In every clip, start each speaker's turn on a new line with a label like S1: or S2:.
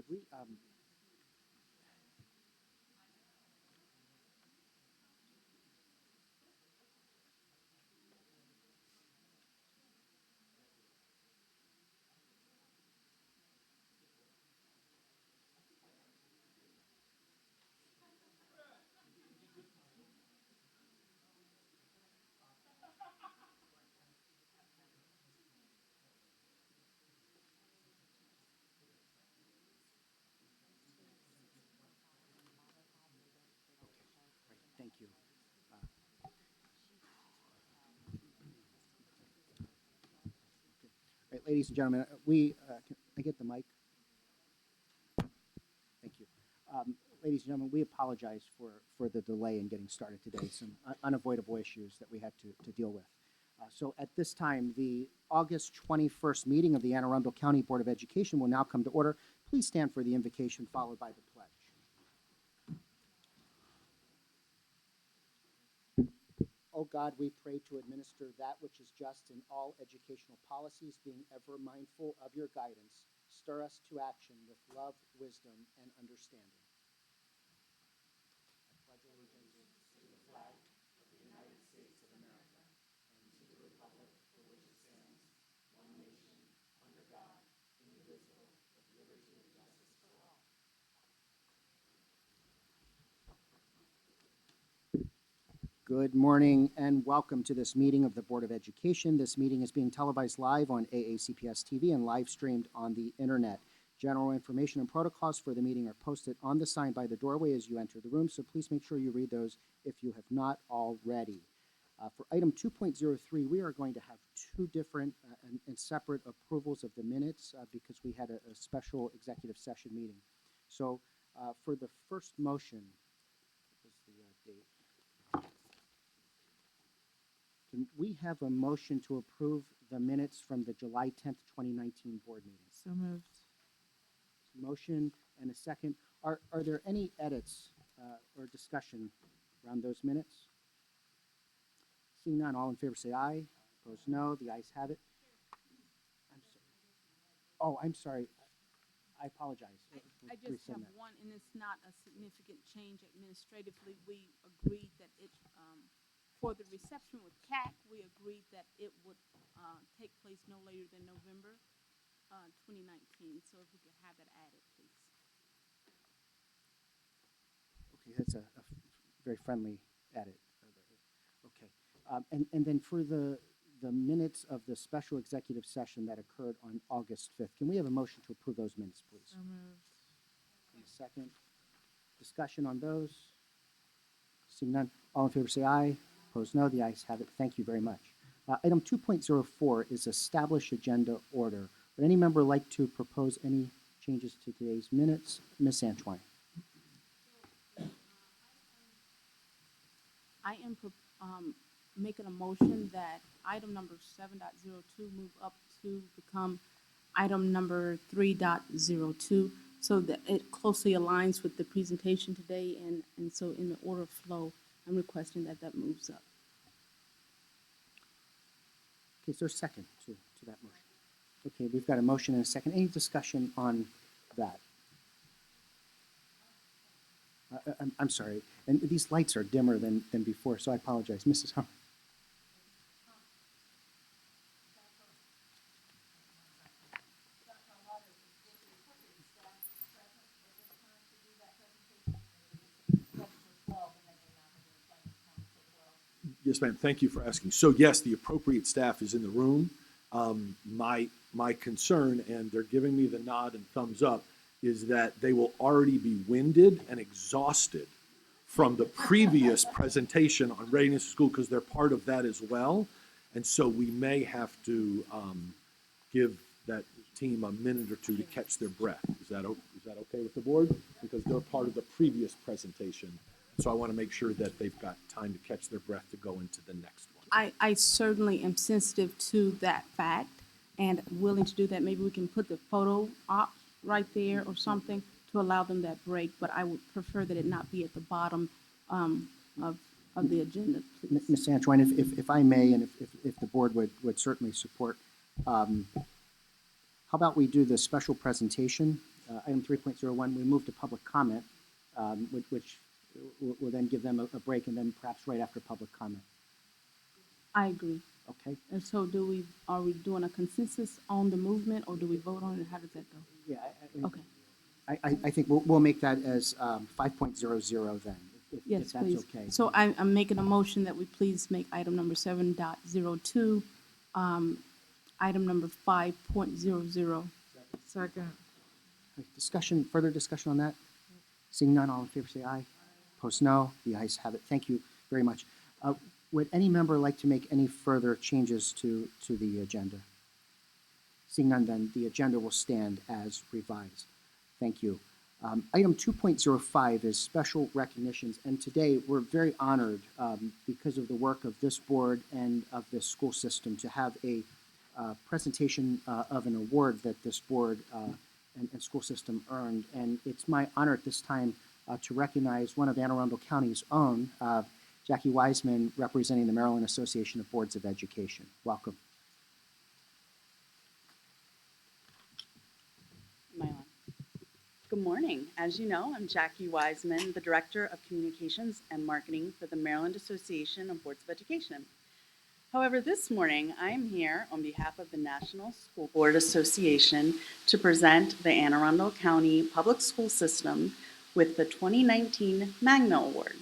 S1: could we, thank you. All right, ladies and gentlemen, can I get the mic? Thank you. Ladies and gentlemen, we apologize for the delay in getting started today, some unavoidable issues that we had to deal with. So at this time, the August 21st meeting of the Anne Arundel County Board of Education will now come to order. Please stand for the invocation followed by the pledge. O God, we pray to administer that which is just in all educational policies, being ever mindful of your guidance. Stir us to action with love, wisdom, and understanding. I pledge allegiance to the flag of the United States of America and to the republic for which it stands, one nation, under God, indivisible, with liberty and justice for all. Good morning and welcome to this meeting of the Board of Education. This meeting is being televised live on AACPS TV and live streamed on the internet. General information and protocols for the meeting are posted on the sign by the doorway as you enter the room, so please make sure you read those if you have not already. For item 2.03, we are going to have two different and separate approvals of the minutes because we had a special executive session meeting. So for the first motion, what was the date? Can we have a motion to approve the minutes from the July 10th, 2019 board meeting?
S2: So moved.
S1: Motion and a second. Are there any edits or discussion around those minutes? Seeing none, all in favor say aye. Opposed, no. The ayes have it. I'm sorry. Oh, I'm sorry. I apologize.
S3: I just have one, and it's not a significant change administratively. We agreed that it, for the reception with CAC, we agreed that it would take place no later than November 2019. So if we could have that added, please.
S1: Okay, that's a very friendly edit. Okay. And then for the minutes of the special executive session that occurred on August 5th, can we have a motion to approve those minutes, please?
S2: So moved.
S1: And a second. Discussion on those? Seeing none, all in favor say aye. Opposed, no. The ayes have it. Thank you very much. Item 2.04 is establish agenda order. Would any member like to propose any changes to today's minutes? Ms. Antoine.
S3: I am making a motion that item number 7.02 move up to become item number 3.02 so that it closely aligns with the presentation today, and so in the order of flow, I'm requesting that that moves up.
S1: Okay, is there a second to that motion? Okay, we've got a motion and a second. Any discussion on that? I'm sorry, and these lights are dimmer than before, so I apologize. Mrs. Hummer.
S4: Yes, ma'am. Thank you for asking. So yes, the appropriate staff is in the room. My concern, and they're giving me the nod and thumbs up, is that they will already be winded and exhausted from the previous presentation on readiness of school because they're part of that as well. And so we may have to give that team a minute or two to catch their breath. Is that okay with the board? Because they're part of the previous presentation. So I want to make sure that they've got time to catch their breath to go into the next one.
S3: I certainly am sensitive to that fact and willing to do that. Maybe we can put the photo up right there or something to allow them that break, but I would prefer that it not be at the bottom of the agenda, please.
S1: Ms. Antoine, if I may, and if the board would certainly support, how about we do the special presentation item 3.01, we move to public comment, which will then give them a break and then perhaps right after public comment.
S3: I agree.
S1: Okay?
S3: And so are we doing a consensus on the movement, or do we vote on it? How does that go?
S1: Yeah.
S3: Okay.
S1: I think we'll make that as 5.00 then,
S3: Yes,
S1: if that's
S3: please.
S1: okay.
S3: So I'm making a motion that we please make item number 7.02, item number 5.00.
S2: Second.
S1: Further discussion on that? Seeing none, all in favor say aye. Opposed, no. The ayes have it. Thank you very much. Would any member like to make any further changes to the agenda? Seeing none, then the agenda will stand as revised. Thank you. Item 2.05 is special recognitions, and today we're very honored because of the work of this board and of this school system to have a presentation of an award that this board and school system earned. And it's my honor at this time to recognize one of Anne Arundel County's own, Jackie Wiseman, representing the Maryland Association of Boards of Education. Welcome.
S5: Am I on? Good morning. As you know, I'm Jackie Wiseman, the Director of Communications and Marketing for the Maryland Association of Boards of Education. However, this morning I am here on behalf of the National School Board Association to present the Anne Arundel County Public School System with the 2019 Magna Award.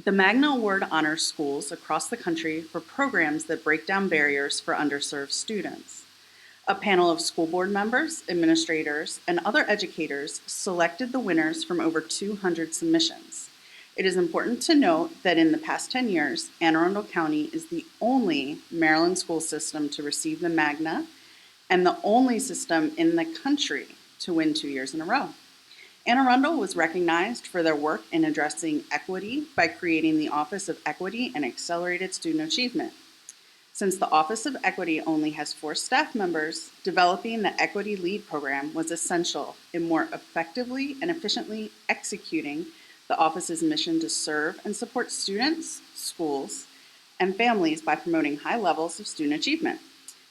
S5: The Magna Award honors schools across the country for programs that break down barriers for underserved students. A panel of school board members, administrators, and other educators selected the winners from over 200 submissions. It is important to note that in the past 10 years, Anne Arundel County is the only Maryland school system to receive the Magna and the only system in the country to win 2 years in a row. Anne Arundel was recognized for their work in addressing equity by creating the Office of Equity and Accelerated Student Achievement. Since the Office of Equity only has 4 staff members, developing the Equity Lead program was essential in more effectively and efficiently executing the office's mission to serve and support students, schools, and families by promoting high levels of student achievement.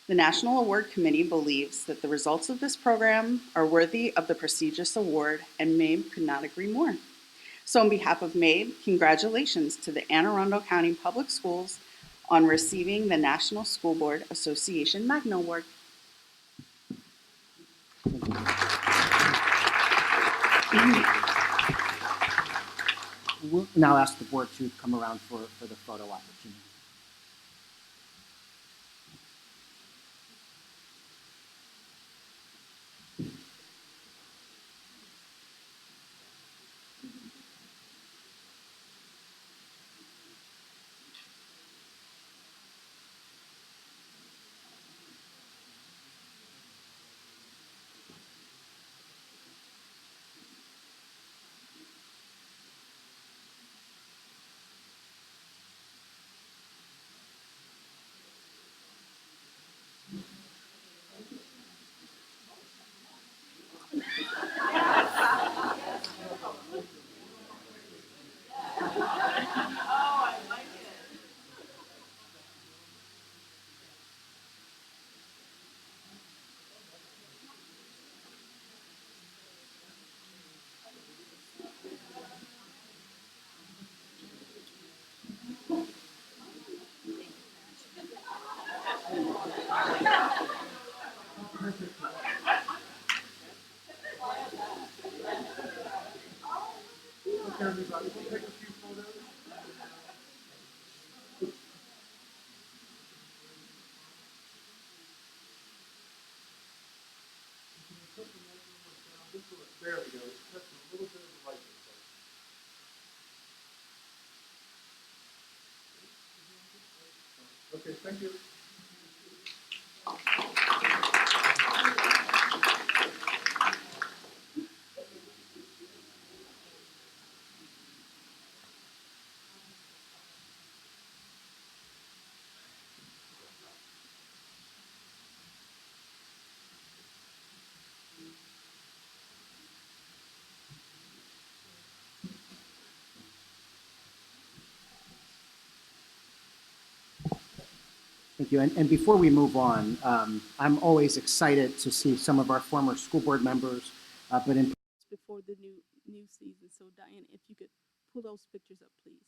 S5: The National Award Committee believes that the results of this program are worthy of the prestigious award, and MABE could not agree more. So on behalf of MABE, congratulations to the Anne Arundel County Public Schools on receiving the National School Board Association Magna Award.
S1: We'll now ask the board to come around for the photo opportunity. Everybody, we'll take a few photos. There we go. Just a little bit of the light. Okay, thank you. Thank you. And before we move on, I'm always excited to see some of our former school board members But in
S3: before the new season. So Diane, if you could pull those pictures up, please.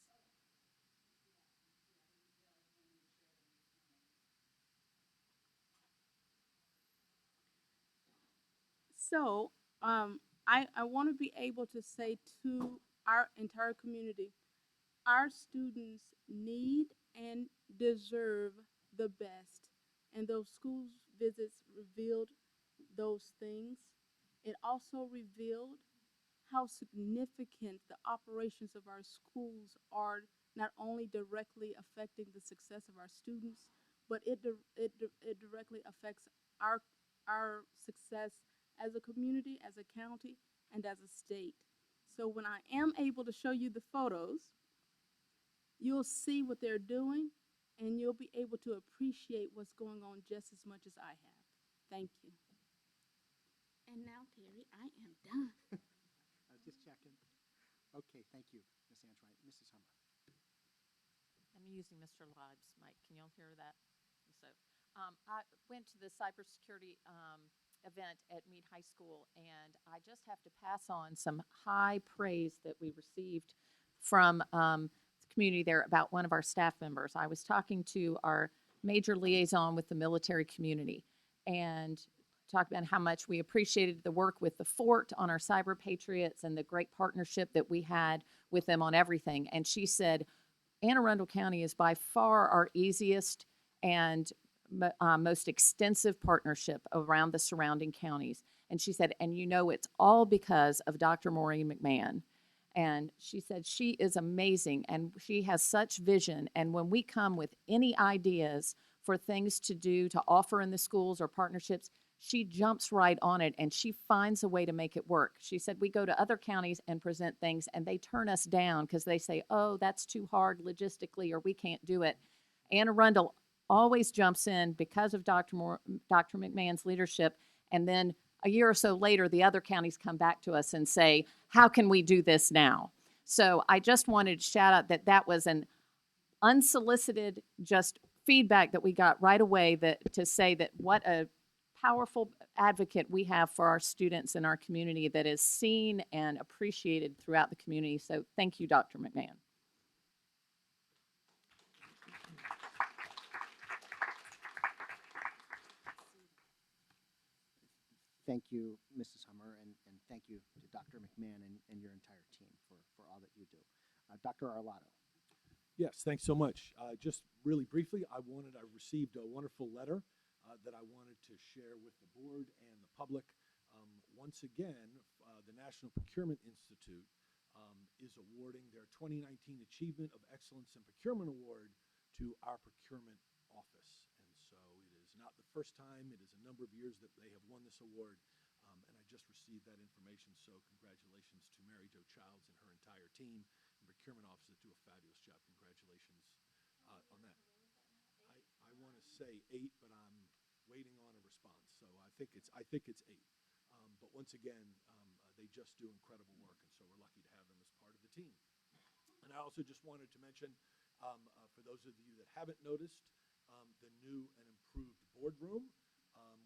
S3: So, I want to be able to say to our entire community, our students need and deserve the best. And those school visits revealed those things. It also revealed how significant the operations of our schools are, not only directly affecting the success of our students, but it directly affects our, our success as a community, as a county, and as a state. So when I am able to show you the photos, you'll see what they're doing, and you'll be able to appreciate what's going on just as much as I have. Thank you. And now, Terry, I am done.
S1: just checking. Okay, thank you, Ms. Antoinette. Mrs. Hummer.
S2: I'm using Mr. Live's mic. Can y'all hear that? So, I went to the cybersecurity event at Meade High School, and I just have to pass on some high praise that we received from the community there about one of our staff members. I was talking to our major liaison with the military community and talked about how much we appreciated the work with the fort on our cyber patriots and the great partnership that we had with them on everything. And she said, Anne Arundel County is by far our easiest and most extensive partnership around the surrounding counties. And she said, and you know, it's all because of Dr. Maureen McMahon. And she said, she is amazing and she has such vision. And when we come with any ideas for things to do, to offer in the schools or partnerships, she jumps right on it and she finds a way to make it work. She said, we go to other counties and present things and they turn us down because they say, oh, that's too hard logistically or we can't do it. Anne Arundel always jumps in because of Dr. McMahon's leadership. And then a year or so later, the other counties come back to us and say, how can we do this now? So I just wanted to shout out that that was an unsolicited just feedback that we got right away that to say that what a powerful advocate we have for our students in our community that is seen and appreciated throughout the community. So thank you, Dr. McMahon.
S1: Thank you, Mrs. Hummer, and thank you to Dr. McMahon and your entire team for all that you do. Dr. Arlotto.
S4: Yes, thanks so much. Just really briefly, I received a wonderful letter that I wanted to share with the board and the public. Once again, the National Procurement Institute is awarding their 2019 Achievement of Excellence in Procurement Award to our procurement office. And so it is not the first time, it is a number of years that they have won this award. And I just received that information, so congratulations to Mary Jo Childs and her entire team and procurement office that do a fabulous job. Congratulations on that. I want to say 8, but I'm waiting on a response, so I think it's 8. But once again, they just do incredible work, and so we're lucky to have them as part of the team. And I also just wanted to mention, for those of you that haven't noticed, the new and improved boardroom.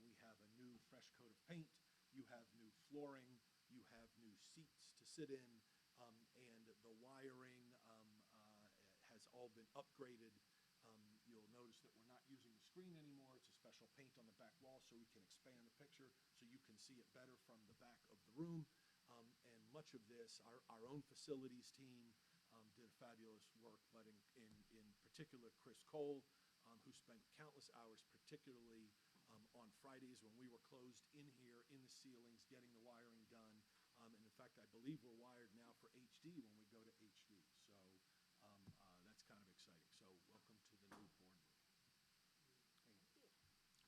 S4: We have a new fresh coat of paint. You have new flooring. You have new seats to sit in, and the wiring has all been upgraded. You'll notice that we're not using the screen anymore. It's a special paint on the back wall so we can expand the picture so you can see it better from the back of the room. And much of this, our own facilities team did fabulous work, but in particular, Chris Cole, who spent countless hours, particularly on Fridays when we were closed in here, in the ceilings, getting the wiring done. And in fact, I believe we're wired now for HD when we go to HD. So that's kind of exciting. So welcome to the new boardroom.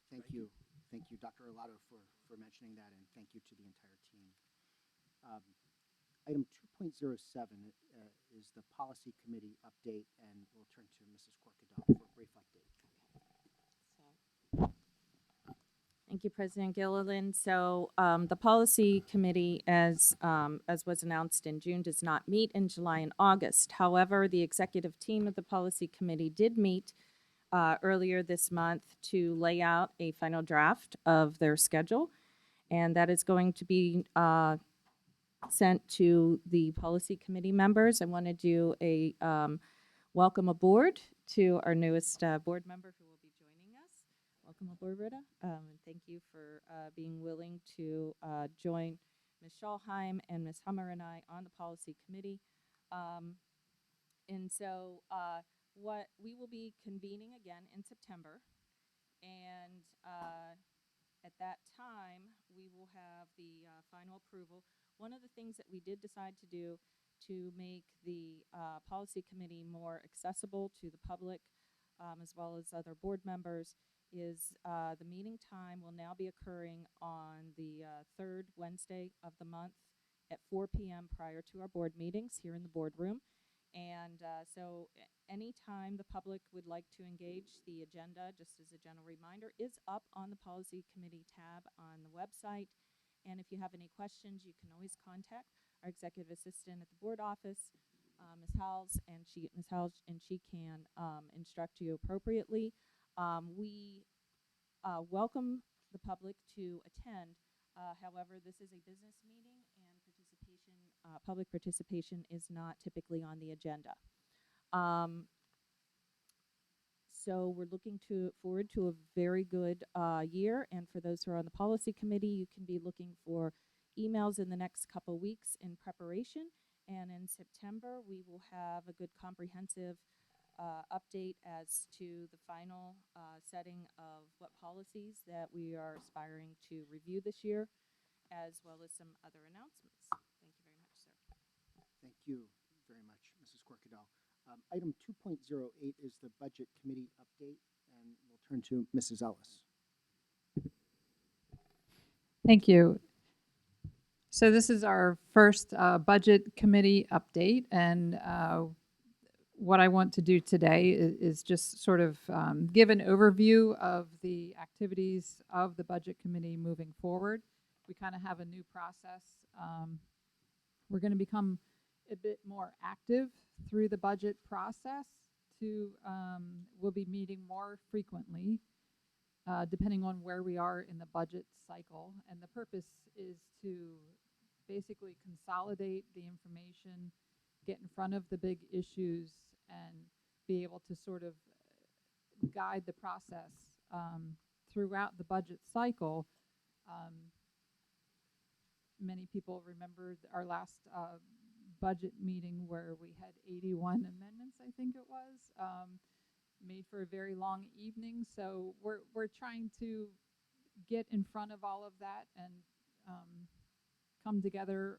S1: Thank you. Thank you, Dr. Arlotto, for mentioning that, and thank you to the entire team. Item 2.07 is the policy committee update, and we'll turn to Mrs. Corkadel for a brief update.
S6: Thank you, President Gilliland. So the policy committee, as was announced in June, does not meet in July and August. However, the executive team of the policy committee did meet earlier this month to lay out a final draft of their schedule. And that is going to be sent to the policy committee members. I want to do a welcome aboard to our newest board member who will be joining us. Welcome aboard, Rita. And thank you for being willing to join Ms. Schalheim and Ms. Hummer and I on the policy committee. And so what we will be convening again in September. And at that time, we will have the final approval. One of the things that we did decide to do to make the policy committee more accessible to the public as well as other board members is the meeting time will now be occurring on the third Wednesday of the month at 4 p.m. prior to our board meetings here in the boardroom. And so anytime the public would like to engage, the agenda, just as a general reminder, is up on the policy committee tab on the website. And if you have any questions, you can always contact our executive assistant at the board office, Ms. Howells, and she can instruct you appropriately. We welcome the public to attend. However, this is a business meeting, and public participation is not typically on the agenda. So we're looking forward to a very good year, and for those who are on the policy committee, you can be looking for emails in the next couple weeks in preparation, and in September we will have a good comprehensive update as to the final setting of what policies that we are aspiring to review this year, as well as some other announcements. Thank you very much, sir.
S1: Thank you very much, Mrs. Corkadel. Item 2.08 is the Budget Committee update, and we'll turn to Mrs. Ellis.
S7: Thank you. So this is our first Budget Committee update, and what I want to do today is just sort of give an overview of the activities of the Budget Committee moving forward. We kind of have a new process. We're going to become a bit more active through the budget process. We'll be meeting more frequently, depending on where we are in the budget cycle. And the purpose is to basically consolidate the information, get in front of the big issues, and be able to sort of guide the process throughout the budget cycle. Many people remember our last budget meeting where we had 81 amendments, I think it was, made for a very long evening. So we're trying to get in front of all of that and come together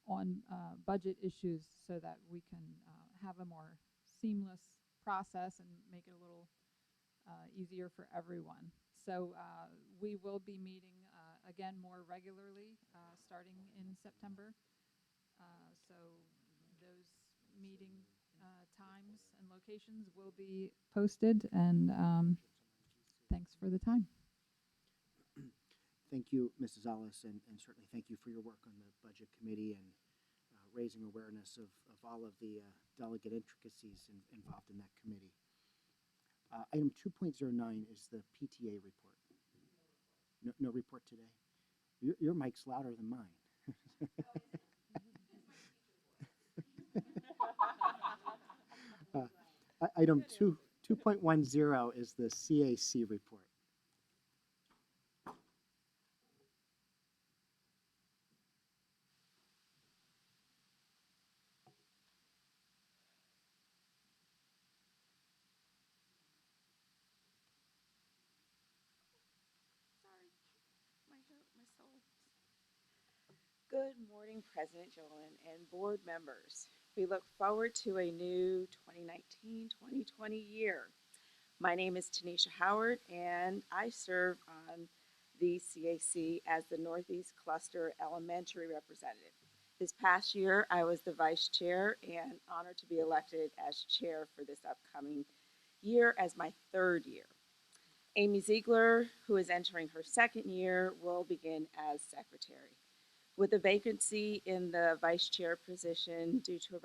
S7: on budget issues so that we can have a more seamless process and make it a little easier for everyone. So we will be meeting again more regularly starting in September. So those meeting times and locations will be posted, and thanks for the time.
S1: Thank you, Mrs. Ellis, and certainly thank you for your work on the Budget Committee and raising awareness of all of the delegate intricacies involved in that committee. Item 2.09 is the PTA report. No report today? Your mic's louder than mine. Item 2.10 is the CAC report.
S8: Good morning, President Jolin and board members. We look forward to a new 2019-2020 year. My name is Tanisha Howard, and I serve on the CAC as the Northeast Cluster Elementary Representative. This past year, I was the Vice Chair and honored to be elected as Chair for this upcoming year as my third year. Amy Ziegler, who is entering her second year, will begin as Secretary. With a vacancy in the vice chair position due to a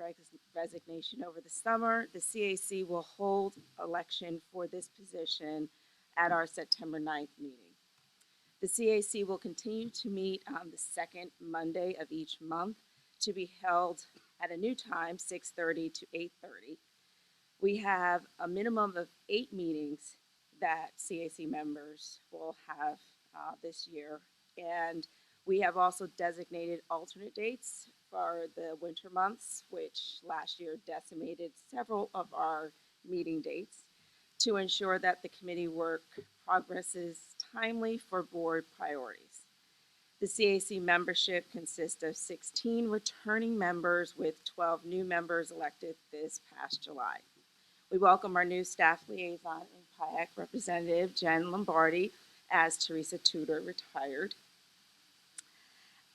S8: resignation over the summer, the CAC will hold election for this position at our September 9th meeting. The CAC will continue to meet on the second Monday of each month to be held at a new time, 6:30 to 8:30. We have a minimum of 8 meetings that CAC members will have this year. And we have also designated alternate dates for the winter months, which last year decimated several of our meeting dates, to ensure that the committee work progresses timely for board priorities. The CAC membership consists of 16 returning members with 12 new members elected this past July. We welcome our new staff liaison in PIAC, Representative Jen Lombardi, as Teresa Tudor retired.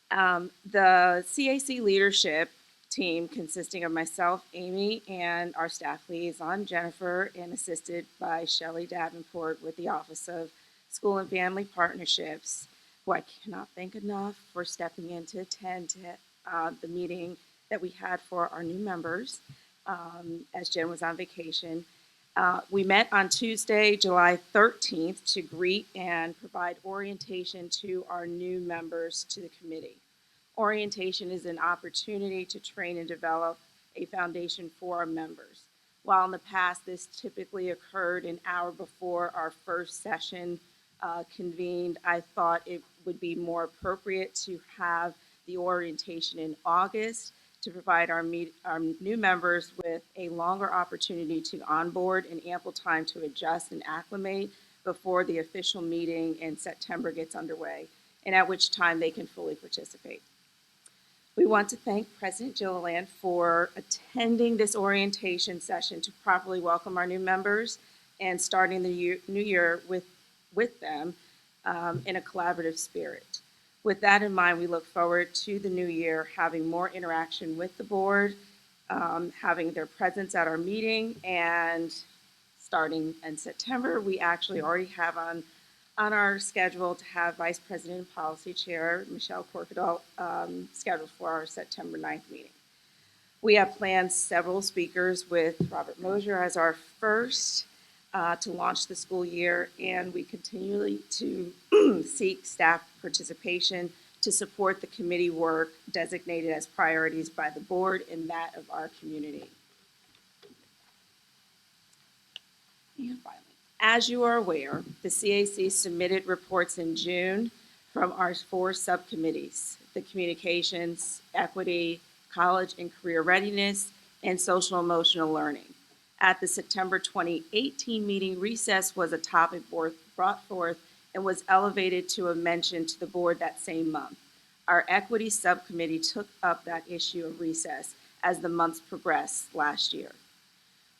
S8: The CAC leadership team, consisting of myself, Amy, and our staff liaison, Jennifer, and assisted by Shelley Davenport with the Office of School and Family Partnerships, who I cannot thank enough for stepping in to attend the meeting that we had for our new members, as Jen was on vacation. We met on Tuesday, July 13th, to greet and provide orientation to our new members to the committee. Orientation is an opportunity to train and develop a foundation for our members. While in the past this typically occurred an hour before our first session convened, I thought it would be more appropriate to have the orientation in August to provide our new members with a longer opportunity to onboard and ample time to adjust and acclimate before the official meeting in September gets underway, and at which time they can fully participate. We want to thank President Gilliland for attending this orientation session to properly welcome our new members and starting the new year with them in a collaborative spirit. With that in mind, we look forward to the new year, having more interaction with the board, having their presence at our meeting, and starting in September, we actually already have on our schedule to have Vice President and Policy Chair Michele Corkadel scheduled for our September 9th meeting. We have planned several speakers with Robert Mosier as our first to launch the school year, and we continually to seek staff participation to support the committee work designated as priorities by the board and that of our community. And finally, as you are aware, the CAC submitted reports in June from our 4 subcommittees: the Communications, Equity, College and Career Readiness, and Social Emotional Learning. At the September 2018 meeting, recess was a topic brought forth and was elevated to a mention to the board that same month. Our Equity Subcommittee took up that issue of recess as the months progressed last year.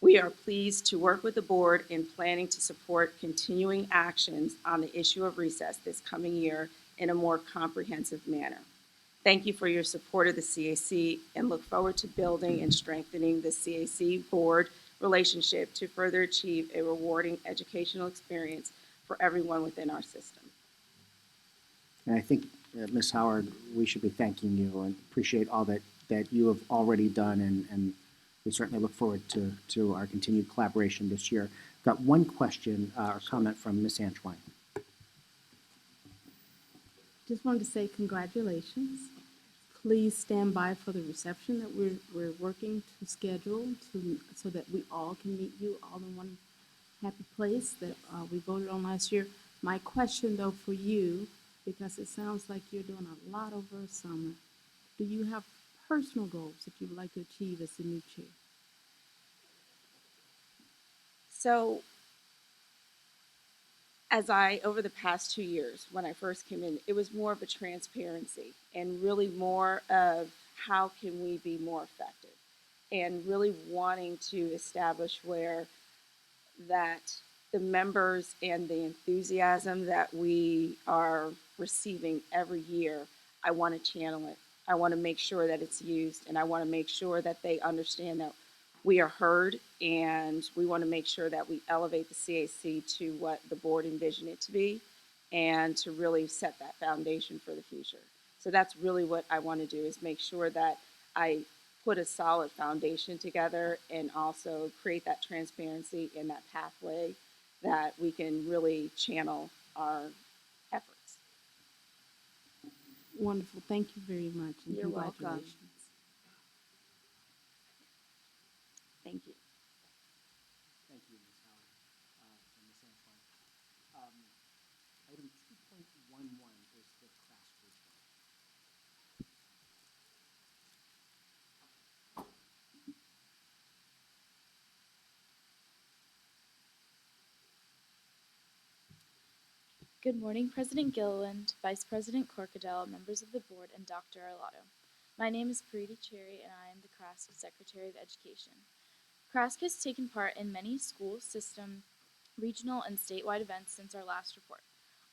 S8: We are pleased to work with the board in planning to support continuing actions on the issue of recess this coming year in a more comprehensive manner. Thank you for your support of the CAC and look forward to building and strengthening the CAC board relationship to further achieve a rewarding educational experience for everyone within our system.
S1: And I think, Ms. Howard, we should be thanking you and appreciate all that you have already done, and we certainly look forward to our continued collaboration this year. Got one question or comment from Ms. Antoine.
S3: Just wanted to say congratulations. Please stand by for the reception that we're working to schedule so that we all can meet you all in one happy place that we voted on last year. My question though for you, because it sounds like you're doing a lot over summer, do you have personal goals that you would like to achieve as the new chair?
S8: So, over the past 2 years, when I first came in, it was more of a transparency and really more of how can we be more effective and really wanting to establish where that the members and the enthusiasm that we are receiving every year, I want to channel it. I want to make sure that it's used, and I want to make sure that they understand that we are heard, and we want to make sure that we elevate the CAC to what the board envisioned it to be and to really set that foundation for the future. So that's really what I want to do, is make sure that I put a solid foundation together and also create that transparency and that pathway that we can really channel our efforts.
S3: Wonderful. Thank you very much. And
S8: You're welcome.
S3: congratulations.
S8: Thank you.
S1: Thank you, Ms. Howard, and Ms. Antoine. Item 2.11 is the CRASC report.
S9: Good morning, President Gilliland, Vice President Corkadel, members of the board, and Dr. Arlotto. My name is Paridhi and I am the CRASC Secretary of Education. CRASC has taken part in many school system, regional, and statewide events since our last report.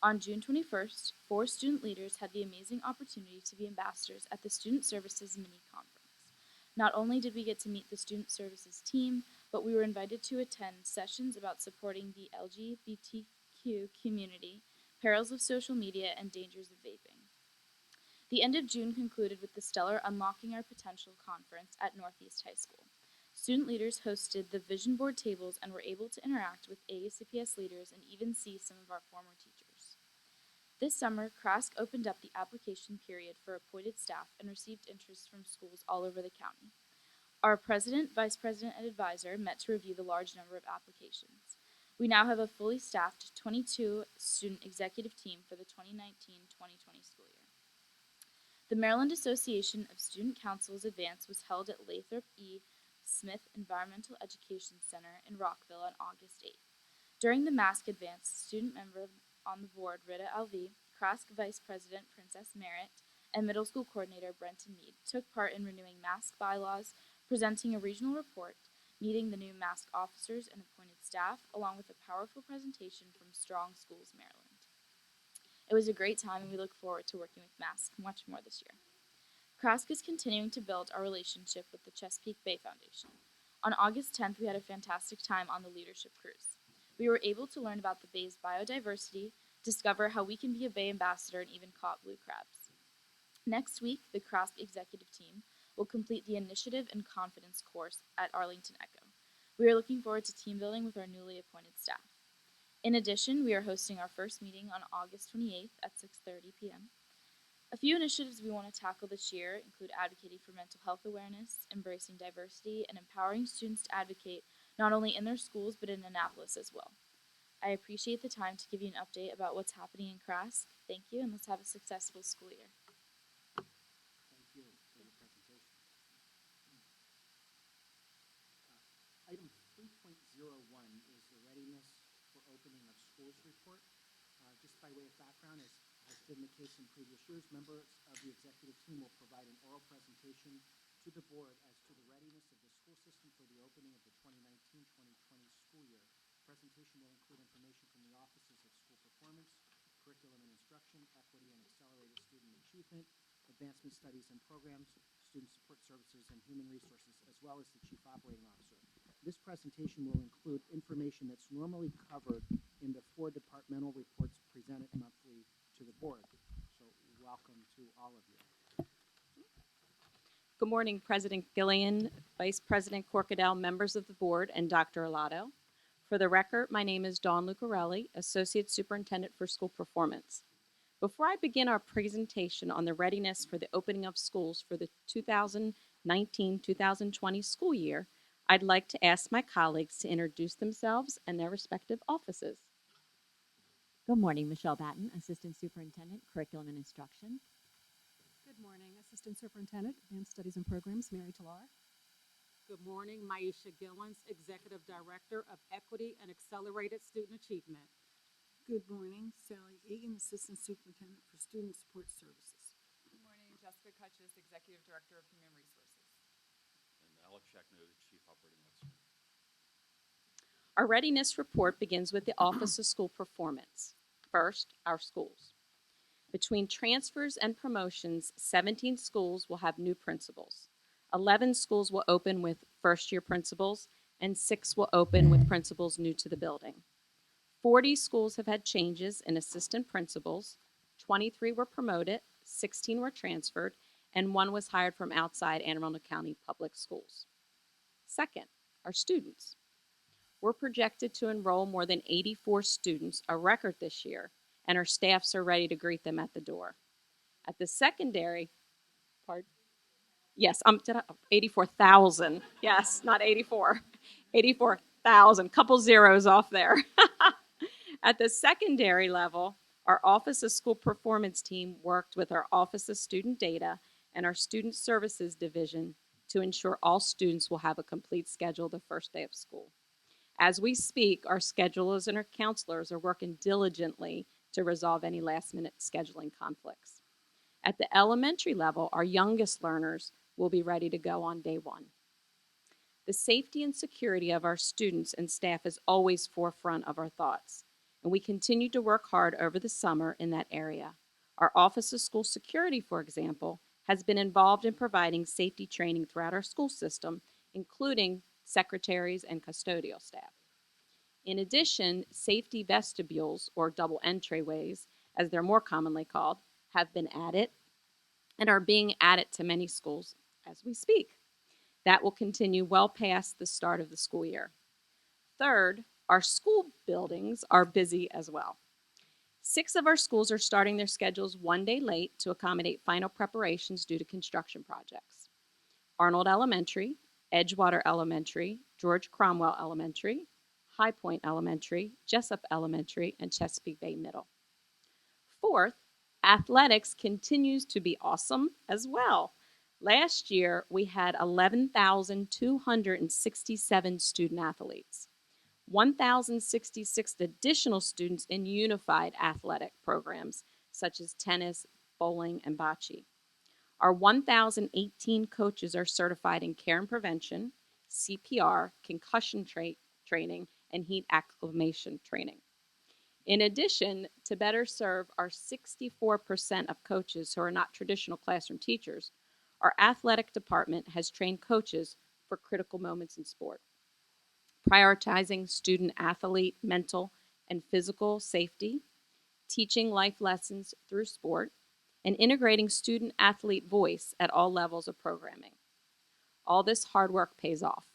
S9: On June 21st, 4 student leaders had the amazing opportunity to be ambassadors at the Student Services Mini Conference. Not only did we get to meet the Student Services team, but we were invited to attend sessions about supporting the LGBTQ community, perils of social media, and dangers of vaping. The end of June concluded with the stellar Unlocking Our Potential conference at Northeast High School. Student leaders hosted the vision board tables and were able to interact with AACPS leaders and even see some of our former teachers. This summer, CRASC opened up the application period for appointed staff and received interest from schools all over the county. Our president, vice president, and advisor met to review the large number of applications. We now have a fully staffed 22 student executive team for the 2019-2020 school year. The Maryland Association of Student Councils Advance was held at Lathrop E. Smith Environmental Education Center in Rockville on August 8th. During the Mask Advance, student member on the board, Rita Alvi, CRASC Vice President Princess Merritt, and Middle School Coordinator Brenton Mead took part in renewing mask bylaws, presenting a regional report, meeting the new mask officers and appointed staff, along with a powerful presentation from Strong Schools Maryland. It was a great time, and we look forward to working with masks much more this year. CRASC is continuing to build our relationship with the Chesapeake Bay Foundation. On August 10th, we had a fantastic time on the leadership cruise. We were able to learn about the Bay's biodiversity, discover how we can be a Bay ambassador, and even caught blue crabs. Next week, the CRASC executive team will complete the Initiative and Confidence course at Arlington Echo. We are looking forward to team building with our newly appointed staff. In addition, we are hosting our first meeting on August 28th at 6:30 p.m. A few initiatives we want to tackle this year include advocating for mental health awareness, embracing diversity, and empowering students to advocate not only in their schools but in Annapolis as well. I appreciate the time to give you an update about what's happening in CRASC. Thank you, and let's have a successful school year.
S1: Thank you for your presentation. Item 3.01 is the Readiness for Opening of Schools report. Just by way of background, as has been the case in previous years, members of the executive team will provide an oral presentation to the board as to the readiness of the school system for the opening of the 2019-2020 school year. The presentation will include information from the offices of school performance, curriculum and instruction, equity and accelerated student achievement, advancement studies and programs, student support services, and human resources, as well as the chief operating officer. This presentation will include information that's normally covered in the 4 departmental reports presented monthly to the board. So welcome to all of you.
S10: Good morning, President Gillian, Vice President Corkadel, members of the board, and Dr. Arlotto. For the record, my name is Dawn Lucarelli, Associate Superintendent for School Performance. Before I begin our presentation on the readiness for the opening of schools for the 2019-2020 school year, I'd like to ask my colleagues to introduce themselves and their respective offices.
S11: Good morning, Michele Batten, Assistant Superintendent, Curriculum and Instruction.
S12: Good morning, Assistant Superintendent, Advanced Studies and Programs, Mary Tillar.
S13: Good morning, Maisha Gillens, Executive Director of Equity and Accelerated Student Achievement.
S14: Good morning, Sally Egan, Assistant Superintendent for Student Support Services.
S15: Good morning, Jessica Cuches, Executive Director of Human Resources.
S16: And Alex Szachnowicz, Chief Operating Officer.
S10: Our readiness report begins with the Office of School Performance. First, our schools. Between transfers and promotions, 17 schools will have new principals. 11 schools will open with first-year principals, and 6 will open with principals new to the building. 40 schools have had changes in assistant principals, 23 were promoted, 16 were transferred, and 1 was hired from outside Anne Arundel County Public Schools. Second, our students. We're projected to enroll more than 84 students, a record this year, and our staffs are ready to greet them at the door. At the secondary, pardon? Yes, 84,000. Yes, not 84. 84,000. Couple zeros off there. At the secondary level, our Office of School Performance team worked with our Office of Student Data and our Student Services Division to ensure all students will have a complete schedule the first day of school. As we speak, our schedulers and our counselors are working diligently to resolve any last-minute scheduling conflicts. At the elementary level, our youngest learners will be ready to go on day one. The safety and security of our students and staff is always forefront of our thoughts, and we continue to work hard over the summer in that area. Our Office of School Security, for example, has been involved in providing safety training throughout our school system, including secretaries and custodial staff. In addition, safety vestibules, or double entryways, as they're more commonly called, have been added and are being added to many schools as we speak. That will continue well past the start of the school year. Third, our school buildings are busy as well. 6 of our schools are starting their schedules one day late to accommodate final preparations due to construction projects. Arnold Elementary, Edgewater Elementary, George Cromwell Elementary, High Point Elementary, Jessup Elementary, and Chesapeake Bay Middle. Fourth, athletics continues to be awesome as well. Last year, we had 11,267 student athletes, 1,066 additional students in unified athletic programs such as tennis, bowling, and bocce. Our 1,018 coaches are certified in care and prevention, CPR, concussion training, and heat acclimation training. In addition, to better serve our 64% of coaches who are not traditional classroom teachers, our athletic department has trained coaches for critical moments in sport, prioritizing student-athlete mental and physical safety, teaching life lessons through sport, and integrating student-athlete voice at all levels of programming. All this hard work pays off.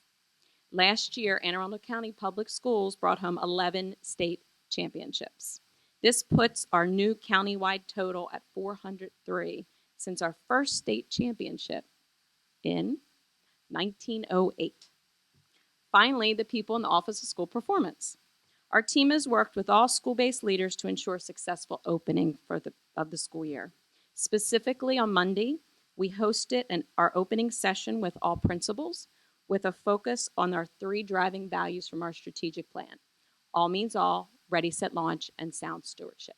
S10: Last year, Anne Arundel County Public Schools brought home 11 state championships. This puts our new countywide total at 403 since our first state championship in 1908. Finally, the people in the Office of School Performance. Our team has worked with all school-based leaders to ensure a successful opening of the school year. Specifically on Monday, we hosted our opening session with all principals with a focus on our 3 driving values from our strategic plan. All means all, ready, set, launch, and sound stewardship.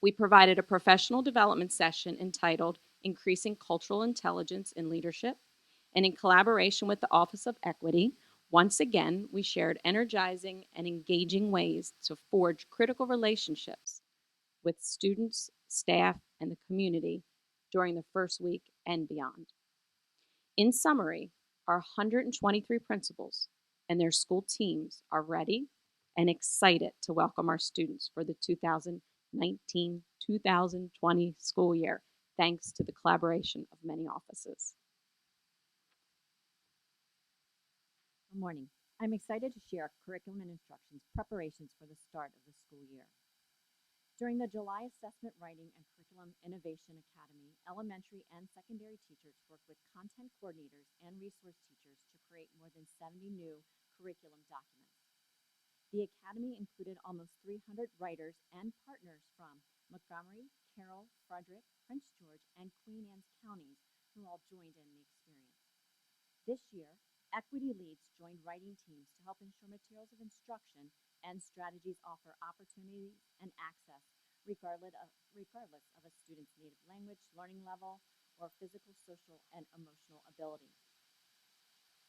S10: We provided a professional development session entitled Increasing Cultural Intelligence in Leadership, and in collaboration with the Office of Equity, once again, we shared energizing and engaging ways to forge critical relationships with students, staff, and the community during the first week and beyond. In summary, our 123 principals and their school teams are ready and excited to welcome our students for the 2019-2020 school year, thanks to the collaboration of many offices.
S11: Good morning. I'm excited to share curriculum and instructions preparations for the start of the school year. During the July Assessment Writing and Curriculum Innovation Academy, elementary and secondary teachers worked with content coordinators and resource teachers to create more than 70 new curriculum documents. The Academy included almost 300 writers and partners from Montgomery, Carroll, Frederick, Prince George, and Queen Anne's counties who all joined in the experience. This year, Equity Leads joined writing teams to help ensure materials of instruction and strategies offer opportunities and access regardless of a student's native language, learning level, or physical, social, and emotional ability.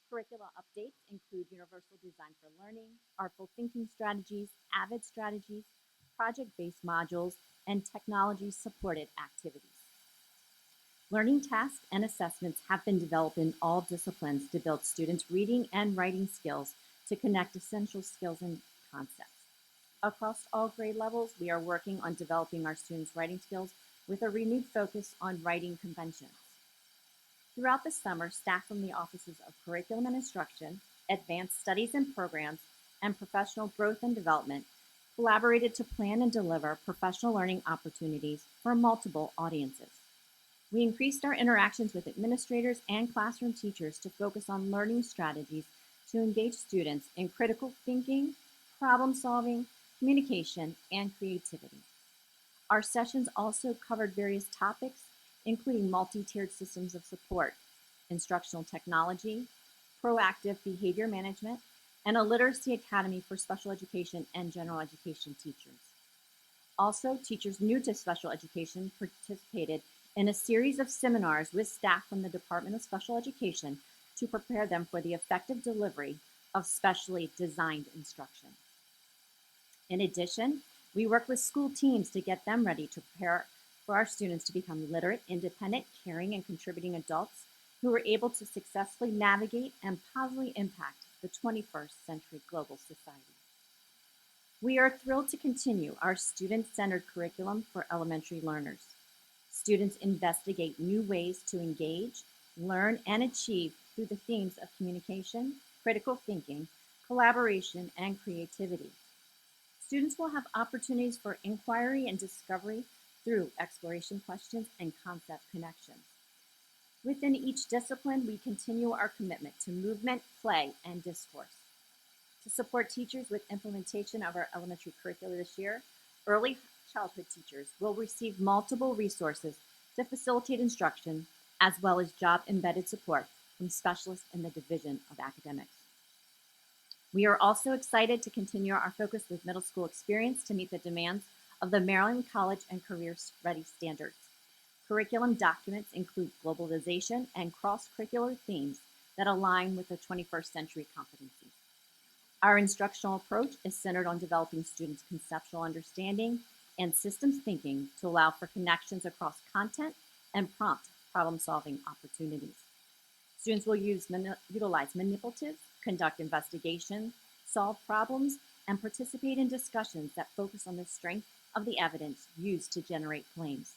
S11: Curricula updates include Universal Design for Learning, Artful Thinking Strategies, AVID Strategies, project-based modules, and technology-supported activities. Learning tasks and assessments have been developed in all disciplines to build students' reading and writing skills to connect essential skills and concepts. Across all grade levels, we are working on developing our students' writing skills with a renewed focus on writing conventions. Throughout the summer, staff from the Offices of Curriculum and Instruction, Advanced Studies and Programs, and Professional Growth and Development collaborated to plan and deliver professional learning opportunities for multiple audiences. We increased our interactions with administrators and classroom teachers to focus on learning strategies to engage students in critical thinking, problem solving, communication, and creativity. Our sessions also covered various topics, including multi-tiered systems of support, instructional technology, proactive behavior management, and a literacy academy for special education and general education teachers. Also, teachers new to special education participated in a series of seminars with staff from the Department of Special Education to prepare them for the effective delivery of specially designed instruction. In addition, we work with school teams to get them ready to prepare for our students to become literate, independent, caring, and contributing adults who are able to successfully navigate and positively impact the 21st century global society. We are thrilled to continue our student-centered curriculum for elementary learners. Students investigate new ways to engage, learn, and achieve through the themes of communication, critical thinking, collaboration, and creativity. Students will have opportunities for inquiry and discovery through exploration questions and concept connections. Within each discipline, we continue our commitment to movement, play, and discourse. To support teachers with implementation of our elementary curricula this year, early childhood teachers will receive multiple resources to facilitate instruction, as well as job-embedded support from specialists in the Division of Academics. We are also excited to continue our focus with middle school experience to meet the demands of the Maryland College and Career Ready standards. Curriculum documents include globalization and cross-curricular themes that align with the 21st century competencies. Our instructional approach is centered on developing students' conceptual understanding and systems thinking to allow for connections across content and prompt problem-solving opportunities. Students will utilize manipulatives, conduct investigations, solve problems, and participate in discussions that focus on the strength of the evidence used to generate claims.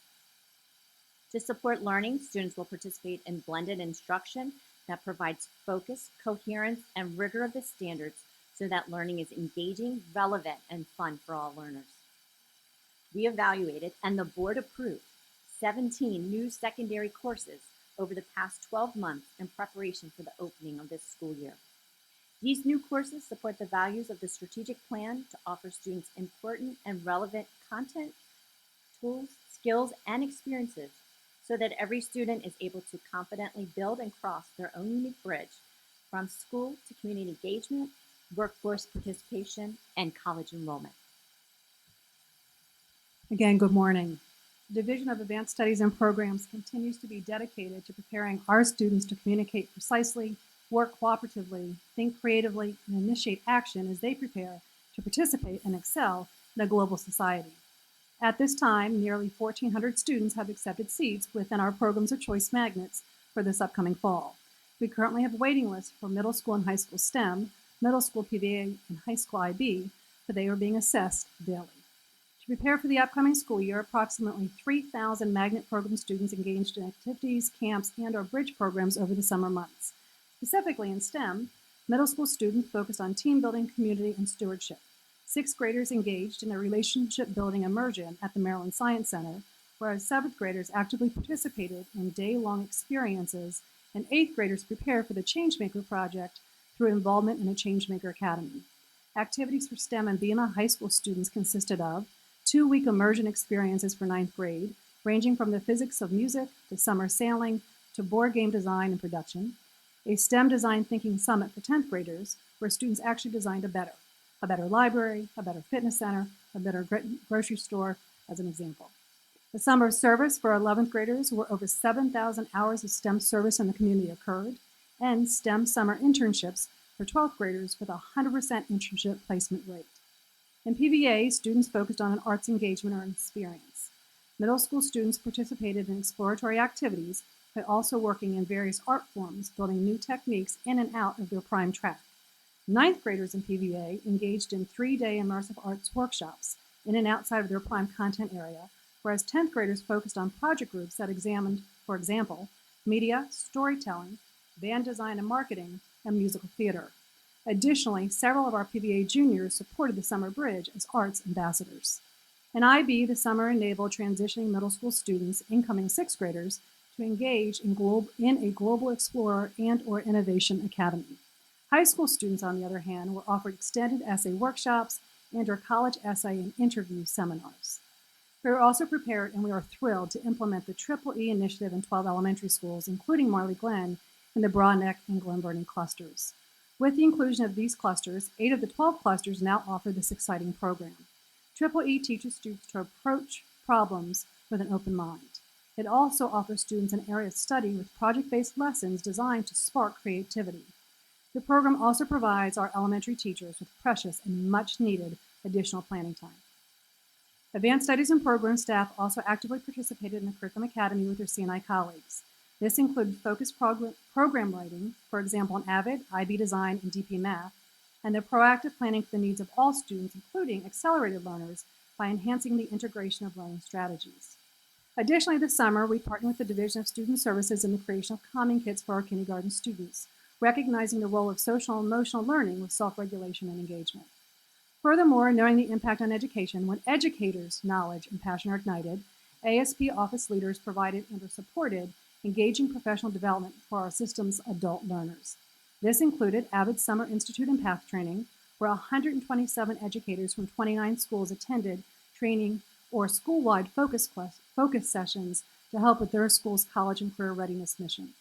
S11: To support learning, students will participate in blended instruction that provides focus, coherence, and rigor of the standards so that learning is engaging, relevant, and fun for all learners. We evaluated and the board approved 17 new secondary courses over the past 12 months in preparation for the opening of this school year. These new courses support the values of the strategic plan to offer students important and relevant content, tools, skills, and experiences so that every student is able to confidently build and cross their own unique bridge from school to community engagement, workforce participation, and college enrollment.
S12: Again, good morning. The Division of Advanced Studies and Programs continues to be dedicated to preparing our students to communicate precisely, work cooperatively, think creatively, and initiate action as they prepare to participate and excel in a global society. At this time, nearly 1,400 students have accepted seats within our programs of choice magnets for this upcoming fall. We currently have a waiting list for middle school and high school STEM, middle school PVA, and high school IB, but they are being assessed daily. To prepare for the upcoming school year, approximately 3,000 magnet program students engaged in activities, camps, and/or bridge programs over the summer months. Specifically in STEM, middle school students focused on team building, community, and stewardship. Sixth graders engaged in a relationship building immersion at the Maryland Science Center, whereas seventh graders actively participated in day-long experiences, and eighth graders prepared for the Changemaker project through involvement in a Changemaker Academy. Activities for STEM and BMA high school students consisted of 2-week immersion experiences for ninth grade, ranging from the physics of music to summer sailing to board game design and production, a STEM design thinking summit for 10th graders, where students actually designed a better library, a better fitness center, a better grocery store, as an example. The summer of service for 11th graders, where over 7,000 hours of STEM service in the community occurred, and STEM summer internships for 12th graders with a 100% internship placement rate. In PVA, students focused on an arts engagement or experience. Middle school students participated in exploratory activities by also working in various art forms, building new techniques in and out of their prime track. Ninth graders in PVA engaged in 3-day immersive arts workshops in and outside of their prime content area, whereas 10th graders focused on project groups that examined, for example, media, storytelling, band design and marketing, and musical theater. Additionally, several of our PBA juniors supported the Summer Bridge as arts ambassadors. In IB, the summer enabled transitioning middle school students, incoming sixth graders, to engage in a Global Explorer and/or Innovation Academy. High school students, on the other hand, were offered extended essay workshops and/or college essay and interview seminars. We are also prepared and we are thrilled to implement the Triple E initiative in 12 elementary schools, including Marley Glen, in the Broad Neck and Glen Burnie clusters. With the inclusion of these clusters, 8 of the 12 clusters now offer this exciting program. Triple E teaches students to approach problems with an open mind. It also offers students an area of study with project-based lessons designed to spark creativity. The program also provides our elementary teachers with precious and much-needed additional planning time. Advanced Studies and Program staff also actively participated in the Curriculum Academy with their C&I colleagues. This included focused program writing, for example, in AVID, IB Design, and DP Math, and the proactive planning for the needs of all students, including accelerated learners, by enhancing the integration of learning strategies. Additionally, this summer, we partnered with the Division of Student Services in the creation of calming kits for our kindergarten students, recognizing the role of social and emotional learning with self-regulation and engagement. Furthermore, knowing the impact on education, when educators' knowledge and passion are ignited, ASP office leaders provided and are supported engaging professional development for our system's adult learners. This included AVID Summer Institute and Path Training, where 127 educators from 29 schools attended training or school-wide focus sessions to help with their school's college and career readiness mission.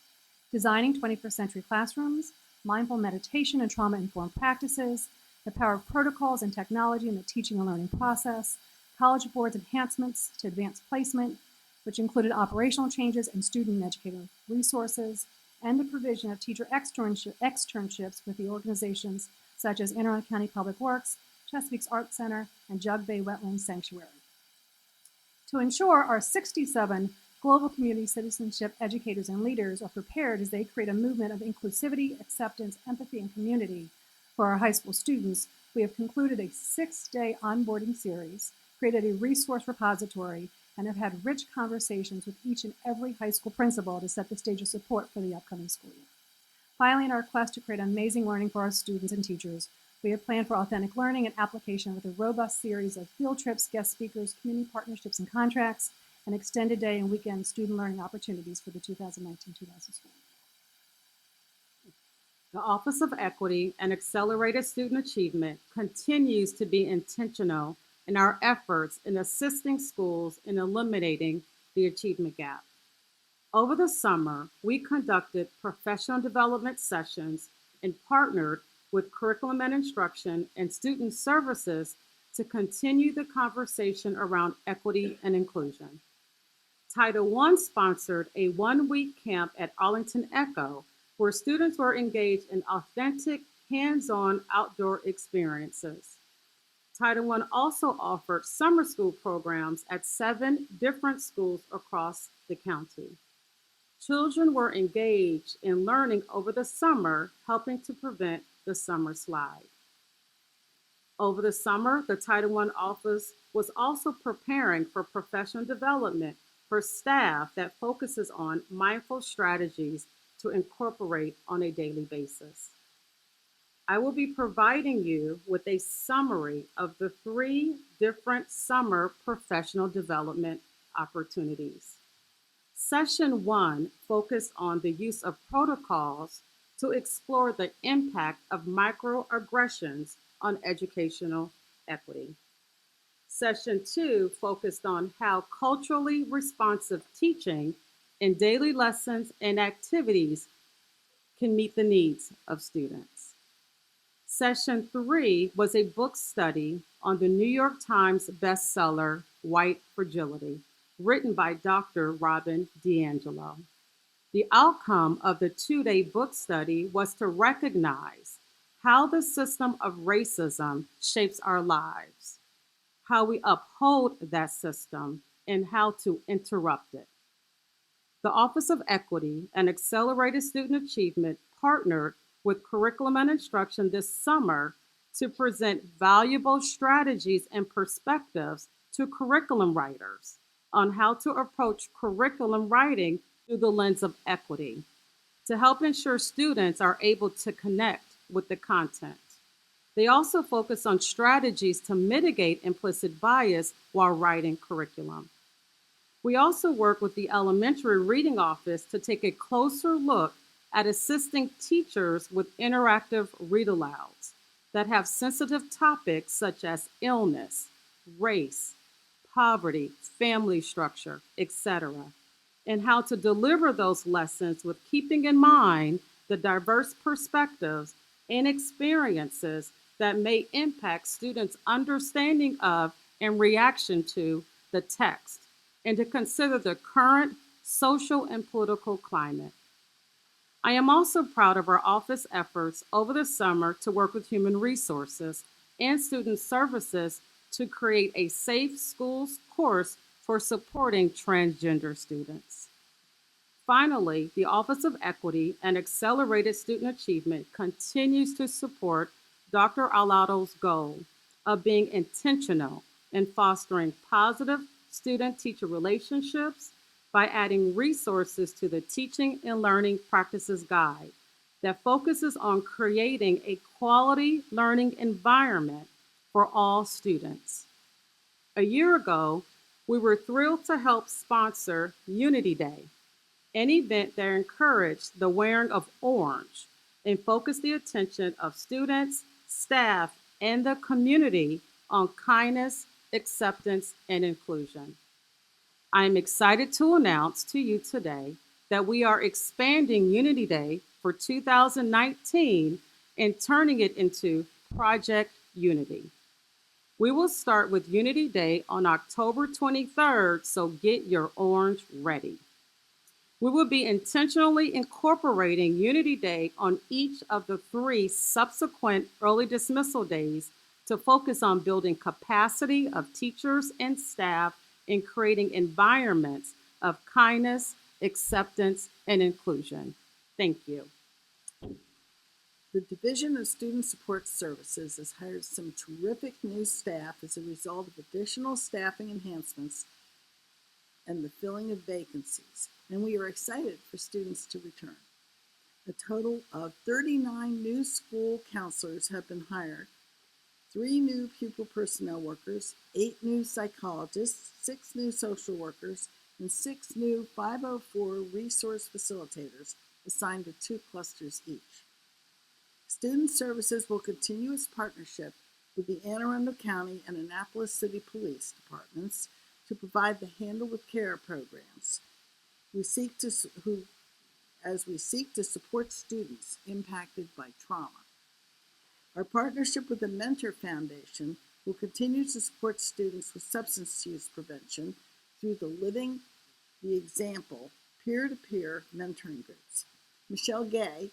S12: Designing 21st century classrooms, mindful meditation and trauma-informed practices, the power of protocols and technology in the teaching and learning process, College Board's enhancements to advanced placement, which included operational changes in student and educator resources, and the provision of teacher externships with the organizations such as Anne County Public Works, Chesapeake's Art Center, and Jug Bay Wetlands Sanctuary. To ensure our 67 global community citizenship educators and leaders are prepared as they create a movement of inclusivity, acceptance, empathy, and community for our high school students, we have concluded a 6-day onboarding series, created a resource repository, and have had rich conversations with each and every high school principal to set the stage of support for the upcoming school year. Finally, in our quest to create amazing learning for our students and teachers, we have planned for authentic learning and application with a robust series of field trips, guest speakers, community partnerships and contracts, and extended day and weekend student learning opportunities for the 2019-2020 school year.
S13: The Office of Equity and Accelerated Student Achievement continues to be intentional in our efforts in assisting schools in eliminating the achievement gap. Over the summer, we conducted professional development sessions and partnered with Curriculum and Instruction and Student Services to continue the conversation around equity and inclusion. Title I sponsored a 1-week camp at Arlington Echo where students were engaged in authentic, hands-on outdoor experiences. Title I also offered summer school programs at 7 different schools across the county. Children were engaged in learning over the summer, helping to prevent the summer slide. Over the summer, the Title I office was also preparing for professional development for staff that focuses on mindful strategies to incorporate on a daily basis. I will be providing you with a summary of the 3 different summer professional development opportunities. Session 1 focused on the use of protocols to explore the impact of microaggressions on educational equity. Session 2 focused on how culturally responsive teaching in daily lessons and activities can meet the needs of students. Session 3 was a book study on the New York Times bestseller, White Fragility, written by Dr. Robin DiAngelo. The outcome of the 2-day book study was to recognize how the system of racism shapes our lives, how we uphold that system, and how to interrupt it. The Office of Equity and Accelerated Student Achievement partnered with Curriculum and Instruction this summer to present valuable strategies and perspectives to curriculum writers on how to approach curriculum writing through the lens of equity to help ensure students are able to connect with the content. They also focus on strategies to mitigate implicit bias while writing curriculum. We also work with the elementary reading office to take a closer look at assisting teachers with interactive read-alouds that have sensitive topics such as illness, race, poverty, family structure, etc., and how to deliver those lessons with keeping in mind the diverse perspectives and experiences that may impact students' understanding of and reaction to the text, and to consider the current social and political climate. I am also proud of our office efforts over the summer to work with human resources and student services to create a safe schools course for supporting transgender students. Finally, the Office of Equity and Accelerated Student Achievement continues to support Dr. Alado's goal of being intentional in fostering positive student-teacher relationships by adding resources to the Teaching and Learning Practices Guide that focuses on creating a quality learning environment for all students. A year ago, we were thrilled to help sponsor Unity Day, an event that encouraged the wearing of orange and focused the attention of students, staff, and the community on kindness, acceptance, and inclusion. I am excited to announce to you today that we are expanding Unity Day for 2019 and turning it into Project Unity. We will start with Unity Day on October 23rd, so get your orange ready. We will be intentionally incorporating Unity Day on each of the 3 subsequent early dismissal days to focus on building capacity of teachers and staff in creating environments of kindness, acceptance, and inclusion. Thank you.
S14: The Division of Student Support Services has hired some terrific new staff as a result of additional staffing enhancements and the filling of vacancies, and we are excited for students to return. A total of 39 new school counselors have been hired, 3 new pupil personnel workers, 8 new psychologists, 6 new social workers, and 6 new 504 resource facilitators assigned to 2 clusters each. Student Services will continue its partnership with the Anne Arundel County and Annapolis City Police Departments to provide the Handle with Care programs. As we seek to support students impacted by trauma. Our partnership with the Mentor Foundation will continue to support students with substance use prevention through the Living the Example peer-to-peer mentoring groups. Michele Gay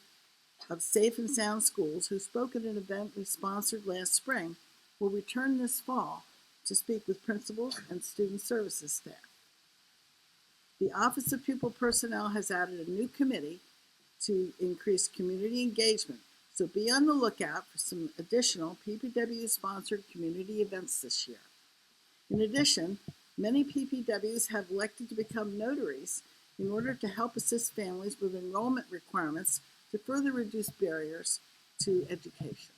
S14: of Safe and Sound Schools, who spoke at an event we sponsored last spring, will return this fall to speak with principals and student services staff. The Office of Pupil Personnel has added a new committee to increase community engagement, so be on the lookout for some additional PPW-sponsored community events this year. In addition, many PPWs have elected to become notaries in order to help assist families with enrollment requirements to further reduce barriers to education.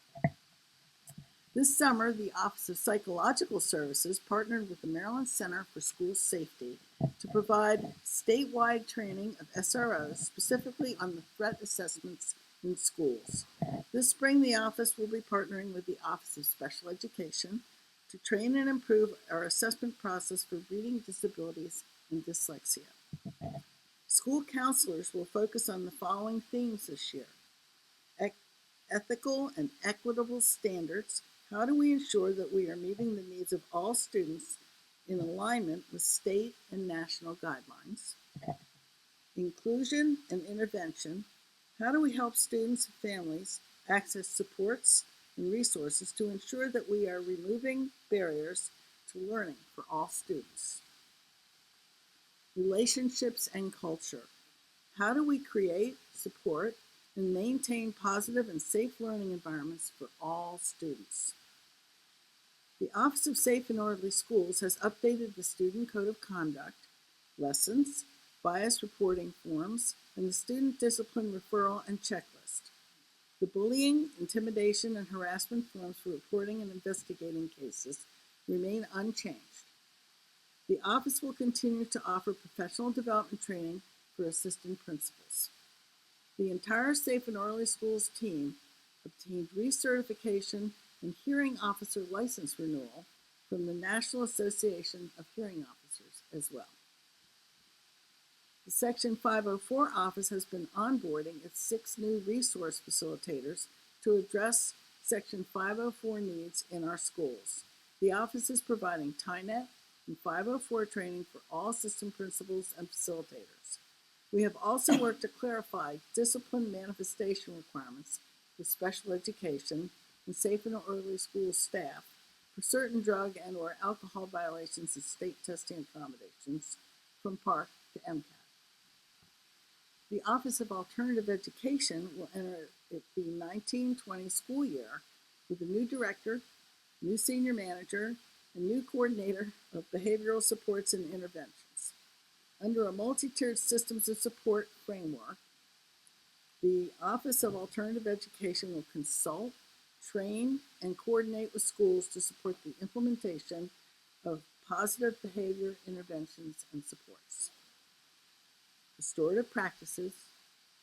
S14: This summer, the Office of Psychological Services partnered with the Maryland Center for School Safety to provide statewide training of SROs, specifically on the threat assessments in schools. This spring, the office will be partnering with the Office of Special Education to train and improve our assessment process for reading disabilities and dyslexia. School counselors will focus on the following themes this year: ethical and equitable standards. How do we ensure that we are meeting the needs of all students in alignment with state and national guidelines? Inclusion and intervention. How do we help students and families access supports and resources to ensure that we are removing barriers to learning for all students? Relationships and culture. How do we create, support, and maintain positive and safe learning environments for all students? The Office of Safe and Orderly Schools has updated the Student Code of Conduct, lessons, bias reporting forms, and the Student Discipline Referral and Checklist. The bullying, intimidation, and harassment forms for reporting and investigating cases remain unchanged. The office will continue to offer professional development training for assistant principals. The entire Safe and Orderly Schools team obtained recertification and hearing officer license renewal from the National Association of Hearing Officers as well. The Section 504 office has been onboarding its 6 new resource facilitators to address Section 504 needs in our schools. The office is providing TINET and 504 training for all assistant principals and facilitators. We have also worked to clarify discipline manifestation requirements for special education and Safe and Orderly School staff for certain drug and/or alcohol violations and state testing accommodations from PARC to MCAT. The Office of Alternative Education will enter the 1920 school year with a new director, new senior manager, and new coordinator of behavioral supports and interventions. Under a multi-tiered systems of support framework, the Office of Alternative Education will consult, train, and coordinate with schools to support the implementation of positive behavior interventions and supports, restorative practices,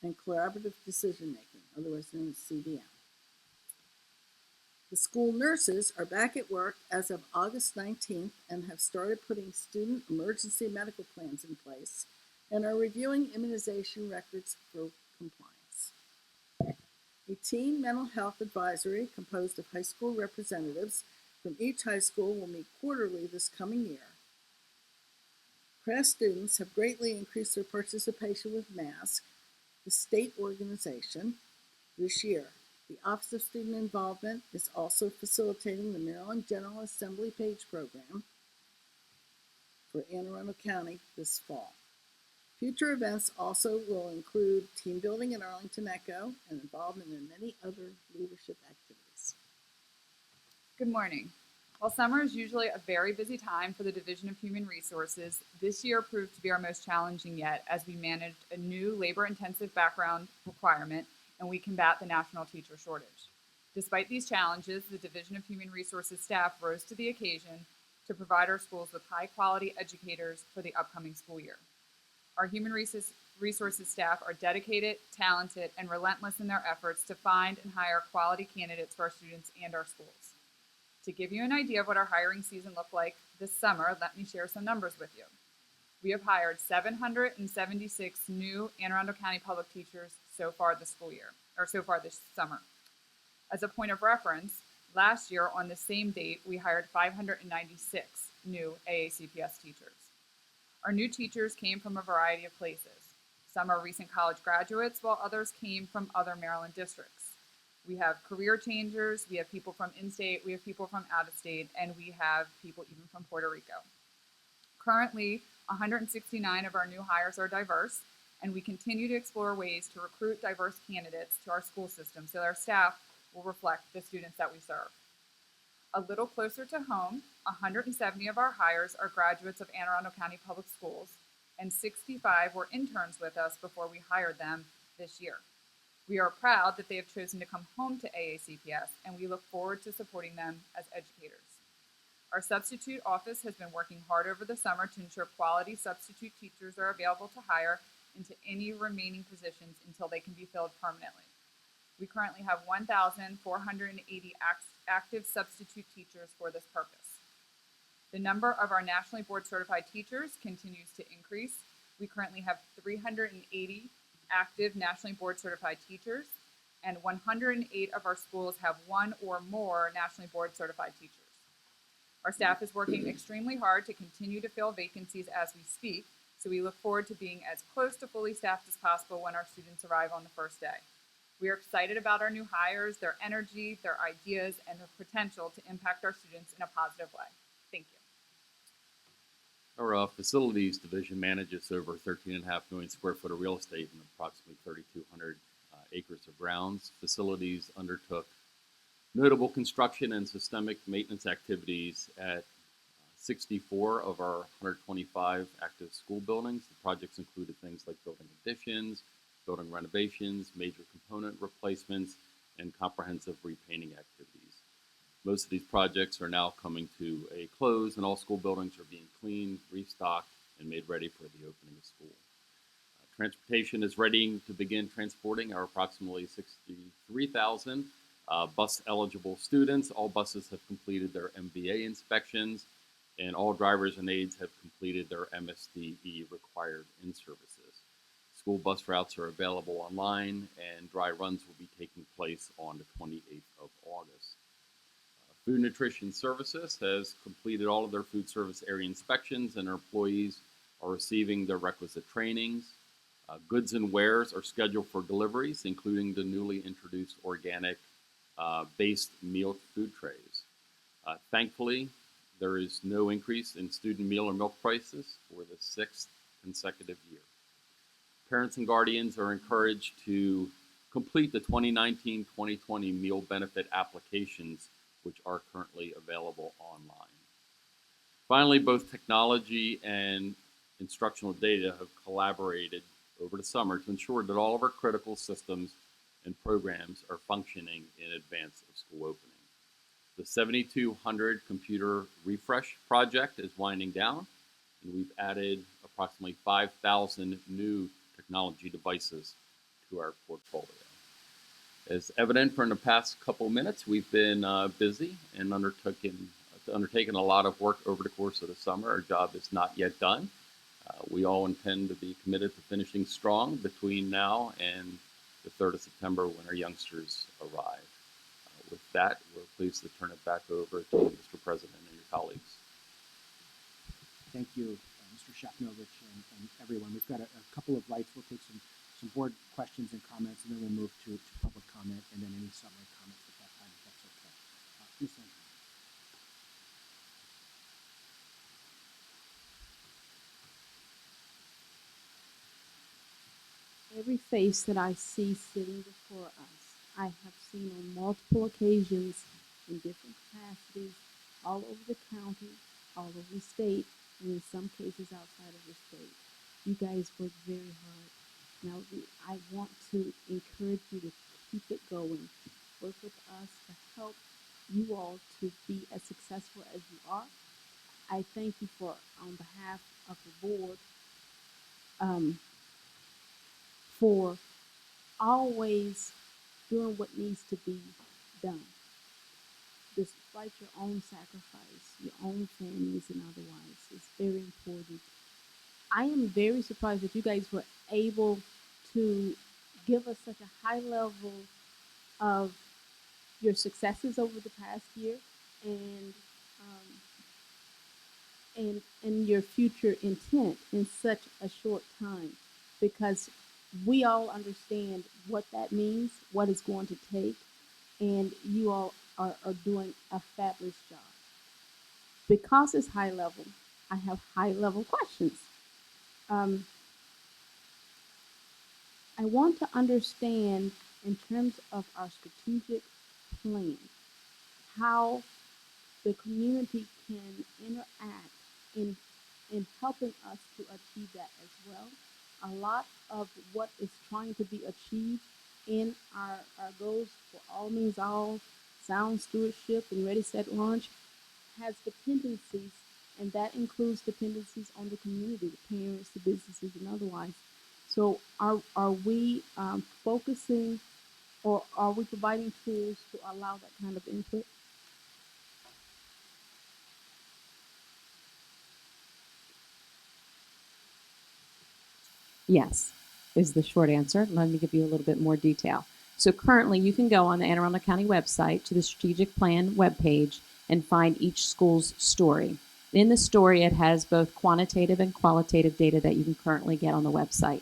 S14: and collaborative decision-making, otherwise known as CDM. The school nurses are back at work as of August 19th and have started putting student emergency medical plans in place and are reviewing immunization records for compliance. A teen mental health advisory composed of high school representatives from each high school will meet quarterly this coming year. CRASC students have greatly increased their participation with MASC, the state organization, this year. The Office of Student Involvement is also facilitating the Maryland General Assembly Page Program for Anne Arundel County this fall. Future events also will include team building in Arlington Echo and involvement in many other leadership activities.
S15: Good morning. While summer is usually a very busy time for the Division of Human Resources, this year proved to be our most challenging yet as we managed a new labor-intensive background requirement and we combat the national teacher shortage. Despite these challenges, the Division of Human Resources staff rose to the occasion to provide our schools with high-quality educators for the upcoming school year. Our Human Resources staff are dedicated, talented, and relentless in their efforts to find and hire quality candidates for our students and our schools. To give you an idea of what our hiring season looked like this summer, let me share some numbers with you. We have hired 776 new Anne Arundel County public teachers so far this summer. As a point of reference, last year on the same date, we hired 596 new AACPS teachers. Our new teachers came from a variety of places. Some are recent college graduates, while others came from other Maryland districts. We have career changers, we have people from in-state, we have people from out-of-state, and we have people even from Puerto Rico. Currently, 169 of our new hires are diverse, and we continue to explore ways to recruit diverse candidates to our school system so that our staff will reflect the students that we serve. A little closer to home, 170 of our hires are graduates of Anne Arundel County Public Schools, and 65 were interns with us before we hired them this year. We are proud that they have chosen to come home to AACPS, and we look forward to supporting them as educators. Our substitute office has been working hard over the summer to ensure quality substitute teachers are available to hire into any remaining positions until they can be filled permanently. We currently have 1,480 active substitute teachers for this purpose. The number of our nationally board certified teachers continues to increase. We currently have 380 active nationally board certified teachers, and 108 of our schools have one or more nationally board certified teachers. Our staff is working extremely hard to continue to fill vacancies as we speak, so we look forward to being as close to fully staffed as possible when our students arrive on the first day. We are excited about our new hires, their energy, their ideas, and their potential to impact our students in a positive way. Thank you.
S16: Our facilities division manages over 13.5 million square foot of real estate and approximately 3,200 acres of grounds. Facilities undertook notable construction and systemic maintenance activities at 64 of our 125 active school buildings. The projects included things like building additions, building renovations, major component replacements, and comprehensive repainting activities. Most of these projects are now coming to a close, and all school buildings are being cleaned, restocked, and made ready for the opening of school. Transportation is ready to begin transporting our approximately 63,000 bus-eligible students. All buses have completed their MVA inspections, and all drivers and aides have completed their MSDE required in-services. School bus routes are available online, and dry runs will be taking place on the 28th of August. Food Nutrition Services has completed all of their food service area inspections, and their employees are receiving their requisite trainings. Goods and wares are scheduled for deliveries, including the newly introduced organic based meal food trays. Thankfully, there is no increase in student meal or milk prices for the 6th consecutive year. Parents and guardians are encouraged to complete the 2019-2020 meal benefit applications, which are currently available online. Finally, both technology and instructional data have collaborated over the summer to ensure that all of our critical systems and programs are functioning in advance of school opening. The 7,200 computer refresh project is winding down, and we've added approximately 5,000 new technology devices to our portfolio. As evident from the past couple minutes, we've been busy and undertaken a lot of work over the course of the summer. Our job is not yet done. We all intend to be committed to finishing strong between now and the 3rd of September when our youngsters arrive. With that, we're pleased to turn it back over to Mr. President and your colleagues.
S1: Thank you, Mr. Szachnowicz and everyone. We've got a couple of lights. We'll take some board questions and comments, and then we'll move to public comment, and then any summary comments at that time, if that's okay. Ms. Andrews.
S3: Every face that I see sitting before us, I have seen on multiple occasions in different capacities, all over the county, all over the state, and in some cases outside of the state. You guys work very hard. Now, I want to encourage you to keep it going. Work with us to help you all to be as successful as you are. I thank you for, on behalf of the board, for always doing what needs to be done, despite your own sacrifice, your own families and otherwise. It's very important. I am very surprised that you guys were able to give us such a high level of your successes over the past year and your future intent in such a short time, because we all understand what that means, what it's going to take, and you all are doing a fabulous job. Because it's high level, I have high level questions. I want to understand, in terms of our strategic plan, how the community can interact in helping us to achieve that as well. A lot of what is trying to be achieved in our goals for all means all, sound stewardship, and ready, set, launch has dependencies, and that includes dependencies on the community, the parents, the businesses, and otherwise. So are we focusing, or are we providing tools to allow that kind of input?
S10: Yes, is the short answer. Let me give you a little bit more detail. So currently, you can go on the Anne Arundel County website to the strategic plan webpage and find each school's story. In the story, it has both quantitative and qualitative data that you can currently get on the website.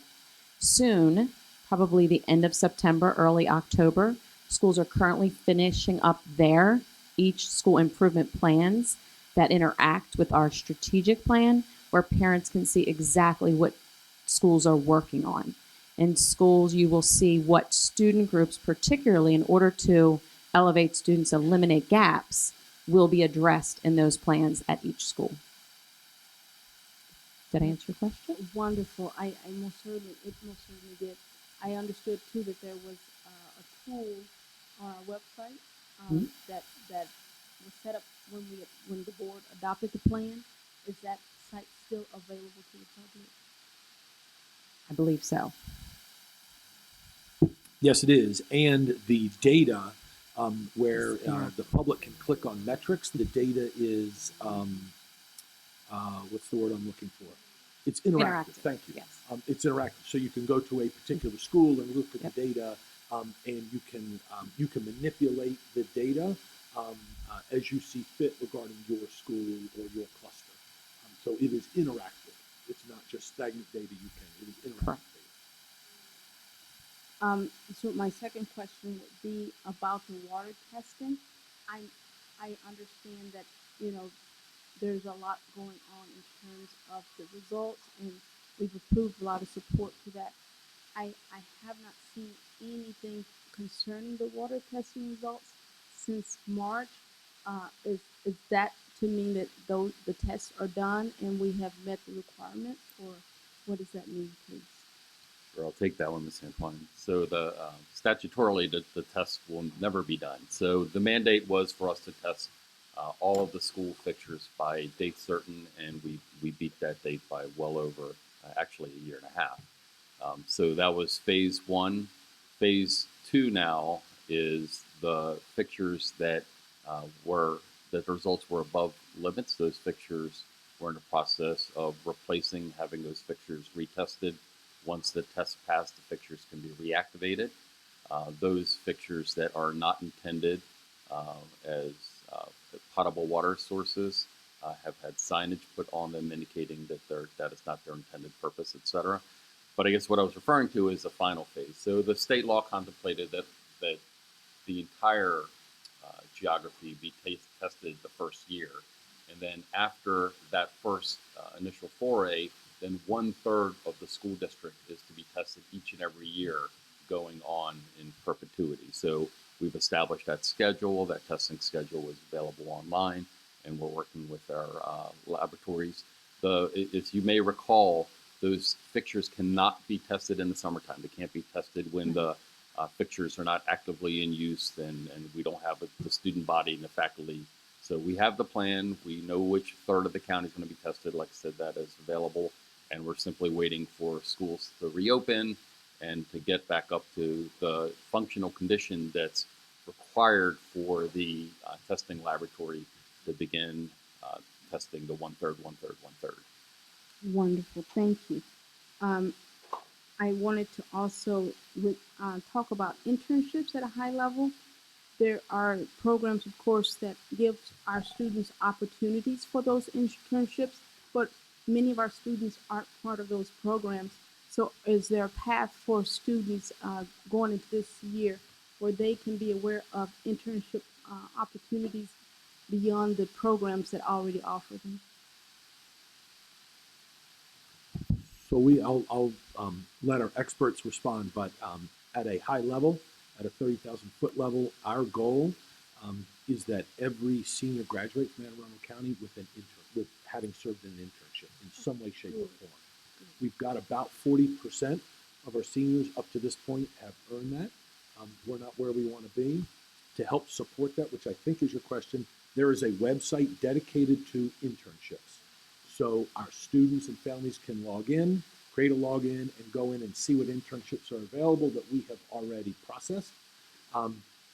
S10: Soon, probably the end of September, early October, schools are currently finishing up their each school improvement plans that interact with our strategic plan, where parents can see exactly what schools are working on. In schools, you will see what student groups, particularly in order to elevate students, eliminate gaps, will be addressed in those plans at each school. Did I answer your question?
S3: Wonderful. I most certainly did. I understood too that there was a tool on our website
S1: Hmm?
S3: that was set up when the board adopted the plan. Is that site still available to the public?
S11: I believe so.
S4: Yes, it is. And the data, where
S11: It's interactive.
S4: the public can click on metrics, the data is, what's the word I'm looking for? It's interactive. Thank you.
S11: Yes.
S4: It's interactive. So you can go to a particular school and look at
S11: Yep.
S4: the data, and you can manipulate the data as you see fit regarding your school or your cluster. So it is interactive. It's not just stagnant data. It is interactive
S11: Correct.
S4: data.
S3: So my second question would be about the water testing. I understand that, there's a lot going on in terms of the results, and we've approved a lot of support to that. I have not seen anything concerning the water testing results since March. Is that to mean that the tests are done and we have met the requirements, or what does that mean, please?
S16: Sure, I'll take that one, Ms. Antoine. So statutorily, the test will never be done. So the mandate was for us to test all of the school fixtures by date certain, and we beat that date by well over, actually a year and a half. So that was phase one. Phase two now is the fixtures that the results were above limits. Those fixtures we're in the process of replacing, having those fixtures retested. Once the test passed, the fixtures can be reactivated. Those fixtures that are not intended as potable water sources have had signage put on them indicating that that is not their intended purpose, etc. But I guess what I was referring to is the final phase. So the state law contemplated that the entire geography be tested the first year. And then after that first initial foray, then 1/3 of the school district is to be tested each and every year going on in perpetuity. So we've established that schedule. That testing schedule is available online, and we're working with our laboratories. If you may recall, those fixtures cannot be tested in the summertime. They can't be tested when the fixtures are not actively in use, and we don't have the student body and the faculty. So we have the plan. We know which third of the county is going to be tested. Like I said, that is available, and we're simply waiting for schools to reopen and to get back up to the functional condition that's required for the testing laboratory to begin testing the 1/3, 1/3, 1/3.
S3: Wonderful, thank you. I wanted to also talk about internships at a high level. There are programs, of course, that give our students opportunities for those internships, but many of our students aren't part of those programs. So is there a path for students going into this year where they can be aware of internship opportunities beyond the programs that already offer them?
S4: So I'll let our experts respond, but at a high level, at a 30,000-foot level, our goal is that every senior graduates from Anne Arundel County with having served in an internship in some way, shape, or form. We've got about 40% of our seniors up to this point have earned that. We're not where we want to be. To help support that, which I think is your question, there is a website dedicated to internships. So our students and families can log in, create a login, and go in and see what internships are available that we have already processed.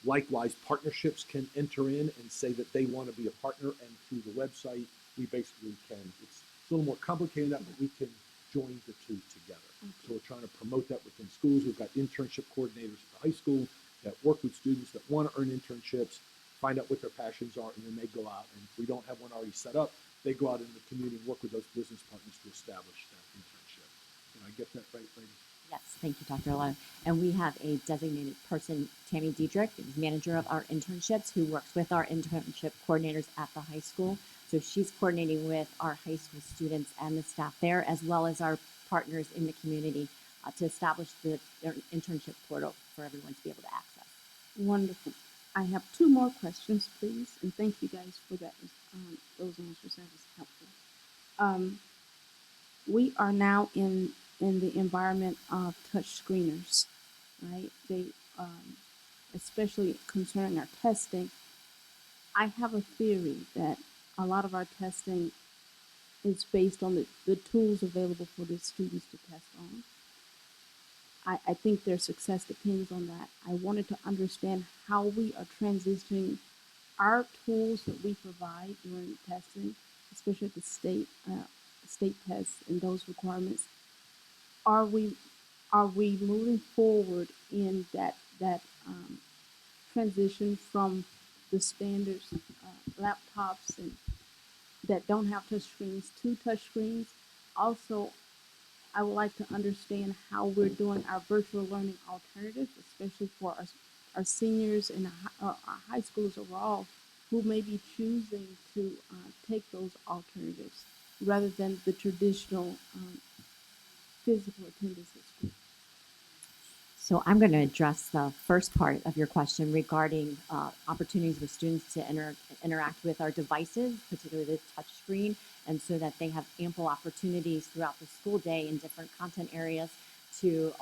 S4: Likewise, partnerships can enter in and say that they want to be a partner, and through the website, we basically can. It's a little more complicated than that, but we can join the two together. So we're trying to promote that within schools. We've got internship coordinators at the high school that work with students that want to earn internships, find out what their passions are, and then they go out. And if we don't have one already set up, they go out in the community and work with those business partners to establish that internship. Did I get that right, ladies?
S11: Yes, thank you, Dr. Alano. And we have a designated person, Tammy Diedrich, who's manager of our internships, who works with our internship coordinators at the high school. So she's coordinating with our high school students and the staff there, as well as our partners in the community to establish their internship portal for everyone to be able to access.
S3: Wonderful. I have two more questions, please, and thank you guys for that. Those answers, that was helpful. We are now in the environment of touch screeners, right? especially concerning our testing, I have a theory that a lot of our testing is based on the tools available for the students to test on. I think their success depends on that. I wanted to understand how we are transitioning our tools that we provide during testing, especially at the state tests and those requirements. Are we moving forward in that transition from the standards laptops and that don't have touch screens to touch screens? Also, I would like to understand how we're doing our virtual learning alternatives, especially for our seniors and our high schoolers overall who may be choosing to take those alternatives rather than the traditional physical attendance at school.
S11: So I'm going to address the first part of your question regarding opportunities for students to interact with our devices, particularly the touchscreen, and so that they have ample opportunities throughout the school day in different content areas to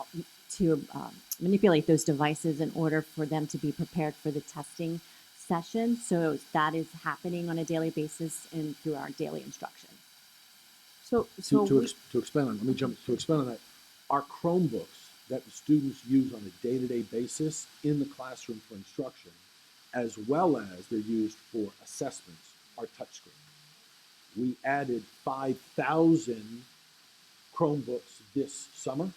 S11: manipulate those devices in order for them to be prepared for the testing session. So that is happening on a daily basis and through our daily instruction.
S3: To
S4: expand on, let me jump to expand on that. Our Chromebooks that the students use on a day-to-day basis in the classroom for instruction, as well as they're used for assessments, are touchscreen. We added 5,000 Chromebooks this summer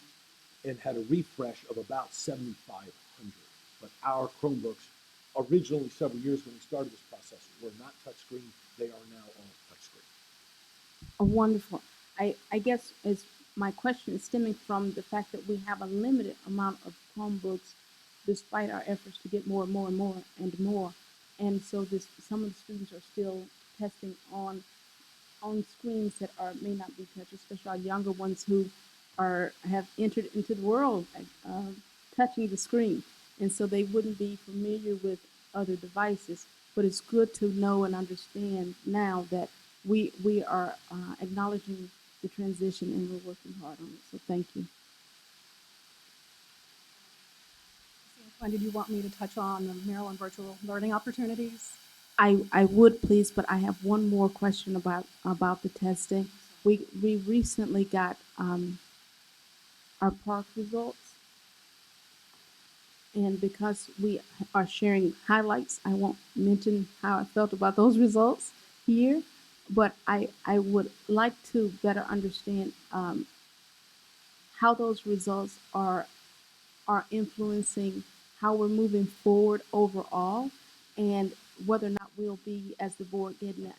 S4: and had a refresh of about 7,500. But our Chromebooks, originally several years when we started this process, were not touchscreen. They are now all touchscreen.
S3: Wonderful. I guess my question is stemming from the fact that we have a limited amount of Chromebooks despite our efforts to get more and more and more and more. And so some of the students are still testing on screens that may not be touched, especially our younger ones who have entered into the world touching the screen. And so they wouldn't be familiar with other devices. But it's good to know and understand now that we are acknowledging the transition and we're working hard on it. So thank you.
S12: Did you want me to touch on the Maryland virtual learning opportunities?
S3: I would please, but I have one more question about the testing. We recently got our PARC results, and because we are sharing highlights, I won't mention how I felt about those results here, but I would like to better understand how those results are influencing how we're moving forward overall, and whether or not we'll be, as the board, getting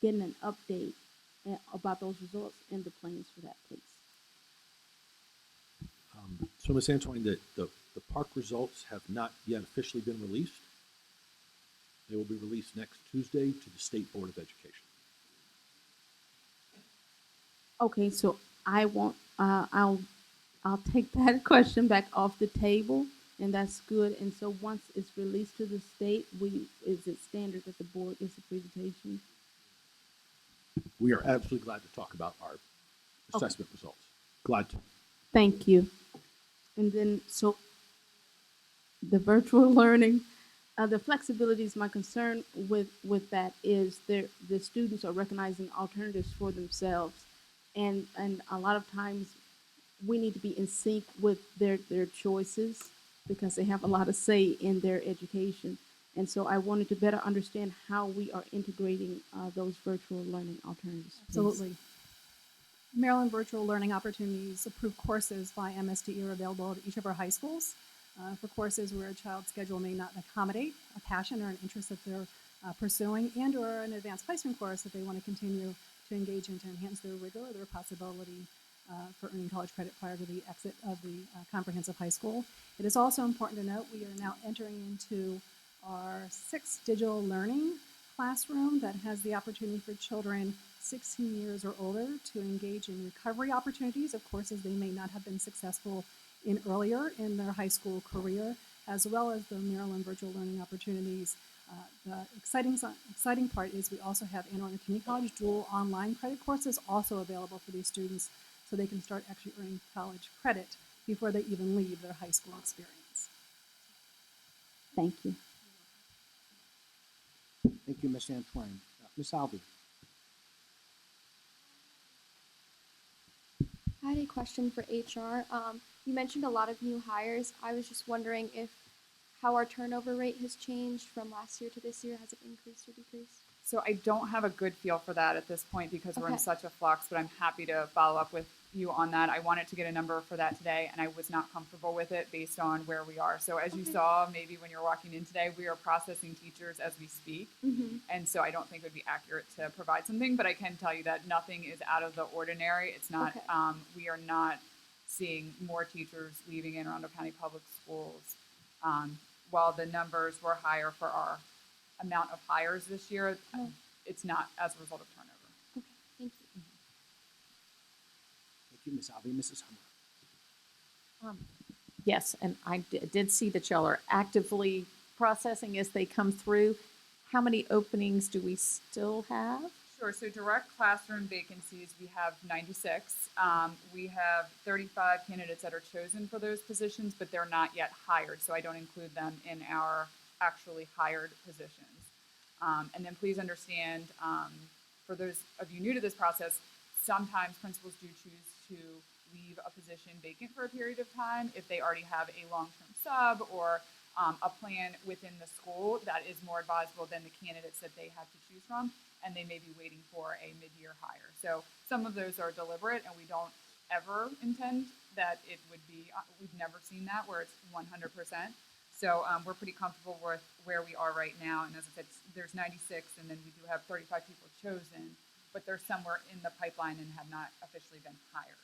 S3: an update about those results and the plans for that, please.
S4: So, Ms. Antoine, the PARC results have not yet officially been released. They will be released next Tuesday to the State Board of Education.
S3: Okay, so I won't. I'll take that question back off the table, and that's good. And so once it's released to the state, is it standard that the board gets a presentation?
S4: We are absolutely glad to talk about our assessment results. Glad to.
S3: Thank you. And then, so the virtual learning, the flexibility is my concern with that is the students are recognizing alternatives for themselves. And a lot of times we need to be in sync with their choices because they have a lot of say in their education. And so I wanted to better understand how we are integrating those virtual learning alternatives. Please.
S12: Absolutely. Maryland Virtual Learning Opportunities approved courses by MSDE are available at each of our high schools for courses where a child's schedule may not accommodate a passion or an interest that they're pursuing, and or an advanced placement course that they want to continue to engage in to enhance their rigor or their possibility for earning college credit prior to the exit of the comprehensive high school. It is also important to note we are now entering into our 6th digital learning classroom that has the opportunity for children 16 years or older to engage in recovery opportunities of courses they may not have been successful in earlier in their high school career, as well as the Maryland virtual learning opportunities. The exciting part is we also have Anne Arundel Community College dual online credit courses also available for these students so they can start actually earning college credit before they even leave their high school experience.
S11: Thank you.
S1: Thank you, Ms. Antoine. Ms. Alvey.
S17: I had a question for HR. You mentioned a lot of new hires. I was just wondering if how our turnover rate has changed from last year to this year. Has it increased or decreased?
S15: So I don't have a good feel for that at this point because we're in
S17: Okay.
S15: such a flux, but I'm happy to follow up with you on that. I wanted to get a number for that today, and I was not comfortable with it based on where we are. So as you
S17: Okay.
S15: saw, maybe when you're walking in today, we are processing teachers as we speak.
S17: Mm-hmm.
S15: And so I don't think it would be accurate to provide something, but I can tell you that nothing is out of the ordinary. It's not,
S17: Okay.
S15: we are not seeing more teachers leaving Anne Arundel County Public Schools. While the numbers were higher for our amount of hires this year,
S17: Oh.
S15: it's not as a result of turnover.
S17: Okay. Thank you.
S1: Thank you, Ms. Alvey. Mrs. Hummer.
S2: Yes, and I did see that y'all are actively processing as they come through. How many openings do we still have?
S15: Sure. So direct classroom vacancies, we have 96. We have 35 candidates that are chosen for those positions, but they're not yet hired. So I don't include them in our actually hired positions. And then please understand, for those of you new to this process, sometimes principals do choose to leave a position vacant for a period of time if they already have a long-term sub or a plan within the school that is more advisable than the candidates that they have to choose from, and they may be waiting for a mid-year hire. So some of those are deliberate, and we don't ever intend that it would be, we've never seen that where it's 100%. So we're pretty comfortable with where we are right now. And as I said, there's 96, and then we do have 35 people chosen, but they're somewhere in the pipeline and have not officially been hired.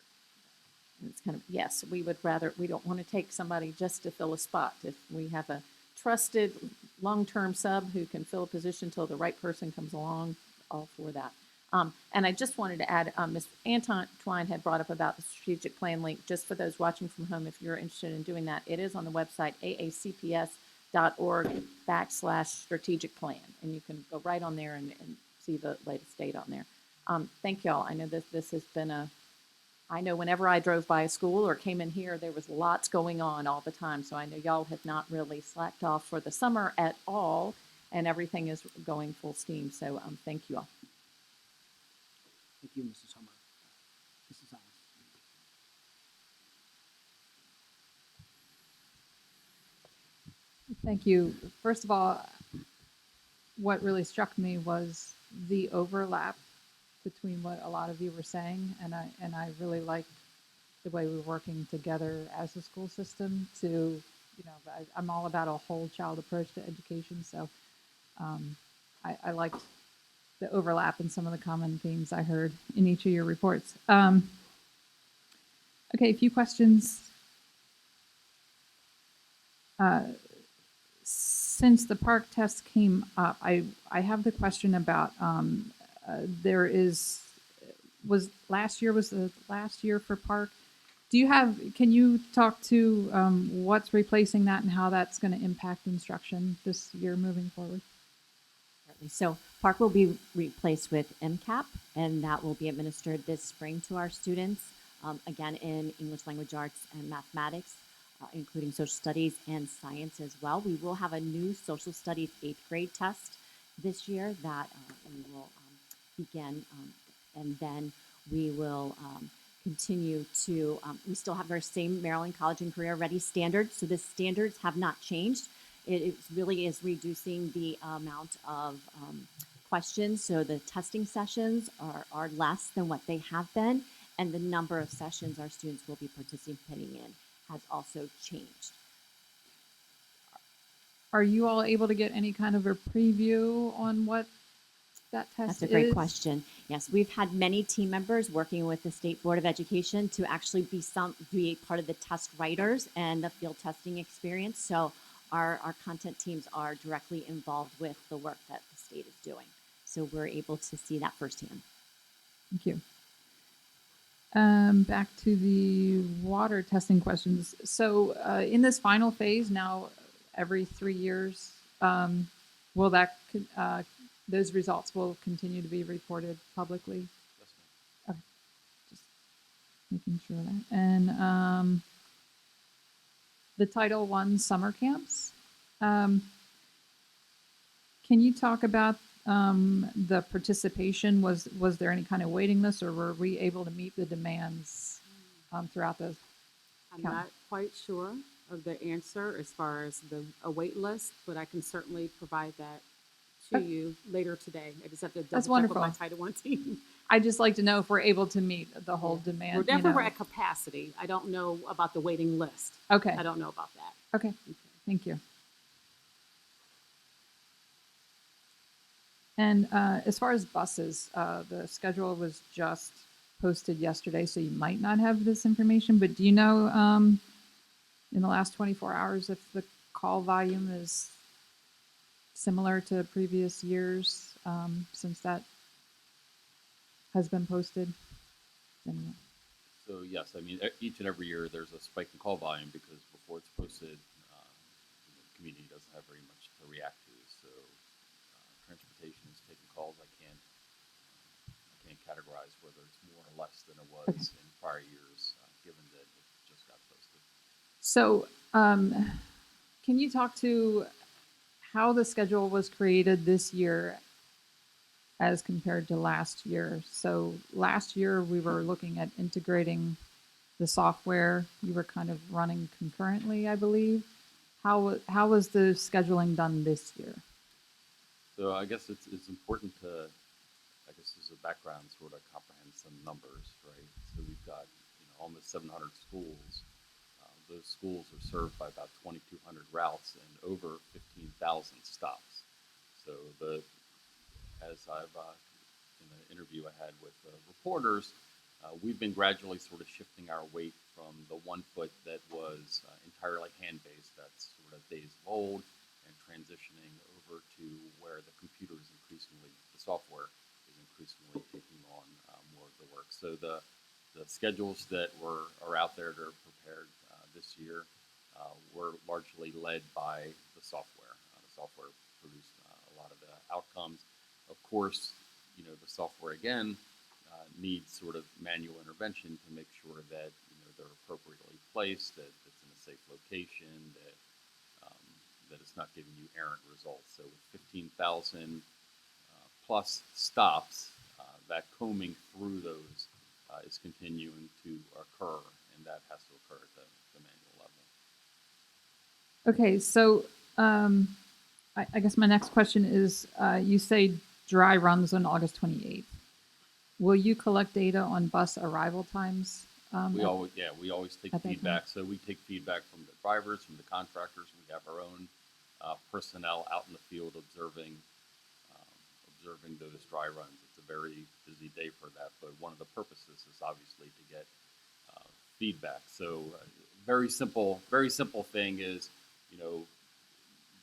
S2: And it's kind of, yes, we don't want to take somebody just to fill a spot. If we have a trusted long-term sub who can fill a position until the right person comes along, all for that. And I just wanted to add, Ms. Antoine had brought up about the strategic plan link. Just for those watching from home, if you're interested in doing that, it is on the website aacps.org/strategic plan. And you can go right on there and see the latest date on there. Thank y'all. I know that this has been I know whenever I drove by a school or came in here, there was lots going on all the time. So I know y'all have not really slacked off for the summer at all, and everything is going full steam. So thank you all.
S1: Thank you, Mrs. Hummer. Mrs. Ellis.
S7: Thank you. First of all, what really struck me was the overlap between what a lot of you were saying, and I really liked the way we're working together as a school system to, you know, I'm all about a whole child approach to education, so I liked the overlap in some of the common themes I heard in each of your reports. Okay, a few questions. Since the park test came up, I have the question about was the last year for park. Can you talk to what's replacing that and how that's going to impact instruction this year moving forward?
S11: So Park will be replaced with MCAP, and that will be administered this spring to our students, again in English language arts and mathematics, including social studies and science as well. We will have a new social studies 8th grade test this year that we will begin, and then we will continue to, we still have our same Maryland College and Career Ready standards, so the standards have not changed. It really is reducing the amount of questions, so the testing sessions are less than what they have been, and the number of sessions our students will be participating in has also changed.
S7: Are you all able to get any kind of a preview on what that test is?
S11: That's a great question. Yes, we've had many team members working with the State Board of Education to actually be part of the test writers and the field testing experience. So our content teams are directly involved with the work that the state is doing. So we're able to see that firsthand.
S7: Thank you. Back to the water testing questions. So in this final phase now, every 3 years, will that those results will continue to be reported publicly?
S16: Yes, ma'am.
S7: Okay, just making sure of that. And the Title I summer camps. Can you talk about the participation? Was there any kind of waiting list, or were we able to meet the demands throughout the
S13: I'm
S7: camp?
S13: not quite sure of the answer as far as a wait list, but I can certainly provide that to you later today. I just have to
S7: That's
S13: double check with
S7: wonderful.
S13: my Title I team.
S7: I'd just like to know if we're able to meet the whole demand.
S13: We're definitely
S7: you know.
S13: at capacity. I don't know about the waiting list.
S7: Okay.
S13: I don't know about that.
S7: Okay. Thank you. And as far as buses, the schedule was just posted yesterday, so you might not have this information, but do you know in the last 24 hours if the call volume is similar to previous years since that has been posted? Anyway.
S16: So yes, I mean, each and every year there's a spike in call volume because before it's posted, the community doesn't have very much to react to. So transportation is taking calls. I can't categorize whether it's more or less than it was in prior years, given that it just got posted.
S7: So can you talk to how the schedule was created this year as compared to last year? So last year we were looking at integrating the software. You were kind of running concurrently, I believe. How was the scheduling done this year?
S16: So I guess it's important to, I guess as a background, sort of comprehend some numbers, right? So we've got almost 700 schools. Those schools are served by about 2,200 routes and over 15,000 stops. So as I've in the interview I had with reporters, we've been gradually sort of shifting our weight from the 1 foot that was entirely hand-based, that's sort of days of old, and transitioning over to where the computer is increasingly, the software is increasingly taking on more of the work. So the schedules that are out there that are prepared this year were largely led by the software. The software produced a lot of the outcomes. Of course, the software again needs sort of manual intervention to make sure that they're appropriately placed, that it's in a safe location, that it's not giving you errant results. So with 15,000 plus stops, that combing through those is continuing to occur, and that has to occur at the manual level.
S7: Okay, so I guess my next question is, you say dry runs on August 28th. Will you collect data on bus arrival times?
S16: We always take
S7: at that
S16: feedback. So we take feedback from the drivers, from the contractors. We have our own personnel out in the field observing those dry runs. It's a very busy day for that, but one of the purposes is obviously to get feedback. So very simple thing is,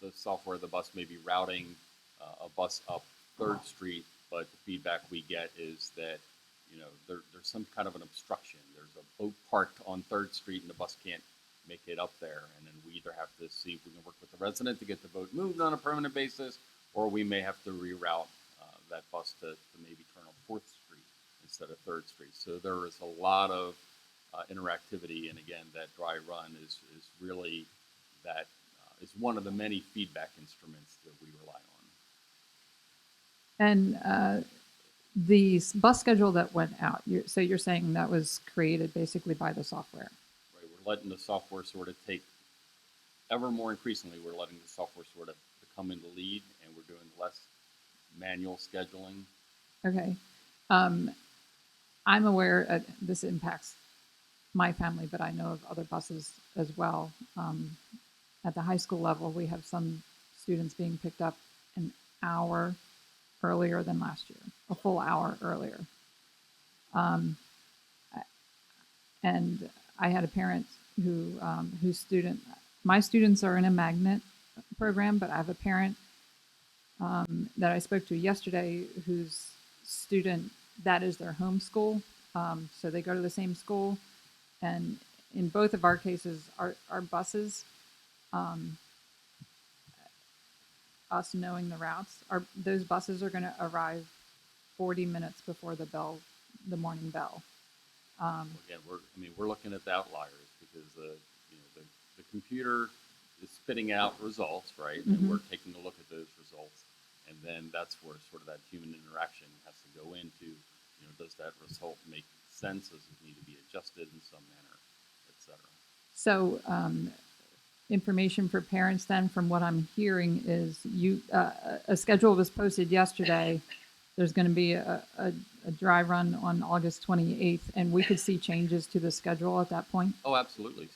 S16: the software, the bus may be routing a bus up 3rd Street, but the feedback we get is that there's some kind of an obstruction. There's a boat parked on 3rd Street and the bus can't make it up there, and then we either have to see if we can work with the resident to get the boat moved on a permanent basis, or we may have to reroute that bus to maybe turn on 4th Street instead of 3rd Street. So there is a lot of interactivity, and again, that dry run is really that is one of the many feedback instruments that we rely on.
S7: And the bus schedule that went out, so you're saying that was created basically by the software?
S16: Right, we're letting the software sort of take, ever more increasingly, we're letting the software sort of come in the lead, and we're doing less manual scheduling.
S7: Okay. I'm aware this impacts my family, but I know of other buses as well. At the high school level, we have some students being picked up an hour earlier than last year, a full hour earlier. And I had a parent whose my students are in a magnet program, but I have a parent that I spoke to yesterday whose student, that is their home school. So they go to the same school. And in both of our cases, our buses, us knowing the routes, those buses are going to arrive 40 minutes before the morning bell.
S16: Again, we're looking at the outliers because the the computer is spitting out results, right? And we're taking a look at those results. And then that's where sort of that human interaction has to go into, you know, does that result make sense? Does it need to be adjusted in some manner, et cetera?
S7: So, information for parents then, from what I'm hearing, is a schedule was posted yesterday. There's going to be a dry run on August 28th, and we could see changes to the schedule at that point?
S16: Oh, absolutely.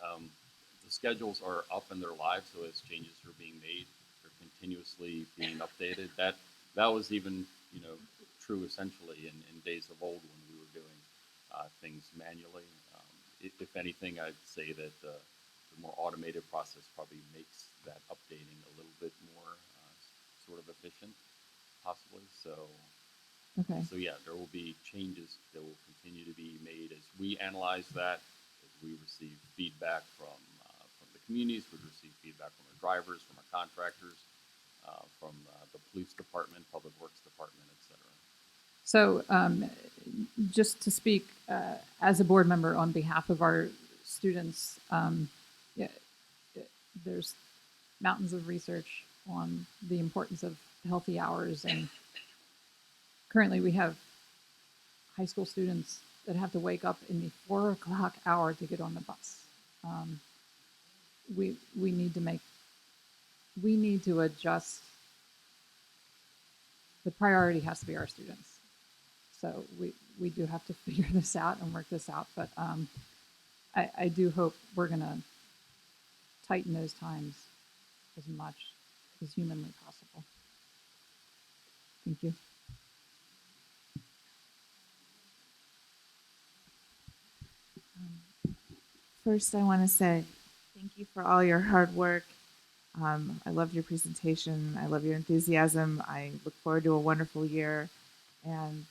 S16: The schedules are up and they're live, so as changes are being made, they're continuously being updated. That was even, you know, true essentially in days of old when we were doing things manually. If anything, I'd say that the more automated process probably makes that updating a little bit more sort of efficient, possibly. So,
S7: Okay.
S16: so yeah, there will be changes that will continue to be made as we analyze that, as we receive feedback from the communities, we receive feedback from our drivers, from our contractors, from the police department, public works department, et cetera.
S7: So, just to speak as a board member on behalf of our students, yeah, there's mountains of research on the importance of healthy hours, and currently we have high school students that have to wake up in the 4 o'clock hour to get on the bus. We need to adjust. The priority has to be our students. So we do have to figure this out and work this out, but I do hope we're going to tighten those times as much as humanly possible. Thank you.
S18: First, I want to say thank you for all your hard work. I loved your presentation. I love your enthusiasm. I look forward to a wonderful year, and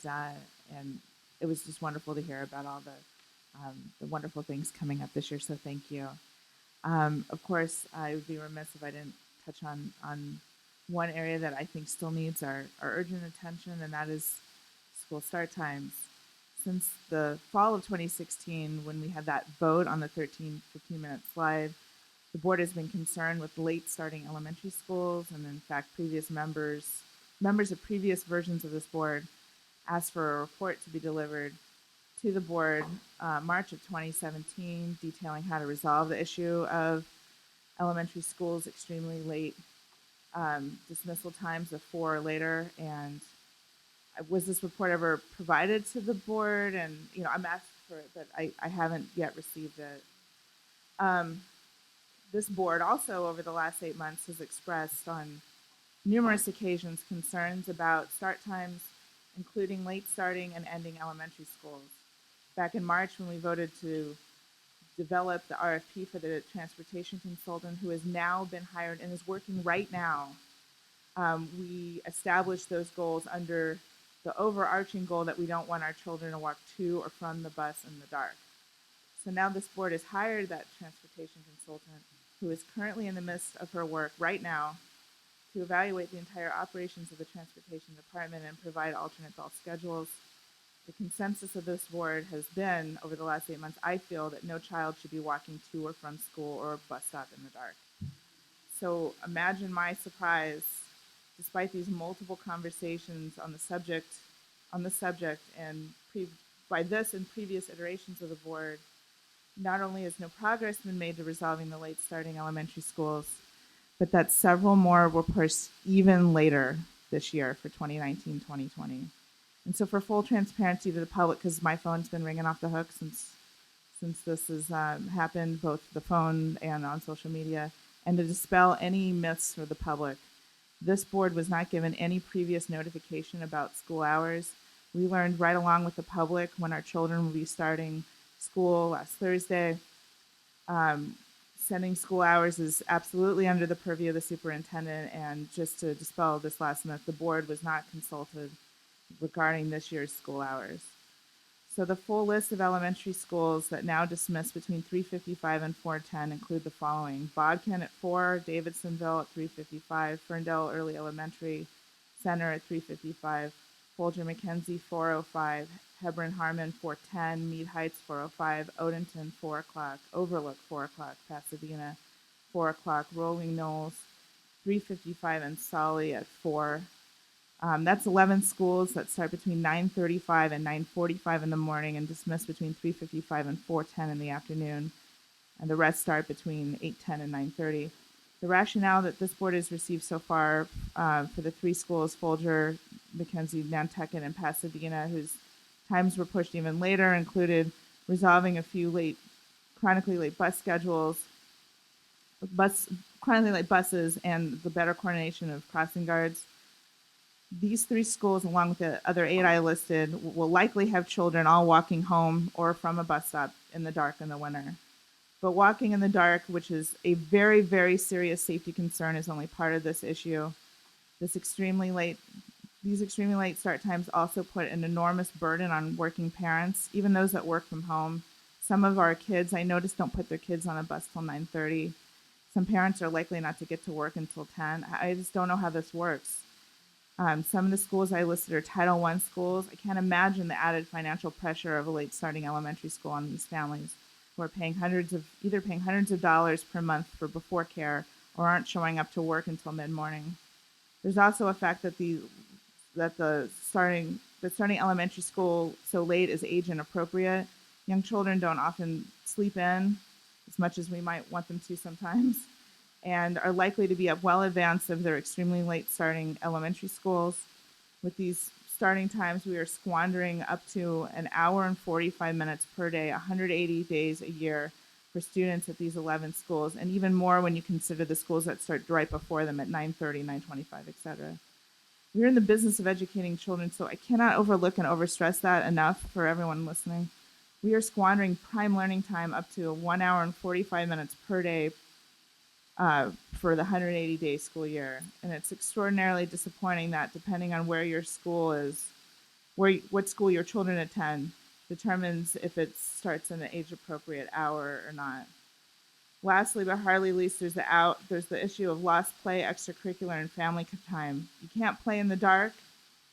S18: it was just wonderful to hear about all the wonderful things coming up this year. So thank you. Of course, I would be remiss if I didn't touch on one area that I think still needs our urgent attention, and that is school start times. Since the fall of 2016, when we had that vote on the 15-minute slide, the board has been concerned with late starting elementary schools, and in fact, members of previous versions of this board asked for a report to be delivered to the board March of 2017, detailing how to resolve the issue of elementary schools' extremely late dismissal times of 4 or later. And was this report ever provided to the board? And, you know, I'm asking for it, but I haven't yet received it. This board also, over the last 8 months, has expressed on numerous occasions concerns about start times, including late starting and ending elementary schools. Back in March, when we voted to develop the RFP for the transportation consultant, who has now been hired and is working right now, we established those goals under the overarching goal that we don't want our children to walk to or from the bus in the dark. So now this board has hired that transportation consultant, who is currently in the midst of her work right now, to evaluate the entire operations of the transportation department and provide alternate bus schedules. The consensus of this board has been, over the last 8 months, I feel that no child should be walking to or from school or a bus stop in the dark. So imagine my surprise, despite these multiple conversations on the subject, and by this and previous iterations of the board, not only has no progress been made to resolving the late starting elementary schools, but that several more were pushed even later this year for 2019-2020. And so for full transparency to the public, because my phone's been ringing off the hook since this has happened, both the phone and on social media, and to dispel any myths for the public, this board was not given any previous notification about school hours. We learned right along with the public when our children will be starting school last Thursday. Sending school hours is absolutely under the purview of the superintendent, and just to dispel this last myth, the board was not consulted regarding this year's school hours. So the full list of elementary schools that now dismiss between 3:55 and 4:10 include the following: Bodkin at 4, Davidsonville at 3:55, Ferndale Early Elementary Center at 3:55, Folger McKenzie 4:05, Hebron Harmon 410, Mead Heights 405, Odenton 4 o'clock, Overlook 4 o'clock, Pasadena 4 o'clock, Rolling Knolls 3:55, and Solly at 4. That's 11 schools that start between 9:35 and 9:45 in the morning and dismiss between 3:55 and 4:10 in the afternoon. And the rest start between 8:10 and 9:30. The rationale that this board has received so far for the 3 schools, Folger, Mackenzie, Nantucket, and Pasadena, whose times were pushed even later, included resolving a few chronically late bus schedules, chronically late buses, and the better coordination of crossing guards. These 3 schools, along with the other 8 I listed, will likely have children all walking home or from a bus stop in the dark in the winter. But walking in the dark, which is a very, very serious safety concern, is only part of this issue. These extremely late start times also put an enormous burden on working parents, even those that work from home. Some of our kids, I noticed, don't put their kids on a bus till 9:30. Some parents are likely not to get to work until 10. I just don't know how this works. Some of the schools I listed are Title I schools. I can't imagine the added financial pressure of a late starting elementary school on these families who are paying hundreds of dollars per month for before care or aren't showing up to work until mid-morning. There's also a fact that the starting elementary school so late is age inappropriate. Young children don't often sleep in as much as we might want them to sometimes, and are likely to be up well advanced of their extremely late starting elementary schools. With these starting times, we are squandering up to an hour and 45 minutes per day, 180 days a year for students at these 11 schools, and even more when you consider the schools that start right before them at 9:30, 9:25, etc. We're in the business of educating children, so I cannot overlook and overstress that enough for everyone listening. We are squandering prime learning time up to 1 hour and 45 minutes per day for the 180-day school year. And it's extraordinarily disappointing that depending on where your school is, what school your children attend, determines if it starts in an age-appropriate hour or not. Lastly, but hardly least, there's the issue of lost play, extracurricular, and family time. You can't play in the dark.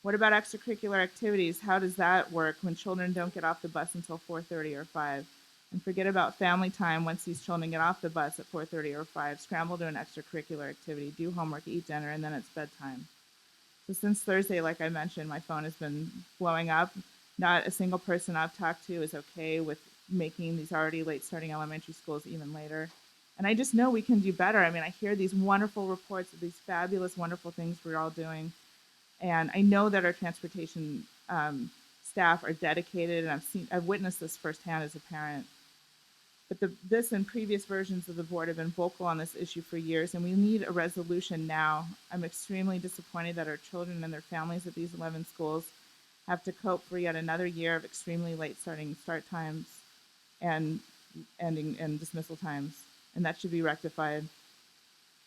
S18: What about extracurricular activities? How does that work when children don't get off the bus until 4:30 or 5? And forget about family time once these children get off the bus at 4:30 or 5, scramble to an extracurricular activity, do homework, eat dinner, and then it's bedtime. So since Thursday, like I mentioned, my phone has been blowing up. Not a single person I've talked to is okay with making these already late starting elementary schools even later. And I just know we can do better. I mean, I hear these wonderful reports of these fabulous, wonderful things we're all doing. And I know that our transportation staff are dedicated, and I've witnessed this firsthand as a parent. But this and previous versions of the board have been vocal on this issue for years, and we need a resolution now. I'm extremely disappointed that our children and their families at these 11 schools have to cope for yet another year of extremely late start times and ending and dismissal times, and that should be rectified.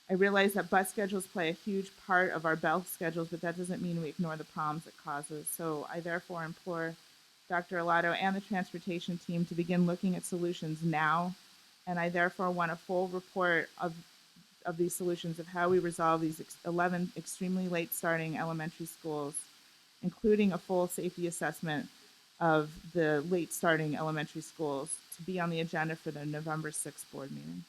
S18: I realize that bus schedules play a huge part of our bell schedules, but that doesn't mean we ignore the problems it causes. So I therefore implore Dr. Alato and the transportation team to begin looking at solutions now, and I therefore want a full report of these solutions, of how we resolve these 11 extremely late starting elementary schools, including a full safety assessment of the late starting elementary schools, to be on the agenda for the November 6th board meeting.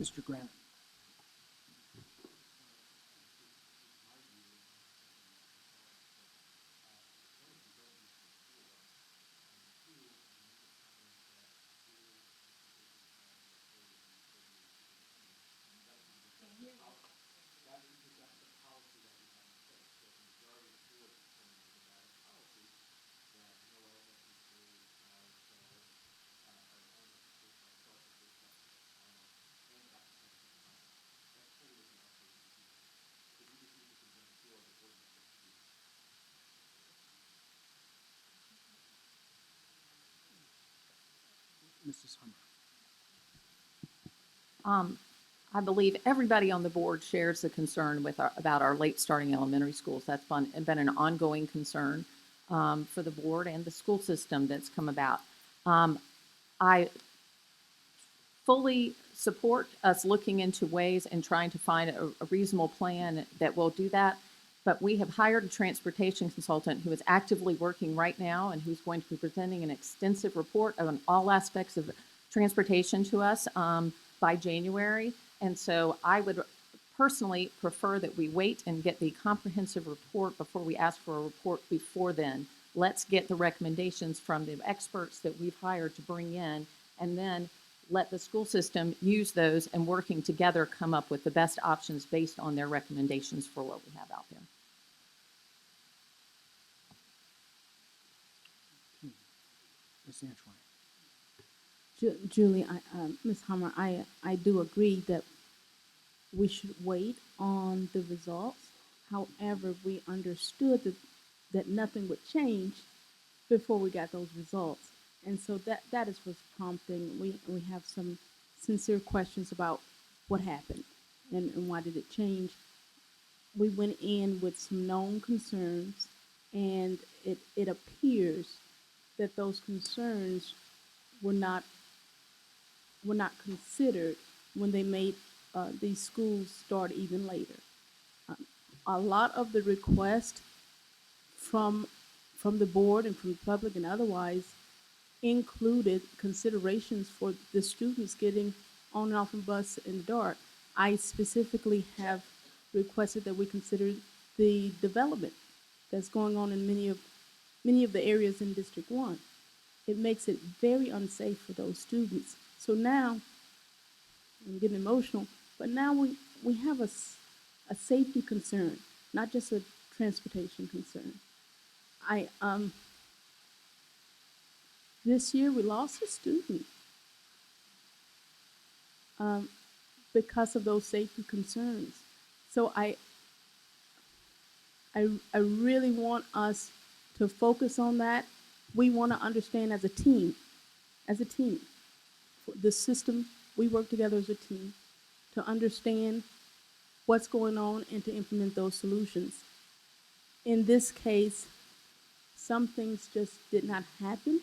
S1: Mr. Grant. Mrs. Hummer.
S2: I believe everybody on the board shares the concern about our late starting elementary schools. That's been an ongoing concern for the board and the school system that's come about. I fully support us looking into ways and trying to find a reasonable plan that will do that. But we have hired a transportation consultant who is actively working right now and who's going to be presenting an extensive report on all aspects of transportation to us by January. And so I would personally prefer that we wait and get the comprehensive report before we ask for a report before then. Let's get the recommendations from the experts that we've hired to bring in, and then let the school system use those and working together come up with the best options based on their recommendations for what we have out there.
S1: Ms. Antoine.
S3: Julie, Ms. Hummer, I do agree that we should wait on the results. However, we understood that nothing would change before we got those results. And so that is what's prompting. We have some sincere questions about what happened and why did it change. We went in with some known concerns, and it appears that those concerns were not considered when they made these schools start even later. A lot of the requests from the board and from the public and otherwise included considerations for the students getting on and off the bus in the dark. I specifically have requested that we consider the development that's going on in many of the areas in District 1. It makes it very unsafe for those students. So now, I'm getting emotional, but now we have a safety concern, not just a transportation concern. This year we lost a student because of those safety concerns. So I really want us to focus on that. We want to understand as a team, the system, we work together as a team to understand what's going on and to implement those solutions. In this case, some things just did not happen,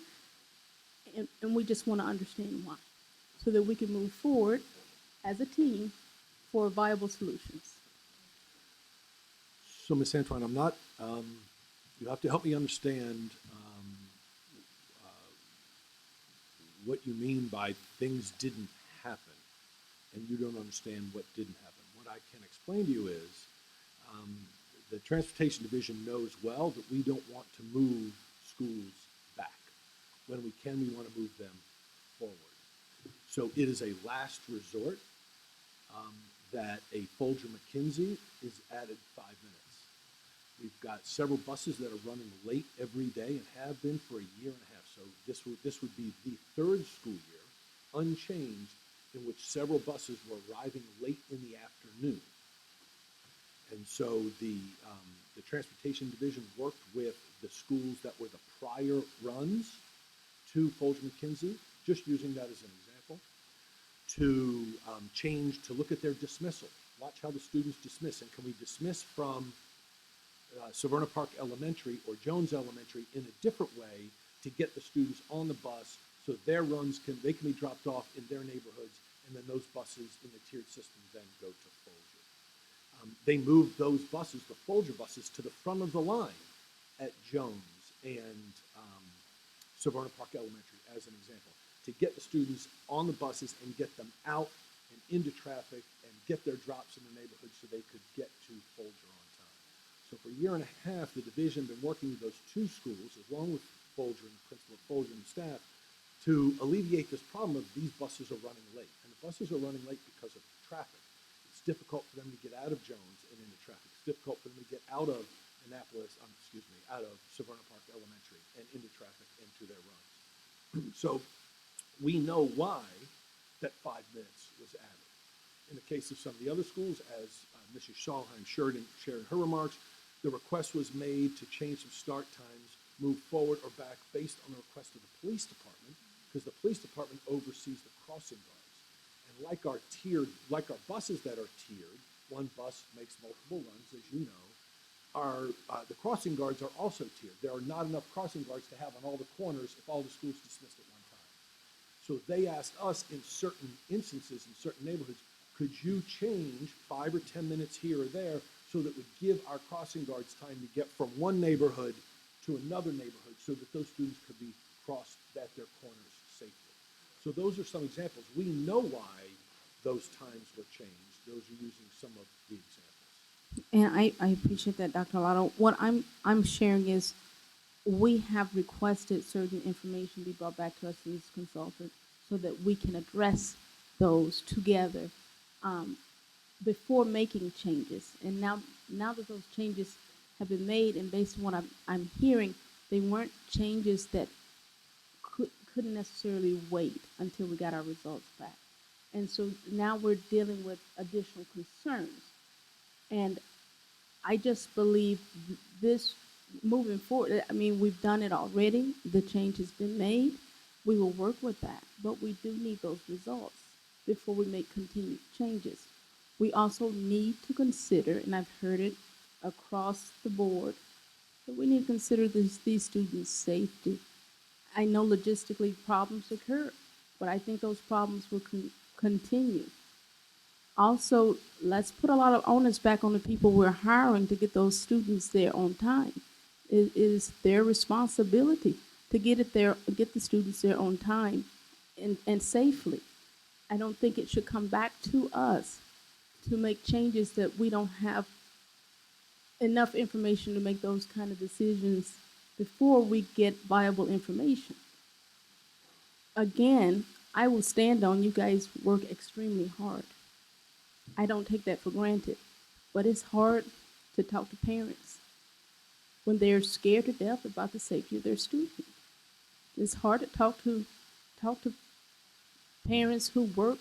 S3: and we just want to understand why, so that we can move forward as a team for viable solutions.
S4: So, Ms. Antoine, I'm not, you have to help me understand what you mean by things didn't happen, and you don't understand what didn't happen. What I can explain to you is the Transportation Division knows well that we don't want to move schools back. When we can, we want to move them forward. So it is a last resort that a Folger-McKenzie is added 5 minutes. We've got several buses that are running late every day and have been for a year and a half. So this would be the third school year, unchanged, in which several buses were arriving late in the afternoon. And so the Transportation Division worked with the schools that were the prior runs to Folger-McKenzie, just using that as an example, to change, to look at their dismissal. Watch how the students dismiss, and can we dismiss from Severna Park Elementary or Jones Elementary in a different way to get the students on the bus so their runs can be dropped off in their neighborhoods, and then those buses in the tiered system then go to Folger. They moved those buses, the Folger buses, to the front of the line at Jones and Severna Park Elementary, as an example, to get the students on the buses and get them out and into traffic and get their drops in the neighborhood so they could get to Folger on time. So for a year and a half, the division been working with those two schools, along with Folger and the principal of Folger and staff, to alleviate this problem of these buses are running late. And the buses are running late because of traffic. It's difficult for them to get out of Jones and into traffic. It's difficult for them to get out of out of Severna Park Elementary and into traffic and to their runs. So we know why that 5 minutes was added. In the case of some of the other schools, as Mrs. Schalheim shared in her remarks, the request was made to change some start times, move forward or back based on the request of the police department, because the police department oversees the crossing guards. And like our buses that are tiered, one bus makes multiple runs, as you know, the crossing guards are also tiered. There are not enough crossing guards to have on all the corners if all the schools dismissed at one time. So So they asked us in certain instances, in certain neighborhoods, could you change 5 or 10 minutes here or there so that would give our crossing guards time to get from one neighborhood to another neighborhood so that those students could be crossed at their corners safely. So those are some examples. We know why those times were changed. Those are using some of the examples.
S3: And I appreciate that, Dr. Lotto. What I'm sharing is we have requested certain information be brought back to us as consultant so that we can address those together before making changes. And now that those changes have been made, and based on what I'm hearing, they weren't changes that couldn't necessarily wait until we got our results back. And so now we're dealing with additional concerns. And I just believe this moving forward, I mean, we've done it already. The change has been made. We will work with that, but we do need those results before we make continued changes. We also need to consider, and I've heard it across the board, that we need to consider these students' safety. I know logistically problems occur, but I think those problems will continue. Also, let's put a lot of onus back on the people we're hiring to get those students there on time. It is their responsibility to get the students there on time and safely. I don't think it should come back to us to make changes that we don't have enough information to make those kind of decisions before we get viable information. Again, I will stand on you guys work extremely hard. I don't take that for granted, but it's hard to talk to parents when they're scared to death about the safety of their student. It's hard to talk to parents who work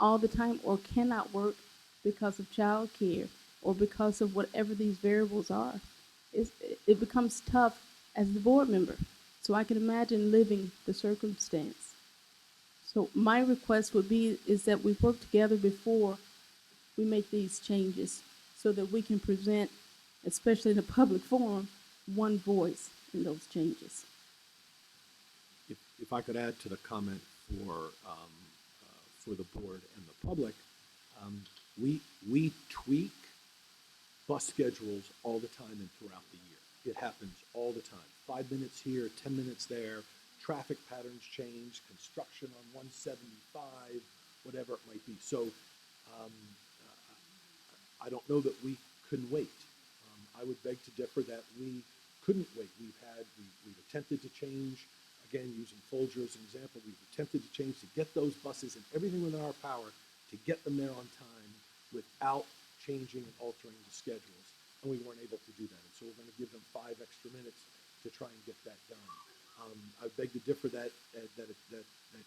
S3: all the time or cannot work because of child care or because of whatever these variables are. It becomes tough as the board member. So I can imagine living the circumstance. So my request would be is that we work together before we make these changes so that we can present, especially in a public forum, one voice in those changes.
S4: If I could add to the comment for the board and the public, we tweak bus schedules all the time and throughout the year. It happens all the time. 5 minutes here, 10 minutes there, traffic patterns change, construction on 175, whatever it might be. So I don't know that we couldn't wait. I would beg to differ that we couldn't wait. We've attempted to change, again, using Folger as an example, we've attempted to change to get those buses and everything within our power to get them there on time without changing and altering the schedules. And we weren't able to do that. And so we're going to give them 5 extra minutes to try and get that done. I beg to differ that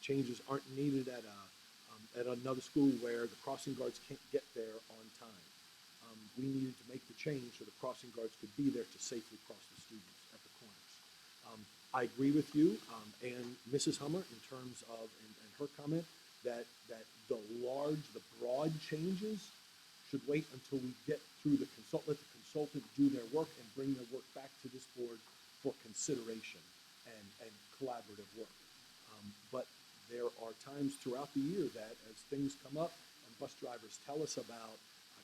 S4: changes aren't needed at another school where the crossing guards can't get there on time. We needed to make the change so the crossing guards could be there to safely cross the students at the corners. I agree with you and Mrs. Hummer in terms of, and her comment, that the broad changes should wait until we get through let the consultant do their work and bring their work back to this board for consideration and collaborative work. But there are times throughout the year that as things come up and bus drivers tell us about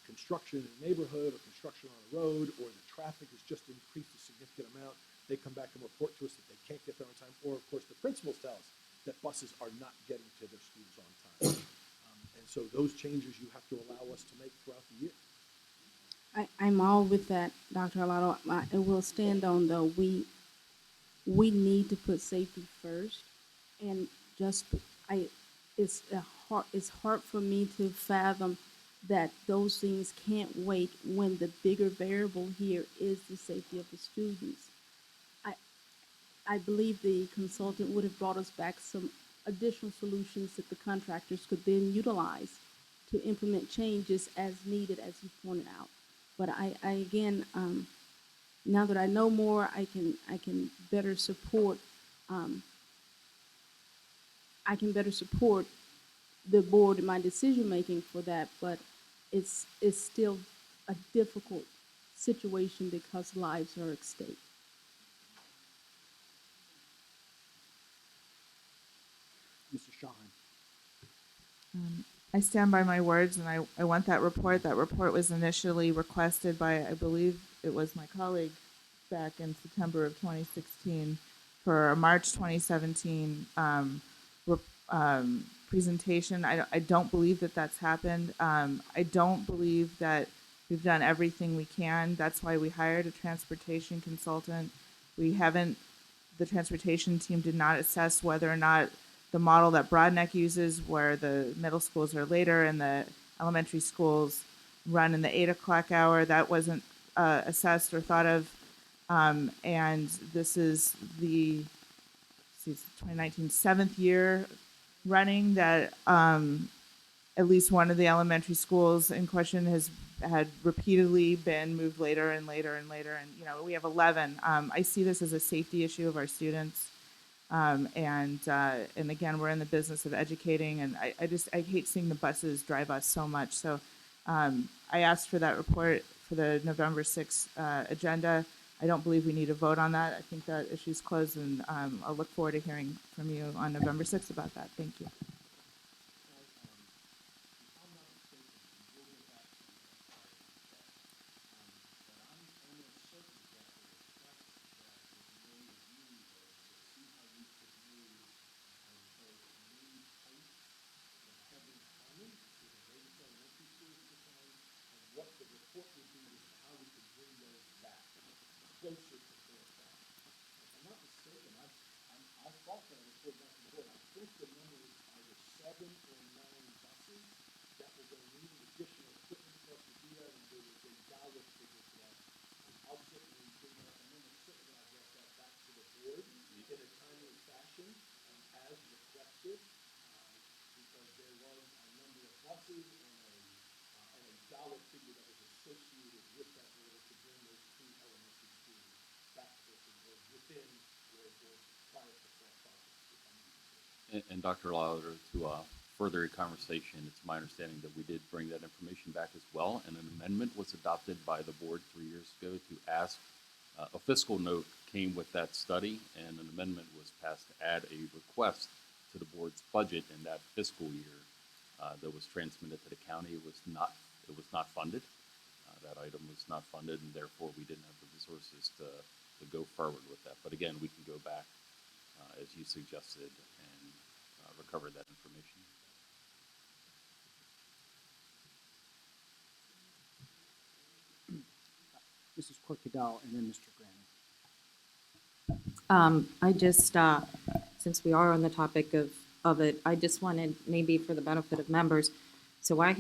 S4: construction in a neighborhood or construction on a road or the traffic has just increased a significant amount, they come back and report to us that they can't get there on time. Or of course the principals tell us that buses are not getting to their schools on time. And so those changes you have to allow us to make throughout the year.
S3: I'm all with that, Dr. Alado. I will stand on, though, we need to put safety first. And it's hard for me to fathom that those things can't wait when the bigger variable here is the safety of the students. I believe the consultant would have brought us back some additional solutions that the contractors could then utilize to implement changes as needed, as you pointed out. But I again, now that I know more, I can better support. I can better support the board in my decision making for that. But it's still a difficult situation because lives are at stake.
S1: Mr.
S18: I stand by my words, and I want that report. That report was initially requested by, I believe it was my colleague back in September of 2016 for a March 2017 presentation. I don't believe that that's happened. I don't believe that we've done everything we can. That's why we hired a transportation consultant. The transportation team did not assess whether or not the model that Broadneck uses, where the middle schools are later and the elementary schools run in the 8 o'clock hour, that wasn't assessed or thought of. And this is the 2019 seventh year running that at least one of the elementary schools in question had repeatedly been moved later and later and later. And, you know, we have 11. I see this as a safety issue of our students. And again, we're in the business of educating, and I hate seeing the buses drive us so much. So I asked for that report for the November 6th agenda. I don't believe we need to vote on that. I think that issue's closed, and I'll look forward to hearing from you on November 6th about that. Thank you.
S4: What the report would be is how we could bring those back closer to full staff. If I'm not mistaken, I thought that I reported back to the board. I think the number is either 7 or 9 buses that were going to need additional equipment for us to do that, and there was a dollar figure for that. I'll certainly bring that up, and then certainly I'll get that back to the board in a timely fashion as requested, because there was a number of buses and a dollar figure that was associated with that order to bring those 2 elementary schools back to or within where it was prior to full project.
S16: And Dr. Lauder, to further your conversation, it's my understanding that we did bring that information back as well, and an amendment was adopted by the board 3 years ago to ask, a fiscal note came with that study, and an amendment was passed to add a request to the board's budget in that fiscal year that was transmitted to the county. It was not funded. That item was not funded, and therefore we didn't have the resources to go forward with that. But again, we can go back, as you suggested, and recover that information.
S1: Mrs. Corkadel and then Mr. Grannon.
S6: I just, since we are on the topic of it, I just wanted, maybe for the benefit of members, so I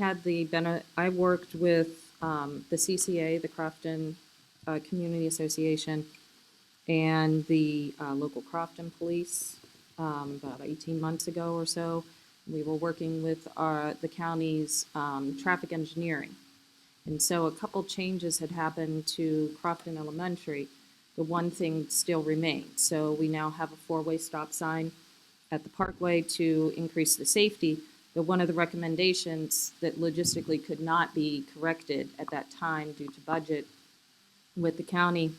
S6: worked with the CCA, the Crofton Community Association, and the local Crofton Police about 18 months ago or so. We were working with the county's traffic engineering. And so a couple changes had happened to Crofton Elementary. The one thing still remained. So we now have a 4-way stop sign at the Parkway to increase the safety. But one of the recommendations that logistically could not be corrected at that time due to budget with the county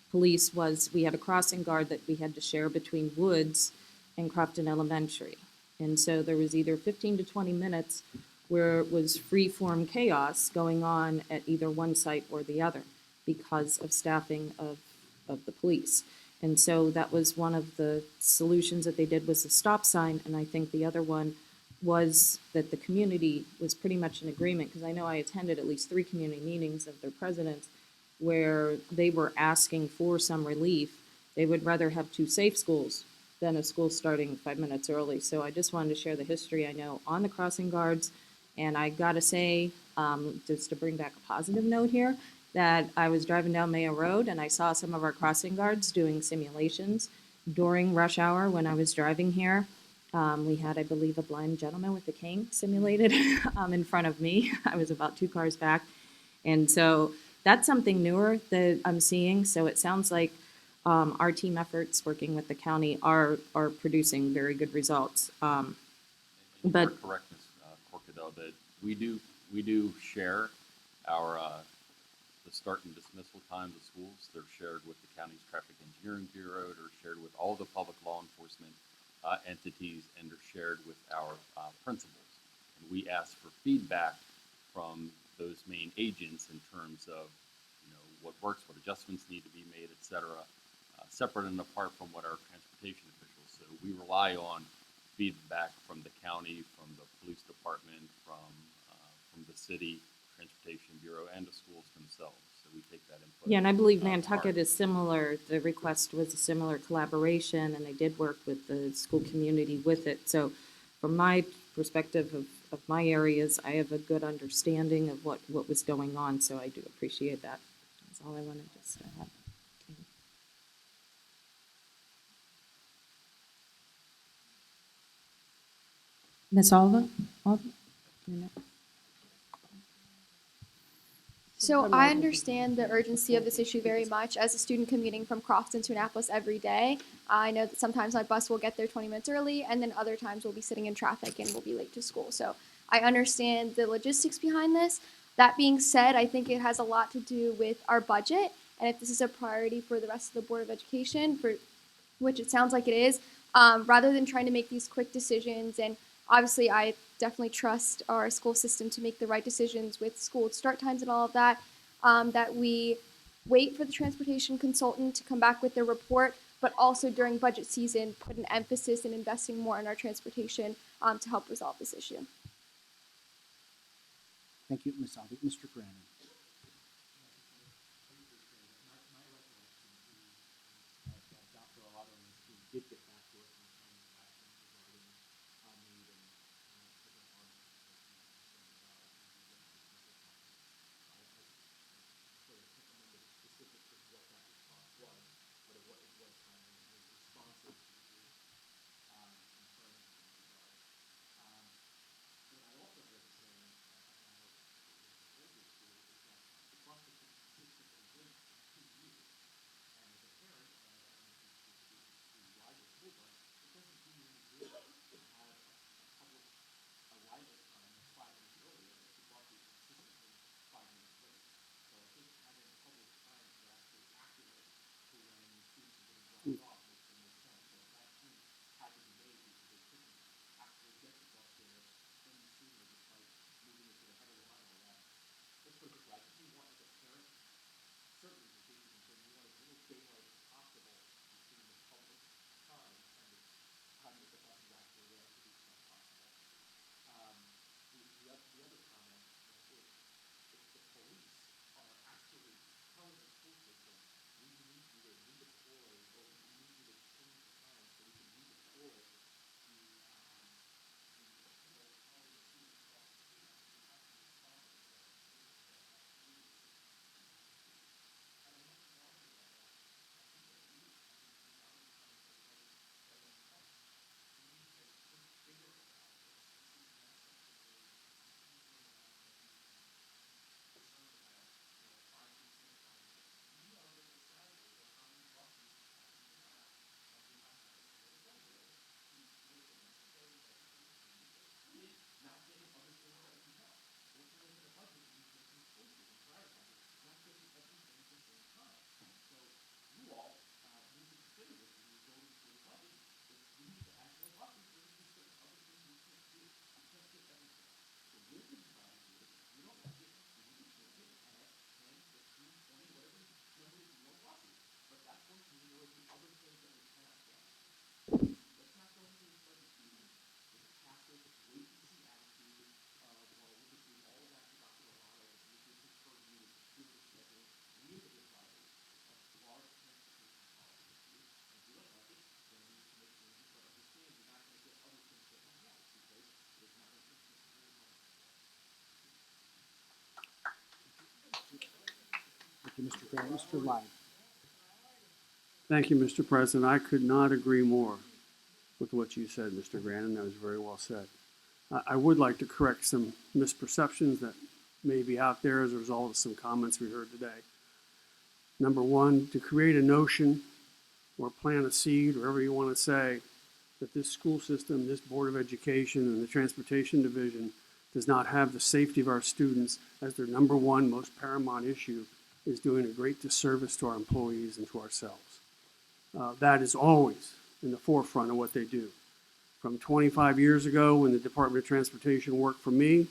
S6: police was we had a crossing guard that we had to share between Woods and Crofton Elementary. And so there was either 15 to 20 minutes where it was free-form chaos going on at either one site or the other because of staffing of the police. And so that was one of the solutions that they did was the stop sign, and I think the other one was that the community was pretty much in agreement, because I know I attended at least 3 community meetings of their presidents where they were asking for some relief. They would rather have 2 safe schools than a school starting 5 minutes early. So I just wanted to share the history I know on the crossing guards. And I gotta say, just to bring back a positive note here, that I was driving down Mayo Road and I saw some of our crossing guards doing simulations during rush hour when I was driving here. We had, I believe, a blind gentleman with a cane simulated in front of me. I was about 2 cars back. And so that's something newer that I'm seeing. So it sounds like our team efforts working with the county are producing very good results.
S16: But for correctness, Corkadel, that we do share our the start and dismissal times of schools. They're shared with the county's traffic engineering bureau. They're shared with all the public law enforcement entities, and they're shared with our principals. And we ask for feedback from those main agents in terms of, you know, what works, what adjustments need to be made, et cetera, separate and apart from what our transportation officials. So we rely on feedback from the county, from the police department, from the city, transportation bureau, and the schools themselves. So we take that input.
S6: Yeah, and I believe
S16: to
S6: Nantucket
S16: heart.
S6: is similar. The request was a similar collaboration, and I did work with the school community with it. So from my perspective of my areas, I have a good understanding of what was going on, so I do appreciate that. That's all I wanted to have. Ms. Oliver?
S17: So I understand the urgency of this issue very much. As a student commuting from Crofton to Annapolis every day, I know that sometimes my bus will get there 20 minutes early, and then other times we'll be sitting in traffic and we'll be late to school. So I understand the logistics behind this. That being said, I think it has a lot to do with our budget, and if this is a priority for the rest of the Board of Education, for which it sounds like it is, rather than trying to make these quick decisions, and obviously I definitely trust our school system to make the right decisions with school start times and all of that, that we wait for the transportation consultant to come back with their report, but also during budget season, put an emphasis in investing more in our transportation to help resolve this issue.
S1: Thank you, Ms. Alvey. Mr. Grannon. Thank you, Mr. Grannon. Mr. Lyon.
S19: Thank you, Mr. President. I could not agree more with what you said, Mr. Grannon. That was very well said. I would like to correct some misperceptions that may be out there as a result of some comments we heard today. Number one, to create a notion or plant a seed, or whatever you want to say, that this school system, this Board of Education, and the Transportation Division does not have the safety of our students as their number one most paramount issue is doing a great disservice to our employees and to ourselves. That is always in the forefront of what they do. from 25 years ago when the Department of Transportation worked for me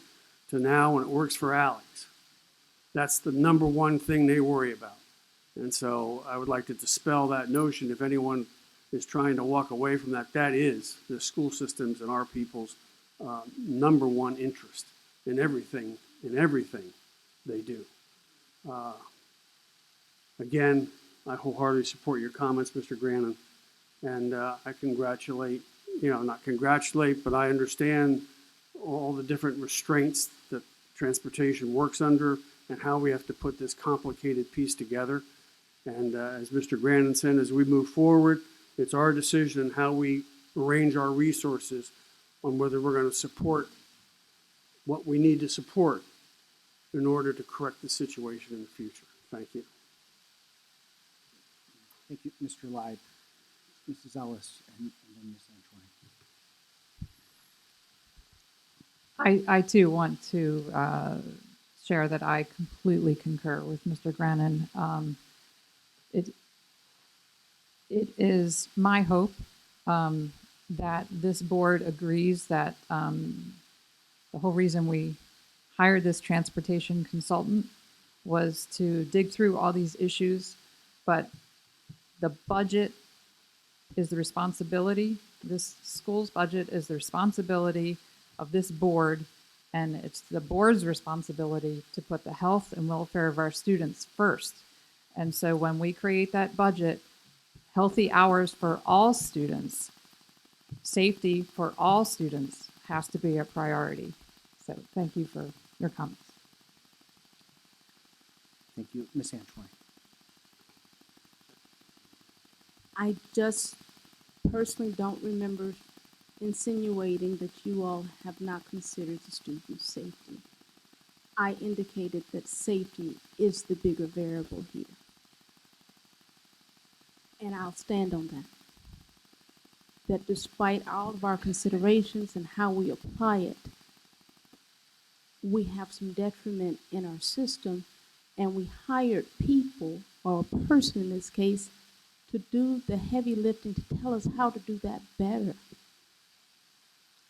S19: to now when it works for Alex. That's the number one thing they worry about. And so I would like to dispel that notion. If anyone is trying to walk away from that, that is the school systems and our people's number one interest in everything they do. Again, I wholeheartedly support your comments, Mr. Grannon, and I congratulate, not congratulate, but I understand all the different restraints that transportation works under and how we have to put this complicated piece together. And as Mr. Grannon said, as we move forward, it's our decision how we arrange our resources on whether we're going to support what we need to support in order to correct the situation in the future. Thank you.
S1: Thank you, Mr. Live, Mrs. Ellis, and then Ms. Antoine.
S7: I too want to share that I completely concur with Mr. Grannon. It is my hope that this board agrees that the whole reason we hired this transportation consultant was to dig through all these issues, but the budget is the responsibility. This school's budget is the responsibility of this board, and it's the board's responsibility to put the health and welfare of our students first. And so when we create that budget, healthy hours for all students, safety for all students has to be a priority. So thank you for your comments.
S1: Thank you, Ms. Antoine.
S3: I just personally don't remember insinuating that you all have not considered the student safety. I indicated that safety is the bigger variable here. And I'll stand on that. That despite all of our considerations and how we apply it, we have some detriment in our system, and we hired people, or a person in this case, to do the heavy lifting to tell us how to do that better.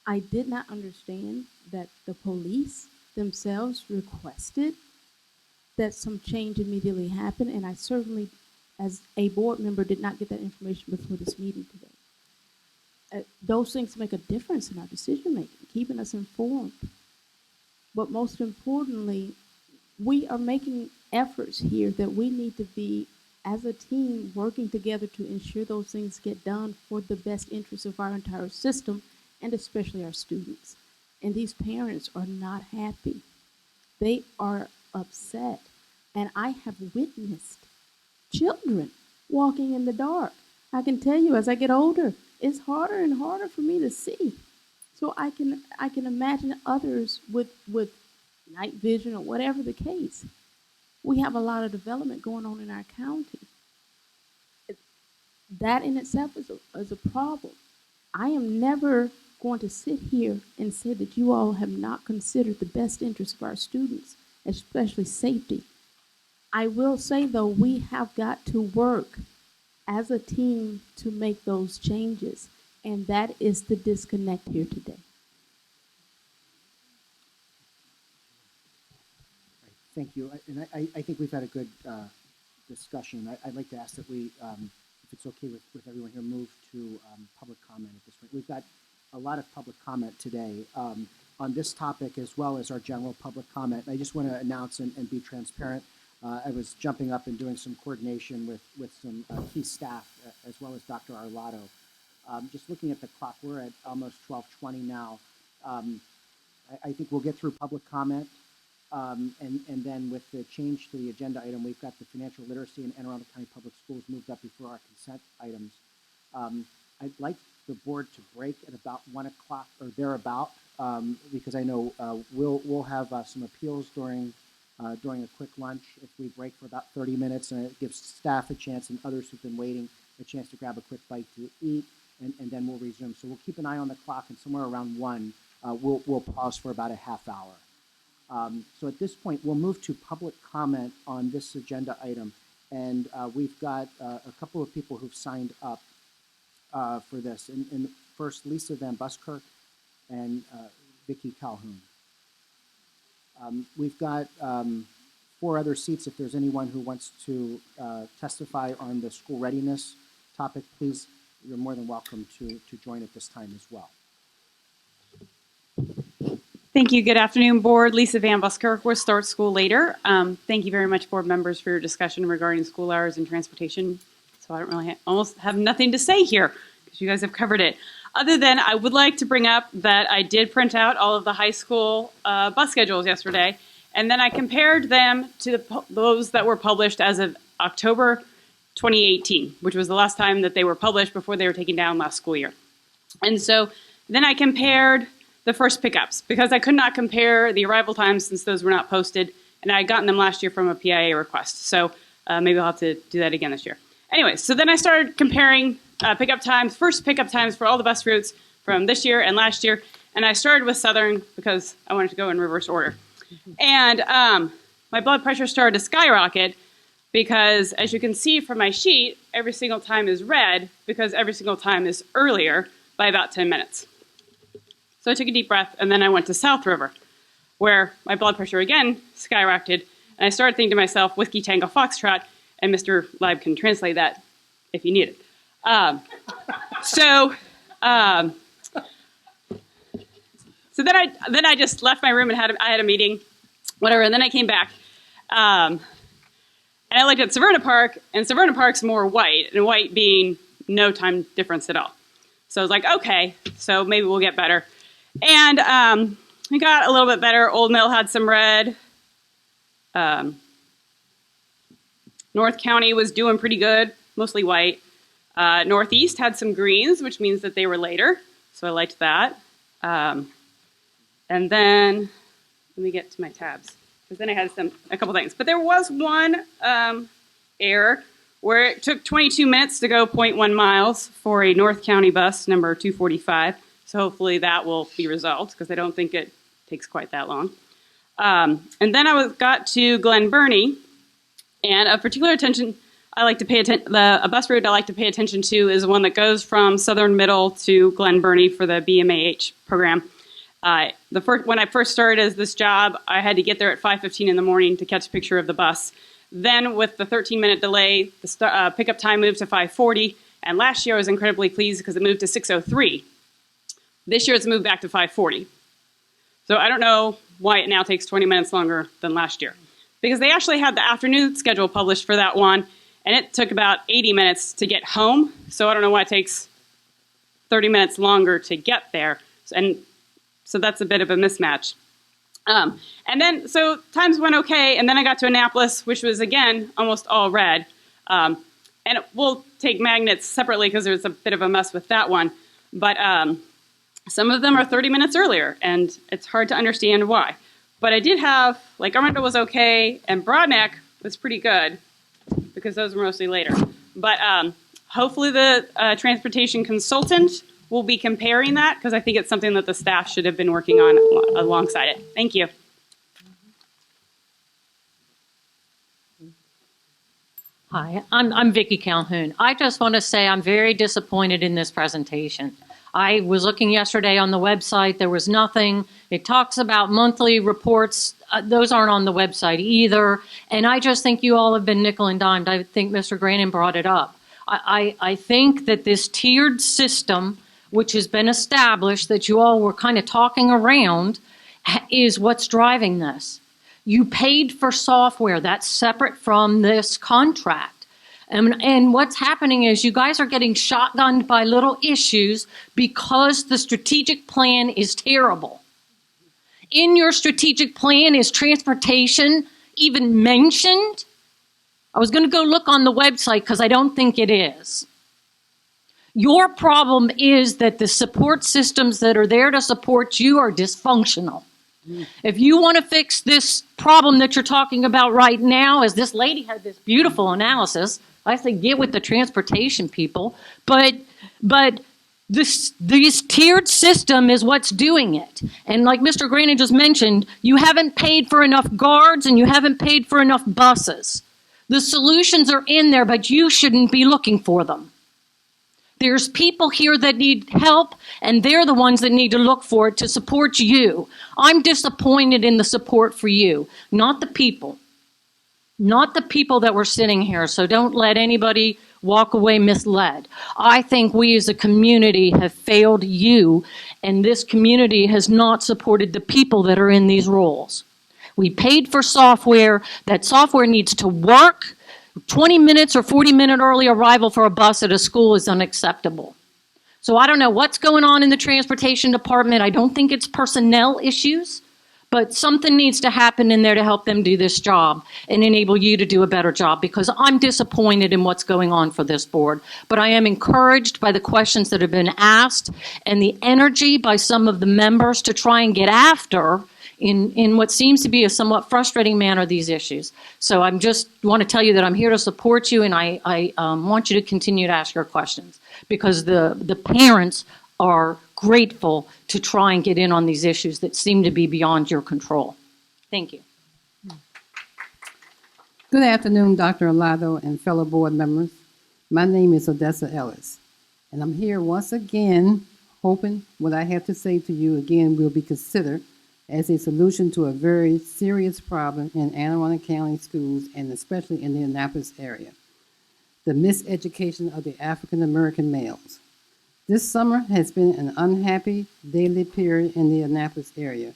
S3: I did not understand that the police themselves requested that some change immediately happen, and I certainly, as a board member, did not get that information before this meeting today. Those things make a difference in our decision making, keeping us informed. But most importantly, we are making efforts here that we need to be, as a team, working together to ensure those things get done for the best interest of our entire system, and especially our students. And these parents are not happy. They are upset. And I have witnessed children walking in the dark. I can tell you, as I get older, it's harder and harder for me to see. So I can imagine others with night vision or whatever the case. We have a lot of development going on in our county. That in itself is a problem. I am never going to sit here and say that you all have not considered the best interests of our students, especially safety. I will say, though, we have got to work as a team to make those changes, and that is the disconnect here today.
S1: Thank you. And I think we've had a good discussion. I'd like to ask that we, if it's okay with everyone here, move to public comment at this point. We've got a lot of public comment today on this topic, as well as our general public comment. I just want to announce and be transparent. I was jumping up and doing some coordination with some key staff, as well as Dr. Arlotto. Just looking at the clock, we're at almost 12:20 now. I think we'll get through public comment. And then with the change to the agenda item, we've got the financial literacy and Anne Arundel County Public Schools moved up before our consent items. I'd like the board to break at about 1 o'clock or thereabout, because I know we'll have some appeals during a quick lunch if we break for about 30 minutes, and it gives staff a chance and others who've been waiting a chance to grab a quick bite to eat, and then we'll resume. So we'll keep an eye on the clock, and somewhere around 1, we'll pause for about a half hour. So at this point, we'll move to public comment on this agenda item. And we've got a couple of people who've signed up for this. And First, Lisa Van Buskirk and Vicki Calhoun. We've got 4 other seats. If there's anyone who wants to testify on the school readiness topic, please, you're more than welcome to join at this time as well.
S20: Thank you. Good afternoon, Board. Lisa Van Buskirk with Start School Later. Thank you very much, Board members, for your discussion regarding school hours and transportation. So I don't really almost have nothing to say here because you guys have covered it. Other than I would like to bring up that I did print out all of the high school bus schedules yesterday, and then I compared them to those that were published as of October 2018, which was the last time that they were published before they were taken down last school year. And so then I compared the first pickups because I could not compare the arrival times since those were not posted, and I had gotten them last year from a PIA request. So maybe I'll have to do that again this year. Anyway, so then I started comparing pickup times, first pickup times for all the bus routes from this year and last year, and I started with Southern because I wanted to go in reverse order. And my blood pressure started to skyrocket because, as you can see from my sheet, every single time is red because every single time is earlier by about 10 minutes. So I took a deep breath, and then I went to South River, where my blood pressure again skyrocketed, and I started thinking to myself, Whiskey Tango Foxtrot, and Mr. Leib can translate that if you need it. So then I just left my room and I had a meeting, whatever, and then I came back. And I looked at Severna Park, and Severna Park's more white, and white being no time difference at all. So I was like, okay, so maybe we'll get better. And we got a little bit better. Old Mill had some red. North County was doing pretty good, mostly white. Northeast had some greens, which means that they were later, so I liked that. And then, let me get to my tabs, because then I had a couple things. But there was one error where it took 22 minutes to go 0.1 miles for a North County bus, number 245. So hopefully that will be resolved, because I don't think it takes quite that long. And then I got to Glen Burnie, and of particular attention, I like to pay attention. A bus route I like to pay attention to is one that goes from Southern Middle to Glen Burnie for the BMAH program. When I first started as this job, I had to get there at 5:15 in the morning to catch a picture of the bus. Then, with the 13-minute delay, the pickup time moved to 5:40. And last year, I was incredibly pleased because it moved to 6:03. This year, it's moved back to 5:40. So I don't know why it now takes 20 minutes longer than last year, because they actually had the afternoon schedule published for that one, and it took about 80 minutes to get home. So I don't know why it takes 30 minutes longer to get there. And so that's a bit of a mismatch. And then, so times went okay, and then I got to Annapolis, which was, again, almost all red. And we'll take magnets separately because there's a bit of a mess with that one. But some of them are 30 minutes earlier, and it's hard to understand why. But I did have, like, Armando was okay, and Broadneck was pretty good, because those were mostly later. But hopefully the transportation consultant will be comparing that, because I think it's something that the staff should have been working on alongside it. Thank you.
S21: Hi, I'm Vicki Calhoun. I just want to say I'm very disappointed in this presentation. I was looking yesterday on the website. There was nothing. It talks about monthly reports. Those aren't on the website either. And I just think you all have been nickel and dimed. I think Mr. Grannon brought it up. I think that this tiered system, which has been established, that you all were kind of talking around, is what's driving this. You paid for software that's separate from this contract. And what's happening is you guys are getting shotgunned by little issues because the strategic plan is terrible. In your strategic plan, is transportation even mentioned? I was going to go look on the website because I don't think it is. Your problem is that the support systems that are there to support you are dysfunctional. If you want to fix this problem that you're talking about right now, as this lady had this beautiful analysis, I say get with the transportation people, but this tiered system is what's doing it. And like Mr. Grannon just mentioned, you haven't paid for enough guards and you haven't paid for enough buses. The solutions are in there, but you shouldn't be looking for them. There's people here that need help, and they're the ones that need to look for it to support you. I'm disappointed in the support for you, not the people. Not the people that were sitting here, so don't let anybody walk away misled. I think we as a community have failed you, and this community has not supported the people that are in these roles. We paid for software. That software needs to work. 20 minutes or 40-minute early arrival for a bus at a school is unacceptable. So I don't know what's going on in the transportation department. I don't think it's personnel issues, but something needs to happen in there to help them do this job and enable you to do a better job, because I'm disappointed in what's going on for this board. But I am encouraged by the questions that have been asked and the energy by some of the members to try and get after in what seems to be a somewhat frustrating manner these issues. So I'm just want to tell you that I'm here to support you, and I want you to continue to ask your questions, because the parents are grateful to try and get in on these issues that seem to be beyond your control. Thank you.
S5: Good afternoon, Dr. Alado and fellow board members. My name is Odessa Ellis, and I'm here once again hoping what I have to say to you again will be considered as a solution to a very serious problem in Anne Arundel County schools, and especially in the Annapolis area: the miseducation of the African American males. This summer has been an unhappy daily period in the Annapolis area.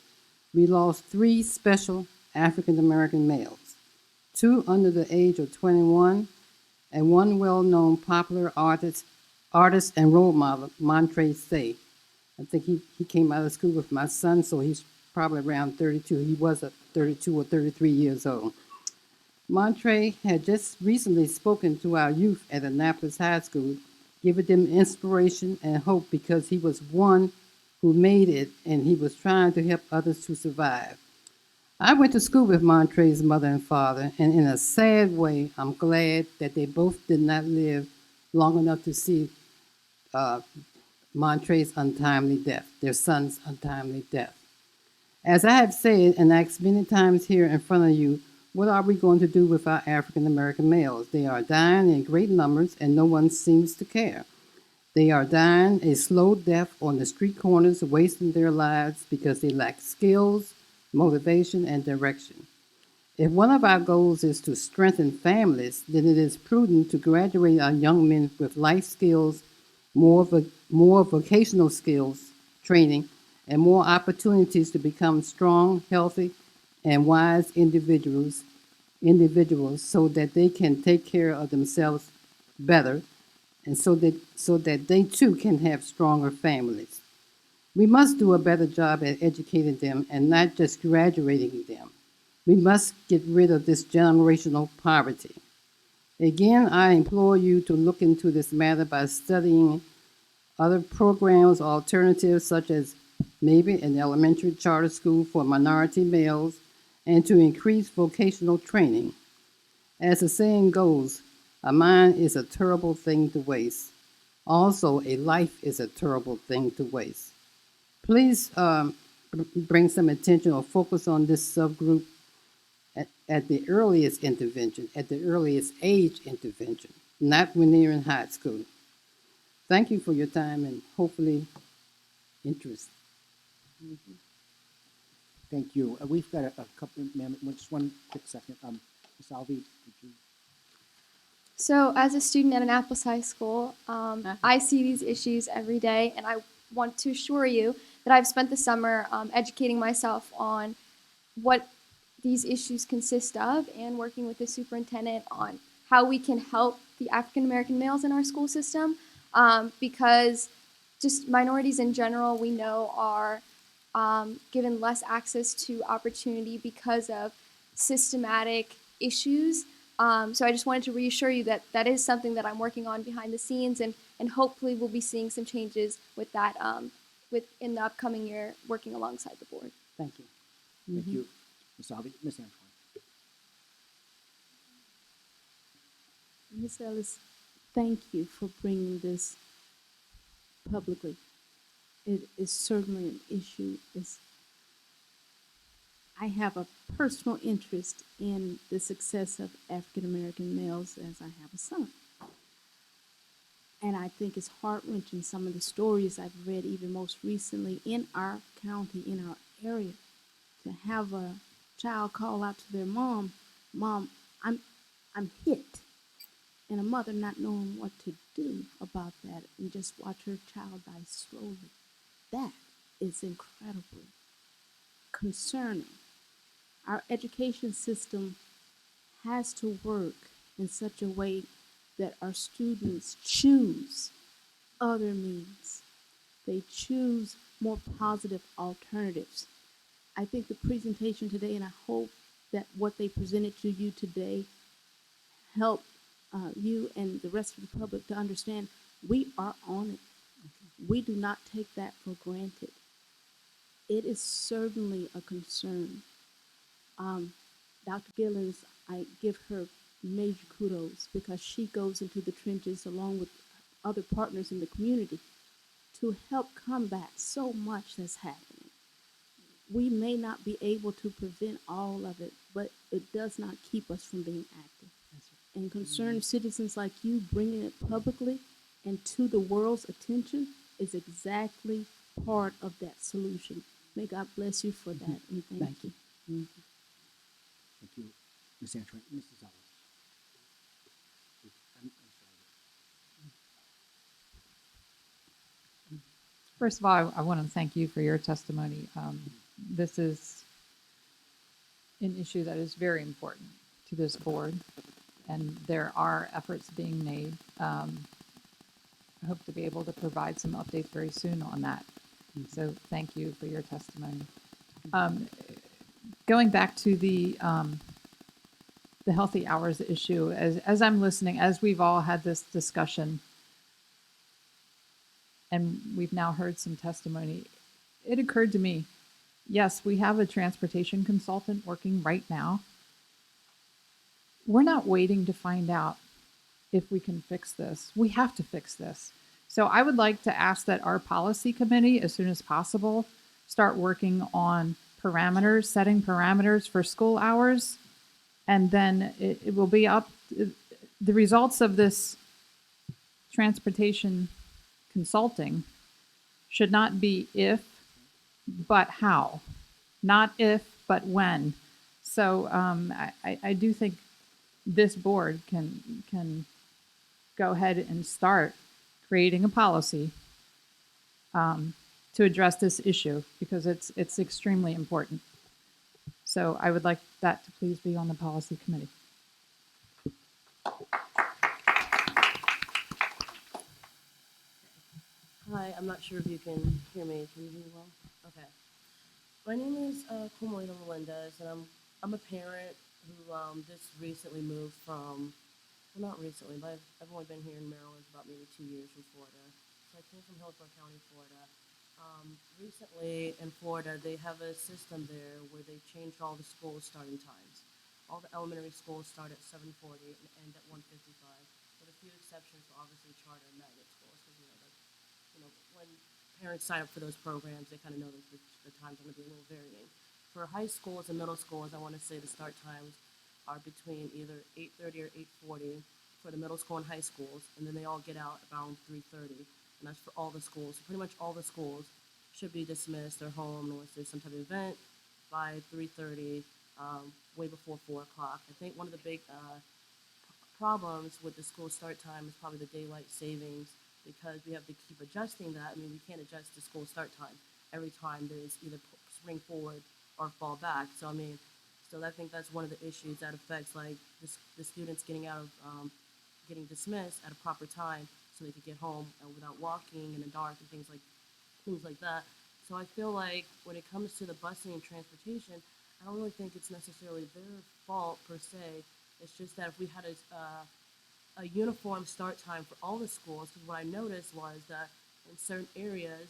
S5: We lost 3 special African American males, 2 under the age of 21, and 1 well-known popular artist and role model, Montre Say. I think he came out of school with my son, so he's probably around 32. He was 32 or 33 years old. Montre had just recently spoken to our youth at Annapolis High School, giving them inspiration and hope, because he was one who made it and he was trying to help others to survive. I went to school with Montre's mother and father, and in a sad way, I'm glad that they both did not live long enough to see Montre's untimely death, their son's untimely death. As I have said and asked many times here in front of you, what are we going to do with our African American males? They are dying in great numbers, and no one seems to care. They are dying a slow death on the street corners, wasting their lives because they lack skills, motivation, and direction. If one of our goals is to strengthen families, then it is prudent to graduate our young men with life skills, more vocational skills training, and more opportunities to become strong, healthy, and wise individuals so that they can take care of themselves better, and so that they too can have stronger families. We must do a better job at educating them and not just graduating them. We must get rid of this generational poverty. Again, I implore you to look into this matter by studying other programs, alternatives, such as maybe an elementary charter school for minority males, and to increase vocational training. As the saying goes, a mind is a terrible thing to waste. Also, a life is a terrible thing to waste. Please bring some attention or focus on this subgroup at the earliest intervention, at the earliest age intervention, not when they're in high school. Thank you for your time and hopefully interest.
S1: Mm-hmm. Thank you. We've got a couple, ma'am, just one quick second. Ms. Alvey, did you?
S17: So as a student at Annapolis High School, I see these issues every day, and I want to assure you that I've spent the summer educating myself on what these issues consist of and working with the superintendent on how we can help the African American males in our school system, because just minorities in general we know are given less access to opportunity because of systematic issues. So I just wanted to reassure you that that is something that I'm working on behind the scenes, and hopefully we'll be seeing some changes with that in the upcoming year, working alongside the board.
S1: Thank you. Thank you, Ms. Alvey. Ms. Antoine.
S3: Ms. Ellis, thank you for bringing this publicly. It is certainly an issue. I have a personal interest in the success of African American males, as I have a son. And I think it's heart-wrenching, some of the stories I've read, even most recently in our county, in our area, to have a child call out to their mom, "Mom, I'm hit," and a mother not knowing what to do about that, and just watch her child die slowly. That is incredibly concerning. Our education system has to work in such a way that our students choose other means. They choose more positive alternatives. I think the presentation today, and I hope that what they presented to you today help you and the rest of the public to understand we are on it. We do not take that for granted. It is certainly a concern. Dr. Gillens, I give her major kudos because she goes into the trenches along with other partners in the community to help combat so much that's happening. We may not be able to prevent all of it, but it does not keep us from being active. And concerned citizens like you bringing it publicly and to the world's attention is exactly part of that solution. May God bless you for that, and thank you.
S1: Thank you, Ms. Antrim. Mrs. Ellis. I'm
S7: First of all, I want to thank you for your testimony. This is an issue that is very important to this board, and there are efforts being made. I hope to be able to provide some updates very soon on that. So thank you for your testimony. Going back to the healthy hours issue, as I'm listening, as we've all had this discussion, and we've now heard some testimony, it occurred to me, yes, we have a transportation consultant working right now. We're not waiting to find out if we can fix this. We have to fix this. So I would like to ask that our policy committee, as soon as possible, start working on parameters, setting parameters for school hours, and then it will be up. The results of this transportation consulting should not be if, but how. Not if, but when. So I do think this board can go ahead and start creating a policy to address this issue because it's extremely important. So I would like that to please be on the policy committee.
S8: Hi, I'm not sure if you can hear me. Can you hear me well? Okay. My name is Kumoida Melendez, and I'm a parent who just recently moved from, well, not recently, but I've only been here in Maryland for about maybe 2 years from Florida. So I came from Hillsborough County, Florida. Recently in Florida, they have a system there where they changed all the school starting times. All the elementary schools start at 7:40 and end at 1:55, with a few exceptions for obviously charter and magnet schools, because when parents sign up for those programs, they kind of know that the times are going to be a little varying. For high schools and middle schools, I want to say the start times are between either 8:30 or 8:40 for the middle school and high schools, and then they all get out around 3:30, and that's for all the schools. So pretty much all the schools should be dismissed. They're home unless there's some type of event by 3:30, way before 4 o'clock. I think one of the big problems with the school start time is probably the daylight savings, because we have to keep adjusting that. I mean, we can't adjust the school start time every time there's either spring forward or fall back. So I mean, so I think that's one of the issues that affects like the students getting out of getting dismissed at a proper time so they could get home without walking in the dark and things like that. So I feel like when it comes to the busing and transportation, I don't really think it's necessarily their fault per se. It's just that if we had a uniform start time for all the schools, because what I noticed was that in certain areas,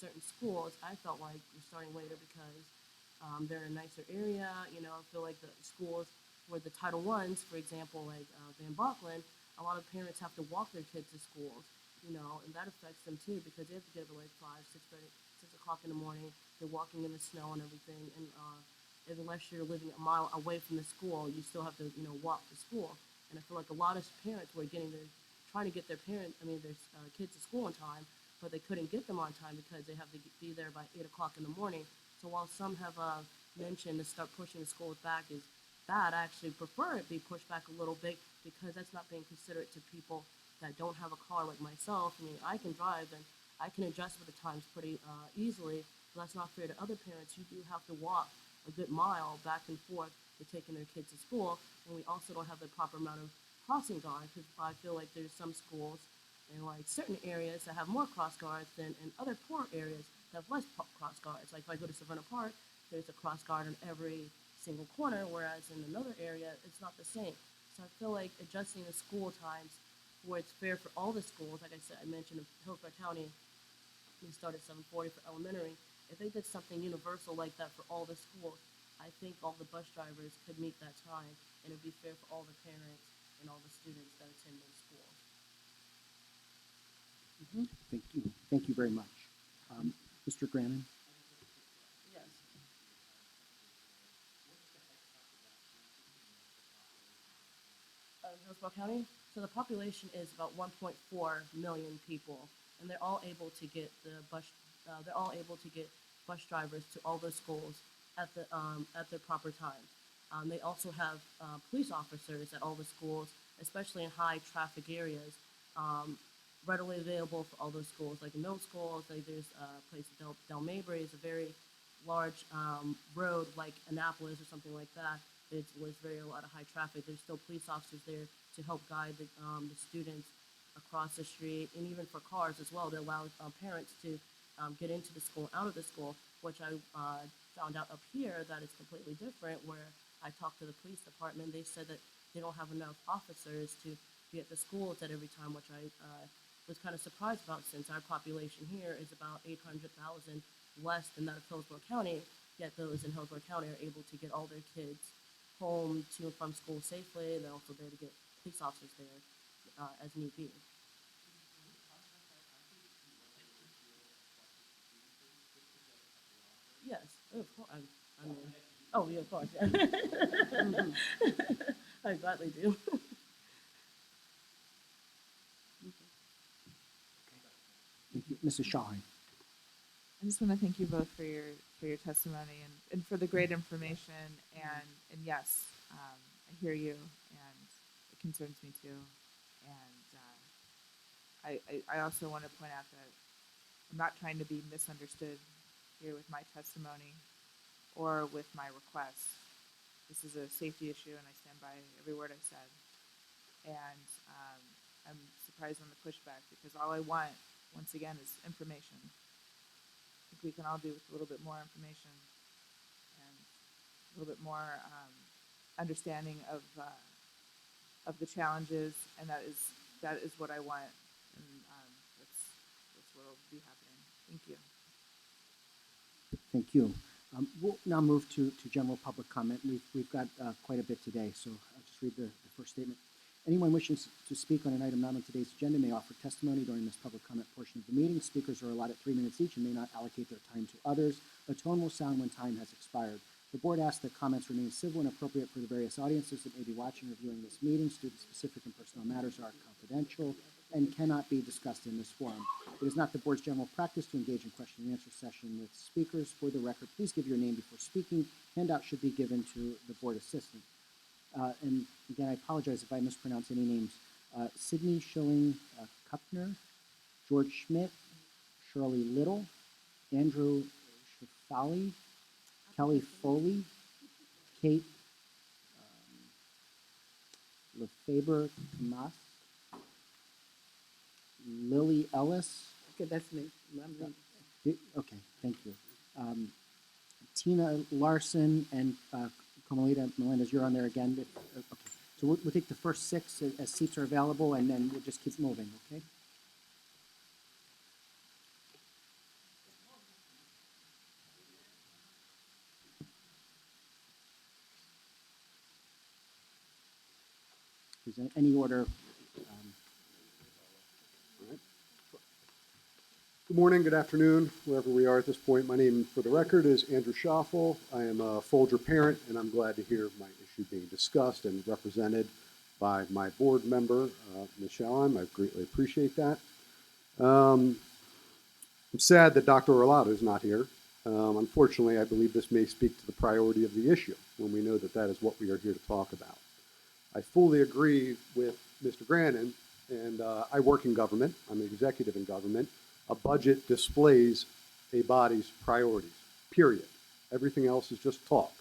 S8: certain schools, I felt like we're starting later because they're in a nicer area. I feel like the schools where the Title I's, for example, like Van Bachlen, a lot of parents have to walk their kids to schools, and that affects them too because they have to get up at like 6 o'clock in the morning. They're walking in the snow and everything, and unless you're living a mile away from the school, you still have to, walk to school. And I feel like a lot of parents were getting their trying to get their kids to school on time, but they couldn't get them on time because they have to be there by 8 o'clock in the morning. So while some have mentioned to start pushing the schools back is bad, I actually prefer it be pushed back a little bit because that's not being considerate to people that don't have a car like myself. I mean, I can drive and I can adjust with the times pretty easily, but that's not fair to other parents. You do have to walk a good mile back and forth to taking their kids to school, and we also don't have the proper amount of crossing guards because I feel like there's some schools in like certain areas that have more cross guards than in other poor areas that have less cross guards. Like if I go to Savannah Park, there's a cross guard on every single corner, whereas in another area, it's not the same. So I feel like adjusting the school times where it's fair for all the schools, like I said, I mentioned in Hillsborough County, we start at 7:40 for elementary. If they did something universal like that for all the schools, I think all the bus drivers could meet that time, and it'd be fair for all the parents and all the students that attend those schools.
S1: Thank you. Thank you very much. Mr. Grannon?
S8: Yes. Hillsborough County? So the population is about 1.4 million people, and they're all able to get bus drivers to all the schools at their proper times. They also have police officers at all the schools, especially in high traffic areas, readily available for all those schools. Like in middle schools, like there's a place, Del Mabry is a very large road, like Annapolis or something like that. It was a lot of high traffic. There's still police officers there to help guide the students across the street, and even for cars as well, to allow parents to get into the school, out of the school, which I found out up here that it's completely different, where I talked to the police department. They said that they don't have enough officers to be at the schools at every time, which I was kind of surprised about, since our population here is about 800,000 less than that of Hillsborough County, yet those in Hillsborough County are able to get all their kids home to and from school safely. They're also there to get police officers there as need be. Yes, of course. I mean, oh yeah, of course. Yeah. I gladly do.
S1: Thank you. Mrs. Shaw.
S18: I just want to thank you both for your testimony and for the great information. And yes, I hear you, and it concerns me too. And I also want to point out that I'm not trying to be misunderstood here with my testimony or with my request. This is a safety issue, and I stand by every word I said. And I'm surprised on the pushback, because all I want, once again, is information. I think we can all do with a little bit more information and a little bit more understanding of the challenges, and that is what I want, and that's what will be happening. Thank you.
S1: Thank you. We'll now move to general public comment. We've got quite a bit today, so I'll just read the first statement. Anyone wishing to speak on an item not on today's agenda may offer testimony during this public comment portion of the meeting. Speakers are allotted 3 minutes each and may not allocate their time to others. A tone will sound when time has expired. The board asks that comments remain civil and appropriate for the various audiences that may be watching or viewing this meeting. Student-specific and personal matters are confidential and cannot be discussed in this forum. It is not the board's general practice to engage in question and answer session with speakers. For the record, please give your name before speaking. Handout should be given to the board assistant. And again, I apologize if I mispronounce any names. Sydney Schilling Kupner, George Schmidt, Shirley Little, Andrew Shafali, Kelly Foley, Kate Lefebvre Tomas, Lily Ellis.
S5: Okay, that's me.
S1: Okay, thank you. Tina Larson and Carmelita Melendez, you're on there again. Okay, so we'll take the first 6 as seats are available, and then we'll just keep moving, okay? Is there any order?
S9: Good morning, good afternoon, wherever we are at this point. My name, for the record, is Andrew Schaffel. I am a Folger parent, and I'm glad to hear my issue being discussed and represented. by my board member, Michele. I greatly appreciate that. I'm sad that Dr. Orlado is not here. Unfortunately, I believe this may speak to the priority of the issue when we know that that is what we are here to talk about. I fully agree with Mr. Grannon, and I work in government. I'm an executive in government. A budget displays a body's priorities, period. Everything else is just talk.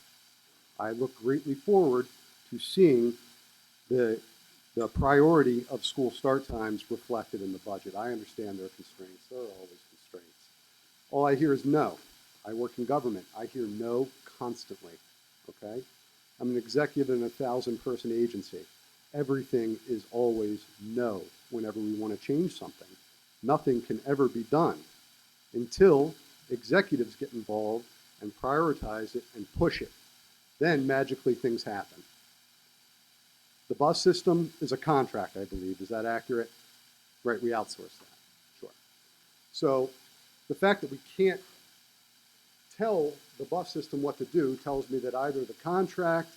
S9: I look greatly forward to seeing the priority of school start times reflected in the budget. I understand there are constraints. There are always constraints. All I hear is no. I work in government. I hear no constantly, okay? I'm an executive in a 1,000-person agency. Everything is always no whenever we want to change something. Nothing can ever be done until executives get involved and prioritize it and push it. Then magically things happen. The bus system is a contract, I believe. Is that accurate? Right, we outsource that. Sure. So the fact that we can't tell the bus system what to do tells me that either the contract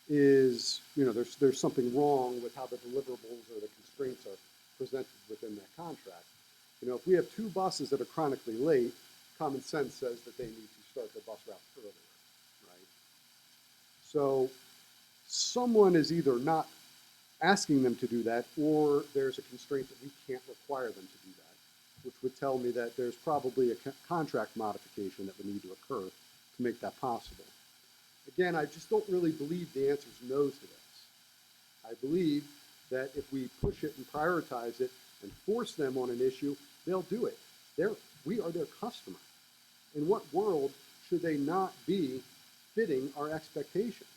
S9: is, there's something wrong with how the deliverables or the constraints are presented within that contract. If we have 2 buses that are chronically late, common sense says that they need to start their bus route earlier, right? So someone is either not asking them to do that, or there's a constraint that we can't require them to do that, which would tell me that there's probably a contract modification that would need to occur to make that possible. Again, I just don't really believe the answer is no to this. I believe that if we push it and prioritize it and force them on an issue, they'll do it. We are their customer. In what world should they not be fitting our expectations?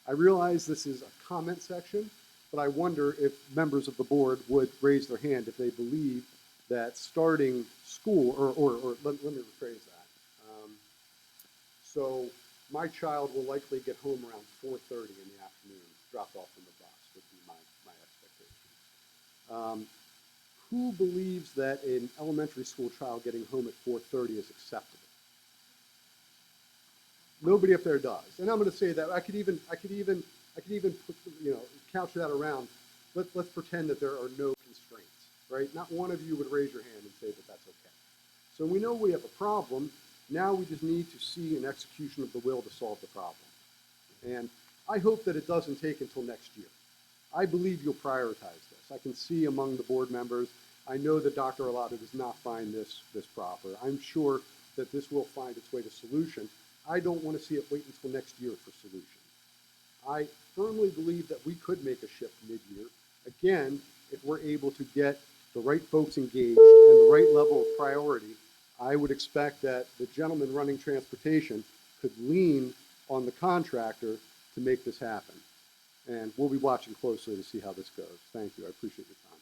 S9: I realize this is a comment section, but I wonder if members of the board would raise their hand if they believe that starting school, or let me rephrase that. So my child will likely get home around 4:30 in the afternoon, dropped off from the bus would be my expectation. Who believes that an elementary school child getting home at 4:30 is acceptable? Nobody up there does. And I'm going to say that I could even put, couch that around. Let's pretend that there are no constraints, right? Not one of you would raise your hand and say that that's okay. So we know we have a problem. Now we just need to see an execution of the will to solve the problem. And I hope that it doesn't take until next year. I believe you'll prioritize this. I can see among the board members, I know that Dr. Arlotto does not find this proper. I'm sure that this will find its way to solution. I don't want to see it wait until next year for solution. I firmly believe that we could make a shift mid-year. Again, if we're able to get the right folks engaged and the right level of priority, I would expect that the gentleman running transportation could lean on the contractor to make this happen. And we'll be watching closely to see how this goes. Thank you. I appreciate your time.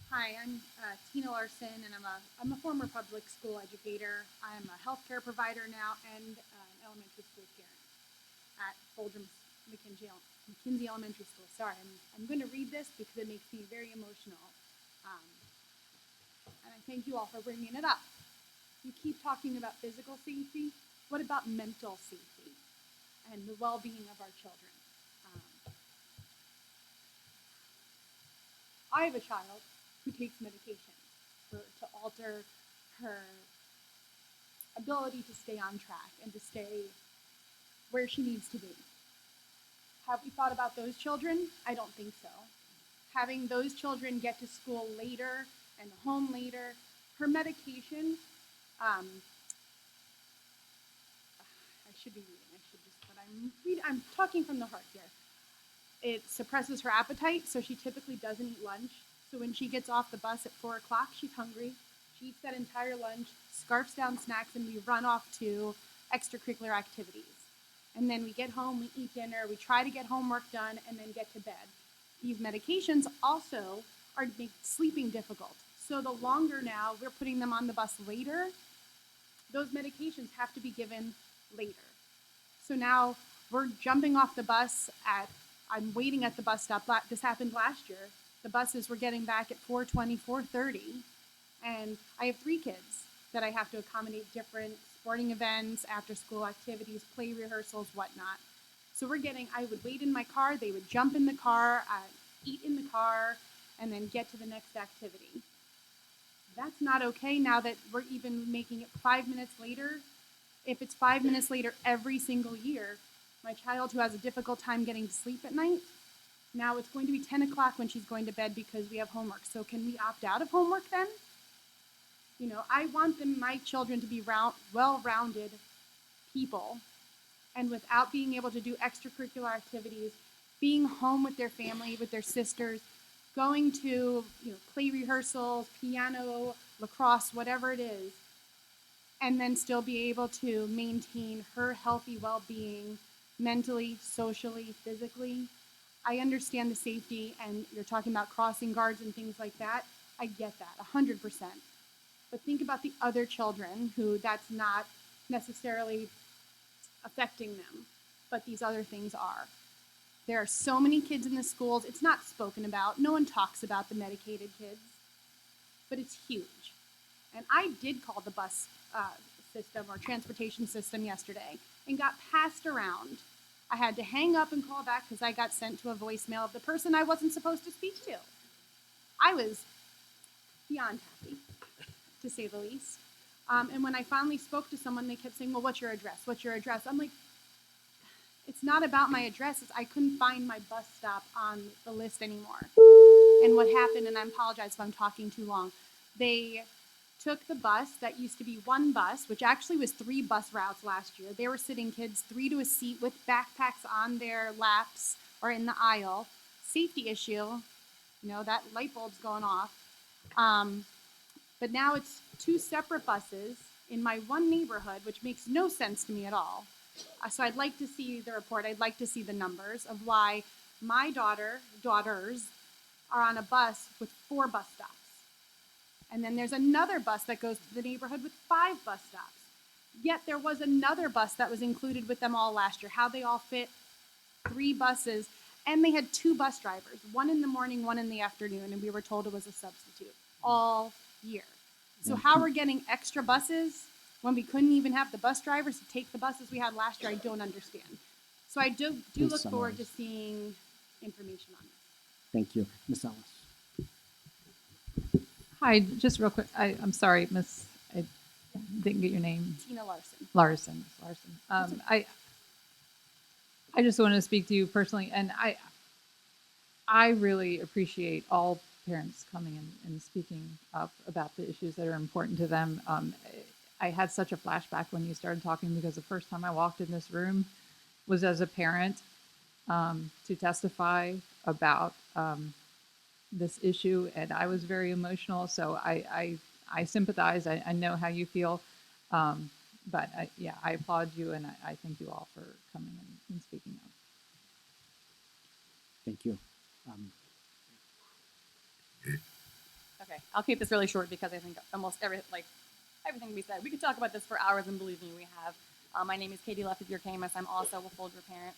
S14: Hi, I'm Tina Larson, and I'm a former public school educator. I'm a healthcare provider now and an elementary school parent at Folgers McKinsey Elementary School. Sorry, I'm going to read this because it makes me very emotional. And I thank you all for bringing it up. You keep talking about physical safety. What about mental safety and the well-being of our children? I have a child who takes medication to alter her ability to stay on track and to stay where she needs to be. Have we thought about those children? I don't think so. Having those children get to school later and home later, her medication, I should be reading, but I'm talking from the heart here. It suppresses her appetite, so she typically doesn't eat lunch. So when she gets off the bus at 4 o'clock, she's hungry. She eats that entire lunch, scarfs down snacks, and we run off to extracurricular activities. And then we get home, we eat dinner, we try to get homework done, and then get to bed. These medications also are make sleeping difficult. So the longer now we're putting them on the bus later, those medications have to be given later. So now we're jumping off the bus I'm waiting at the bus stop. This happened last year. The buses were getting back at 4:20, 4:30, and I have 3 kids. that I have to accommodate different sporting events, after school activities, play rehearsals, whatnot. So I would wait in my car, they would jump in the car, eat in the car, and then get to the next activity. That's not okay now that we're even making it 5 minutes later. If it's 5 minutes later every single year, my child who has a difficult time getting to sleep at night, now it's going to be 10 o'clock when she's going to bed because we have homework. So can we opt out of homework then? You know, I want my children to be well-rounded people, and without being able to do extracurricular activities, being home with their family, with their sisters, going to play rehearsals, piano, lacrosse, whatever it is, and then still be able to maintain her healthy well-being mentally, socially, physically. I understand the safety, and you're talking about crossing guards and things like that. I get that, 100%. But think about the other children who that's not necessarily affecting them, but these other things are. There are so many kids in the schools, it's not spoken about. No one talks about the medicated kids, but it's huge. And I did call the bus system or transportation system yesterday and got passed around. I had to hang up and call back because I got sent to a voicemail of the person I wasn't supposed to speak to. I was beyond happy, to say the least. And when I finally spoke to someone, they kept saying, well, what's your address? What's your address? I'm like, it's not about my address. I couldn't find my bus stop on the list anymore. And what happened, and I apologize if I'm talking too long, they took the bus that used to be one bus, which actually was 3 bus routes last year. They were sitting kids 3 to a seat with backpacks on their laps or in the aisle. Safety issue, that light bulb's going off. But now it's 2 separate buses in my one neighborhood, which makes no sense to me at all. So I'd like to see the report. I'd like to see the numbers of why my daughters are on a bus with 4 bus stops. And then there's another bus that goes to the neighborhood with 5 bus stops. Yet there was another bus that was included with them all last year. How they all fit 3 buses. And they had 2 bus drivers, one in the morning, one in the afternoon, and we were told it was a substitute all year. So how we're getting extra buses when we couldn't even have the bus drivers to take the buses we had last year, I don't understand. So I do look forward to seeing information on this.
S1: Thank you. Ms. Ellis.
S7: Hi, just real quick. I'm sorry, Miss. I didn't get your name.
S14: Tina Larson.
S7: Larson. I just wanted to speak to you personally, and I really appreciate all parents coming and speaking up about the issues that are important to them. I had such a flashback when you started talking because the first time I walked in this room was as a parent to testify about this issue, and I was very emotional. So I sympathize. I know how you feel, but I applaud you, and I thank you all for coming and speaking up.
S1: Thank you.
S10: Okay, I'll keep this really short because I think almost everything we said. We could talk about this for hours, and believe me, we have. My name is Katie Lefebvre-Camus. I'm also a Folger parent.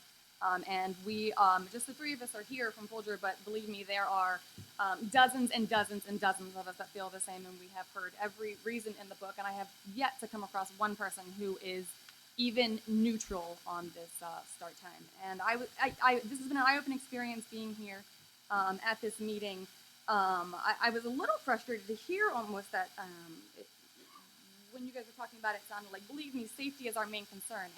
S10: And we, just the 3 of us are here from Folger, but believe me, there are dozens and dozens and dozens of us that feel the same, and we have heard every reason in the book, and I have yet to come across one person who is even neutral on this start time. And this has been an eye-opening experience being here at this meeting. I was a little frustrated to hear almost that when you guys were talking about it, it sounded like, believe me, safety is our main concern.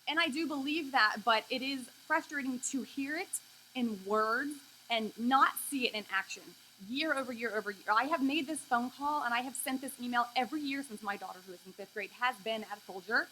S10: And I do believe that, but it is frustrating to hear it in words and not see it in action. Year over year over year. I have made this phone call and I have sent this email every year since my daughter, who is in 5th grade, has been at Folger,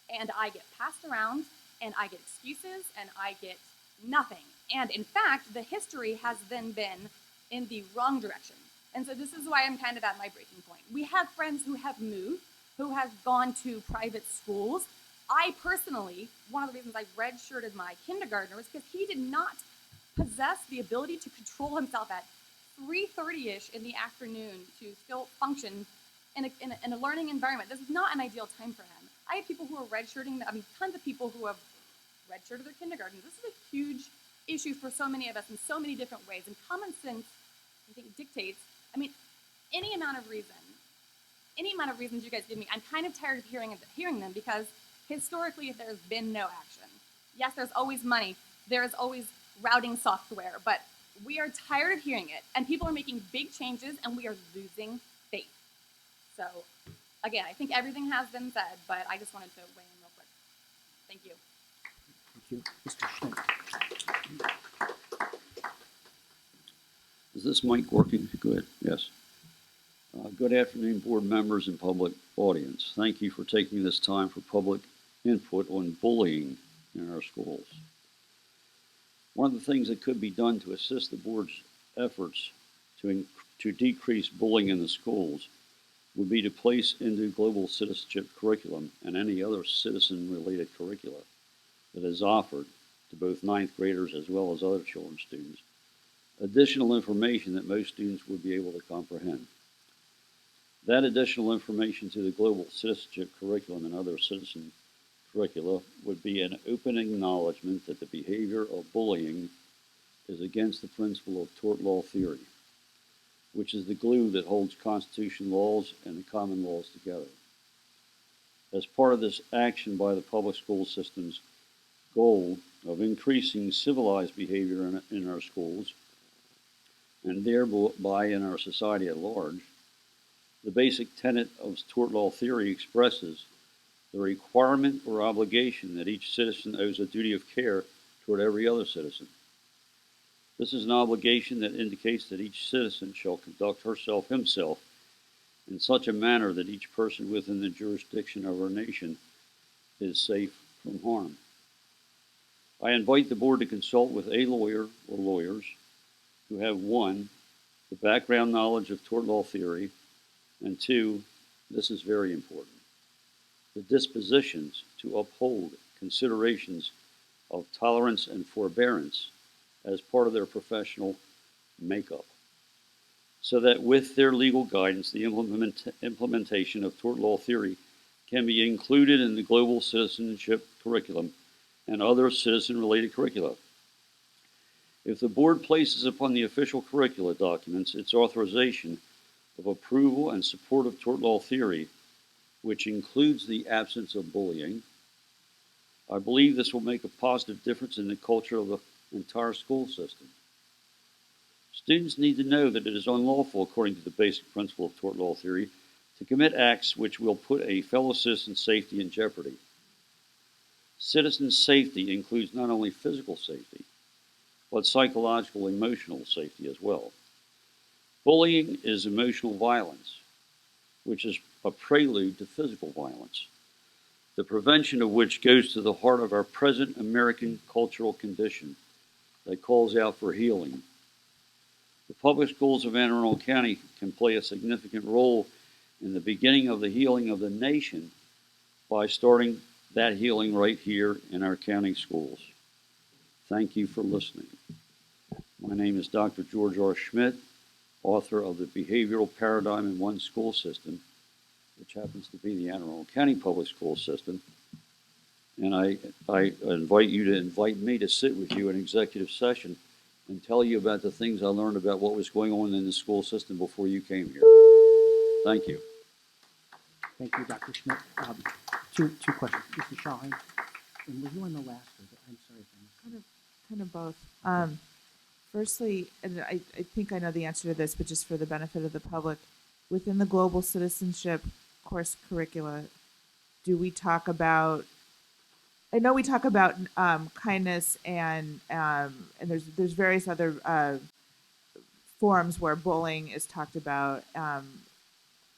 S10: and I get passed around and I get excuses and I get nothing. And in fact, the history has then been in the wrong direction. And so this is why I'm kind of at my breaking point. We have friends who have moved, who have gone to private schools. I personally, one of the reasons I redshirted my kindergartner was because he did not possess the ability to control himself at 3:30-ish in the afternoon to still function in a learning environment. This is not an ideal time for him. I have people who are redshirting, tons of people who have redshirted their kindergarten. This is a huge issue for so many of us in so many different ways. And common sense, I think, dictates, any amount of reason any amount of reasons you guys give me, I'm kind of tired of hearing them because historically there's been no action. Yes, there's always money. There's always routing software, but we are tired of hearing it, and people are making big changes, and we are losing faith. So, again, I think everything has been said, but I just wanted to weigh in real quick. Thank you.
S1: Thank you. Mr. Schmidt.
S12: Is this mic working? Good, yes. Good afternoon, board members and public audience. Thank you for taking this time for public input on bullying in our schools. One of the things that could be done to assist the board's efforts to decrease bullying in the schools would be to place into global citizenship curriculum and any other citizen-related curricula that is offered to both ninth graders as well as other children's students additional information that most students would be able to comprehend. That additional information to the global citizenship curriculum and other citizen curricula would be an open acknowledgement that the behavior of bullying is against the principle of tort law theory, which is the glue that holds Constitution laws and the common laws together. As part of this action by the public school system's goal of increasing civilized behavior in our schools, and thereby in our society at large, the basic tenet of tort law theory expresses the requirement or obligation that each citizen owes a duty of care toward every other citizen. This is an obligation that indicates that each citizen shall conduct himself in such a manner that each person within the jurisdiction of our nation is safe from harm. I invite the board to consult with a lawyer or lawyers who have 1, the background knowledge of tort law theory, and 2, this is very important, the dispositions to uphold considerations of tolerance and forbearance as part of their professional makeup, so that with their legal guidance, the implementation of tort law theory can be included in the global citizenship curriculum and other citizen-related curricula. If the board places upon the official curricula documents its authorization of approval and support of tort law theory, which includes the absence of bullying, I believe this will make a positive difference in the culture of the entire school system. Students need to know that it is unlawful, according to the basic principle of tort law theory, to commit acts which will put a fellow citizen's safety in jeopardy. Citizen safety includes not only physical safety, but psychological, emotional safety as well. Bullying is emotional violence, which is a prelude to physical violence, the prevention of which goes to the heart of our present American cultural condition that calls out for healing. The public schools of Anne Arundel County can play a significant role in the beginning of the healing of the nation by starting that healing right here in our county schools. Thank you for listening. My name is Dr. George R. Schmidt, author of The Behavioral Paradigm in One School System, which happens to be the Anne Arundel County Public School System. And I invite you to invite me to sit with you in executive session and tell you about the things I learned about what was going on in the school system before you came here. Thank you.
S1: Thank you, Dr. Schmidt. Two questions. Mr. Shaheen, and were you on the last? I'm sorry if I missed.
S18: Kind of both. Firstly, and I think I know the answer to this, but just for the benefit of the public, within the global citizenship course curricula, do we talk about? I know we talk about kindness and there's various other forms where bullying is talked about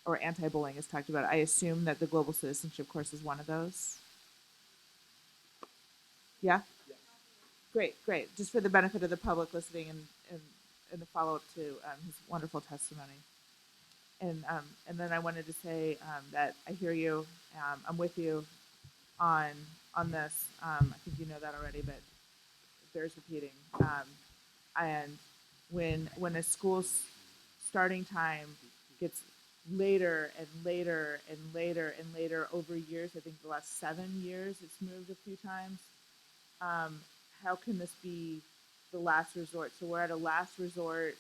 S18: or anti-bullying is talked about. I assume that the global citizenship course is one of those. Yeah. Great. Just for the benefit of the public listening and the follow-up to his wonderful testimony. And then I wanted to say that I hear you. I'm with you on this. I think you know that already, but it bears repeating. And when a school's starting time gets later and later and later and later over years, I think the last 7 years it's moved a few times. How can this be the last resort? So we're at a last resort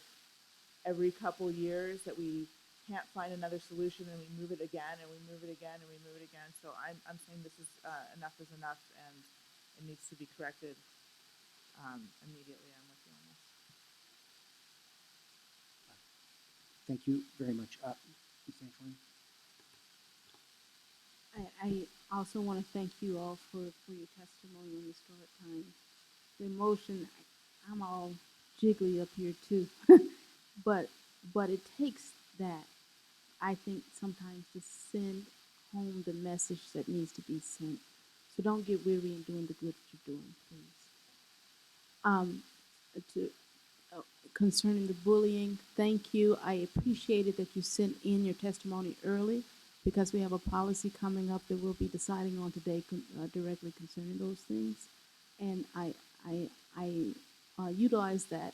S18: every couple years that we can't find another solution, and we move it again, and we move it again, and we move it again. So I'm saying this is enough is enough, and it needs to be corrected immediately. I'm with you on this.
S1: Thank you very much. Ms. Angeline?
S3: I also want to thank you all for your testimony on this hard time. The emotion, I'm all jiggly up here too. but it takes that, I think, sometimes to send home the message that needs to be sent. So don't get weary in doing the good that you're doing, please. Concerning the bullying, thank you. I appreciated that you sent in your testimony early, because we have a policy coming up that we'll be deciding on today directly concerning those things. And I utilized that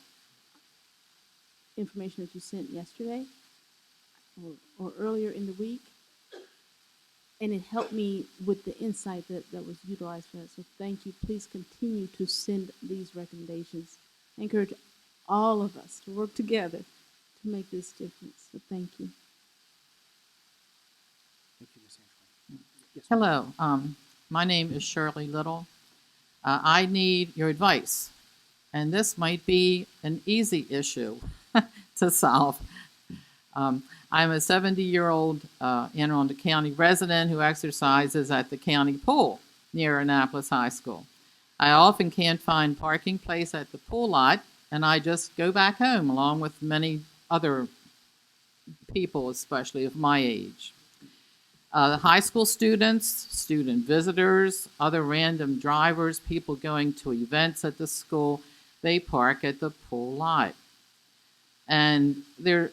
S3: information that you sent yesterday or earlier in the week, and it helped me with the insight that was utilized for that. So thank you. Please continue to send these recommendations. I encourage all of us to work together to make this difference. So thank you.
S1: Thank you, Ms. Angeline. Yes, ma'am.
S15: Hello, my name is Shirley Little. I need your advice, and this might be an easy issue to solve. I'm a 70-year-old Anne Arundel County resident who exercises at the county pool near Annapolis High School. I often can't find parking place at the pool lot, and I just go back home along with many other people, especially of my age. High school students, student visitors, other random drivers, people going to events at the school, they park at the pool lot. And there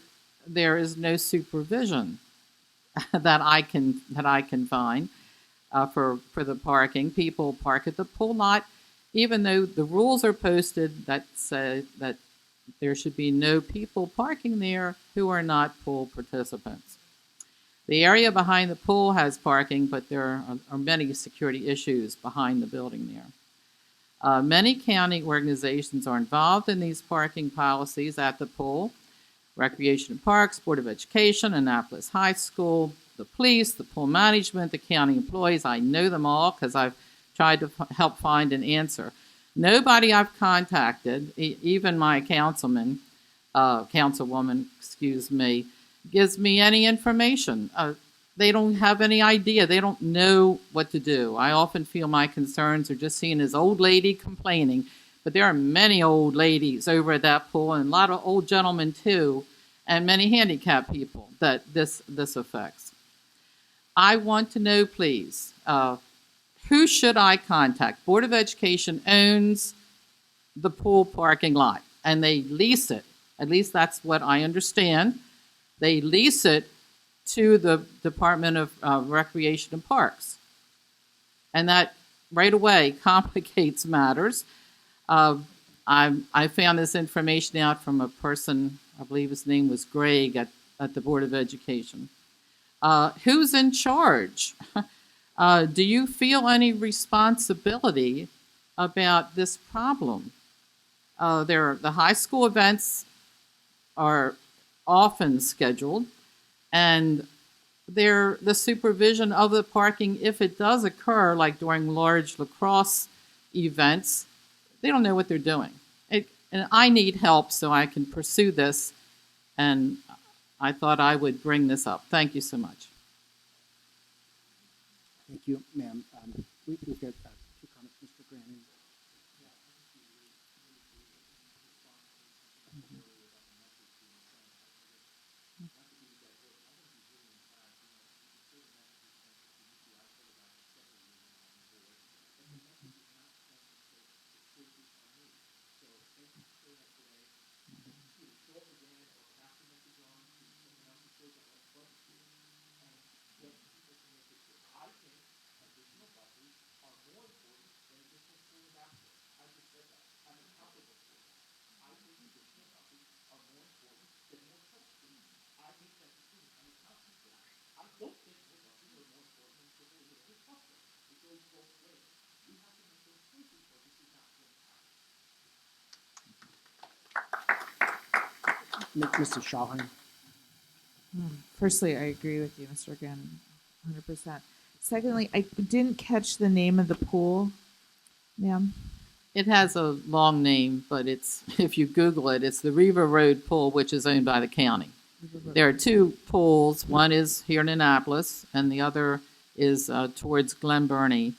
S15: is no supervision that I can find for the parking. People park at the pool lot, even though the rules are posted that say that there should be no people parking there who are not pool participants. The area behind the pool has parking, but there are many security issues behind the building there. Many county organizations are involved in these parking policies at the pool. Recreation and Parks, Board of Education, Annapolis High School, the police, the pool management, the county employees. I know them all because I've tried to help find an answer. Nobody I've contacted, even my councilwoman, gives me any information. They don't have any idea. They don't know what to do. I often feel my concerns are just seen as old lady complaining, but there are many old ladies over at that pool and a lot of old gentlemen too, and many handicapped people that this affects. I want to know, please, who should I contact? Board of Education owns the pool parking lot, and they lease it. At least that's what I understand. They lease it to the Department of Recreation and Parks. And that right away complicates matters. I found this information out from a person, I believe his name was Greg at the Board of Education. Who's in charge? Do you feel any responsibility about this problem? The high school events are often scheduled, and the supervision of the parking, if it does occur, like during large lacrosse events, they don't know what they're doing. And I need help so I can pursue this, and I thought I would bring this up. Thank you so much.
S1: Thank you, ma'am. We've got two comments, Mr. Grannon. Mrs. Shawhan.
S18: Firstly, I agree with you, Mr. Gannon, 100%. Secondly, I didn't catch the name of the pool, ma'am.
S15: It has a long name, but it's, if you Google it, it's the River Road Pool, which is owned by the county. There are two pools. One is here in Annapolis, and the other is towards Glen Burnie.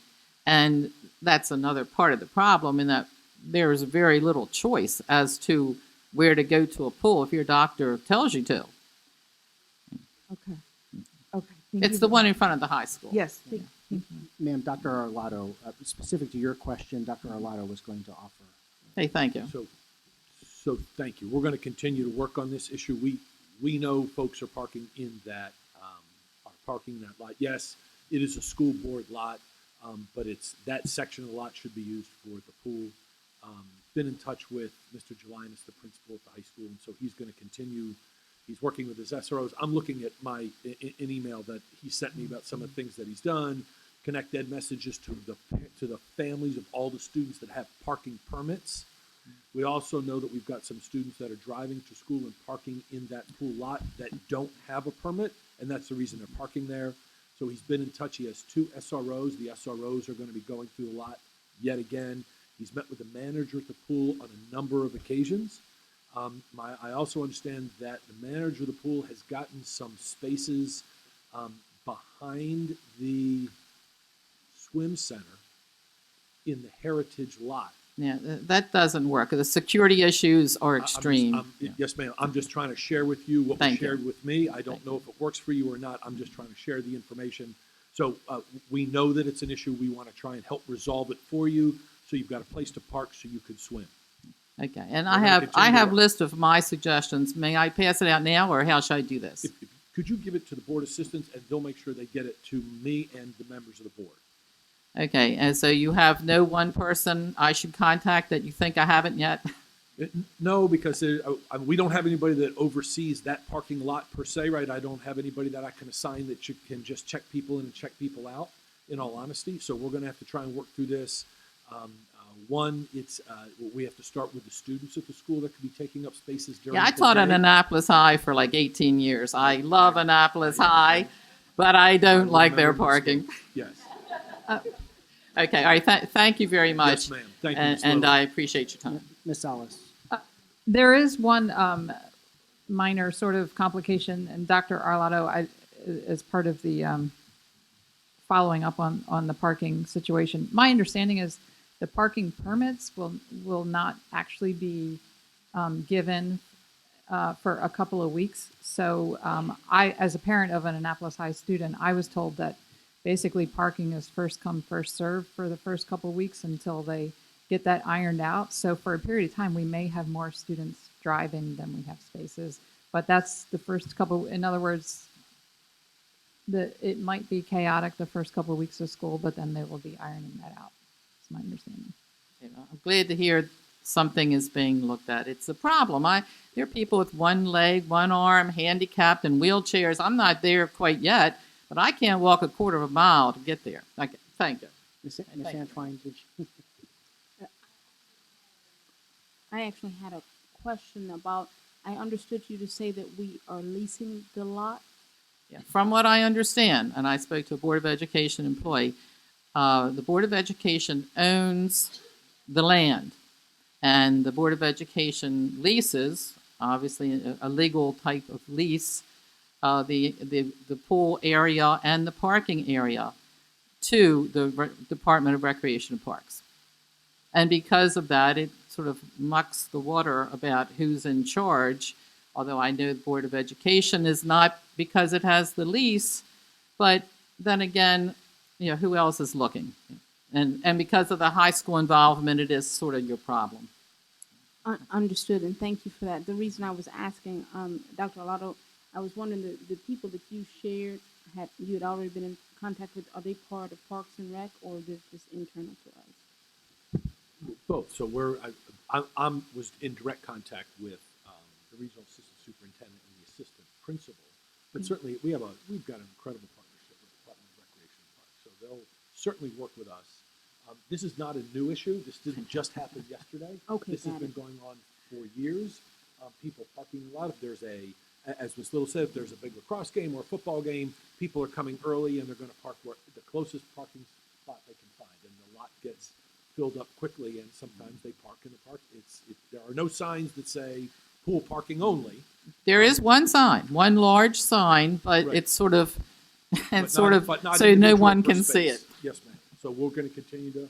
S15: And that's another part of the problem in that there's very little choice as to where to go to a pool if your doctor tells you to.
S18: Okay. Okay.
S15: It's the one in front of the high school.
S18: Yes. Thank you.
S1: Ma'am, Dr. Arlotto, specific to your question, Dr. Arlotto was going to offer.
S15: Hey, thank you.
S4: So thank you. We're going to continue to work on this issue. We know folks are parking in that, are parking that lot. Yes, it is a school board lot, but it's, that section of the lot should be used for the pool. Been in touch with Mr. Jelinas, the principal at the high school, and so he's going to continue. He's working with his SROs. I'm looking at an email that he sent me about some of the things that he's done. Connect Ed messages to the families of all the students that have parking permits. We also know that we've got some students that are driving to school and parking in that pool lot that don't have a permit, and that's the reason they're parking there. So he's been in touch. He has 2 SROs. The SROs are going to be going through the lot yet again. He's met with the manager at the pool on a number of occasions. I also understand that the manager of the pool has gotten some spaces behind the swim center in the heritage lot.
S15: Yeah, that doesn't work. The security issues are extreme.
S4: Yes, ma'am. I'm just trying to share with you what was
S15: Thank you.
S4: shared with me. I don't know if it works for you or not. I'm just trying to share the information. So we know that it's an issue. We want to try and help resolve it for you, so you've got a place to park so you could swim.
S15: Okay, and I have a list of my suggestions. May I pass it out now, or how should I do this?
S4: Could you give it to the board assistants, and they'll make sure they get it to me and the members of the board?
S15: Okay, and so you have no one person I should contact that you think I haven't yet?
S4: No, because we don't have anybody that oversees that parking lot per se, right? I don't have anybody that I can assign that can just check people in and check people out, in all honesty. So we're going to have to try and work through this. One, we have to start with the students at the school that could be taking up spaces during the day.
S15: Yeah, I taught at Annapolis High for like 18 years. I love Annapolis High, but I don't like their parking.
S4: Yes.
S15: Okay, all right, thank you very much.
S4: Yes, ma'am. Thank you, Ms.
S15: And
S4: Lowe.
S15: I appreciate your time.
S1: Ms. Ellis.
S7: There is one minor sort of complication, and Dr. Arlotto, as part of the following up on the parking situation, my understanding is the parking permits will not actually be given for a couple of weeks. So I, as a parent of an Annapolis High student, I was told that basically parking is first come, first served for the first couple of weeks until they get that ironed out. So for a period of time, we may have more students driving than we have spaces. But that's the first couple, in other words, it might be chaotic the first couple of weeks of school, but then they will be ironing that out. That's my understanding.
S15: I'm glad to hear something is being looked at. It's a problem. There are people with one leg, one arm, handicapped, and wheelchairs. I'm not there quite yet, but I can't walk a quarter of a mile to get there. Okay, thank you.
S1: Ms. Antwine, did you?
S3: I actually had a question about, I understood you to say that we are leasing the lot.
S15: Yeah. From what I understand, and I spoke to a Board of Education employee, the Board of Education owns the land, and the Board of Education leases, obviously a legal type of lease, the pool area and the parking area to the Department of Recreation and Parks. And because of that, it sort of mucks the water about who's in charge, although I know the Board of Education is not because it has the lease, but then again, who else is looking? And because of the high school involvement, it is sort of your problem.
S3: Understood, and thank you for that. The reason I was asking, Dr. Arlotto, I was wondering, the people that you shared, you had already been in contact with, are they part of Parks and Rec, or is this internal to us?
S4: Both. So I was in direct contact with the regional assistant superintendent and the assistant principal. But certainly we've got an incredible partnership with the Department of Recreation and Parks. So they'll certainly work with us. This is not a new issue. This didn't just happen yesterday.
S3: Okay,
S4: this has been going on for years. People parking a lot. If there's a as Ms. Little said, if there's a big lacrosse game or a football game, people are coming early and they're going to park where the closest parking spot they can find, and the lot gets filled up quickly, and sometimes they park in the park. There are no signs that say pool parking only.
S15: There is one sign, one large sign, but
S4: Right.
S15: it's sort of,
S4: but
S15: so no
S4: individual
S15: one
S4: per
S15: can see
S4: space.
S15: it.
S4: Yes, ma'am. So we're going to continue to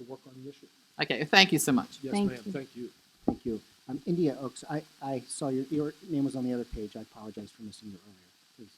S4: work on the issue.
S15: Okay, thank you so much.
S4: Yes,
S1: Thank
S4: ma'am.
S1: you.
S4: Thank you.
S1: Thank you. India Oaks, I saw your name was on the other page. I apologize for missing you earlier. Please.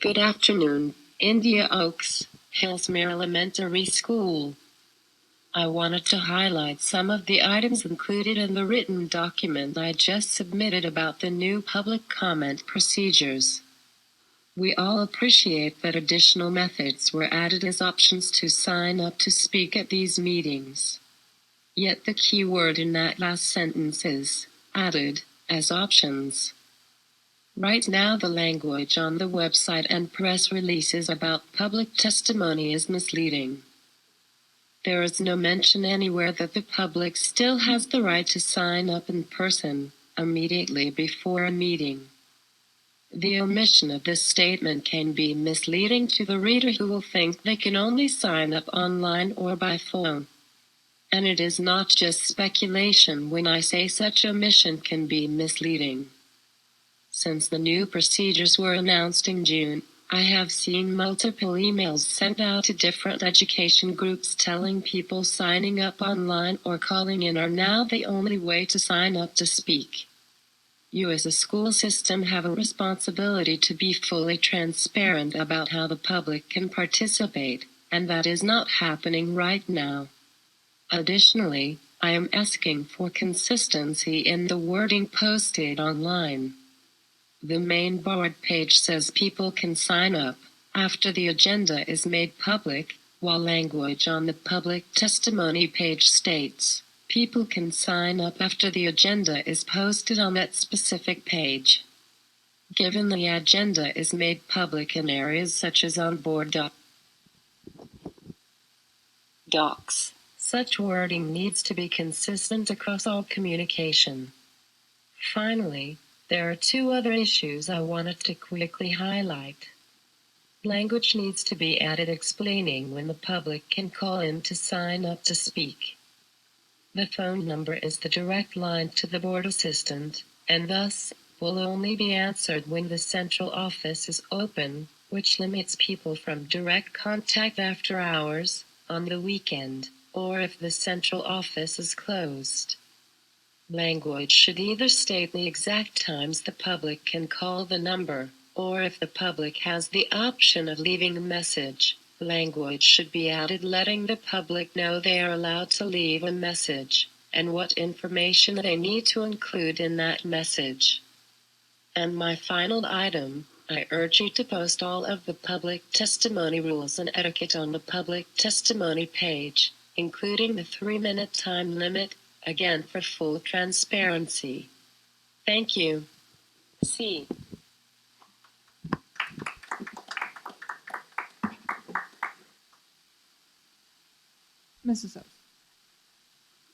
S11: Good afternoon, India Oaks, Hillsmere Elementary School. I wanted to highlight some of the items included in the written document I just submitted about the new public comment procedures. We all appreciate that additional methods were added as options to sign up to speak at these meetings. Yet the key word in that last sentence is added as options. Right now the language on the website and press releases about public testimony is misleading. There is no mention anywhere that the public still has the right to sign up in person, immediately before a meeting. The omission of this statement can be misleading to the reader, who will think they can only sign up online or by phone. And it is not just speculation when I say such omission can be misleading. Since the new procedures were announced in June, I have seen multiple emails sent out to different education groups telling people signing up online or calling in are now the only way to sign up to speak. You as a school system have a responsibility to be fully transparent about how the public can participate, and that is not happening right now. Additionally, I am asking for consistency in the wording posted online. The main board page says people can sign up after the agenda is made public, while language on the public testimony page states people can sign up after the agenda is posted on that specific page. Given the agenda is made public in areas such as on board docs, such wording needs to be consistent across all communication. Finally, there are two other issues I wanted to quickly highlight. Language needs to be added explaining when the public can call in to sign up to speak. The phone number is the direct line to the board assistant, and thus will only be answered when the central office is open, which limits people from direct contact after hours, on the weekend, or if the central office is closed. Language should either state the exact times the public can call the number, or if the public has the option of leaving a message, language should be added letting the public know they are allowed to leave a message, and what information they need to include in that message. And my final item, I urge you to post all of the public testimony rules and etiquette on the public testimony page, including the 3-minute time limit, again for full transparency. Thank you. C.
S7: Mrs. Oaks.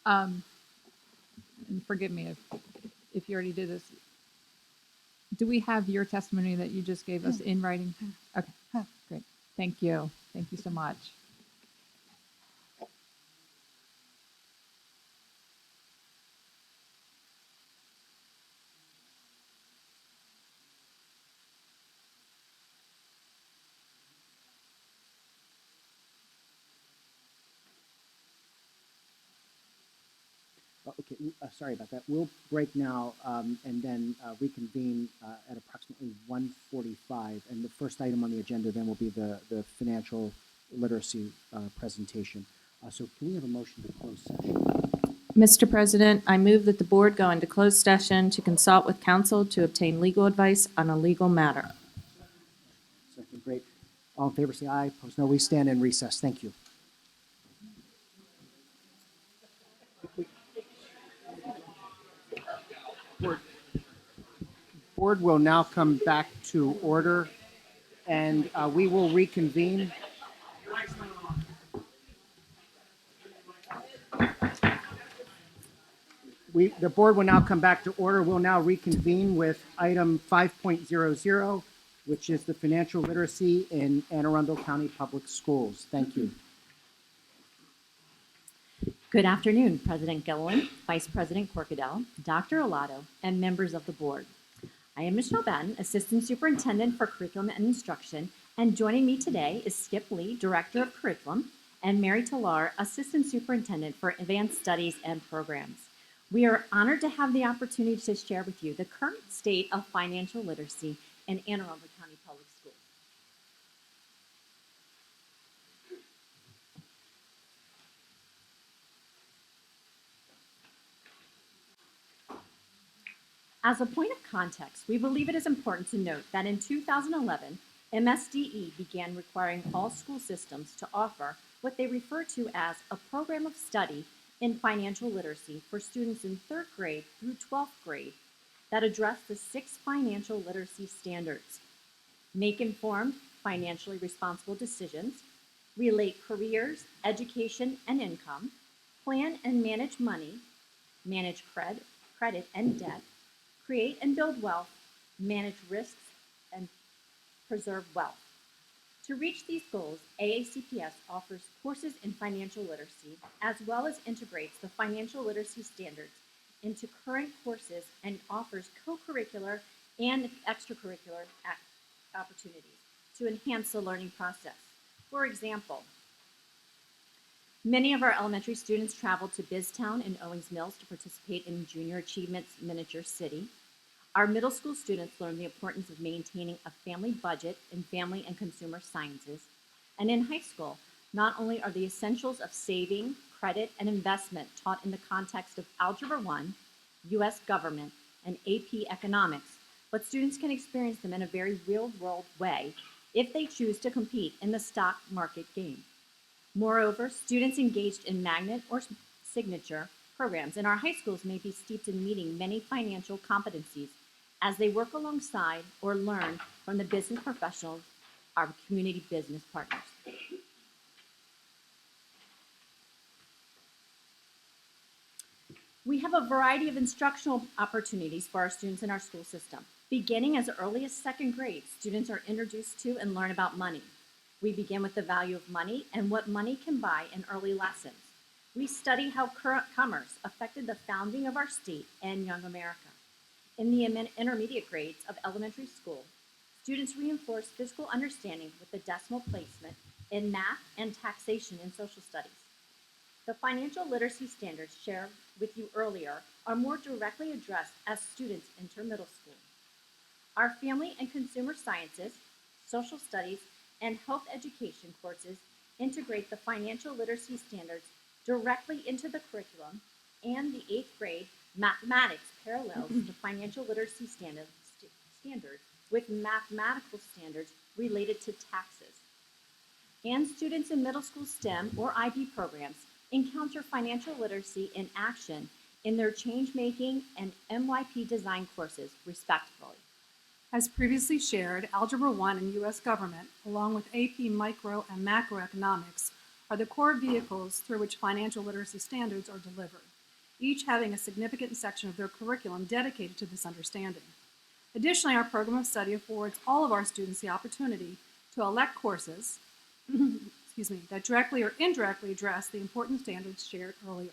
S7: And forgive me if you already did this. Do we have your testimony that you just gave us in writing? Okay, great. Thank you. Thank you so much.
S1: Okay, sorry about that. We'll break now and then reconvene at approximately 1:45. And the first item on the agenda then will be the financial literacy presentation. So can we have a motion to close session?
S6: Mr. President, I move that the board go into closed session to consult with counsel to obtain legal advice on a legal matter.
S1: Second, great. All in favor, say aye. Opposed, no. We stand in recess. Thank you. Board will now come back to order, and we will reconvene. The board will now come back to order. We'll now reconvene with item 5.00, which is the financial literacy in Anne Arundel County Public Schools. Thank you.
S13: Good afternoon, President Gilliland, Vice President Corkadel, Dr. Olato, and members of the board. I am Michele Batten, Assistant Superintendent for Curriculum and Instruction, and joining me today is Skip Lee, Director of Curriculum, and Mary Tillar, Assistant Superintendent for Advanced Studies and Programs. We are honored to have the opportunity to share with you the current state of financial literacy in Anne Arundel County Public Schools. As a point of context, we believe it is important to note that in 2011, MSDE began requiring all school systems to offer what they refer to as a program of study in financial literacy for students in 3rd grade through 12th grade that address the 6 financial literacy standards: make informed, financially responsible decisions, relate careers, education, and income, plan and manage money, manage credit and debt, create and build wealth, manage risks, and preserve wealth. To reach these goals, AACPS offers courses in financial literacy, as well as integrates the financial literacy standards into current courses and offers co-curricular and extracurricular opportunities to enhance the learning process. For example, many of our elementary students travel to Biztown and Owings Mills to participate in Junior Achievements Miniature City. Our middle school students learn the importance of maintaining a family budget in family and consumer sciences. And in high school, not only are the essentials of saving, credit, and investment taught in the context of Algebra 1, U.S. government, and AP economics, but students can experience them in a very real-world way if they choose to compete in the stock market game. Moreover, students engaged in magnet or signature programs in our high schools may be steeped in meeting many financial competencies as they work alongside or learn from the business professionals, our community business partners. We have a variety of instructional opportunities for our students in our school system. Beginning as early as 2nd grade, students are introduced to and learn about money. We begin with the value of money and what money can buy in early lessons. We study how current commerce affected the founding of our state and young America. In the intermediate grades of elementary school, students reinforce physical understanding with the decimal placement in math and taxation in social studies. The financial literacy standards shared with you earlier are more directly addressed as students enter middle school. Our family and consumer sciences, social studies, and health education courses integrate the financial literacy standards directly into the curriculum, and the 8th grade mathematics parallels the financial literacy standards with mathematical standards related to taxes. And students in middle school STEM or IB programs encounter financial literacy in action in their change-making and MYP design courses, respectively.
S22: As previously shared, Algebra 1 and U.S. Government, along with AP Micro and Macroeconomics, are the core vehicles through which financial literacy standards are delivered, each having a significant section of their curriculum dedicated to this understanding. Additionally, our program of study affords all of our students the opportunity to elect courses that directly or indirectly address the important standards shared earlier.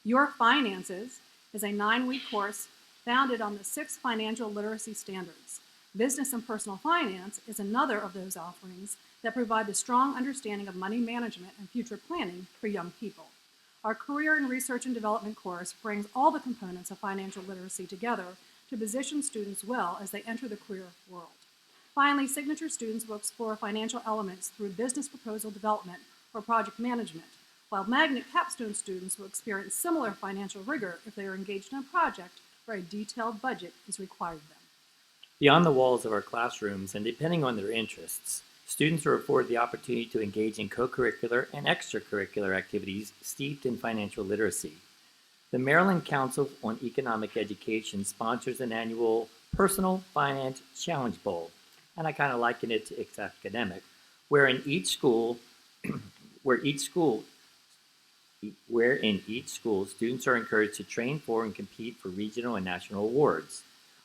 S22: Your Finances is a 9-week course founded on the 6 financial literacy standards. Business and Personal Finance is another of those offerings that provide the strong understanding of money management and future planning for young people. Our Career and Research and Development course brings all the components of financial literacy together to position students well as they enter the career world. Finally, Signature students will explore financial elements through business proposal development or project management, while magnet capstone students will experience similar financial rigor if they are engaged in a project where a detailed budget is required of them.
S2: Beyond the walls of our classrooms, and depending on their interests, students are afforded the opportunity to engage in co-curricular and extracurricular activities steeped in financial literacy. The Maryland Council on Economic Education sponsors an annual Personal Finance Challenge Bowl, and I kind of liken it to It's Academic, where in each school students are encouraged to train for and compete for regional and national awards.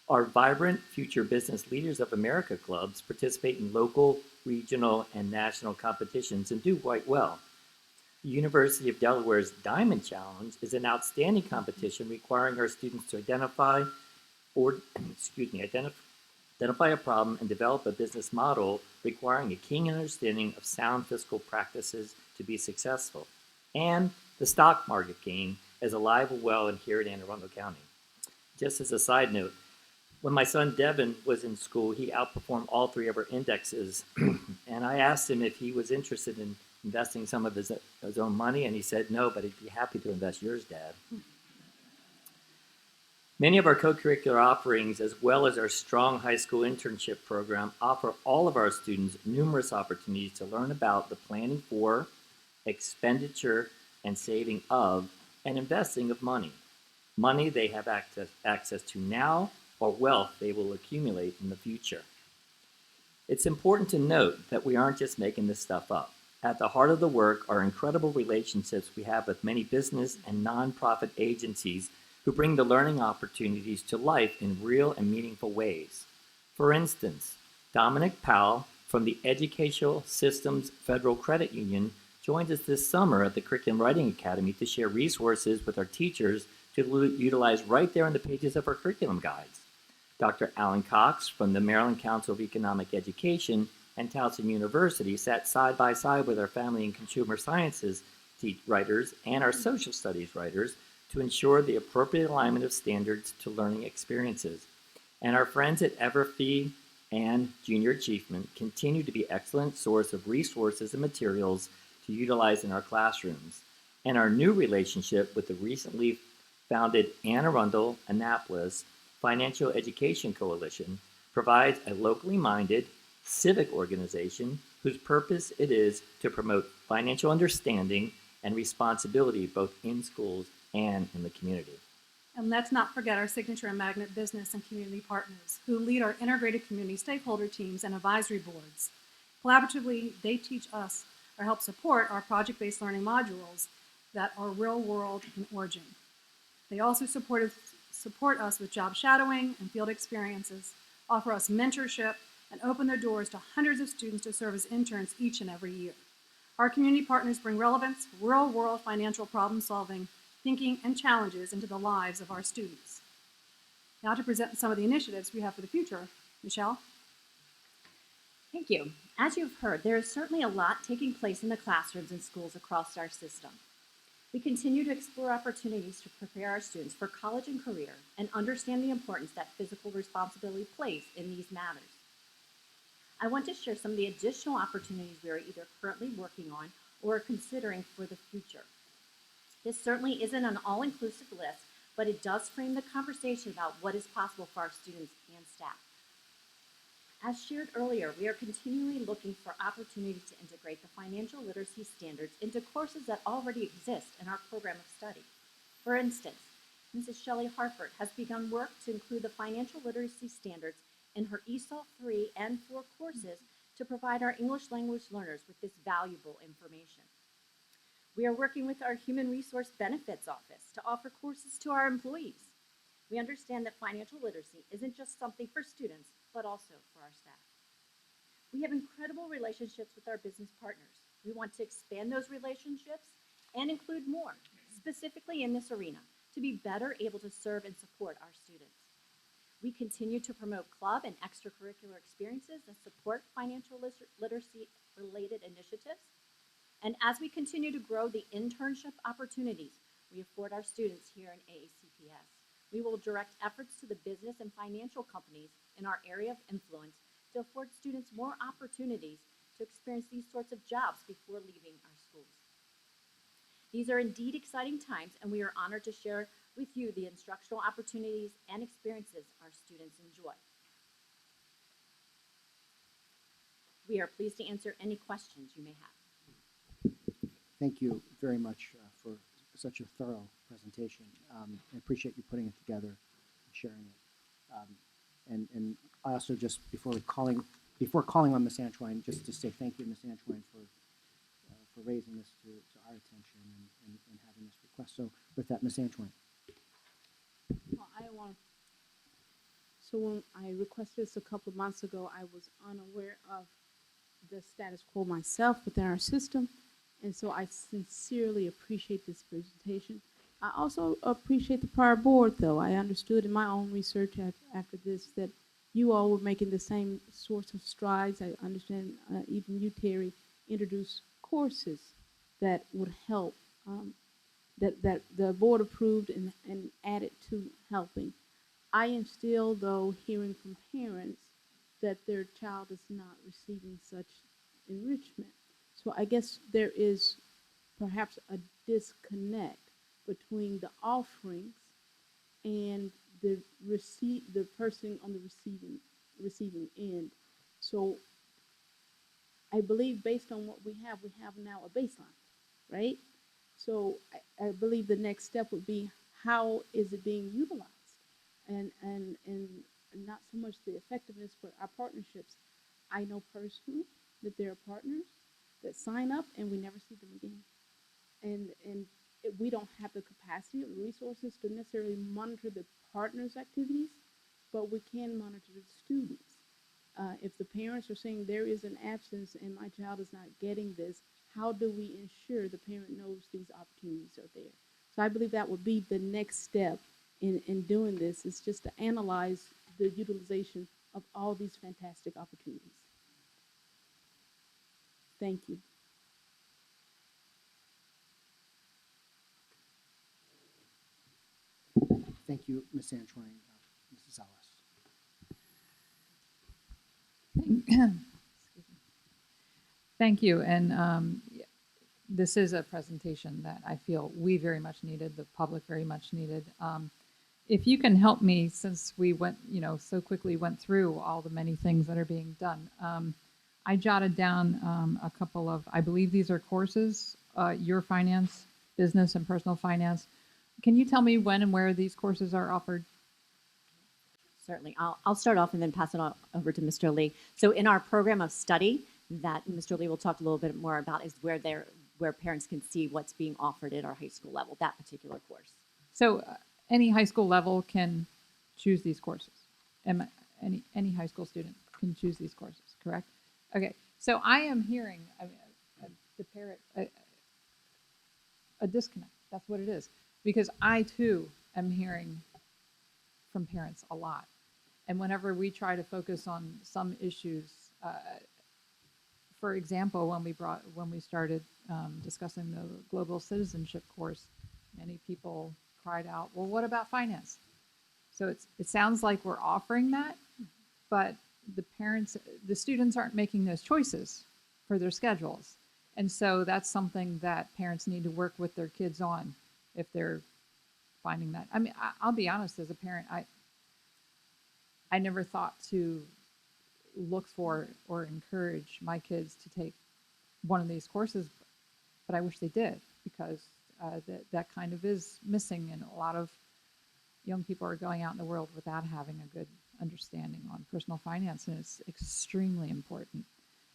S2: Our vibrant Future Business Leaders of America clubs participate in local, regional, and national competitions and do quite well. The University of Delaware's Diamond Challenge is an outstanding competition requiring our students to identify a problem and develop a business model requiring a keen understanding of sound fiscal practices to be successful. And the stock market game is alive and well in here in Anne Arundel County. Just as a side note, when my son Devin was in school, he outperformed all three of our indexes. And I asked him if he was interested in investing some of his own money, and he said no, but he'd be happy to invest yours, Dad. Many of our co-curricular offerings, as well as our strong high school internship program, offer all of our students numerous opportunities to learn about the planning for, expenditure, and saving of, and investing of money. Money they have access to now, or wealth they will accumulate in the future. It's important to note that we aren't just making this stuff up. At the heart of the work are incredible relationships we have with many business and nonprofit agencies who bring the learning opportunities to life in real and meaningful ways. For instance, Dominic Powell from the Educational Systems Federal Credit Union joins us this summer at the Curriculum Writing Academy to share resources with our teachers to utilize right there on the pages of our curriculum guides. Dr. Alan Cox from the Maryland Council of Economic Education and Towson University sat side by side with our family and consumer sciences writers and our social studies writers to ensure the appropriate alignment of standards to learning experiences. And our friends at Everfee and Junior Achievement continue to be excellent source of resources and materials to utilize in our classrooms. And our new relationship with the recently founded Anne Arundel Annapolis Financial Education Coalition provides a locally minded civic organization whose purpose it is to promote financial understanding and responsibility both in schools and in the community.
S22: And let's not forget our signature and magnet business and community partners who lead our integrated community stakeholder teams and advisory boards. Collaboratively, they teach us or help support our project-based learning modules that are real world in origin. They also support us with job shadowing and field experiences, offer us mentorship, and open their doors to hundreds of students to serve as interns each and every year. Our community partners bring relevance, real-world financial problem-solving, thinking, and challenges into the lives of our students. Now to present some of the initiatives we have for the future, Michele.
S13: Thank you. As you've heard, there is certainly a lot taking place in the classrooms and schools across our system. We continue to explore opportunities to prepare our students for college and career and understand the importance that fiscal responsibility plays in these matters. I want to share some of the additional opportunities we are either currently working on or are considering for the future. This certainly isn't an all-inclusive list, but it does frame the conversation about what is possible for our students and staff. As shared earlier, we are continually looking for opportunities to integrate the financial literacy standards into courses that already exist in our program of study. For instance, Mrs. Shelley Harford has begun work to include the financial literacy standards in her ESOL 3 and 4 courses to provide our English language learners with this valuable information. We are working with our Human Resource Benefits Office to offer courses to our employees. We understand that financial literacy isn't just something for students, but also for our staff. We have incredible relationships with our business partners. We want to expand those relationships and include more, specifically in this arena, to be better able to serve and support our students. We continue to promote club and extracurricular experiences that support financial literacy-related initiatives. And as we continue to grow the internship opportunities we afford our students here in AACPS, we will direct efforts to the business and financial companies in our area of influence to afford students more opportunities to experience these sorts of jobs before leaving our schools. These are indeed exciting times, and we are honored to share with you the instructional opportunities and experiences our students enjoy. We are pleased to answer any questions you may have.
S1: Thank you very much for such a thorough presentation. I appreciate you putting it together and sharing it. And I also just, before calling on Ms. Antoine, just to say thank you, Ms. Antoine, for raising this to our attention and having this request. So with that, Ms. Antoine.
S3: Well, so when I requested this a couple of months ago, I was unaware of the status quo myself within our system. And so I sincerely appreciate this presentation. I also appreciate the prior board, though. I understood in my own research after this that you all were making the same sorts of strides. I understand even you, Terry, introduced courses that would help, that the board approved and added to helping. I am still, though, hearing from parents that their child is not receiving such enrichment. So I guess there is perhaps a disconnect between the offerings and the person on the receiving end. So I believe based on what we have now a baseline, right? So I believe the next step would be how is it being utilized, and not so much the effectiveness, but our partnerships. I know personally that there are partners that sign up and we never see them again, and we don't have the capacity or resources to necessarily monitor the partners' activities, but we can monitor the students. If the parents are saying there is an absence and my child is not getting this, how do we ensure the parent knows these opportunities are there? So I believe that would be the next step in doing this, is just to analyze the utilization of all these fantastic opportunities. Thank you.
S1: Thank you, Ms. Antoine. Mrs. Ellis.
S7: Thank you. And this is a presentation that I feel we very much needed, the public very much needed. If you can help me, since we went, so quickly went through all the many things that are being done, I jotted down a couple of, I believe these are courses, Your Finance, Business and Personal Finance. Can you tell me when and where these courses are offered?
S13: Certainly. I'll start off and then pass it on over to Mr. Lee. So in our program of study that Mr. Lee will talk a little bit more about is where parents can see what's being offered at our high school level, that particular course.
S7: So any high school level can choose these courses. Any high school student can choose these courses, correct? Okay. So I am hearing a disconnect. That's what it is. Because I too am hearing from parents a lot. And whenever we try to focus on some issues, for example, when we started discussing the global citizenship course, many people cried out, well, what about finance? So it sounds like we're offering that, but the students aren't making those choices for their schedules. And so that's something that parents need to work with their kids on if they're finding that. I mean, I'll be honest, as a parent, I never thought to look for or encourage my kids to take one of these courses, but I wish they did, because that kind of is missing, and a lot of young people are going out in the world without having a good understanding on personal finance, and it's extremely important.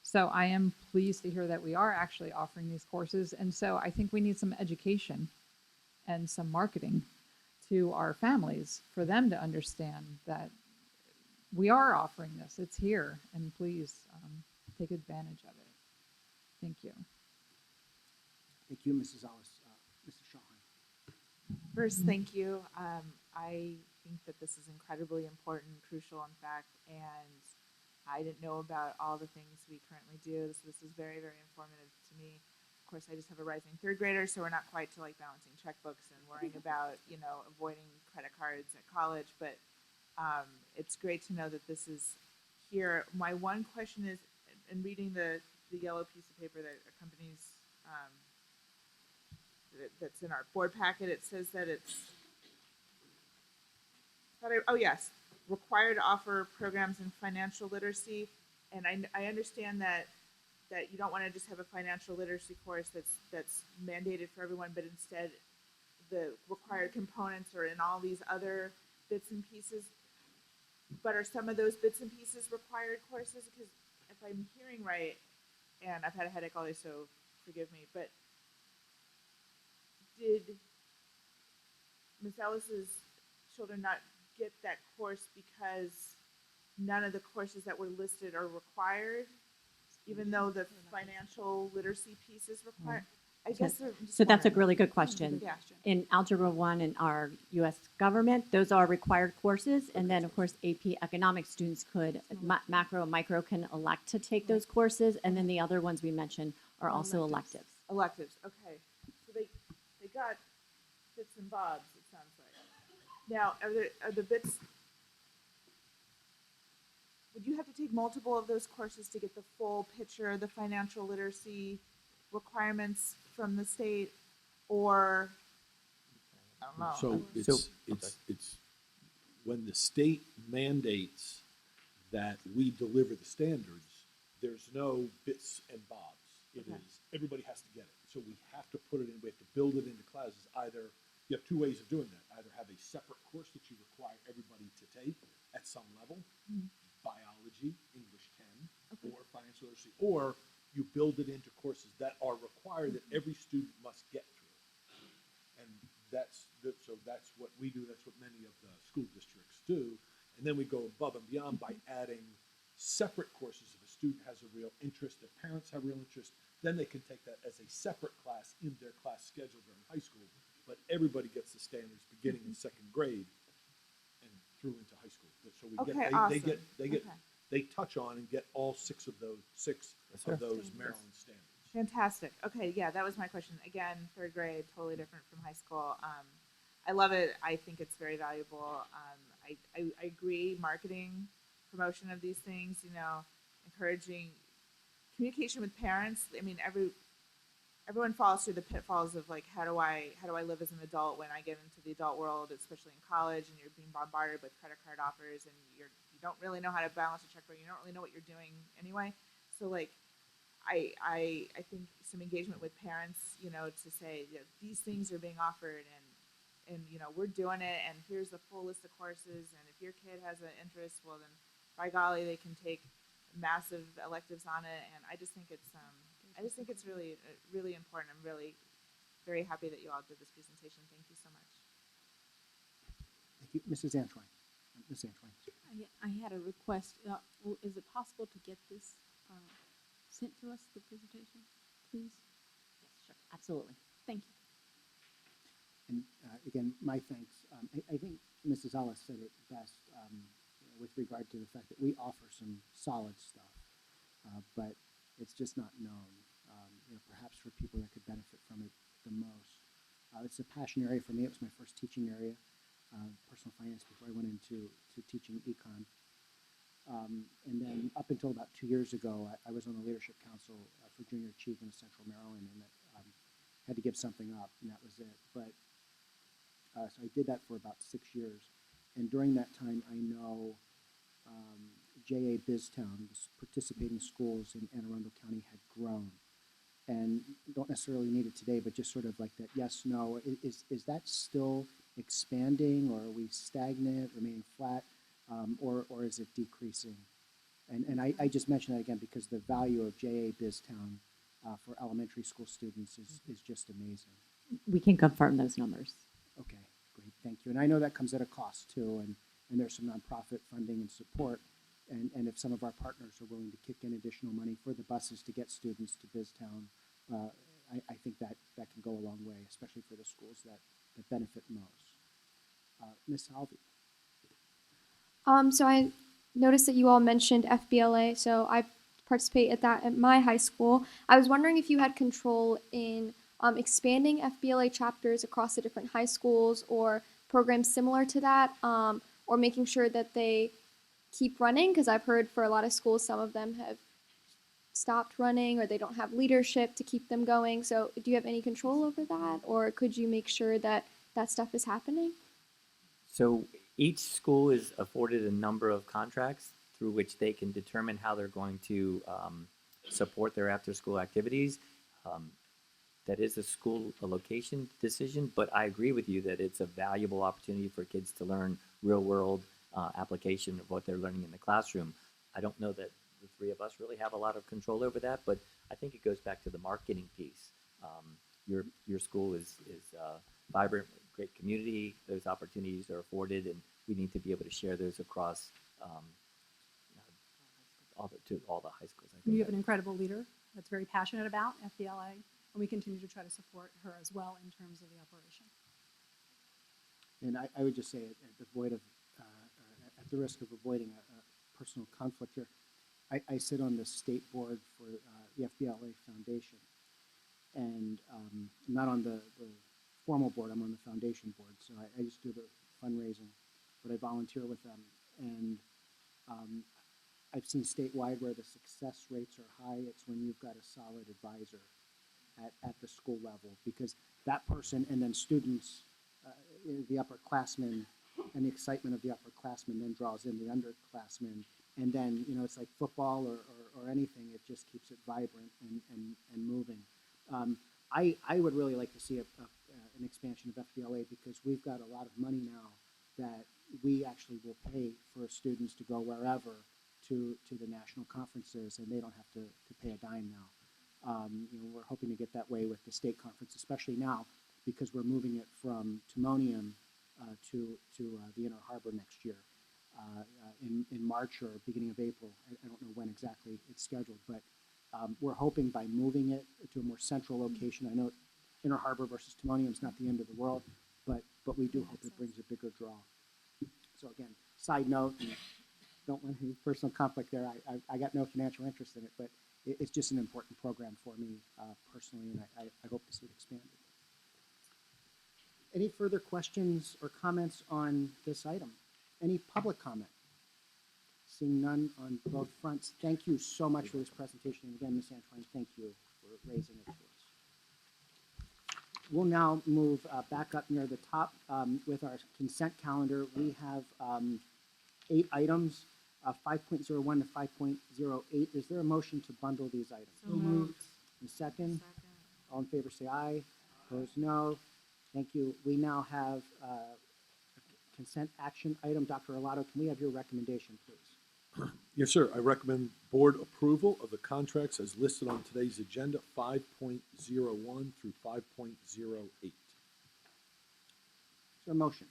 S7: So I am pleased to hear that we are actually offering these courses, and so I think we need some education and some marketing to our families for them to understand that we are offering this. It's here, and please take advantage of it. Thank you.
S1: Thank you, Mrs. Ellis. Mrs. Shahan.
S18: First, thank you. I think that this is incredibly important, crucial, in fact, and I didn't know about all the things we currently do. So this is very, very informative to me. Of course, I just have a rising third grader, so we're not quite to like balancing checkbooks and worrying about, avoiding credit cards at college, but it's great to know that this is here. My one question is, in reading the yellow piece of paper that accompanies that's in our board packet. It says that it's, oh yes, required to offer programs in financial literacy. And I understand that you don't want to just have a financial literacy course that's mandated for everyone, but instead the required components are in all these other bits and pieces. But are some of those bits and pieces required courses? Because if I'm hearing right, and I've had a headache all day, so forgive me, but did Ms. Ellis's children not get that course because none of the courses that were listed are required, even though the financial literacy piece is required? I guess
S13: So that's a really good question.
S18: Yeah.
S13: In Algebra 1 in our U.S. government, those are required courses. And then, of course, AP economics students could, macro and micro can elect to take those courses. And then the other ones we mentioned are also electives.
S18: Electives, okay. So they got bits and bobs, it sounds like. Now, are the bits, would you have to take multiple of those courses to get the full picture of the financial literacy requirements from the state, or I don't know?
S4: So it's when the state mandates that we deliver the standards, there's no bits and bobs. It is, everybody has to get it. So we have to put it in, we have to build it into classes. Either, you have two ways of doing that. Either have a separate course that you require everybody to take at some level, biology, English 10, or financial literacy, or you build it into courses that are required that every student must get through. And so that's what we do, that's what many of the school districts do. And then we go above and beyond by adding separate courses. If a student has a real interest, if parents have real interest, then they can take that as a separate class in their class schedule during high school. But everybody gets the standards beginning in second grade and through into high school. So we they touch on and get all six of those Maryland standards.
S18: Fantastic. Okay, yeah, that was my question. Again, third grade, totally different from high school. I love it. I think it's very valuable. I agree. Marketing, promotion of these things, encouraging communication with parents. I mean, everyone falls through the pitfalls of like, how do I live as an adult when I get into the adult world, especially in college, and you're being bombarded with credit card offers, and you don't really know how to balance a checkbook. You don't really know what you're doing anyway. So like, I think some engagement with parents, to say these things are being offered, and we're doing it, and here's the full list of courses, and if your kid has an interest, well then, by golly, they can take massive electives on it, and I just think it's really, really important. I'm really very happy that you all did this presentation. Thank you so much.
S1: Thank you, Mrs. Antoine. Ms. Antoine.
S3: I had a request. Is it possible to get this sent to us, the presentation, please?
S13: Yes, sure. Absolutely.
S3: Thank you.
S1: And again, my thanks. I think Mrs. Ellis said it best with regard to the fact that we offer some solid stuff, but it's just not known. Perhaps for people that could benefit from it the most. It's a passion area for me. It was my first teaching area, personal finance, before I went into teaching econ. And then up until about 2 years ago, I was on the leadership council for junior achievement of Central Maryland, and had to give something up, and that was it. But so I did that for about 6 years, and during that time, I know J.A. Biztown, the participating schools in Anne Arundel County, had grown, and don't necessarily need it today, but just sort of like that yes, no. Is that still expanding, or are we stagnant, remaining flat, or is it decreasing? And I just mention that again because the value of J.A. Biztown for elementary school students is just amazing.
S13: We can confirm those numbers.
S1: Okay, great, thank you. And I know that comes at a cost too, and there's some nonprofit funding and support. And if some of our partners are willing to kick in additional money for the buses to get students to Biztown, I think that can go a long way, especially for the schools that benefit most. Ms. Salvi.
S17: So I noticed that you all mentioned FBLA, so I participate at that at my high school. I was wondering if you had control in expanding FBLA chapters across the different high schools, or programs similar to that, or making sure that they keep running, because I've heard for a lot of schools, some of them have stopped running or they don't have leadership to keep them going. So do you have any control over that, or could you make sure that that stuff is happening?
S2: So each school is afforded a number of contracts through which they can determine how they're going to support their after-school activities. That is a location decision, but I agree with you that it's a valuable opportunity for kids to learn real-world application of what they're learning in the classroom. I don't know that the three of us really have a lot of control over that, but I think it goes back to the marketing piece. Your school is vibrant, great community. Those opportunities are afforded, and we need to be able to share those across all the high schools. I think
S22: You have an incredible leader that's very passionate about FBLA, and we continue to try to support her as well in terms of the operation.
S1: And I would just say, at the risk of avoiding a personal conflict here, I sit on the state board for the FBLA Foundation, and I'm not on the formal board. I'm on the foundation board, so I just do the fundraising, but I volunteer with them, and I've seen statewide where the success rates are high. It's when you've got a solid advisor at the school level, because that person and then students, the upperclassmen, and the excitement of the upperclassmen then draws in the underclassmen, and then it's like football or anything. It just keeps it vibrant and moving. I would really like to see an expansion of FBLA, because we've got a lot of money now that we actually will pay for students to go wherever to the national conferences, and they don't have to pay a dime now. We're hoping to get that way with the state conference, especially now because we're moving it from Timonium to the Inner Harbor next year in March or beginning of April. I don't know when exactly it's scheduled, but we're hoping by moving it to a more central location. I know Inner Harbor versus Timonium is not the end of the world, but we do hope it brings a bigger draw. So again, side note, and don't want any personal conflict there. I got no financial interest in it, but it's just an important program for me personally, and I hope to see it expanded. Any further questions or comments on this item? Any public comment? Seeing none on both fronts. Thank you so much for this presentation. And again, Ms. Antoine, thank you for raising it to us. We'll now move back up near the top with our consent calendar. We have 8 items, 5.01 to 5.08. Is there a motion to bundle these items?
S3: So moved.
S1: And second? All in favor say aye. Opposed, no. Thank you. We now have a consent action item. Dr. Arlotto, can we have your recommendation, please?
S4: Yes, sir. I recommend board approval of the contracts as listed on today's agenda, 5.01 through 5.08. Is
S1: there a motion?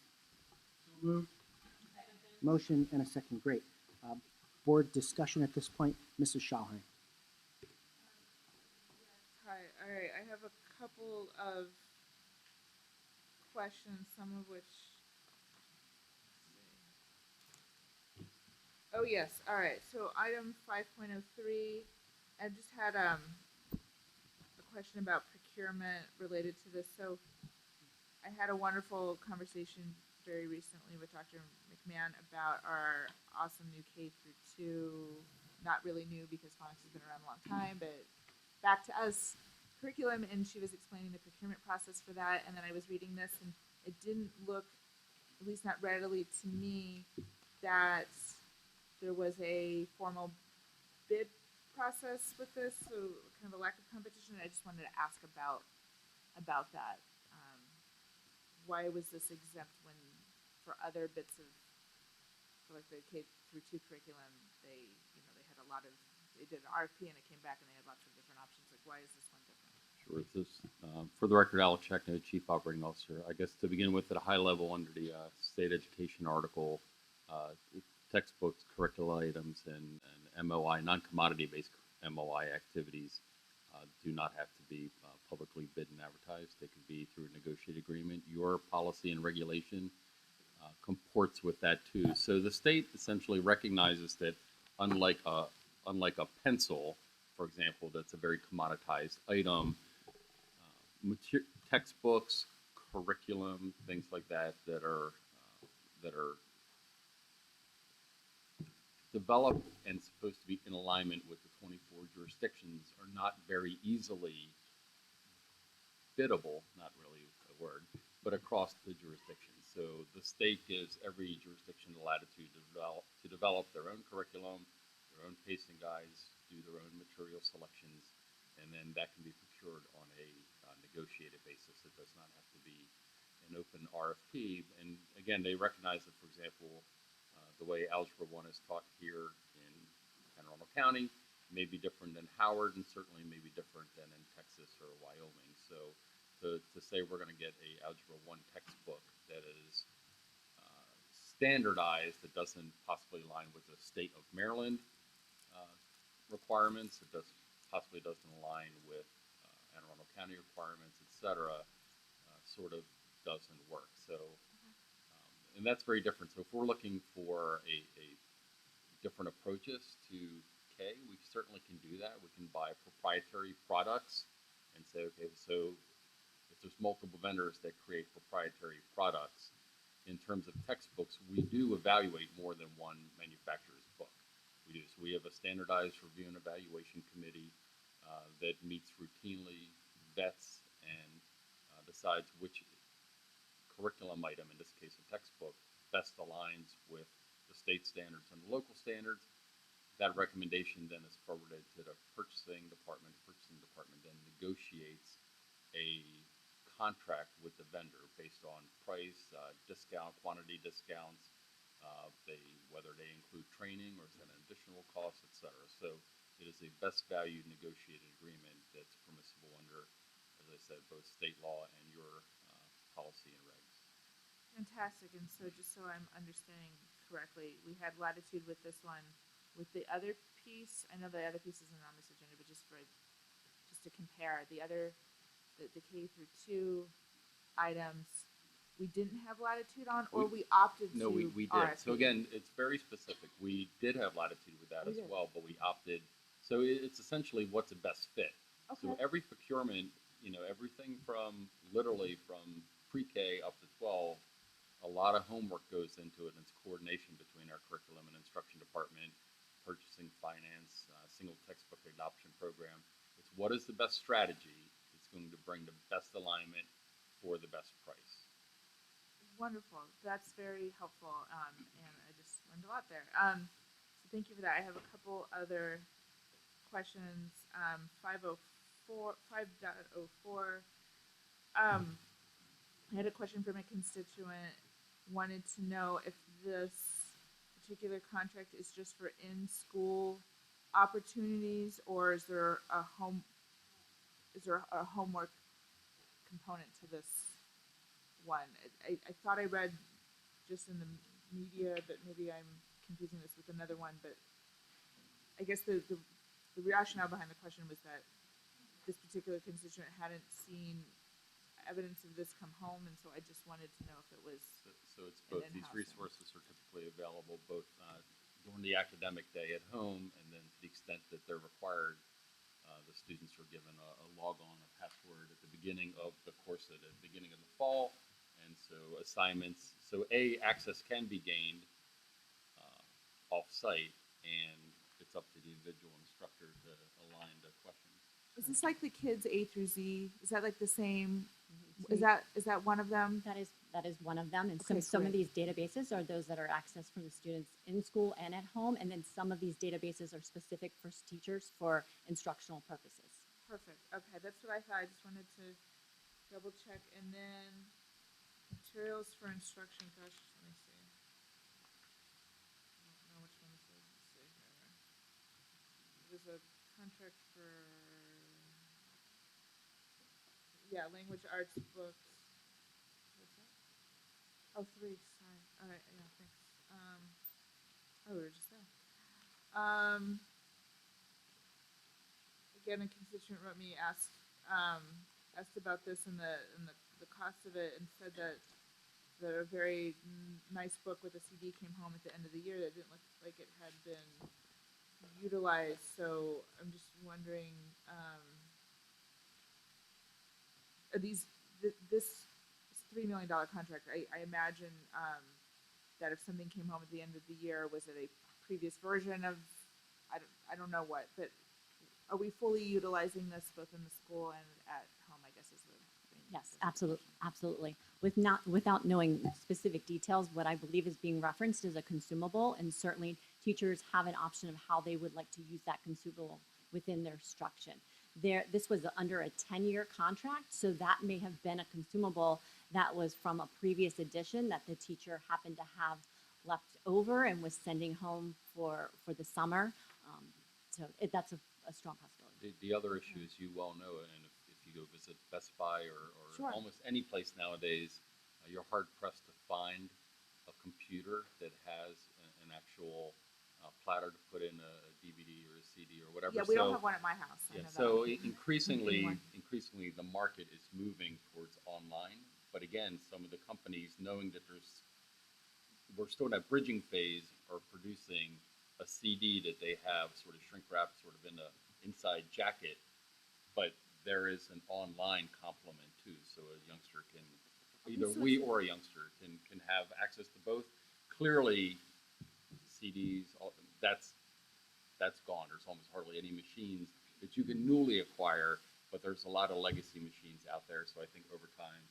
S1: Moved. Motion and a second. Great. Board discussion at this point. Mrs. Schalheim.
S18: Hi. All right. I have a couple of questions, some of which. Oh yes. All right. So item 5.03. I just had a question about procurement related to this. So I had a wonderful conversation very recently with Dr. McMahon about our awesome new K through 2, not really new because phonics has been around a long time, but back to us curriculum, and she was explaining the procurement process for that, and then I was reading this, and it didn't look, at least not readily to me, that there was a formal bid process with this, so kind of a lack of competition. I just wanted to ask about that. Why was this exempt when for other bits of, for like the K through 2 curriculum, they had they did an RFP and it came back and they had lots of different options. Like, why is this one different?
S16: Sure. For the record, Alex Szachnowicz, Chief Operating Officer. I guess to begin with, at a high level, under the state education article, textbooks, curricular items, and MOI, non-commodity based MOI activities do not have to be publicly bid and advertised. They can be through a negotiated agreement. Your policy and regulation comports with that too. So the state essentially recognizes that unlike a pencil, for example, that's a very commoditized item, textbooks, curriculum, things like that that are developed and supposed to be in alignment with the 24 jurisdictions are not very easily biddable, not really a word, but across the jurisdictions. So the state gives every jurisdiction the latitude to develop their own curriculum, their own pacing guides, do their own material selections, and then that can be procured on a negotiated basis. It does not have to be an open RFP. And again, they recognize that, for example, the way Algebra 1 is taught here in Anne Arundel County may be different than Howard, and certainly may be different than in Texas or Wyoming. So to say we're going to get a Algebra 1 textbook that is standardized, that doesn't possibly align with the state of Maryland requirements, it possibly doesn't align with Anne Arundel County requirements, etc., sort of doesn't work. So, and that's very different. So if we're looking for a different approaches to K, we certainly can do that. We can buy proprietary products and say, okay, so if there's multiple vendors that create proprietary products, in terms of textbooks, we do evaluate more than one manufacturer's book. We do. So we have a standardized review and evaluation committee that meets routinely, vets, and decides which curriculum item, in this case a textbook, best aligns with the state standards and the local standards. That recommendation then is forwarded to the purchasing department. The purchasing department then negotiates a contract with the vendor based on price, discount, quantity discounts, whether they include training or is that an additional cost, etc. So it is a best value negotiated agreement that's permissible under, as I said, both state law and your policy and regs.
S18: Fantastic. And so just so I'm understanding correctly, we had latitude with this one. With the other piece, I know the other piece isn't on this agenda, but just to compare, the K through 2 items, we didn't have latitude on, or we opted to?
S16: No, we did.
S18: RFP?
S16: So again, it's very specific. We did have latitude with that as well, but we opted. So it's essentially what's the best fit.
S18: Okay.
S16: So every procurement, everything from literally from pre-K up to 12, a lot of homework goes into it, and it's coordination between our curriculum and instruction department, purchasing, finance, single textbook adoption program. It's what is the best strategy that's going to bring the best alignment for the best price.
S18: Wonderful. That's very helpful, and I just learned a lot there. So thank you for that. I have a couple other questions. 5.04. I had a question from a constituent. Wanted to know if this particular contract is just for in-school opportunities, or is there a homework component to this one? I thought I read just in the media, but maybe I'm confusing this with another one. But I guess the rationale behind the question was that this particular constituent hadn't seen evidence of this come home, and so I just wanted to know if it was.
S16: So it's both. These resources are typically available both during the academic day at home, and then to the extent that they're required, the students are given a log-on, a password at the beginning of the course at the beginning of the fall, and so assignments. So access can be gained off-site, and it's up to the individual instructor to align the questions.
S18: Is this like the kids A through Z? Is that like the same? Is that one of them?
S19: That is one of them. And
S18: Okay,
S19: some of
S18: great.
S19: these databases are those that are accessed from the students in school and at home. And then some of these databases are specific for teachers for instructional purposes.
S18: Perfect. Okay, that's what I thought. I just wanted to double check. And then materials for instruction. Gosh, let me see. I don't know which one this is. Let's see here. There's a contract for language arts books. What's that? Oh, 3. Sorry. All right. Yeah. Thanks. We were just there. Again, a constituent wrote me, asked about this and the cost of it, and said that the very nice book with a CD came home at the end of the year that didn't look like it had been utilized. So I'm just wondering, are this $3 million contract? I imagine that if something came home at the end of the year, was it a previous version of, I don't know what, but are we fully utilizing this both in the school and at home, I guess is the main
S13: Yes, absolutely, absolutely. Without knowing specific details, what I believe is being referenced is a consumable, and certainly teachers have an option of how they would like to use that consumable within their instruction. This was under a 10-year contract, so that may have been a consumable that was from a previous edition that the teacher happened to have left over and was sending home for the summer. So that's a strong possibility.
S16: The other issue, as you well know, and if you go visit Best Buy or
S13: Sure.
S16: almost any place nowadays, you're hard pressed to find a computer that has an actual platter to put in a DVD or a CD or whatever.
S18: Yeah, we don't have one at my house. I
S16: Yeah,
S18: know
S16: so
S18: that.
S16: increasingly the market is moving towards online. But again, some of the companies, knowing that we're still in that bridging phase, are producing a CD that they have sort of shrink wrapped sort of in the inside jacket, but there is an online complement too, so a youngster can, either we or a youngster can have access to both. Clearly, CDs, that's gone. There's almost hardly any machines that you can newly acquire, but there's a lot of legacy machines out there. So I think over time,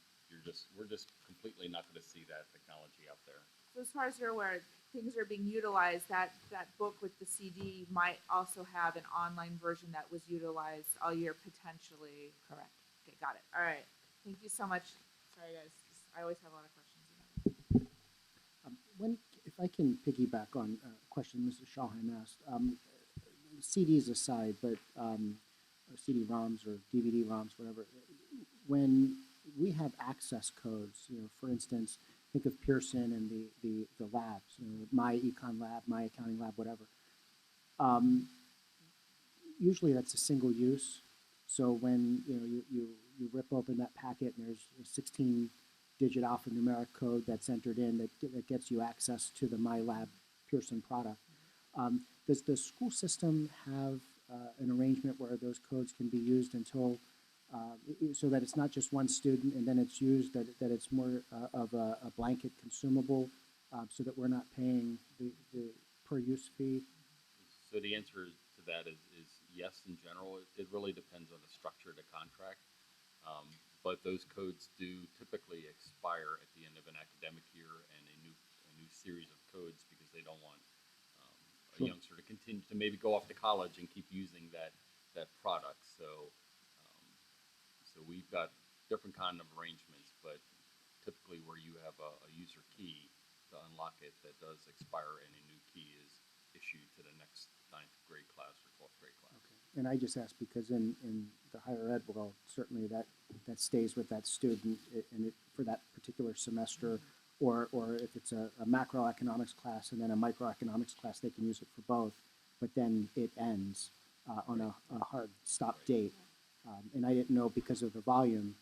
S16: we're just completely not going to see that technology out there.
S18: So as far as you're aware, things are being utilized. That book with the CD might also have an online version that was utilized all year potentially.
S13: Correct.
S18: Okay, got it. All right. Thank you so much. Sorry, guys. I always have a lot of questions.
S1: If I can piggyback on a question Mrs. Shahheim asked, CDs aside, but or CD-ROMs or DVD-ROMs, whatever, when we have access codes, for instance, think of Pearson and the labs, my econ lab, my accounting lab, whatever. Usually that's a single use. So when you rip open that packet and there's a 16-digit alphanumeric code that's entered in that gets you access to the My Lab Pearson product. Does the school system have an arrangement where those codes can be used until so that it's not just one student and then it's used, that it's more of a blanket consumable, so that we're not paying the per use fee?
S16: So the answer to that is yes, in general. It really depends on the structure of the contract. But those codes do typically expire at the end of an academic year, and a new series of codes, because they don't want a youngster to continue to maybe go off to college and keep using that product. So we've got different kind of arrangements, but typically where you have a user key to unlock it that does expire, and a new key is issued to the next 9th grade class or 12th grade class.
S1: Okay. And I just asked because in the higher ed world, certainly that stays with that student for that particular semester, or if it's a macroeconomics class and then a microeconomics class, they can use it for both, but then it ends on a hard stop date. And I didn't know, because of the volume,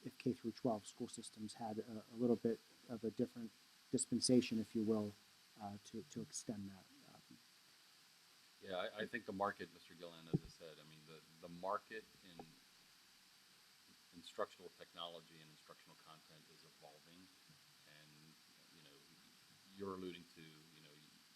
S1: if K through 12 school systems had a little bit of a different dispensation, if you will, to extend that.
S16: Yeah, I think the market, Mr. Gillen, as I said, I mean, the market in instructional technology and instructional content is evolving. And, you're alluding to,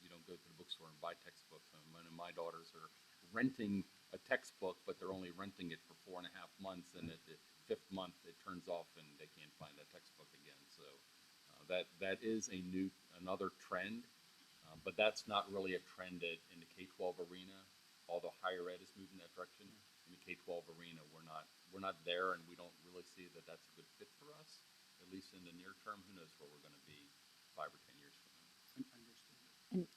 S16: you don't go to the bookstore and buy textbooks. And my daughters are renting a textbook, but they're only renting it for 4.5 months, and at the 5th month it turns off and they can't find that textbook again. So that is another trend. But that's not really a trend in the K-12 arena, although higher ed is moving that direction. In the K-12 arena, we're not there, and we don't really see that that's a good fit for us, at least in the near term. Who knows where we're going to be 5 or 10 years from now.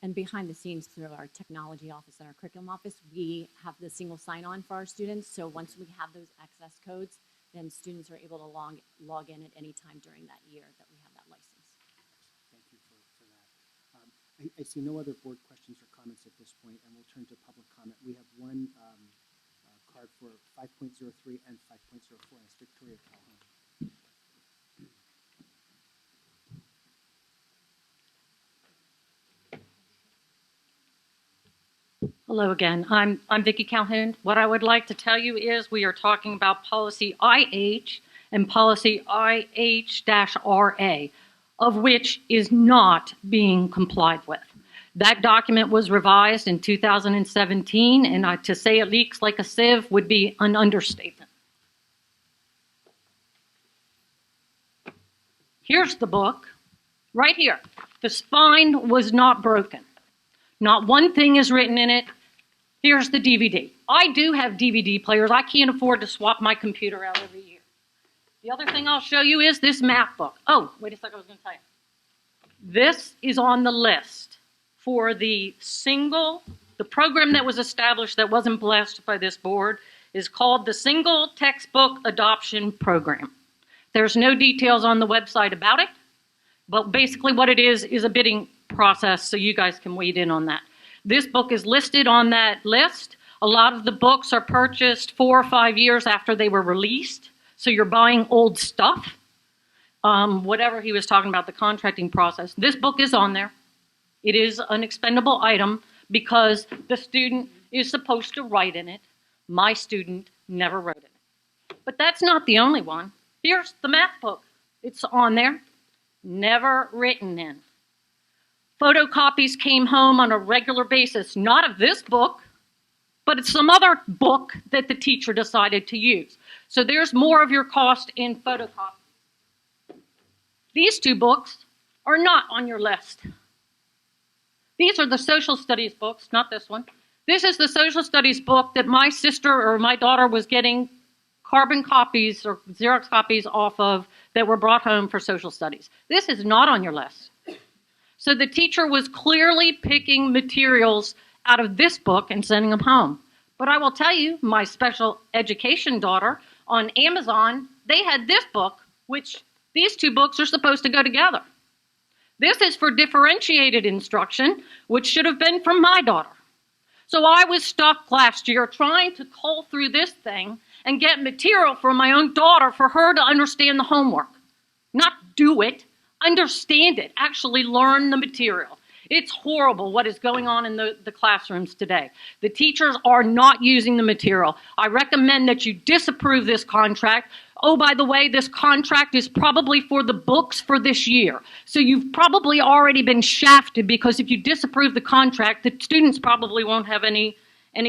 S13: And behind the scenes, through our technology office and our curriculum office, we have the single sign-on for our students. So once we have those access codes, then students are able to log in at any time during that year that we have that license.
S1: Thank you for that. I see no other board questions or comments at this point, and we'll turn to public comment. We have one card for 5.03 and 5.04. That's Victoria Calhoun.
S20: Hello again. I'm Vicki Calhoun. What I would like to tell you is we are talking about policy IH and policy IH-RA, of which is not being complied with. That document was revised in 2017, and to say it leaks like a sieve would be an understatement. Here's the book, right here. The spine was not broken. Not one thing is written in it. Here's the DVD. I do have DVD players. I can't afford to swap my computer out every year. The other thing I'll show you is this math book. Oh, wait a second, I was going to tell you. This is on the list for the program that was established that wasn't blessed by this board is called the Single Textbook Adoption Program. There's no details on the website about it, but basically what it is a bidding process, so you guys can wade in on that. This book is listed on that list. A lot of the books are purchased 4 or 5 years after they were released, so you're buying old stuff. Whatever he was talking about, the contracting process. This book is on there. It is an expendable item because the student is supposed to write in it. My student never wrote in it. But that's not the only one. Here's the math book. It's on there. Never written in. Photocopies came home on a regular basis, not of this book, but it's some other book that the teacher decided to use. So there's more of your cost in photocopies. These 2 books are not on your list. These are the social studies books, not this one. This is the social studies book that my sister or my daughter was getting carbon copies or Xerox copies off of that were brought home for social studies. This is not on your list. So the teacher was clearly picking materials out of this book and sending them home. But I will tell you, my special education daughter on Amazon, they had this book, which these 2 books are supposed to go together. This is for differentiated instruction, which should have been from my daughter. So I was stuck last year trying to cull through this thing and get material for my own daughter for her to understand the homework. Not do it, understand it, actually learn the material. It's horrible what is going on in the classrooms today. The teachers are not using the material. I recommend that you disapprove this contract. Oh, by the way, this contract is probably for the books for this year. So you've probably already been shafted because if you disapprove the contract, the students probably won't have any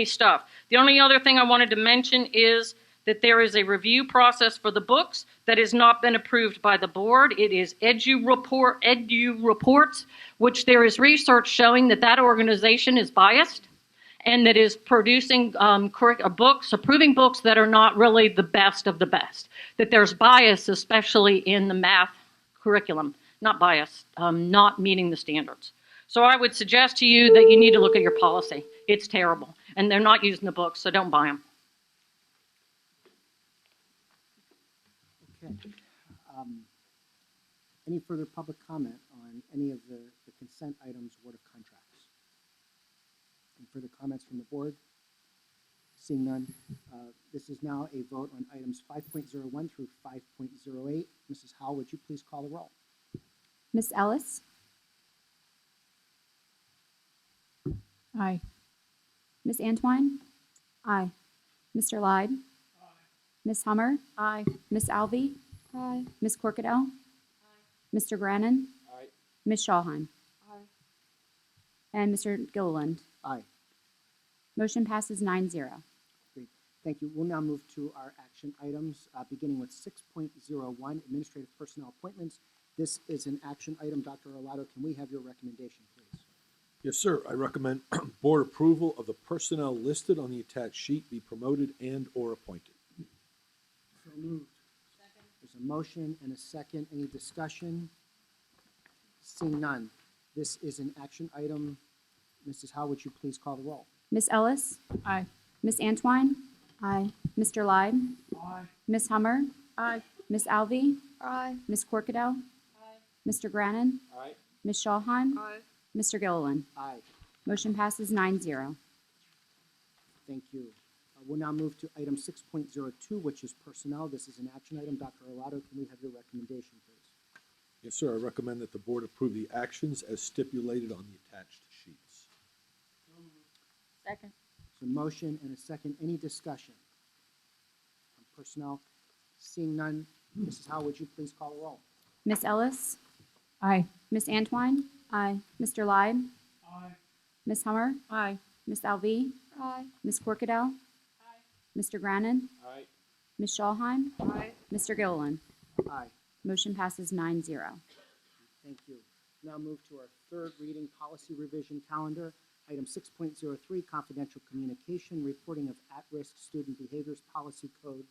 S20: stuff. The only other thing I wanted to mention is that there is a review process for the books that has not been approved by the board. It is Edu Reports, which there is research showing that organization is biased and that is producing books, approving books that are not really the best of the best. That there's bias, especially in the math curriculum. Not bias, not meeting the standards. So I would suggest to you that you need to look at your policy. It's terrible. And they're not using the books, so don't buy them.
S1: Okay. Any further public comment on any of the consent items, Board of Contracts? Any further comments from the board? Seeing none, this is now a vote on items 5.01 through 5.08. Mrs. Howell, would you please call the roll?
S17: Miss Ellis,
S7: Aye.
S17: Miss Antwine, aye. Mr. Lyde, Miss Hummer,
S3: Aye.
S17: Miss Alvey, aye. Miss Corkadel, Mr. Grannon,
S1: Aye.
S17: Miss Shawheim,
S3: Aye.
S17: and Mr. Gilliland.
S1: Aye.
S17: Motion passes 9-0.
S1: Great. Thank you. We'll now move to our action items, beginning with 6.01, Administrative Personnel Appointments. This is an action item. Dr. Arlato, can we have your recommendation, please?
S4: Yes, sir. I recommend board approval of the personnel listed on the attached sheet be promoted and or appointed.
S1: So moved. Second. There's a motion and a second. Any discussion? Seeing none. This is an action item. Mrs. Howe, would you please call the roll?
S17: Miss Ellis,
S7: Aye.
S17: Miss Antwine, aye. Mr. Lyde,
S1: Aye.
S17: Miss Hummer,
S3: Aye.
S17: Miss Alvey,
S3: Aye.
S17: Miss Corkadel, Mr. Grannon,
S1: Aye.
S17: Miss Shawheim,
S3: Aye.
S17: Mr. Gilliland.
S1: Aye.
S17: Motion passes 9-0.
S1: Thank you. We'll now move to item 6.02, which is personnel. This is an action item. Dr. Arlato, can we have your recommendation, please?
S4: Yes, sir. I recommend that the board approve the actions as stipulated on the attached sheets.
S3: Second.
S1: There's a motion and a second. Any discussion on personnel? Seeing none, Mrs. Howe, would you please call the roll?
S17: Miss Ellis,
S7: Aye.
S17: Miss Antwine, aye. Mr. Lyde,
S3: Aye.
S8: Ms. Hummer?
S3: Aye.
S8: Ms. Alvey?
S17: Aye.
S8: Ms. Corkadel? Mr. Grannon?
S3: Aye.
S8: Ms. Schallheim?
S3: Aye.
S8: Mr. Gilliland?
S1: Aye.
S8: Motion passes 9-0.
S1: Thank you. Now move to our third reading policy revision calendar. Item 6.03, confidential communication, reporting of at-risk student behaviors policy code,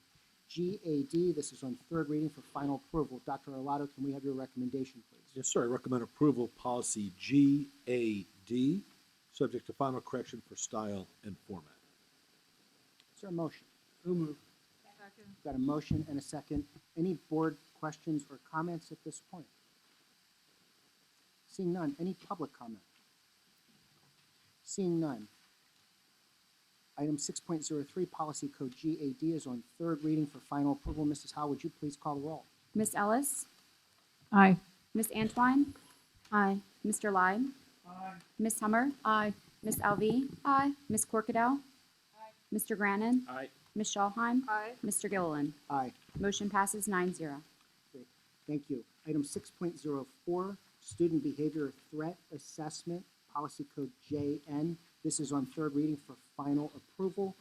S1: GAD. This is on third reading for final approval. Dr. Arlotto, can we have your recommendation, please?
S4: Yes, sir. I recommend approval of policy GAD, subject to final correction for style and format.
S1: Is there a motion? So moved. Second. Got a motion and a second. Any board questions or comments at this point? Seeing none. Any public comment? Seeing none. Item 6.03, policy code GAD is on third reading for final approval. Mrs. Howe, would you please call the roll?
S8: Ms. Ellis?
S7: Aye.
S8: Ms. Antwine?
S3: Aye.
S8: Mr. Lyde?
S3: Aye.
S8: Ms. Hummer?
S3: Aye.
S8: Ms. Alvey?
S17: Aye.
S8: Ms. Corkadel? Mr. Grannon?
S3: Aye.
S8: Ms. Schallheim?
S3: Aye.
S8: Mr. Gilliland?
S1: Aye.
S8: Motion passes 9-0.
S1: Great. Thank you. Item 6.04, student behavior threat assessment, policy code JN. This is on third reading for final approval.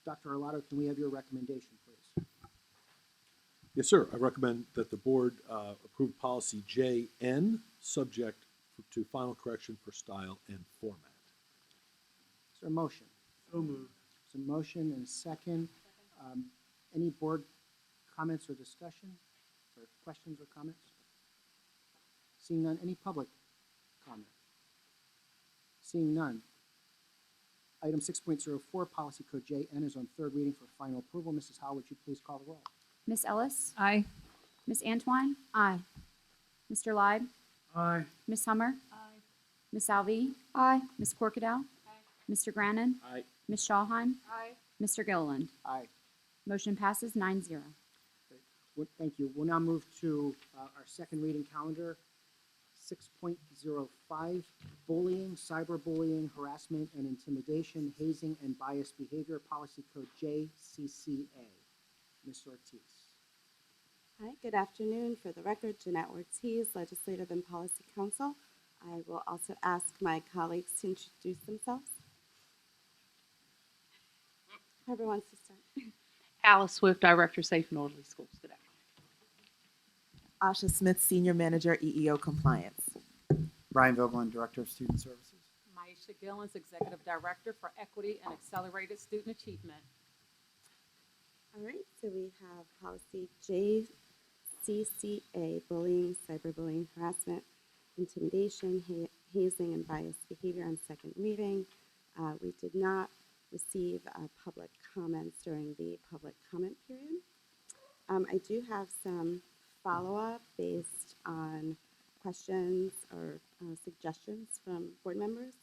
S1: Dr. Arlotto, can we have your recommendation, please?
S4: Yes, sir. I recommend that the board approve policy JN, subject to final correction for style and format.
S1: Is there a motion? So moved. There's a motion and a second. Any board comments or discussion, or questions or comments? Seeing none. Any public comment? Seeing none. Item 6.04, policy code JN is on third reading for final approval. Mrs. Howe, would you please call the roll?
S8: Ms. Ellis?
S7: Aye.
S8: Ms. Antwine?
S3: Aye.
S8: Mr. Lyde?
S3: Aye.
S8: Ms. Hummer?
S3: Aye.
S8: Ms. Alvey?
S17: Aye.
S8: Ms. Corkadel? Mr. Grannon?
S3: Aye.
S8: Ms. Schallheim?
S3: Aye.
S8: Mr. Gilliland?
S1: Aye.
S8: Motion passes 9-0.
S1: Great. Thank you. We'll now move to our second reading calendar. 6.05, bullying, cyberbullying, harassment and intimidation, hazing and biased behavior, policy code JCCA. Ms. Ortiz.
S21: Hi, good afternoon. For the record, Jeanette Ortiz, Legislative and Policy Counsel. I will also ask my colleagues to introduce themselves. Whoever wants to start.
S23: Alice Swift, Director, Safe and Orderly Schools. Good afternoon.
S24: Asha Smith, Senior Manager, EEO Compliance.
S25: Brian Vogelin, Director of Student Services.
S26: Maisha Gillens, Executive Director for Equity and Accelerated Student Achievement.
S21: All right, so we have policy JCCA, bullying, cyberbullying, harassment, intimidation, hazing, and biased behavior on second reading. We did not receive public comments during the public comment period. I do have some follow-up based on questions or suggestions from board members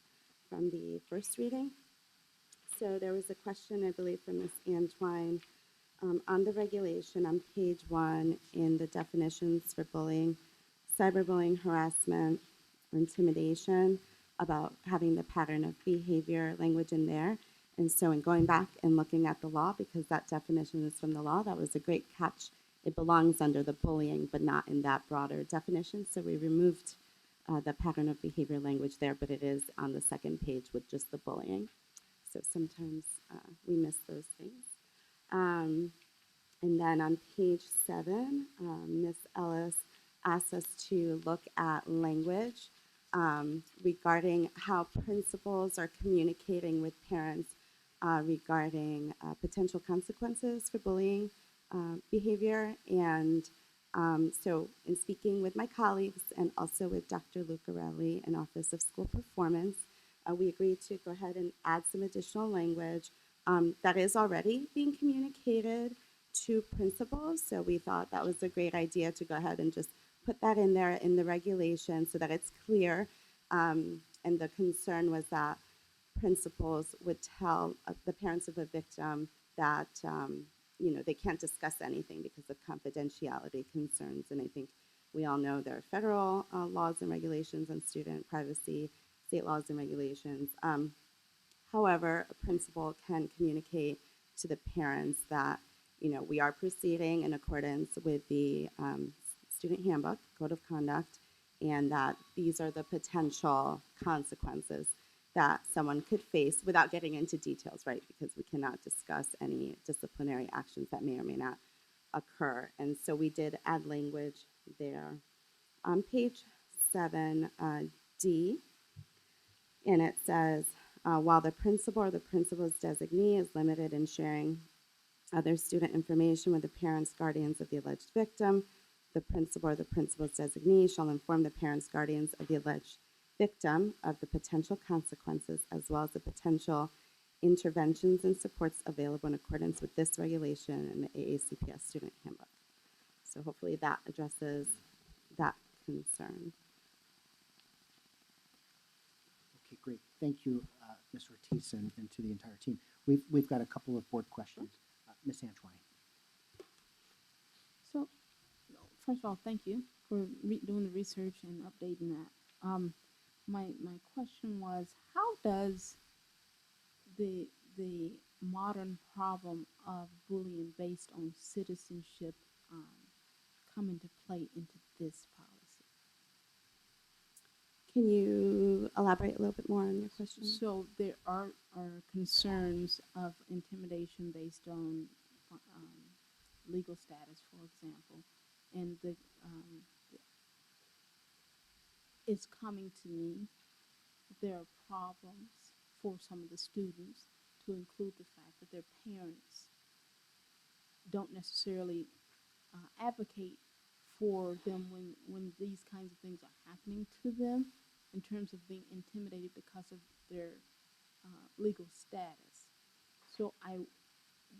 S21: from the first reading. So there was a question, I believe, from Ms. Antwine on the regulation on page 1 in the definitions for bullying, cyberbullying, harassment, or intimidation, about having the pattern of behavior language in there. And so in going back and looking at the law, because that definition is from the law, that was a great catch. It belongs under the bullying, but not in that broader definition. So we removed the pattern of behavior language there, but it is on the second page with just the bullying. So sometimes we miss those things. And then on page 7, Ms. Ellis asked us to look at language regarding how principals are communicating with parents regarding potential consequences for bullying behavior. And so in speaking with my colleagues and also with Dr. Lucarelli in Office of School Performance, we agreed to go ahead and add some additional language that is already being communicated to principals. So we thought that was a great idea to go ahead and just put that in there in the regulation so that it's clear. And the concern was that principals would tell the parents of a victim that they can't discuss anything because of confidentiality concerns. And I think we all know there are federal laws and regulations on student privacy, state laws and regulations. However, a principal can communicate to the parents that we are proceeding in accordance with the student handbook, code of conduct, and that these are the potential consequences that someone could face without getting into details, right? Because we cannot discuss any disciplinary actions that may or may not occur. And so we did add language there. On page 7D, and it says, while the principal or the principal's designee is limited in sharing other student information with the parents, guardians of the alleged victim, the principal or the principal's designee shall inform the parents, guardians of the alleged victim of the potential consequences as well as the potential interventions and supports available in accordance with this regulation and the AACPS student handbook. So hopefully that addresses that concern.
S1: Okay, great. Thank you, Ms. Ortiz, and to the entire team. We've got a couple of board questions. Ms. Antoine.
S3: So, first of all, thank you for doing the research and updating that. My question was, how does the modern problem of bullying based on citizenship come into play into this policy?
S21: Can you elaborate a little bit more on your question?
S3: So there are concerns of intimidation based on legal status, for example, and it's coming to me that there are problems for some of the students, to include the fact that their parents don't necessarily advocate for them when these kinds of things are happening to them, in terms of being intimidated because of their legal status. So I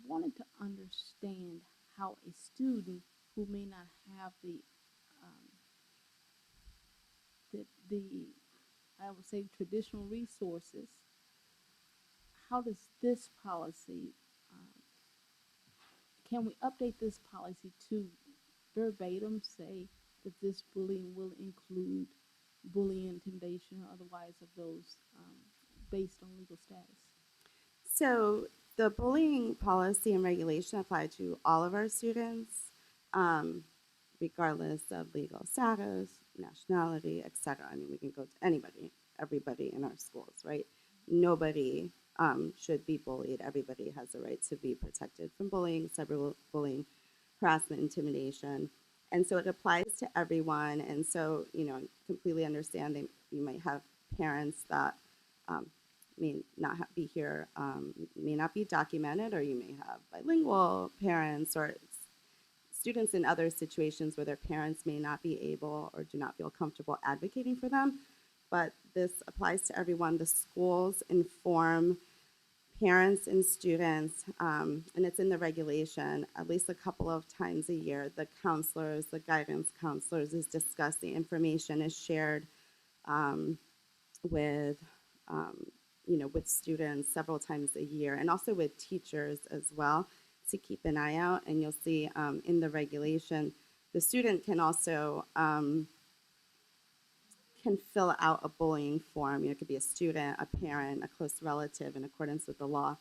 S3: wanted to understand how a student who may not have the I would say traditional resources, how does this policy, can we update this policy to verbatim say that this bullying will include bullying, intimidation, or otherwise of those based on legal status?
S21: So the bullying policy and regulation apply to all of our students, regardless of legal status, nationality, etc. I mean, we can go to anybody, everybody in our schools, right? Nobody should be bullied. Everybody has a right to be protected from bullying, cyberbullying, harassment, intimidation. And so it applies to everyone. And so, completely understand that you might have parents that may not be here, may not be documented, or you may have bilingual parents or students in other situations where their parents may not be able or do not feel comfortable advocating for them. But this applies to everyone. The schools inform parents and students, and it's in the regulation, at least a couple of times a year. The counselors, the guidance counselors is discussed. The information is shared with students several times a year, and also with teachers as well, to keep an eye out. And you'll see in the regulation, the student can also can fill out a bullying form. It could be a student, a parent, a close relative in accordance with the law,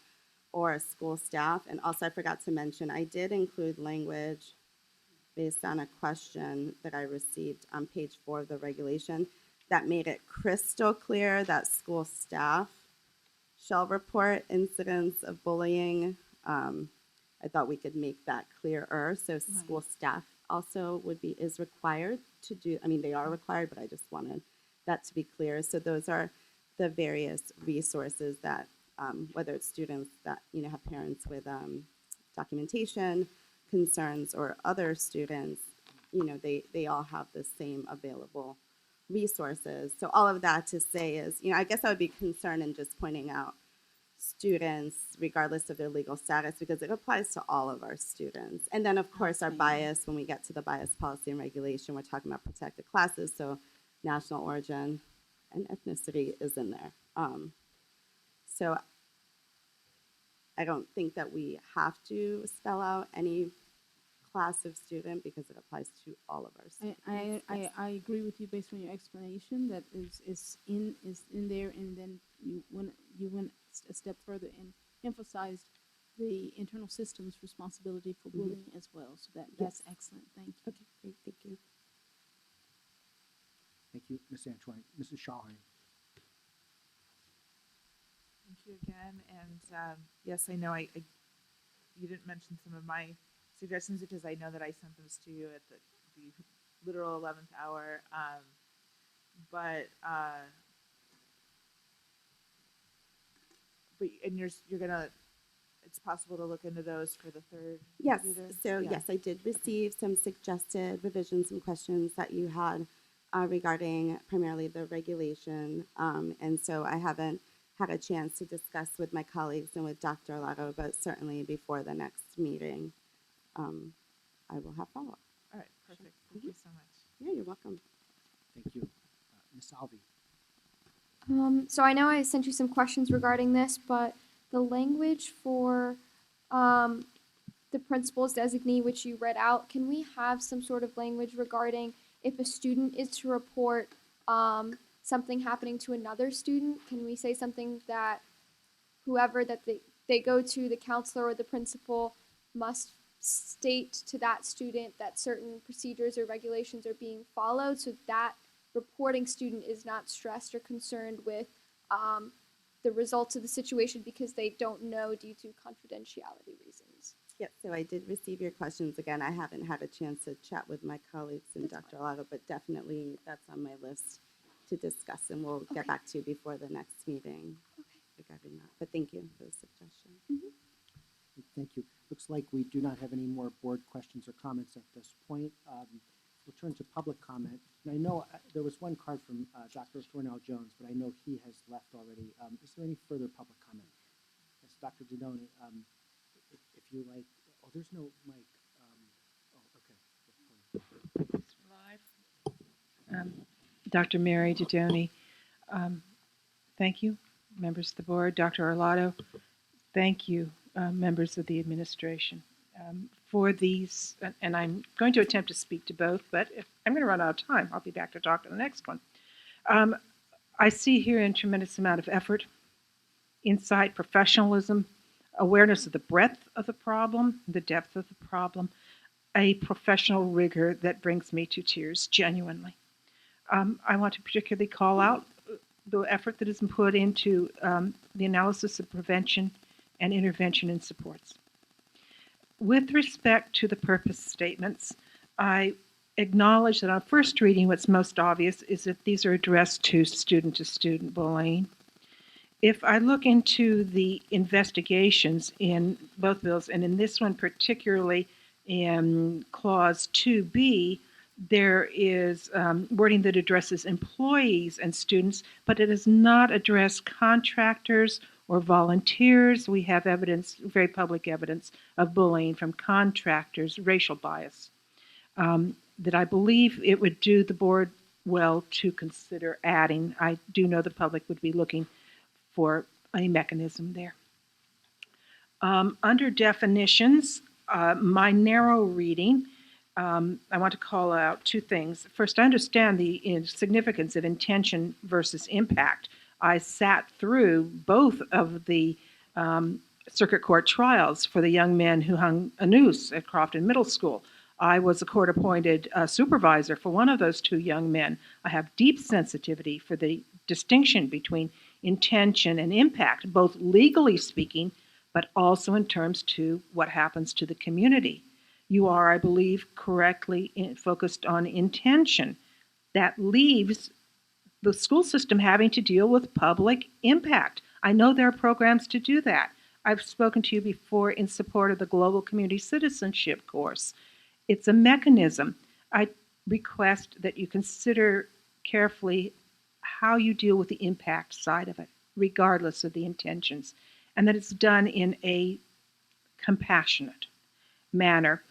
S21: or a school staff. And also, I forgot to mention, I did include language based on a question that I received on page 4 of the regulation that made it crystal clear that school staff shall report incidents of bullying. I thought we could make that clearer. So school staff also is required to do, I mean, they are required, but I just wanted that to be clear. So those are the various resources that, whether it's students that, have parents with documentation concerns, or other students, they all have the same available resources. So all of that to say is, I guess I would be concerned in just pointing out students, regardless of their legal status, because it applies to all of our students. And then, of course, our bias, when we get to the bias policy and regulation, we're talking about protected classes, so national origin and ethnicity is in there. So I don't think that we have to spell out any class of student because it applies to all of our students.
S3: I agree with you based on your explanation that is in there, and then you went a step further and emphasized the internal systems responsibility for bullying as well. So that's excellent. Thank you.
S21: Okay, great. Thank you.
S1: Thank you, Ms. Antoine. Mrs. Shawheim.
S18: Thank you again. And yes, I know you didn't mention some of my suggestions because I know that I sent those to you at the literal 11th hour. But and you're gonna, it's possible to look into those for the third.
S21: Yes,
S18: reader?
S21: so
S18: Yeah.
S21: yes, I did receive some suggested revisions and questions that you had regarding primarily the regulation. And so I haven't had a chance to discuss with my colleagues and with Dr. Alato, but certainly before the next meeting, I will have follow-up.
S18: All right, perfect. Thank you so much.
S21: Yeah, you're welcome.
S1: Thank you. Ms. Salvi.
S17: So I know I sent you some questions regarding this, but the language for the principal's designee, which you read out, can we have some sort of language regarding if a student is to report something happening to another student? Can we say something that whoever that they go to, the counselor or the principal, must state to that student that certain procedures or regulations are being followed, so that reporting student is not stressed or concerned with the results of the situation because they don't know due to confidentiality reasons?
S21: Yep, so I did receive your questions. Again, I haven't had a chance to chat with my colleagues and Dr. Alato, but definitely that's on my list to discuss, and we'll get back to you before the next meeting regarding that. But thank you for the suggestion.
S1: Thank you. Looks like we do not have any more board questions or comments at this point. We'll turn to public comment. And I know there was one card from Dr. Thornell Jones, but I know he has left already. Is there any further public comment? Yes, Dr. Didoni, if you like. Oh, there's no mic.
S5: Dr. Mary Didoni, thank you, members of the board. Dr. Arlotto, thank you, members of the administration, for these, and I'm going to attempt to speak to both, but if I'm going to run out of time, I'll be back to talk to the next one. I see here a tremendous amount of effort, insight, professionalism, awareness of the breadth of the problem, the depth of the problem, a professional rigor that brings me to tears, genuinely. I want to particularly call out the effort that has been put into the analysis of prevention and intervention and supports. With respect to the purpose statements, I acknowledge that on first reading, what's most obvious is that these are addressed to student bullying. If I look into the investigations in both bills, and in this one particularly in Clause 2B, there is wording that addresses employees and students, but it does not address contractors or volunteers. We have evidence, very public evidence, of bullying from contractors, racial bias, that I believe it would do the board well to consider adding. I do know the public would be looking for a mechanism there. Under definitions, my narrow reading, I want to call out two things. First, I understand the significance of intention versus impact. I sat through both of the circuit court trials for the young men who hung a noose at Crofton Middle School. I was a court-appointed supervisor for one of those two young men. I have deep sensitivity for the distinction between intention and impact, both legally speaking, but also in terms to what happens to the community. You are, I believe, correctly focused on intention. That leaves the school system having to deal with public impact. I know there are programs to do that. I've spoken to you before in support of the Global Community Citizenship course. It's a mechanism. I request that you consider carefully how you deal with the impact side of it, regardless of the intentions, and that it's done in a compassionate manner,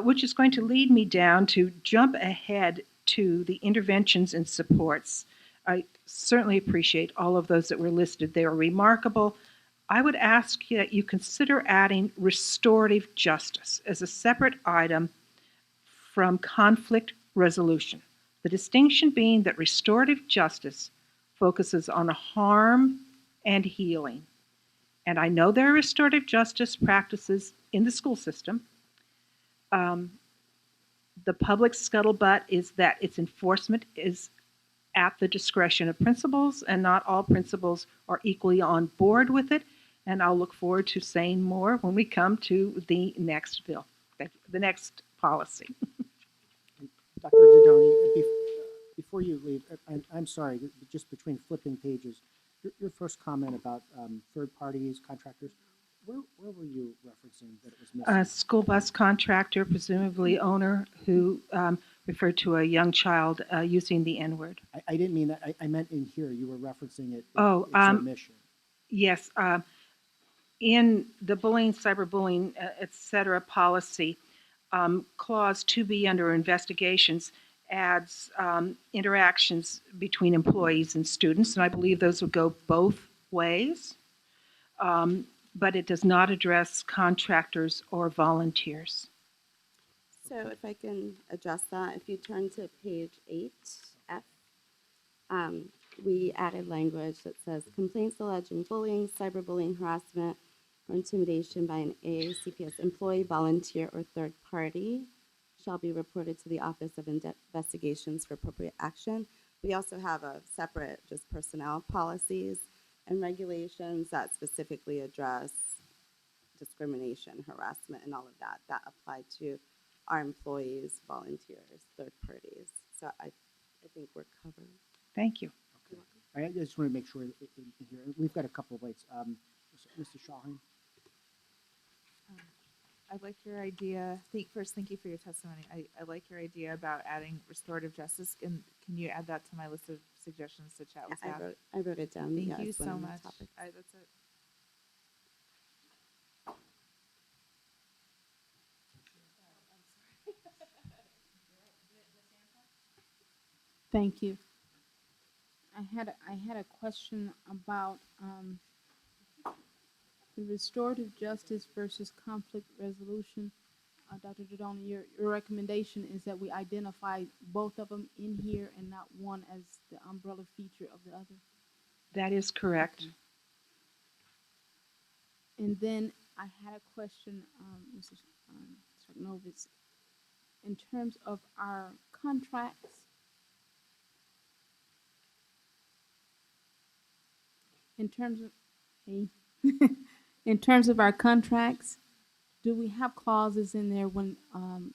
S5: which is going to lead me down to jump ahead to the interventions and supports. I certainly appreciate all of those that were listed. They are remarkable. I would ask that you consider adding restorative justice as a separate item from conflict resolution. The distinction being that restorative justice focuses on harm and healing. And I know there are restorative justice practices in the school system. The public scuttlebutt is that its enforcement is at the discretion of principals, and not all principals are equally on board with it. And I'll look forward to saying more when we come to the next bill, the next policy.
S1: Dr. Dodoni, before you leave, I'm sorry, just between flipping pages, your first comment about third parties, contractors, where were you referencing that it was missing?
S5: A school bus contractor, presumably owner, who referred to a young child using the N-word.
S1: I didn't mean that. I meant in here. You were referencing it.
S5: Oh,
S1: its omission.
S5: Yes. In the bullying, cyberbullying, et cetera policy, clause 2B under investigations adds interactions between employees and students, and I believe those would go both ways. But it does not address contractors or volunteers.
S21: So if I can address that, if you turn to page 8F, we added language that says complaints alleging bullying, cyberbullying, harassment, or intimidation by an AACPS employee, volunteer, or third party shall be reported to the Office of Investigations for appropriate action. We also have a separate just personnel policies and regulations that specifically address discrimination, harassment, and all of that apply to our employees, volunteers, third parties. So I think we're covered.
S5: Thank you.
S1: Okay. I just want to make sure that in here, we've got a couple of lights. Mr. Shaheen?
S18: I like your idea. Thank you for your testimony. I like your idea about adding restorative justice. And can you add that to my list of suggestions to chat with staff?
S21: I wrote it down.
S18: Thank
S21: Yeah,
S18: you
S21: it's one
S18: so
S21: of my
S18: much.
S21: topics.
S18: That's it.
S3: Thank you. I had a question about the restorative justice versus conflict resolution. Dr. Dodoni, your recommendation is that we identify both of them in here and not one as the umbrella feature of the other?
S5: That is correct.
S3: Okay. And then I had a question, Mrs. Szachnowicz, in terms of our contracts. In terms of our contracts, do we have clauses in there when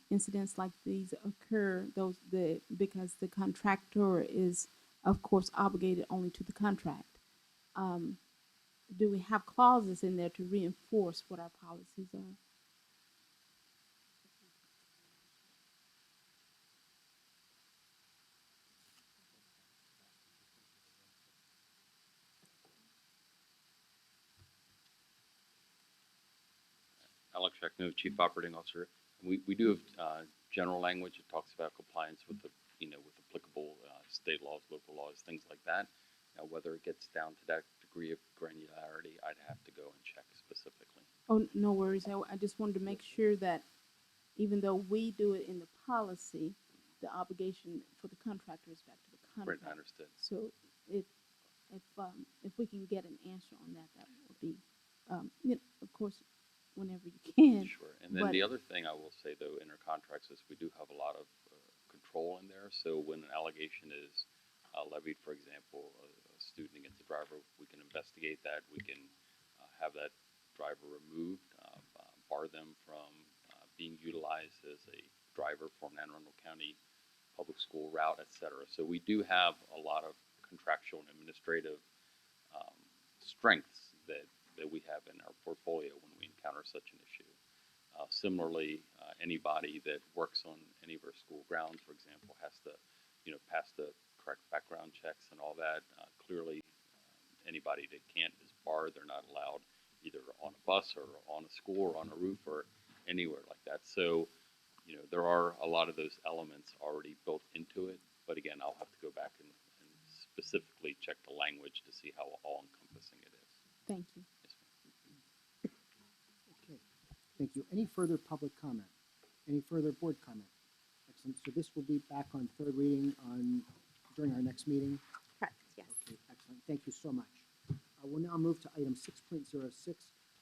S3: incidents like these occur? Because the contractor is, of course, obligated only to the contract. Do we have clauses in there to reinforce what our policies are?
S16: Alex Szachnowicz, Chief Operating Officer. We do have general language that talks about compliance with the, with applicable state laws, local laws, things like that. Now, whether it gets down to that degree of granularity, I'd have to go and check specifically.
S3: Oh, no worries. I just wanted to make sure that even though we do it in the policy, the obligation for the contractor is back to the contractor.
S16: Right, understood.
S3: So if we can get an answer on that, that would be, of course, whenever you can.
S16: Sure. And then the other thing I will say, though, in our contracts is we do have a lot of control in there. So when an allegation is levied, for example, a student against a driver, we can investigate that. We can have that driver removed, bar them from being utilized as a driver for an Anne Arundel County public school route, et cetera. So we do have a lot of contractual and administrative strengths that we have in our portfolio when we encounter such an issue. Similarly, anybody that works on any of our school grounds, for example, has to, pass the correct background checks and all that. Clearly, anybody that can't is barred. They're not allowed either on a bus or on a school or on a roof or anywhere like that. So, there are a lot of those elements already built into it. But again, I'll have to go back and specifically check the language to see how all-encompassing it is.
S3: Thank you.
S1: Okay, thank you. Any further public comment? Any further board comment? Excellent. So this will be back on third reading during our next meeting?
S21: Correct, yes.
S1: Okay, excellent. Thank you so much. We'll now move to item 6.06,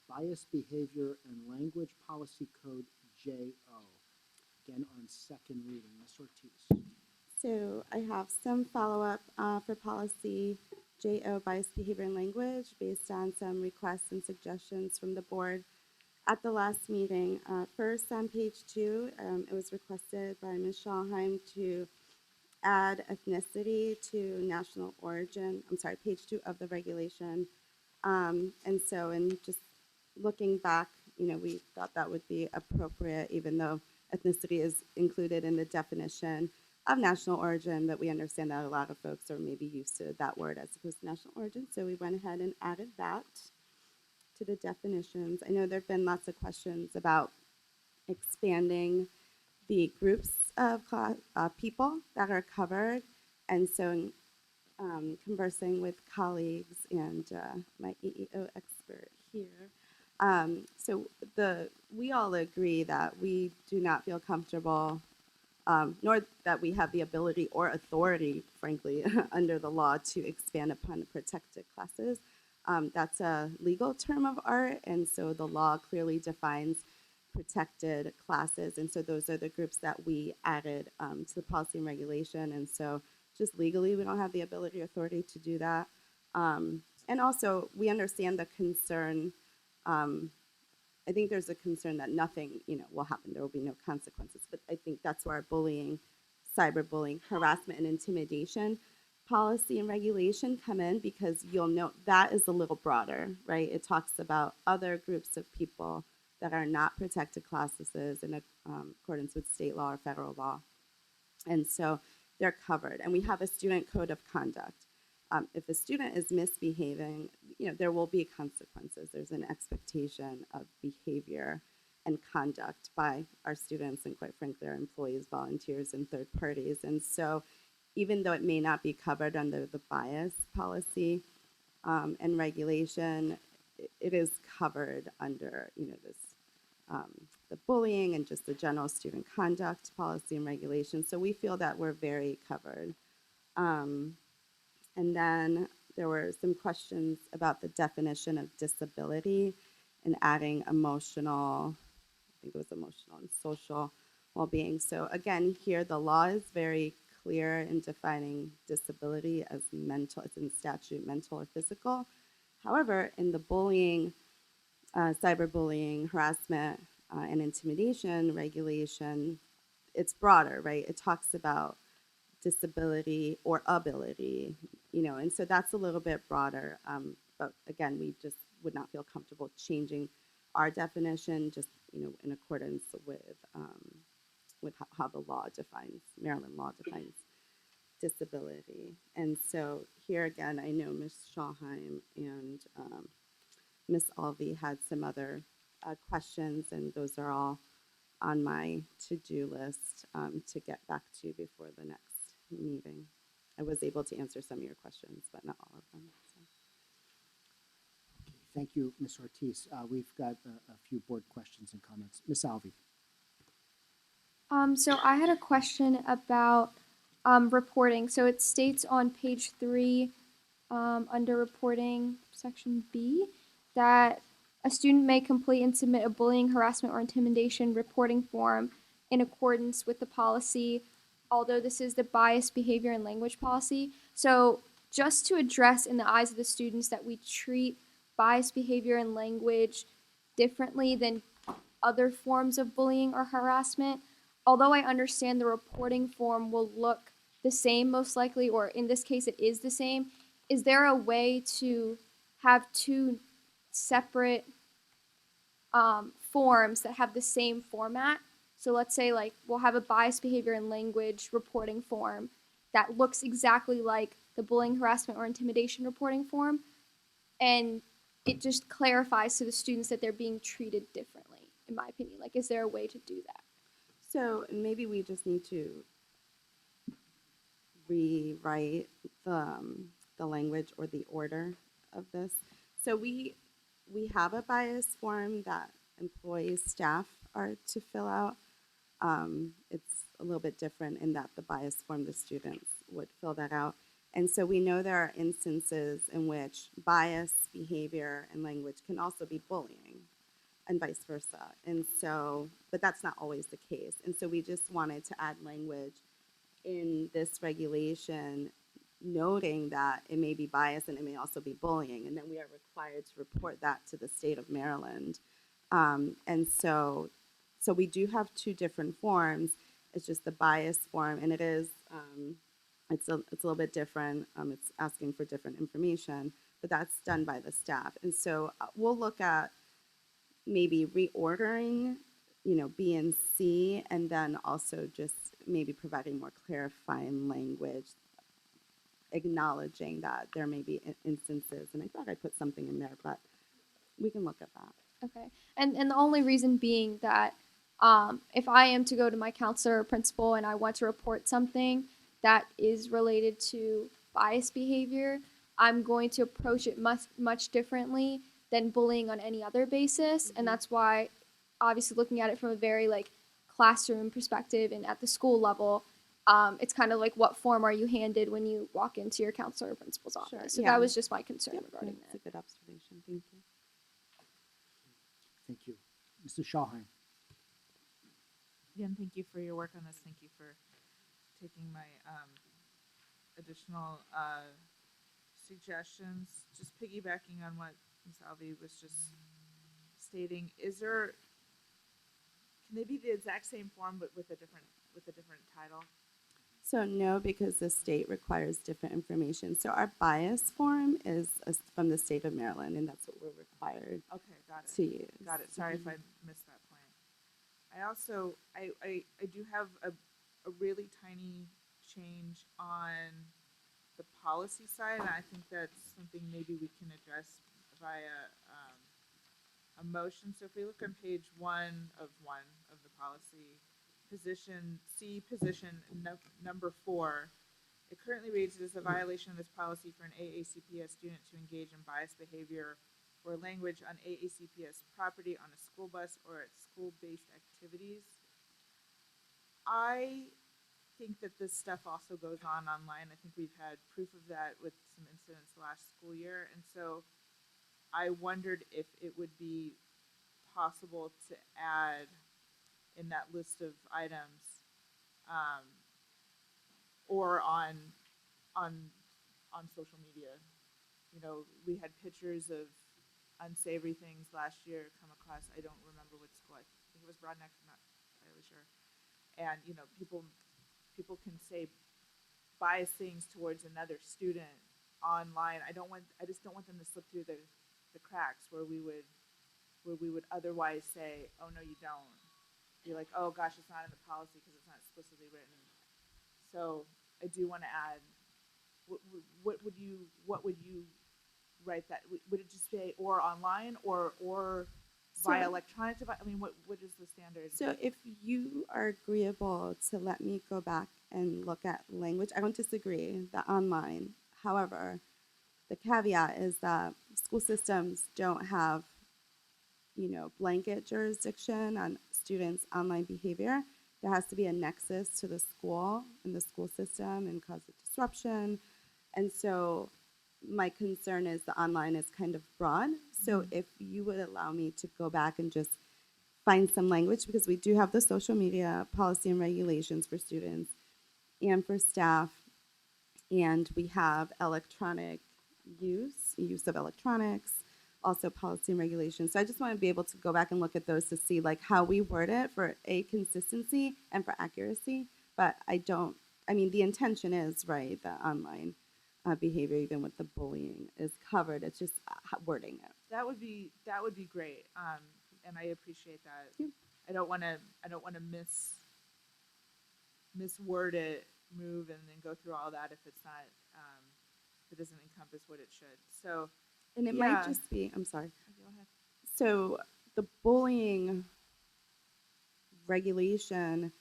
S1: Bias Behavior and Language Policy Code JO. Again, on second reading. Ms. Ortiz.
S21: So I have some follow-up for policy JO, bias behavior and language, based on some requests and suggestions from the board at the last meeting. First, on page 2, it was requested by Ms. Schallheim to add ethnicity to national origin. I'm sorry, page 2 of the regulation. And so in just looking back, we thought that would be appropriate, even though ethnicity is included in the definition of national origin, but we understand that a lot of folks are maybe used to that word as opposed to national origin. So we went ahead and added that to the definitions. I know there have been lots of questions about expanding the groups of people that are covered. And so conversing with colleagues and my EEO expert here, we all agree that we do not feel comfortable, nor that we have the ability or authority, frankly, under the law to expand upon protected classes. That's a legal term of art, and so the law clearly defines protected classes, and so those are the groups that we added to the policy and regulation, and so just legally we don't have the ability or authority to do that. And also we understand the concern. I think there's a concern that nothing will happen, there will be no consequences, but I think that's where bullying, cyberbullying, harassment, and intimidation policy and regulation come in, because you'll note that is a little broader, right? It talks about other groups of people that are not protected classes in accordance with state law or federal law. And so they're covered. And we have a student code of conduct. If a student is misbehaving, there will be consequences. There's an expectation of behavior and conduct by our students and, quite frankly, our employees, volunteers, and third parties. And so even though it may not be covered under the bias policy and regulation, it is covered under the bullying and just the general student conduct policy and regulation. So we feel that we're very covered. And then there were some questions about the definition of disability and adding emotional, I think it was emotional and social well-being. So again, here the law is very clear in defining disability as mental, it's in statute, mental or physical. However, in the bullying, cyberbullying, harassment, and intimidation regulation, it's broader, right? It talks about disability or ability, and so that's a little bit broader. But again, we just would not feel comfortable changing our definition, just in accordance with how the law defines, Maryland law defines disability. And so here again, I know Ms. Schallheim and Ms. Alvey had some other questions, and those are all on my to-do list to get back to you before the next meeting. I was able to answer some of your questions, but not all of them. So.
S1: Okay, thank you, Ms. Ortiz. We've got a few board questions and comments. Ms. Alvey.
S17: So I had a question about reporting. So it states on page 3 under reporting, section B, that a student may complete and submit a bullying, harassment, or intimidation reporting form in accordance with the policy, although this is the bias behavior and language policy. So just to address in the eyes of the students that we treat bias behavior and language differently than other forms of bullying or harassment, although I understand the reporting form will look the same most likely, or in this case it is the same, is there a way to have two separate forms that have the same format? So let's say we'll have a bias behavior and language reporting form that looks exactly like the bullying, harassment, or intimidation reporting form, and it just clarifies to the students that they're being treated differently, in my opinion. Is there a way to do that?
S21: So maybe we just need to rewrite the language or the order of this. So we have a bias form that employees, staff are to fill out. It's a little bit different in that the bias form, the students would fill that out. And so we know there are instances in which bias, behavior, and language can also be bullying, and vice versa. And so, but that's not always the case. And so we just wanted to add language in this regulation noting that it may be bias and it may also be bullying, and then we are required to report that to the state of Maryland. And so we do have two different forms. It's just the bias form, and it is it's a little bit different. It's asking for different information, but that's done by the staff. And so we'll look at maybe reordering, B and C, and then also just maybe providing more clarifying language, acknowledging that there may be instances, and I thought I put something in there, but we can look at that.
S17: Okay. And the only reason being that if I am to go to my counselor or principal and I want to report something that is related to bias behavior, I'm going to approach it much differently than bullying on any other basis. And that's why, obviously, looking at it from a very classroom perspective and at the school level, it's kind of like, what form are you handed when you walk into your counselor or principal's office?
S21: Sure,
S17: So
S21: yeah.
S17: that was just my concern regarding that.
S21: That's a good observation. Thank you.
S1: Thank you. Mrs. Schallheim.
S18: Again, thank you for your work on this. Thank you for taking my additional suggestions. Just piggybacking on what Ms. Alvey was just stating, can they be the exact same form but with a different title?
S21: So no, because the state requires different information. So our bias form is from the state of Maryland, and that's what we're required to use.
S18: Got it. Sorry if I missed that point. I also, I do have a really tiny change on the policy side, and I think that's something maybe we can address via a motion. So if we look on page one of the policy, position number 4, it currently reads, it is a violation of this policy for an AACPS student to engage in biased behavior or language on AACPS property on a school bus or at school-based activities. I think that this stuff also goes on online. I think we've had proof of that with some incidents last school year, and so I wondered if it would be possible to add in that list of items, or on social media. We had pictures of unsavory things last year come across. I don't remember what school. I think it was Broadneck. I'm not entirely sure. And people can say biased things towards another student online. I just don't want them to slip through the cracks where we would otherwise say, oh no, you don't. Be like, oh gosh, it's not in the policy because it's not explicitly written. So I do want to add, what would you write that? Would it just say or online or via electronic device? I mean, what is the standard?
S21: So if you are agreeable to let me go back and look at language, I don't disagree that online. However, the caveat is that school systems don't have, blanket jurisdiction on students' online behavior. There has to be a nexus to the school and the school system and cause a disruption. And so my concern is the online is kind of broad. So if you would allow me to go back and just find some language, because we do have the social media policy and regulations for students and for staff, and we have electronic use of electronics, also policy and regulations. So I just want to be able to go back and look at those to see how we word it for consistency and for accuracy. But the intention is right, that online behavior, even with the bullying, is covered. It's just wording it.
S18: That would be great, and I appreciate that.
S21: Yeah.
S18: I don't want to misword it, move, and then go through all that if it's not if it doesn't encompass what it should. So,
S21: and it might just be. I'm sorry.
S18: Go ahead.
S21: So the bullying regulation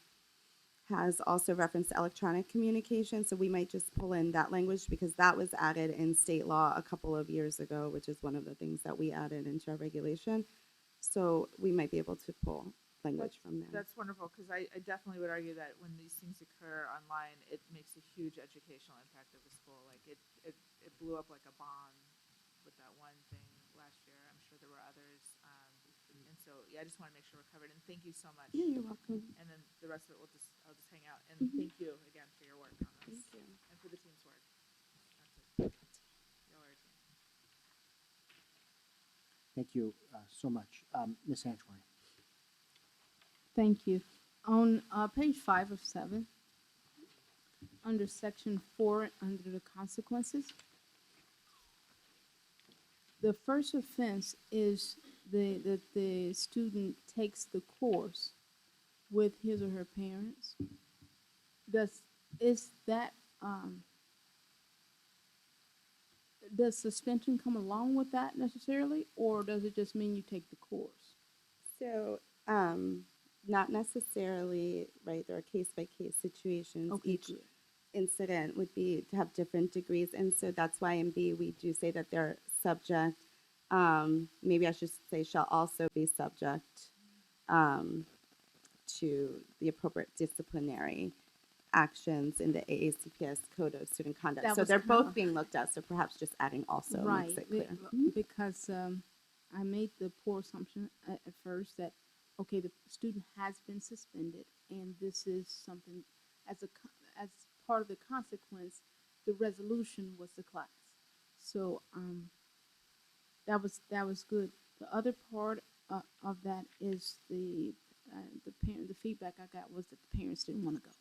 S21: has also reference to electronic communication, so we might just pull in that language because that was added in state law a couple of years ago, which is one of the things that we added into our regulation. So we might be able to pull language from there.
S18: That's wonderful, because I definitely would argue that when these things occur online, it makes a huge educational impact of the school. Like it blew up like a bomb with that one thing last year. I'm sure there were others. And so Yeah, I just want to make sure we're covered, and thank you so much.
S21: Yeah, you're welcome.
S18: And then the rest of it, I'll just hang out. And thank you again for your work on this.
S21: Thank you.
S18: And for the team's work. That's it. Y'all are a team.
S1: Thank you so much. Ms. Antoine.
S3: Thank you. On page 5 of 7, under section 4, under the consequences, the first offense is that the student takes the course with his or her parents. Does suspension come along with that necessarily, or does it just mean you take the course?
S21: So, not necessarily, right? There are case-by-case situations.
S3: Okay,
S21: Each
S3: good.
S21: incident would be to have different degrees, and so that's why in B we do say that they're subject. Maybe I should say shall also be subject to the appropriate disciplinary actions in the AACPS Code of Student Conduct.
S3: That
S21: So
S3: was
S21: they're
S3: kinda-
S21: both being looked at. So perhaps just adding also
S3: Right,
S21: makes it clear.
S3: because I made the poor assumption at first that, okay, the student has been suspended, and this is something, as part of the consequence, the resolution was the class. So that was good. The other part of that is the feedback I got was that the parents didn't want to go.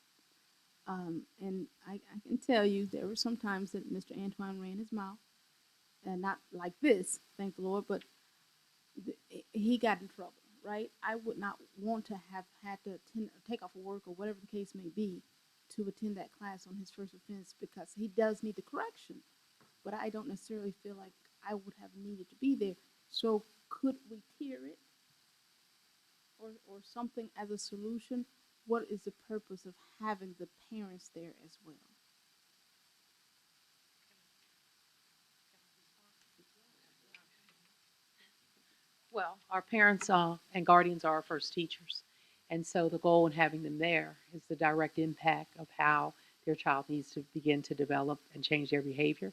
S3: And I can tell you there were some times that Mr. Antoine ran his mouth, and not like this, thank the Lord, but he got in trouble, right? I would not want to have had to take off of work or whatever the case may be to attend that class on his first offense, because he does need the correction, but I don't necessarily feel like I would have needed to be there. So could we tier it or something as a solution? What is the purpose of having the parents there as well?
S23: Well, our parents and guardians are our first teachers. And so the goal in having them there is the direct impact of how their child needs to begin to develop and change their behavior.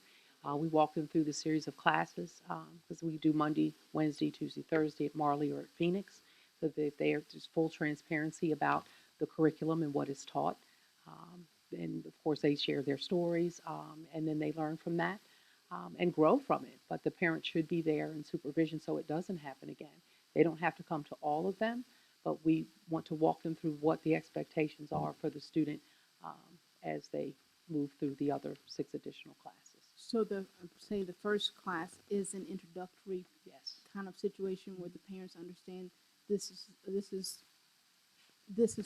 S23: We walk them through the series of classes because we do Monday, Wednesday, Tuesday, Thursday at Marley or at Phoenix, so that they are just full transparency about the curriculum and what is taught. And of course, they share their stories, and then they learn from that and grow from it. But the parent should be there in supervision so it doesn't happen again. They don't have to come to all of them, but we want to walk them through what the expectations are for the student as they move through the other 6 additional classes.
S3: So say the first class is an introductory kind of situation where the parents understand this is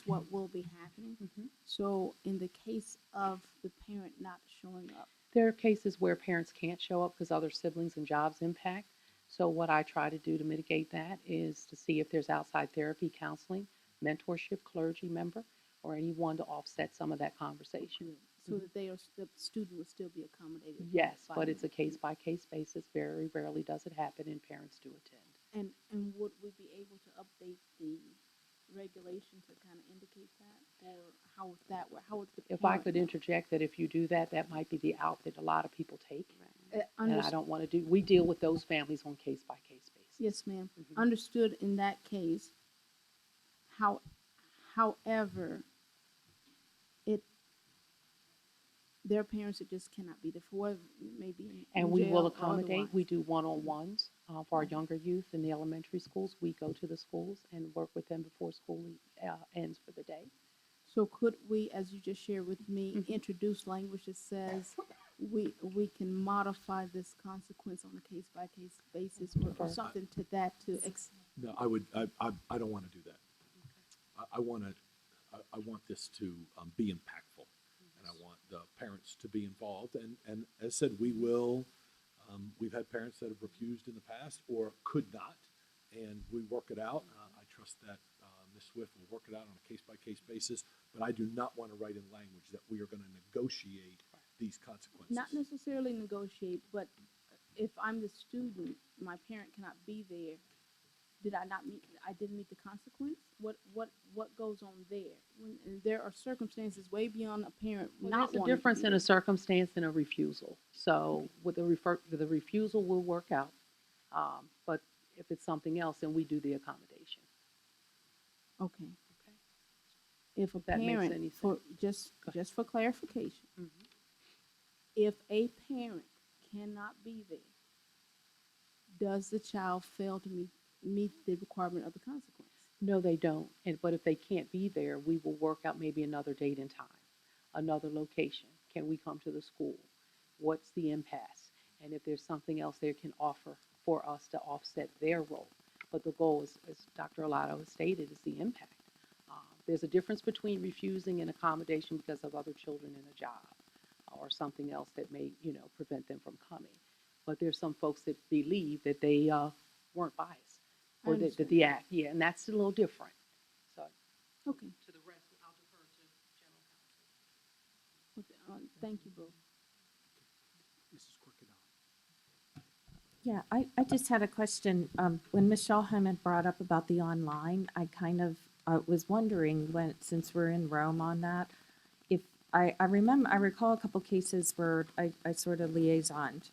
S3: what will be happening. So in the case of the parent not showing up,
S23: There are cases where parents can't show up because other siblings and jobs impact. So what I try to do to mitigate that is to see if there's outside therapy, counseling, mentorship, clergy member, or anyone to offset some of that conversation.
S3: so that the student would still be accommodated.
S23: Yes,
S3: by
S23: but
S3: them.
S23: it's a case-by-case basis. Very rarely does it happen, and parents do attend.
S3: And would we be able to update the regulation to kind of indicate that, or how would that work? How would the
S23: If I
S3: parent
S23: could
S3: know?
S23: interject that if you do that, that might be the out that a lot of people take. And I
S3: Underst-
S23: don't want to do, we deal with those families on case-by-case basis.
S3: Yes, ma'am. Understood in that case. However, their parents that just cannot be there for whatever maybe in
S23: And we
S3: jail
S23: will
S3: or
S23: accommodate.
S3: otherwise.
S23: We do one-on-ones for our younger youth in the elementary schools. We go to the schools and work with them before school ends for the day.
S3: So could we, as you just shared with me, introduce language that says we can modify this consequence on a case-by-case basis, or something to that
S4: No, I don't want to do that. I want this to be impactful, and I want the parents to be involved. And as said, we've had parents that have refused in the past or could not, and we work it out. I trust that Ms. Swift will work it out on a case-by-case basis, but I do not want to write in language that we are going to negotiate these consequences.
S3: not necessarily negotiate, but if I'm the student, my parent cannot be there. I didn't meet the consequence? What goes on there? When there are circumstances way beyond a parent
S23: Well,
S3: not
S23: there's a
S3: wanting
S23: difference
S3: to be
S23: in
S3: there.
S23: a circumstance and a refusal. So with the refusal will work out, but if it's something else, then we do the accommodation.
S3: Okay. If a
S23: That makes
S3: parent,
S23: any
S3: for, just for clarification, if a parent cannot be there, does the child fail to meet the requirement of the consequence?
S23: No, they don't. But if they can't be there, we will work out maybe another date and time, another location. Can we come to the school? What's the impasse? And if there's something else they can offer for us to offset their role. But the goal is, as Dr. Olato has stated, is the impact. There's a difference between refusing an accommodation because of other children in a job or something else that may, prevent them from coming. But there's some folks that believe that they weren't biased or that the act, and that's a little different. So,
S3: Okay.
S23: to the rest, I'll defer to General Counsel.
S3: Okay, thank you both.
S1: Mrs. Corkadel.
S6: Yeah, I just had a question. When Michele had brought up about the online, I kind of was wondering since we're in Rome on that, if I recall a couple cases where I sort of liaisoned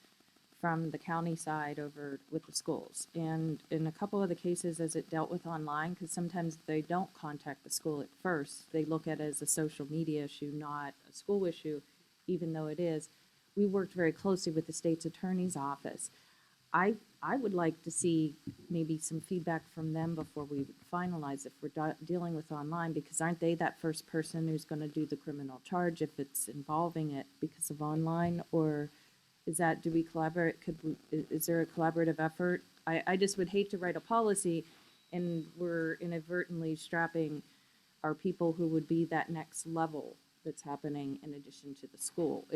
S6: from the county side over with the schools. And in a couple of the cases as it dealt with online, because sometimes they don't contact the school at first, they look at it as a social media issue, not a school issue, even though it is. We worked very closely with the state's attorney's office. I would like to see maybe some feedback from them before we finalize if we're dealing with online, because aren't they that first person who's going to do the criminal charge if it's involving it because of online? Or do we collaborate? Is there a collaborative effort? I just would hate to write a policy and we're inadvertently strapping our people who would be that next level that's happening in addition to the school.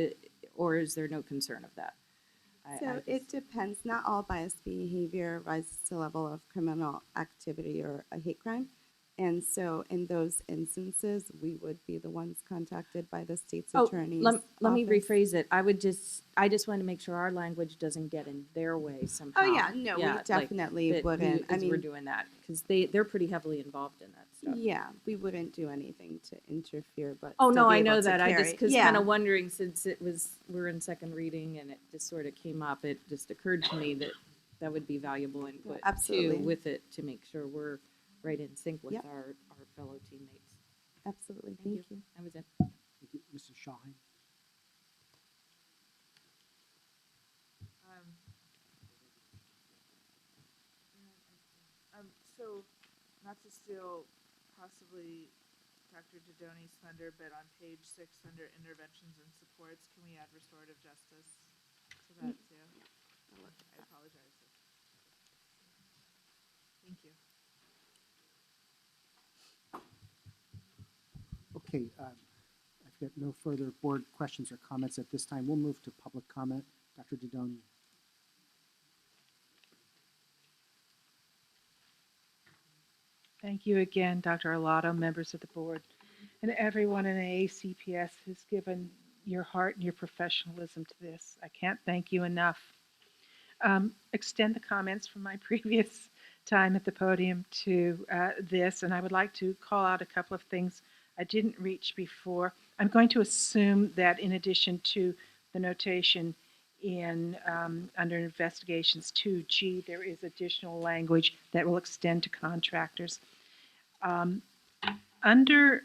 S6: Or is there no concern of that?
S21: So it depends. Not all biased behavior rises to the level of criminal activity or a hate crime. And so in those instances, we would be the ones contacted by the state's attorney's
S6: let me
S21: office.
S6: rephrase it. I just want to make sure our language doesn't get in their way somehow.
S21: Oh, yeah, no, we definitely wouldn't.
S6: I mean, we're doing that because they're pretty heavily involved in that stuff.
S21: Yeah, we wouldn't do anything to interfere, but
S6: Oh,
S21: still
S6: no,
S21: be
S6: I
S21: able
S6: know
S21: to
S6: that. I
S21: carry.
S6: just, because
S21: Yeah.
S6: kind of wondering, since we're in second reading and it just sort of came up, it just occurred to me that would be valuable input
S21: absolutely.
S6: too with it to make sure we're right in sync with
S21: Yep.
S6: our fellow teammates.
S21: Absolutely. Thank you.
S6: That was it.
S1: Thank you. Mrs. Shaheen.
S18: So, not to steal possibly Dr. Didoni's thunder, but on page 6 under interventions and supports, can we add restorative justice to that too? I apologize. Thank you.
S1: Okay, I've got no further board questions or comments at this time. We'll move to public comment. Dr. Didoni.
S5: Thank you again, Dr. Olato, members of the board, and everyone in AACPS who's given your heart and your professionalism to this. I can't thank you enough. Extend the comments from my previous time at the podium to this, and I would like to call out a couple of things I didn't reach before. I'm going to assume that in addition to the notation in under investigations 2G, there is additional language that will extend to contractors. Under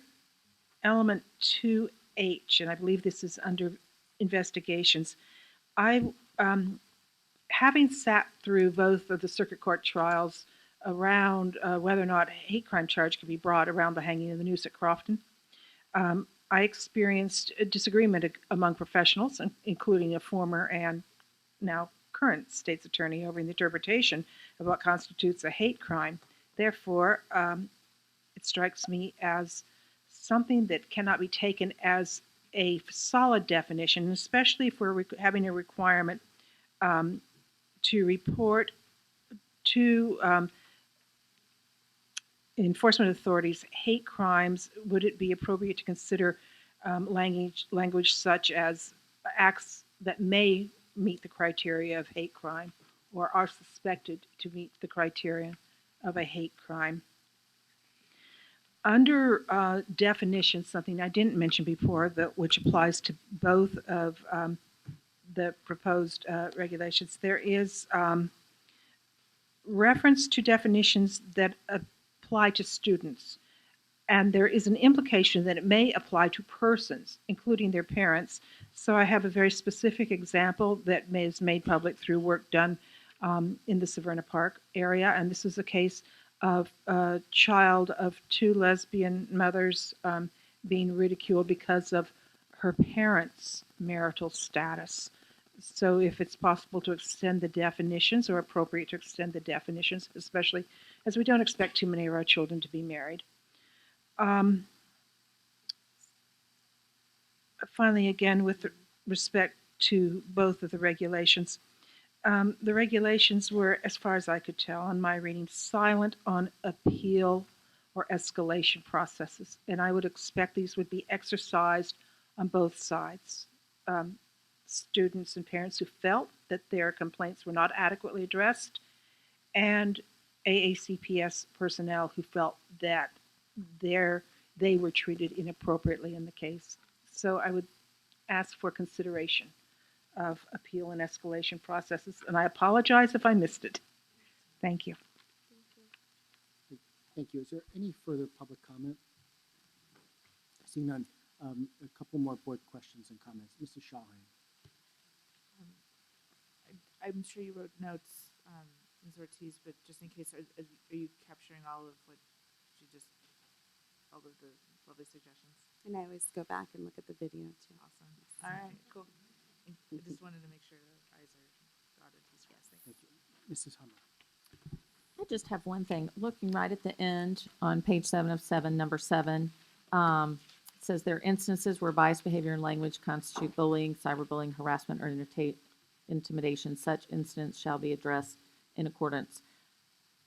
S5: element 2H, and I believe this is under investigations, having sat through both of the circuit court trials around whether or not a hate crime charge could be brought around the hanging of the noose at Crofton, I experienced a disagreement among professionals, including a former and now current state's attorney over the interpretation of what constitutes a hate crime. Therefore, it strikes me as something that cannot be taken as a solid definition, especially if we're having a requirement to report to enforcement authorities hate crimes. Would it be appropriate to consider language such as acts that may meet the criteria of hate crime or are suspected to meet the criteria of a hate crime? Under definitions, something I didn't mention before, which applies to both of the proposed regulations, there is reference to definitions that apply to students. And there is an implication that it may apply to persons, including their parents. So I have a very specific example that is made public through work done in the Severna Park area. And this is a case of a child of two lesbian mothers being ridiculed because of her parents' marital status. So if it's possible to extend the definitions, or appropriate to extend the definitions, especially as we don't expect too many of our children to be married. Finally, again, with respect to both of the regulations were, as far as I could tell in my reading, silent on appeal or escalation processes, and I would expect these would be exercised on both sides. Students and parents who felt that their complaints were not adequately addressed, and AACPS personnel who felt that they were treated inappropriately in the case. So I would ask for consideration of appeal and escalation processes, and I apologize if I missed it. Thank you.
S1: Thank you. Is there any further public comment? Seeing none, a couple more board questions and comments. Mrs. Shawhan.
S18: I'm sure you wrote notes, Ms. Ortiz, but just in case, are you capturing all of what she just, all of the lovely suggestions?
S21: And I always go back and look at the video too.
S18: Awesome. All right, cool. I just wanted to make sure the I's are dotted, T's crossed. Thank you.
S1: Mrs. Hummer.
S6: I just have one thing. Looking right at the end on page 7 of 7, number 7, it says there are instances where biased behavior and language constitute bullying, cyberbullying, harassment, or intimidation. Such incidents shall be addressed in accordance.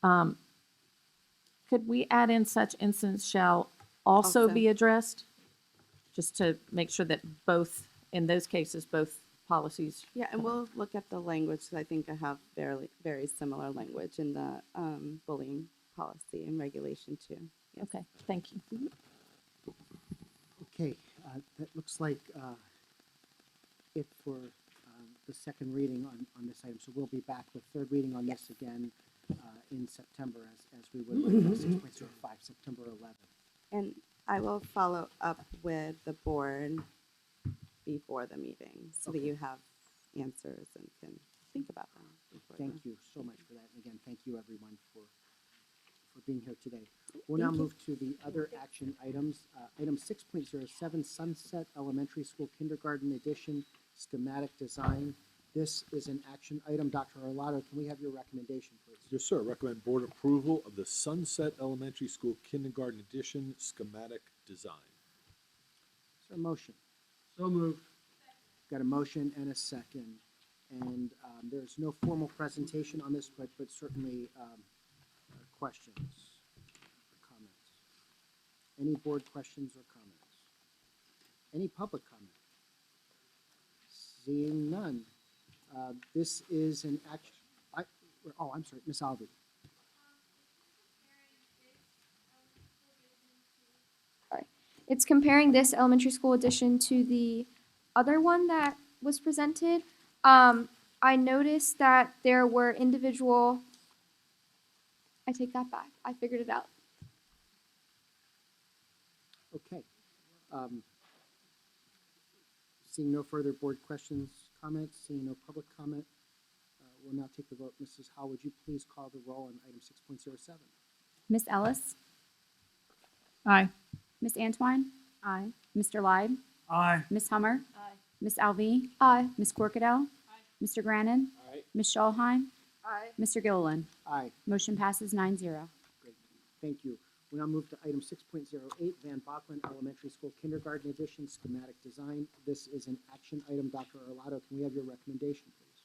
S6: Could we add in such incidents shall also be addressed? Just to make sure that both, in those cases, both policies.
S21: Yeah, and we'll look at the language, because I think I have very similar language in the bullying policy and regulation too. Yes.
S6: Okay, thank you.
S1: Okay, that looks like it for the second reading on this item. So we'll be back with third reading on this again in September, as we would with 6.05, September 11th.
S21: And I will follow up with the board before the meeting, so that you have answers and can think about them.
S1: Thank you so much for that. And again, thank you everyone for being here today. We'll now move to the other action items. Item 6.07, Sunset Elementary School Kindergarten Edition Schematic Design. This is an action item. Dr. Arlotto, can we have your recommendation, please?
S4: Yes, sir. Recommend board approval of the Sunset Elementary School Kindergarten Edition Schematic Design.
S1: Is there a motion? So moved. Got a motion and a second. And there's no formal presentation on this, but certainly questions or comments. Any board questions or comments? Any public comment? Seeing none. This is an action. I'm sorry, Ms. Alvey.
S17: It's comparing this elementary school edition to the other one that was presented. I noticed that there were individual, I take that back, I figured it out.
S1: Okay. Seeing no further board questions, comments, seeing no public comment, we'll now take the vote. Mrs. Howell, would you please call the roll on item 6.07?
S8: Miss Ellis,
S7: Aye.
S8: Miss Antwine,
S3: Aye.
S8: Mr. Lyde,
S25: Aye.
S8: Miss Hummer,
S3: Aye.
S8: Miss Alvey,
S17: Aye.
S8: Miss Corkadel, Mr. Grannon, Miss Shawhan,
S3: Aye.
S8: Mr. Gilliland.
S1: Aye.
S8: Motion passes 9-0.
S1: Great. Thank you. We'll now move to item 6.08, Van Bachman Elementary School Kindergarten Edition Schematic Design. This is an action item. Dr. Arlotto, can we have your recommendation, please?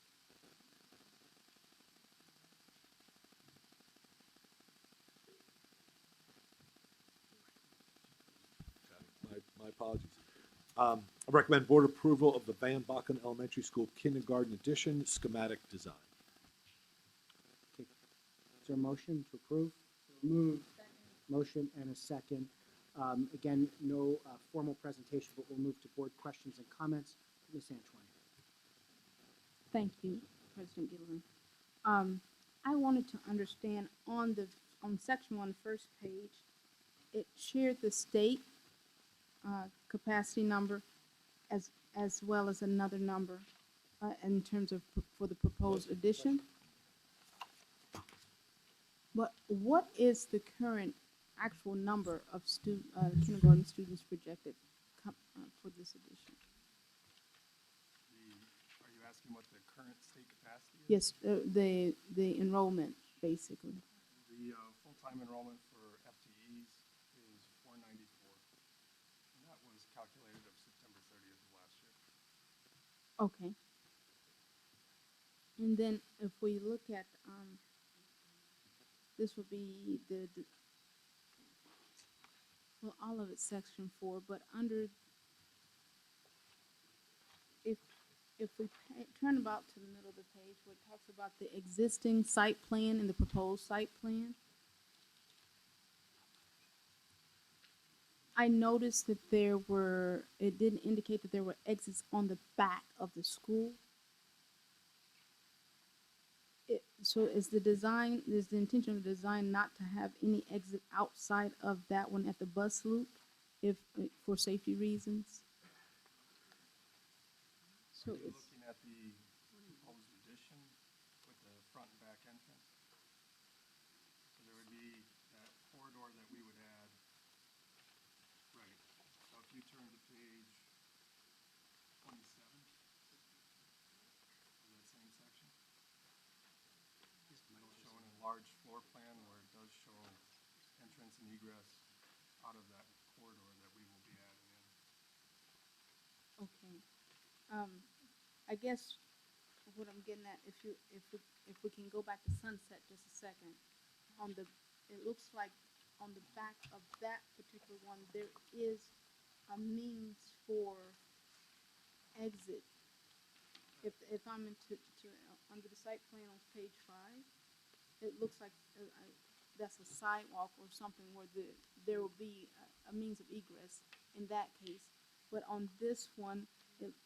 S4: My apologies. I recommend board approval of the Van Bachman Elementary School Kindergarten Edition Schematic Design.
S1: Okay. Is there a motion to approve? Move. Motion and a second. Again, no formal presentation, but we'll move to board questions and comments. Ms. Antwine.
S3: Thank you, President Gilliland. I wanted to understand on section 1, first page, it shared the state capacity number as well as another number in terms of for the proposed addition. But what is the current actual number of kindergarten students projected for this edition?
S9: Are you asking what the current state capacity is?
S3: Yes, the enrollment, basically.
S9: The full-time enrollment for FTEs is 494. And that was calculated of September 30th of last year.
S3: Okay. And then if we look at, this would be well, all of it's section 4, but under, if we turn about to the middle of the page where it talks about the existing site plan and the proposed site plan, I noticed that it didn't indicate that there were exits on the back of the school. So is the intention of the design not to have any exit outside of that one at the bus loop, for safety reasons? So
S9: Are you
S3: it's
S9: looking at the proposed addition with the front and back entrance? So there would be that corridor that we would add. Right. So if you turn to page 27 of that same section, it'll show an enlarged floor plan where it does show entrance and egress out of that corridor that we will be adding in.
S3: okay. I guess what I'm getting at, if we can go back to Sunset just a second, it looks like on the back of that particular one there is a means for exit. If I'm under the site plan on page 5, it looks like that's a sidewalk or something where there will be a means of egress in that case. But on this one,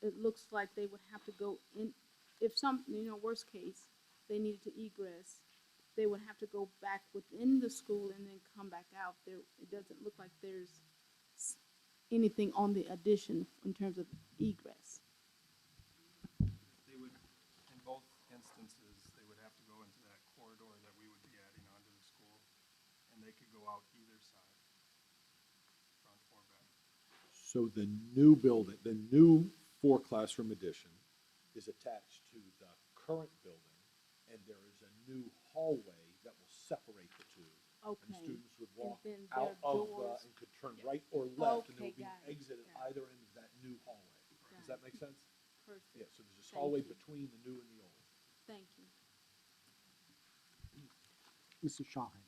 S3: it looks like they would have to go in, if worst case, they needed to egress, they would have to go back within the school and then come back out. It doesn't look like there's anything on the addition in terms of egress.
S9: They would, in both instances, they would have to go into that corridor that we would be adding onto the school, and they could go out either side, front or back.
S4: So the new building, the new 4-classroom addition is attached to the current building, and there is a new hallway that will separate the two.
S3: Okay.
S4: And students would walk
S3: then
S4: out
S3: their
S4: of
S3: doors-
S4: and could turn right or left, and there
S3: Okay,
S4: will be
S3: got
S4: an
S3: it,
S4: exit at
S3: got it.
S4: either end of that new hallway. Does that make sense?
S3: Perfect.
S4: Yeah, so there's this
S3: Thank
S4: hallway
S3: you.
S4: between the new and the old.
S3: Thank you.
S1: Mrs. Shawhan.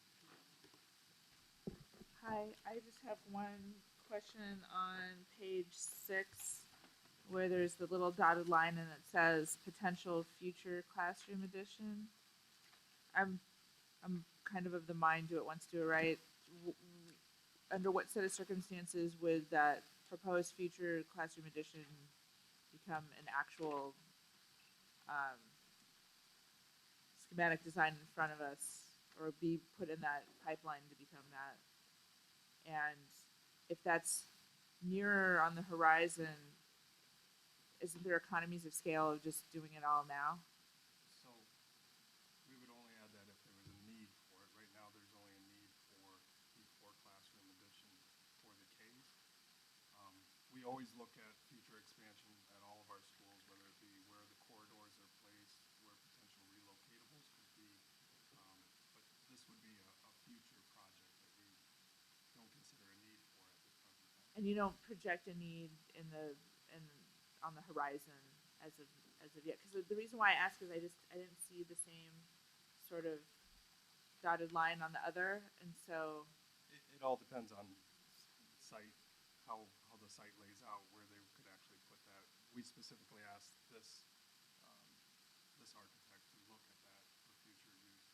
S18: Hi, I just have one question on page 6, where there's the little dotted line and it says potential future classroom addition. I'm kind of the mind, do it once, do it right. Under what set of circumstances would that proposed future classroom addition become an actual schematic design in front of us, or be put in that pipeline to become that? And if that's nearer on the horizon, isn't there economies of scale of just doing it all now?
S9: So we would only add that if there was a need for it. Right now, there's only a need for the 4-classroom addition for the Ks. We always look at future expansion at all of our schools, whether it be where the corridors are placed, where potential relocatables could be. But this would be a future project that we don't consider a need for at this present time.
S18: And you don't project a need on the horizon as of yet? Because the reason why I ask is I didn't see the same sort of dotted line on the other, and so
S9: It all depends on site, how the site lays out, where they could actually put that. We specifically asked this architect to look at that for future use.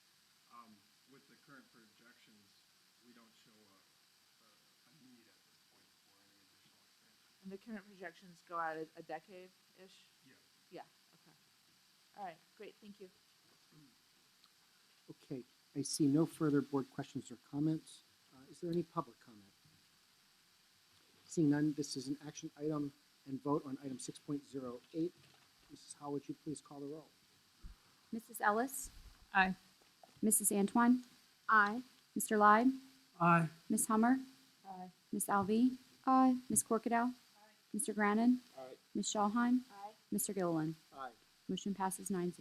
S9: With the current projections, we don't show a need at this point for any additional expansion.
S18: and the current projections go out a decade-ish?
S9: Yeah.
S18: Yeah, okay. All right, great, thank you.
S1: Okay, I see no further board questions or comments. Is there any public comment? Seeing none, this is an action item and vote on item 6.08. Mrs. Howell, would you please call the roll?
S8: Mrs. Ellis,
S7: Aye.
S8: Mrs. Antoine. Aye. Mr. Lyde,
S25: Aye.
S8: Ms. Hummer,
S3: Aye.
S8: Ms. Alvey. Aye. Ms. Corkadel. Mr. Grannon.
S25: Aye.
S8: Ms. Schallheim. Mr. Gilliland.
S1: Aye.
S8: Motion passes 9-0.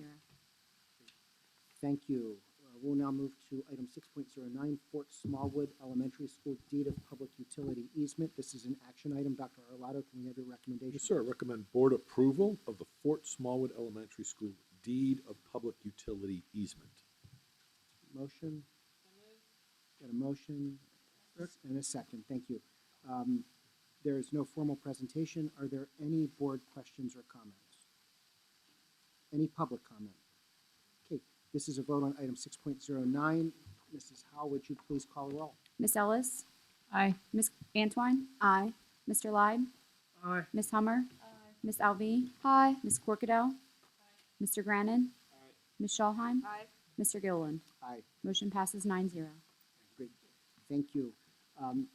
S1: Thank you. We'll now move to item 6.09, Fort Smallwood Elementary School Deed of Public Utility Easement. This is an action item. Dr. Arlotto, can we have your recommendation?
S4: Yes, sir. Recommend board approval of the Fort Smallwood Elementary School deed of public utility easement.
S1: Motion? Got a motion and a second. Thank you. There is no formal presentation. Are there any board questions or comments? Any public comment? Okay, this is a vote on item 6.09. Mrs. Howell, would you please call the roll?
S8: Ms. Ellis,
S7: Aye.
S8: Ms. Antoine. Aye. Mr. Lyde.
S25: Aye.
S8: Ms. Hummer. Ms. Alvey. Aye. Ms. Corkadel. Mr. Grannon. Ms. Schallheim. Mr. Gilliland.
S1: Aye.
S8: Motion passes 9-0.
S1: Great. Thank you.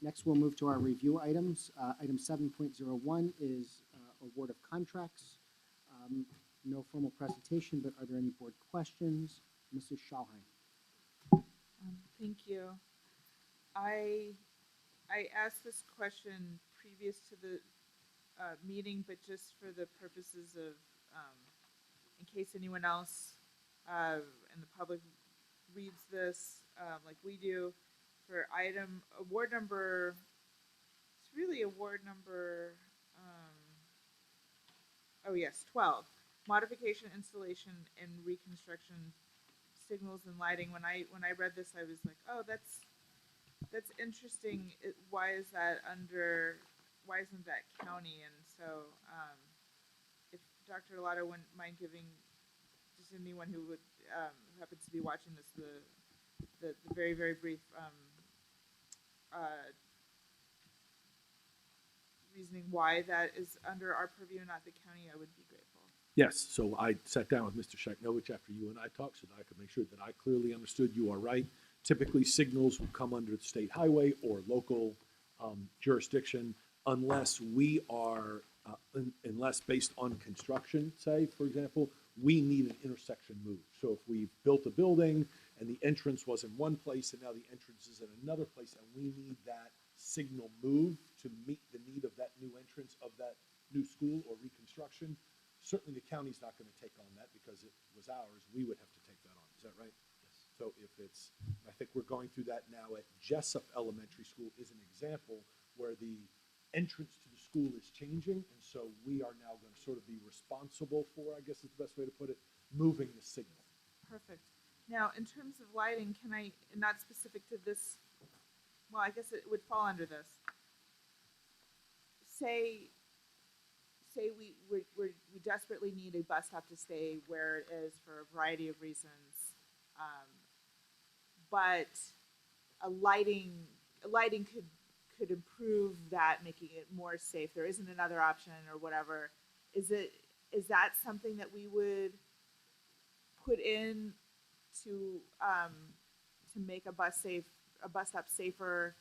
S1: Next, we'll move to our review items. Item 7.01 is award of contracts. No formal presentation, but are there any board questions? Mrs. Schallheim.
S18: Thank you. I asked this question previous to the meeting, but just for the purposes of, in case anyone else in the public reads this like we do, for award number, it's really award number, 12. Modification, installation, and reconstruction signals and lighting. When I read this, I was like, oh, that's interesting. Why isn't that county? And so, if Dr. Arlotto wouldn't mind giving just anyone who would happens to be watching this the very, very brief reasoning why that is under our purview and not the county, I would be grateful.
S4: Yes, so I sat down with Mr. Szachnowicz after you and I talked so that I could make sure that I clearly understood you are right. Typically, signals will come under the state highway or local jurisdiction unless we are, unless based on construction, say, for example, we need an intersection moved. So if we've built a building and the entrance was in one place and now the entrance is in another place and we need that signal moved to meet the need of that new entrance of that new school or reconstruction, certainly the county's not going to take on that because it was ours. We would have to take that on. Is that right? Yes. So if it's, I think we're going through that now at Jessup Elementary School is an example where the entrance to the school is changing, and so we are now going to sort of be responsible for, I guess is the best way to put it, moving the signal.
S18: Perfect. Now, in terms of lighting, can I, not specific to this, well, I guess it would fall under this. Say we desperately need a bus stop to stay where it is for a variety of reasons, but a lighting could improve that, making it more safe. There isn't another option or whatever. Is that something that we would put in to make a bus stop safer?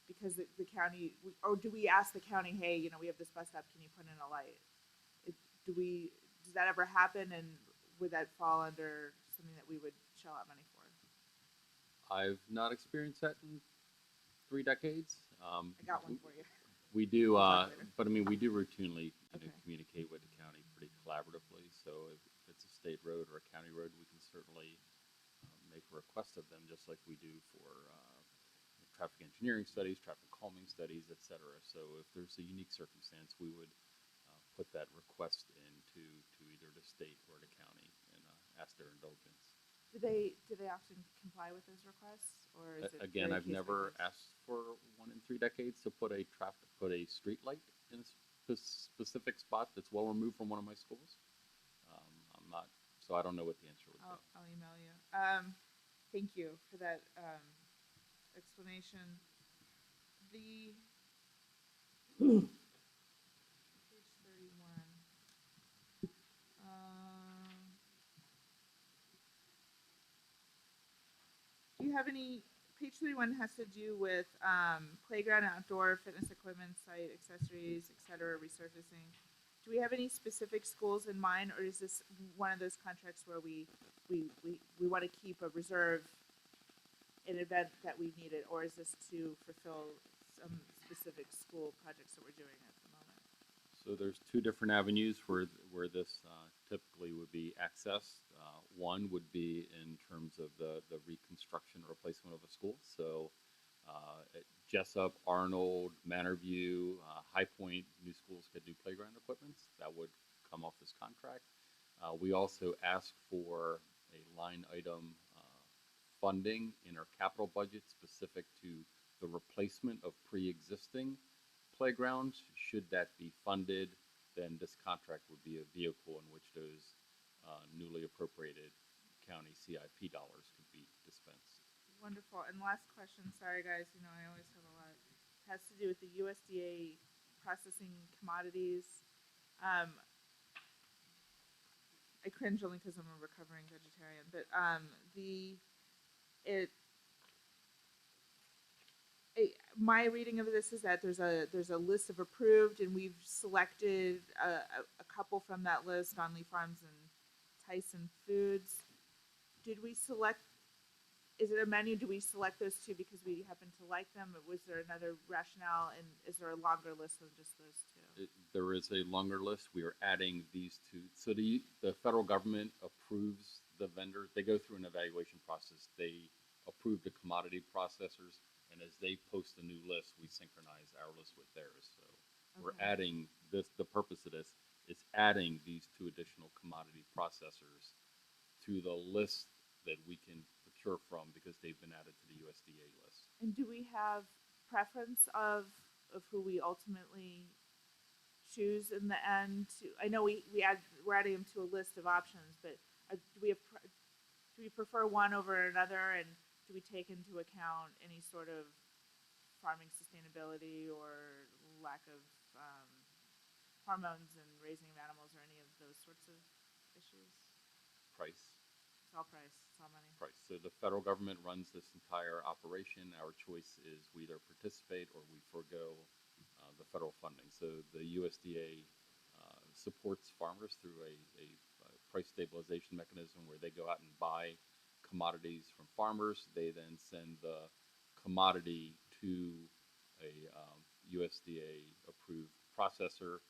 S18: Because the county, or do we ask the county, hey, we have this bus stop, can you put in a light? Does that ever happen, and would that fall under something that we would shell out money for?
S16: I've not experienced that in 3 decades.
S18: I got one for you.
S16: We do,
S18: We'll talk later.
S16: but I mean, we do routinely
S18: Okay.
S16: communicate with the county pretty collaboratively. So if it's a state road or a county road, we can certainly make a request of them, just like we do for traffic engineering studies, traffic calming studies, etc. So if there's a unique circumstance, we would put that request into either the state or the county and ask their indulgence.
S18: Do they often comply with those requests, or is it
S16: Again,
S18: very
S16: I've
S18: case by
S16: never
S18: case?
S16: asked for one in 3 decades to put a street light in a specific spot that's well removed from one of my schools. I'm not, so I don't know what the answer would be.
S18: I'll email you. Thank you for that explanation. Page 31. Do you have any page 31 has to do with playground, outdoor fitness equipment, site accessories, etc., resurfacing. Do we have any specific schools in mind, or is this one of those contracts where we want to keep a reserve in event that we need it, or is this to fulfill some specific school projects that we're doing at the moment?
S16: So there's two different avenues where this typically would be accessed. One would be in terms of the reconstruction or replacement of a school. So at Jessup, Arnold, Manorview, High Point, new schools could do playground equipment. That would come off this contract. We also ask for a line item funding in our capital budget specific to the replacement of pre-existing playgrounds. Should that be funded, then this contract would be a vehicle in which those newly appropriated county CIP dollars could be dispensed.
S18: Wonderful. And last question, sorry guys, you know I always have a lot. It has to do with the USDA processing commodities. I cringe only because I'm a recovering vegetarian, but my reading of this is that there's a list of approved, and we've selected a couple from that list, On Lee Farms and Tyson Foods. Did we select? Is it a menu? Do we select those two because we happen to like them? Or was there another rationale, and is there a longer list than just those two?
S16: There is a longer list. We are adding these two. So the federal government approves the vendors. They go through an evaluation process. They approve the commodity processors, and as they post a new list, we synchronize our list with theirs. So we're adding this. The purpose of this is adding these two additional commodity processors to the list that we can procure from because they've been added to the USDA list.
S18: And do we have preference of who we ultimately choose in the end? I know we're adding them to a list of options, but do we prefer one over another, and do we take into account any sort of farming sustainability or lack of hormones and raising of animals or any of those sorts of issues?
S16: Price.
S18: It's all price. It's all money.
S16: Price. So the federal government runs this entire operation. Our choice is we either participate or we forego the federal funding. So the USDA supports farmers through a price stabilization mechanism where they go out and buy commodities from farmers. They then send the commodity to a USDA approved processor,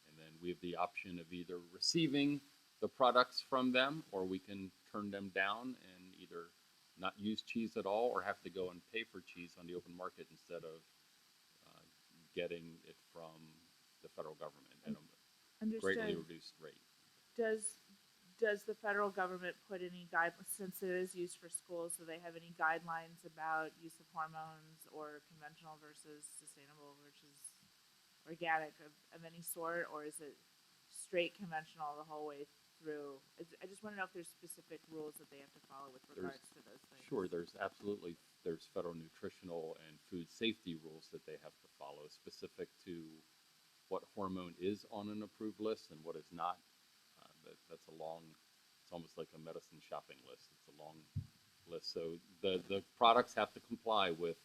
S16: and then we have the option of either receiving the products from them, or we can turn them down and either not use cheese at all or have to go and pay for cheese on the open market instead of getting it from the federal government at a greatly reduced rate.
S18: Does the federal government put any guidelines, since it is used for schools, do they have any guidelines about use of hormones or conventional versus sustainable versus organic of any sort, or is it straight conventional the whole way through? I just want to know if there's specific rules that they have to follow with regards to those things.
S16: Sure, there's federal nutritional and food safety rules that they have to follow specific to what hormone is on an approved list and what is not. That's a long, it's almost like a medicine shopping list. It's a long list. So the products have to comply with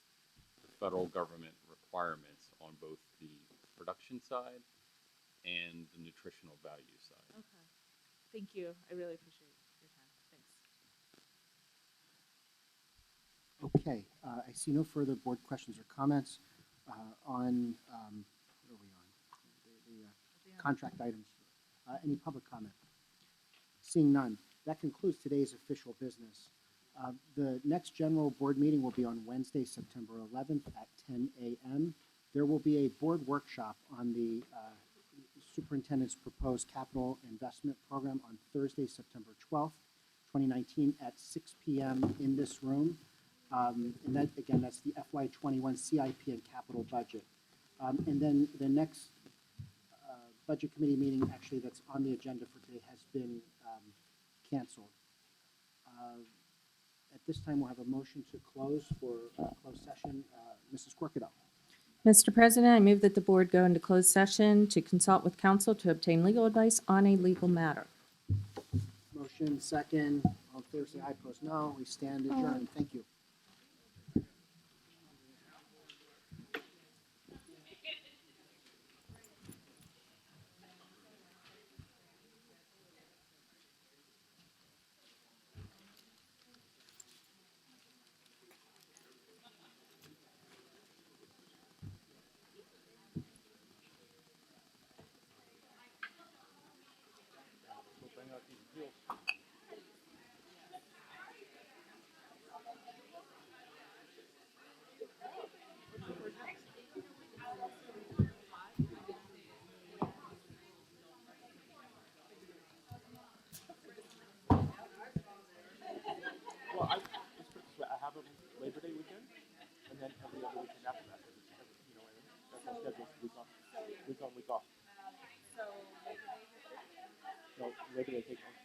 S16: the federal government requirements on both the production side and the nutritional value side.
S18: Okay. Thank you. I really appreciate your time. Thanks.
S1: Okay, I see no further board questions or comments on, what are we on? The contract items. Any public comment? Seeing none, that concludes today's official business. The next general board meeting will be on Wednesday, September 11th at 10 a.m. There will be a board workshop on the superintendent's proposed capital investment program on Thursday, September 12th, 2019 at 6 p.m. in this room. And that, again, that's the FY21 CIP and capital budget. And then the next budget committee meeting, actually, that's on the agenda for today has been canceled. At this time, we'll have a motion to close for closed session. Mrs. Corkadel.
S6: Mr. President, I move that the board go into closed session to consult with counsel to obtain legal advice on a legal matter.
S1: Motion second. All in favor, say aye. Opposed, no. We stand adjourned. Thank you.
S2: regular take on.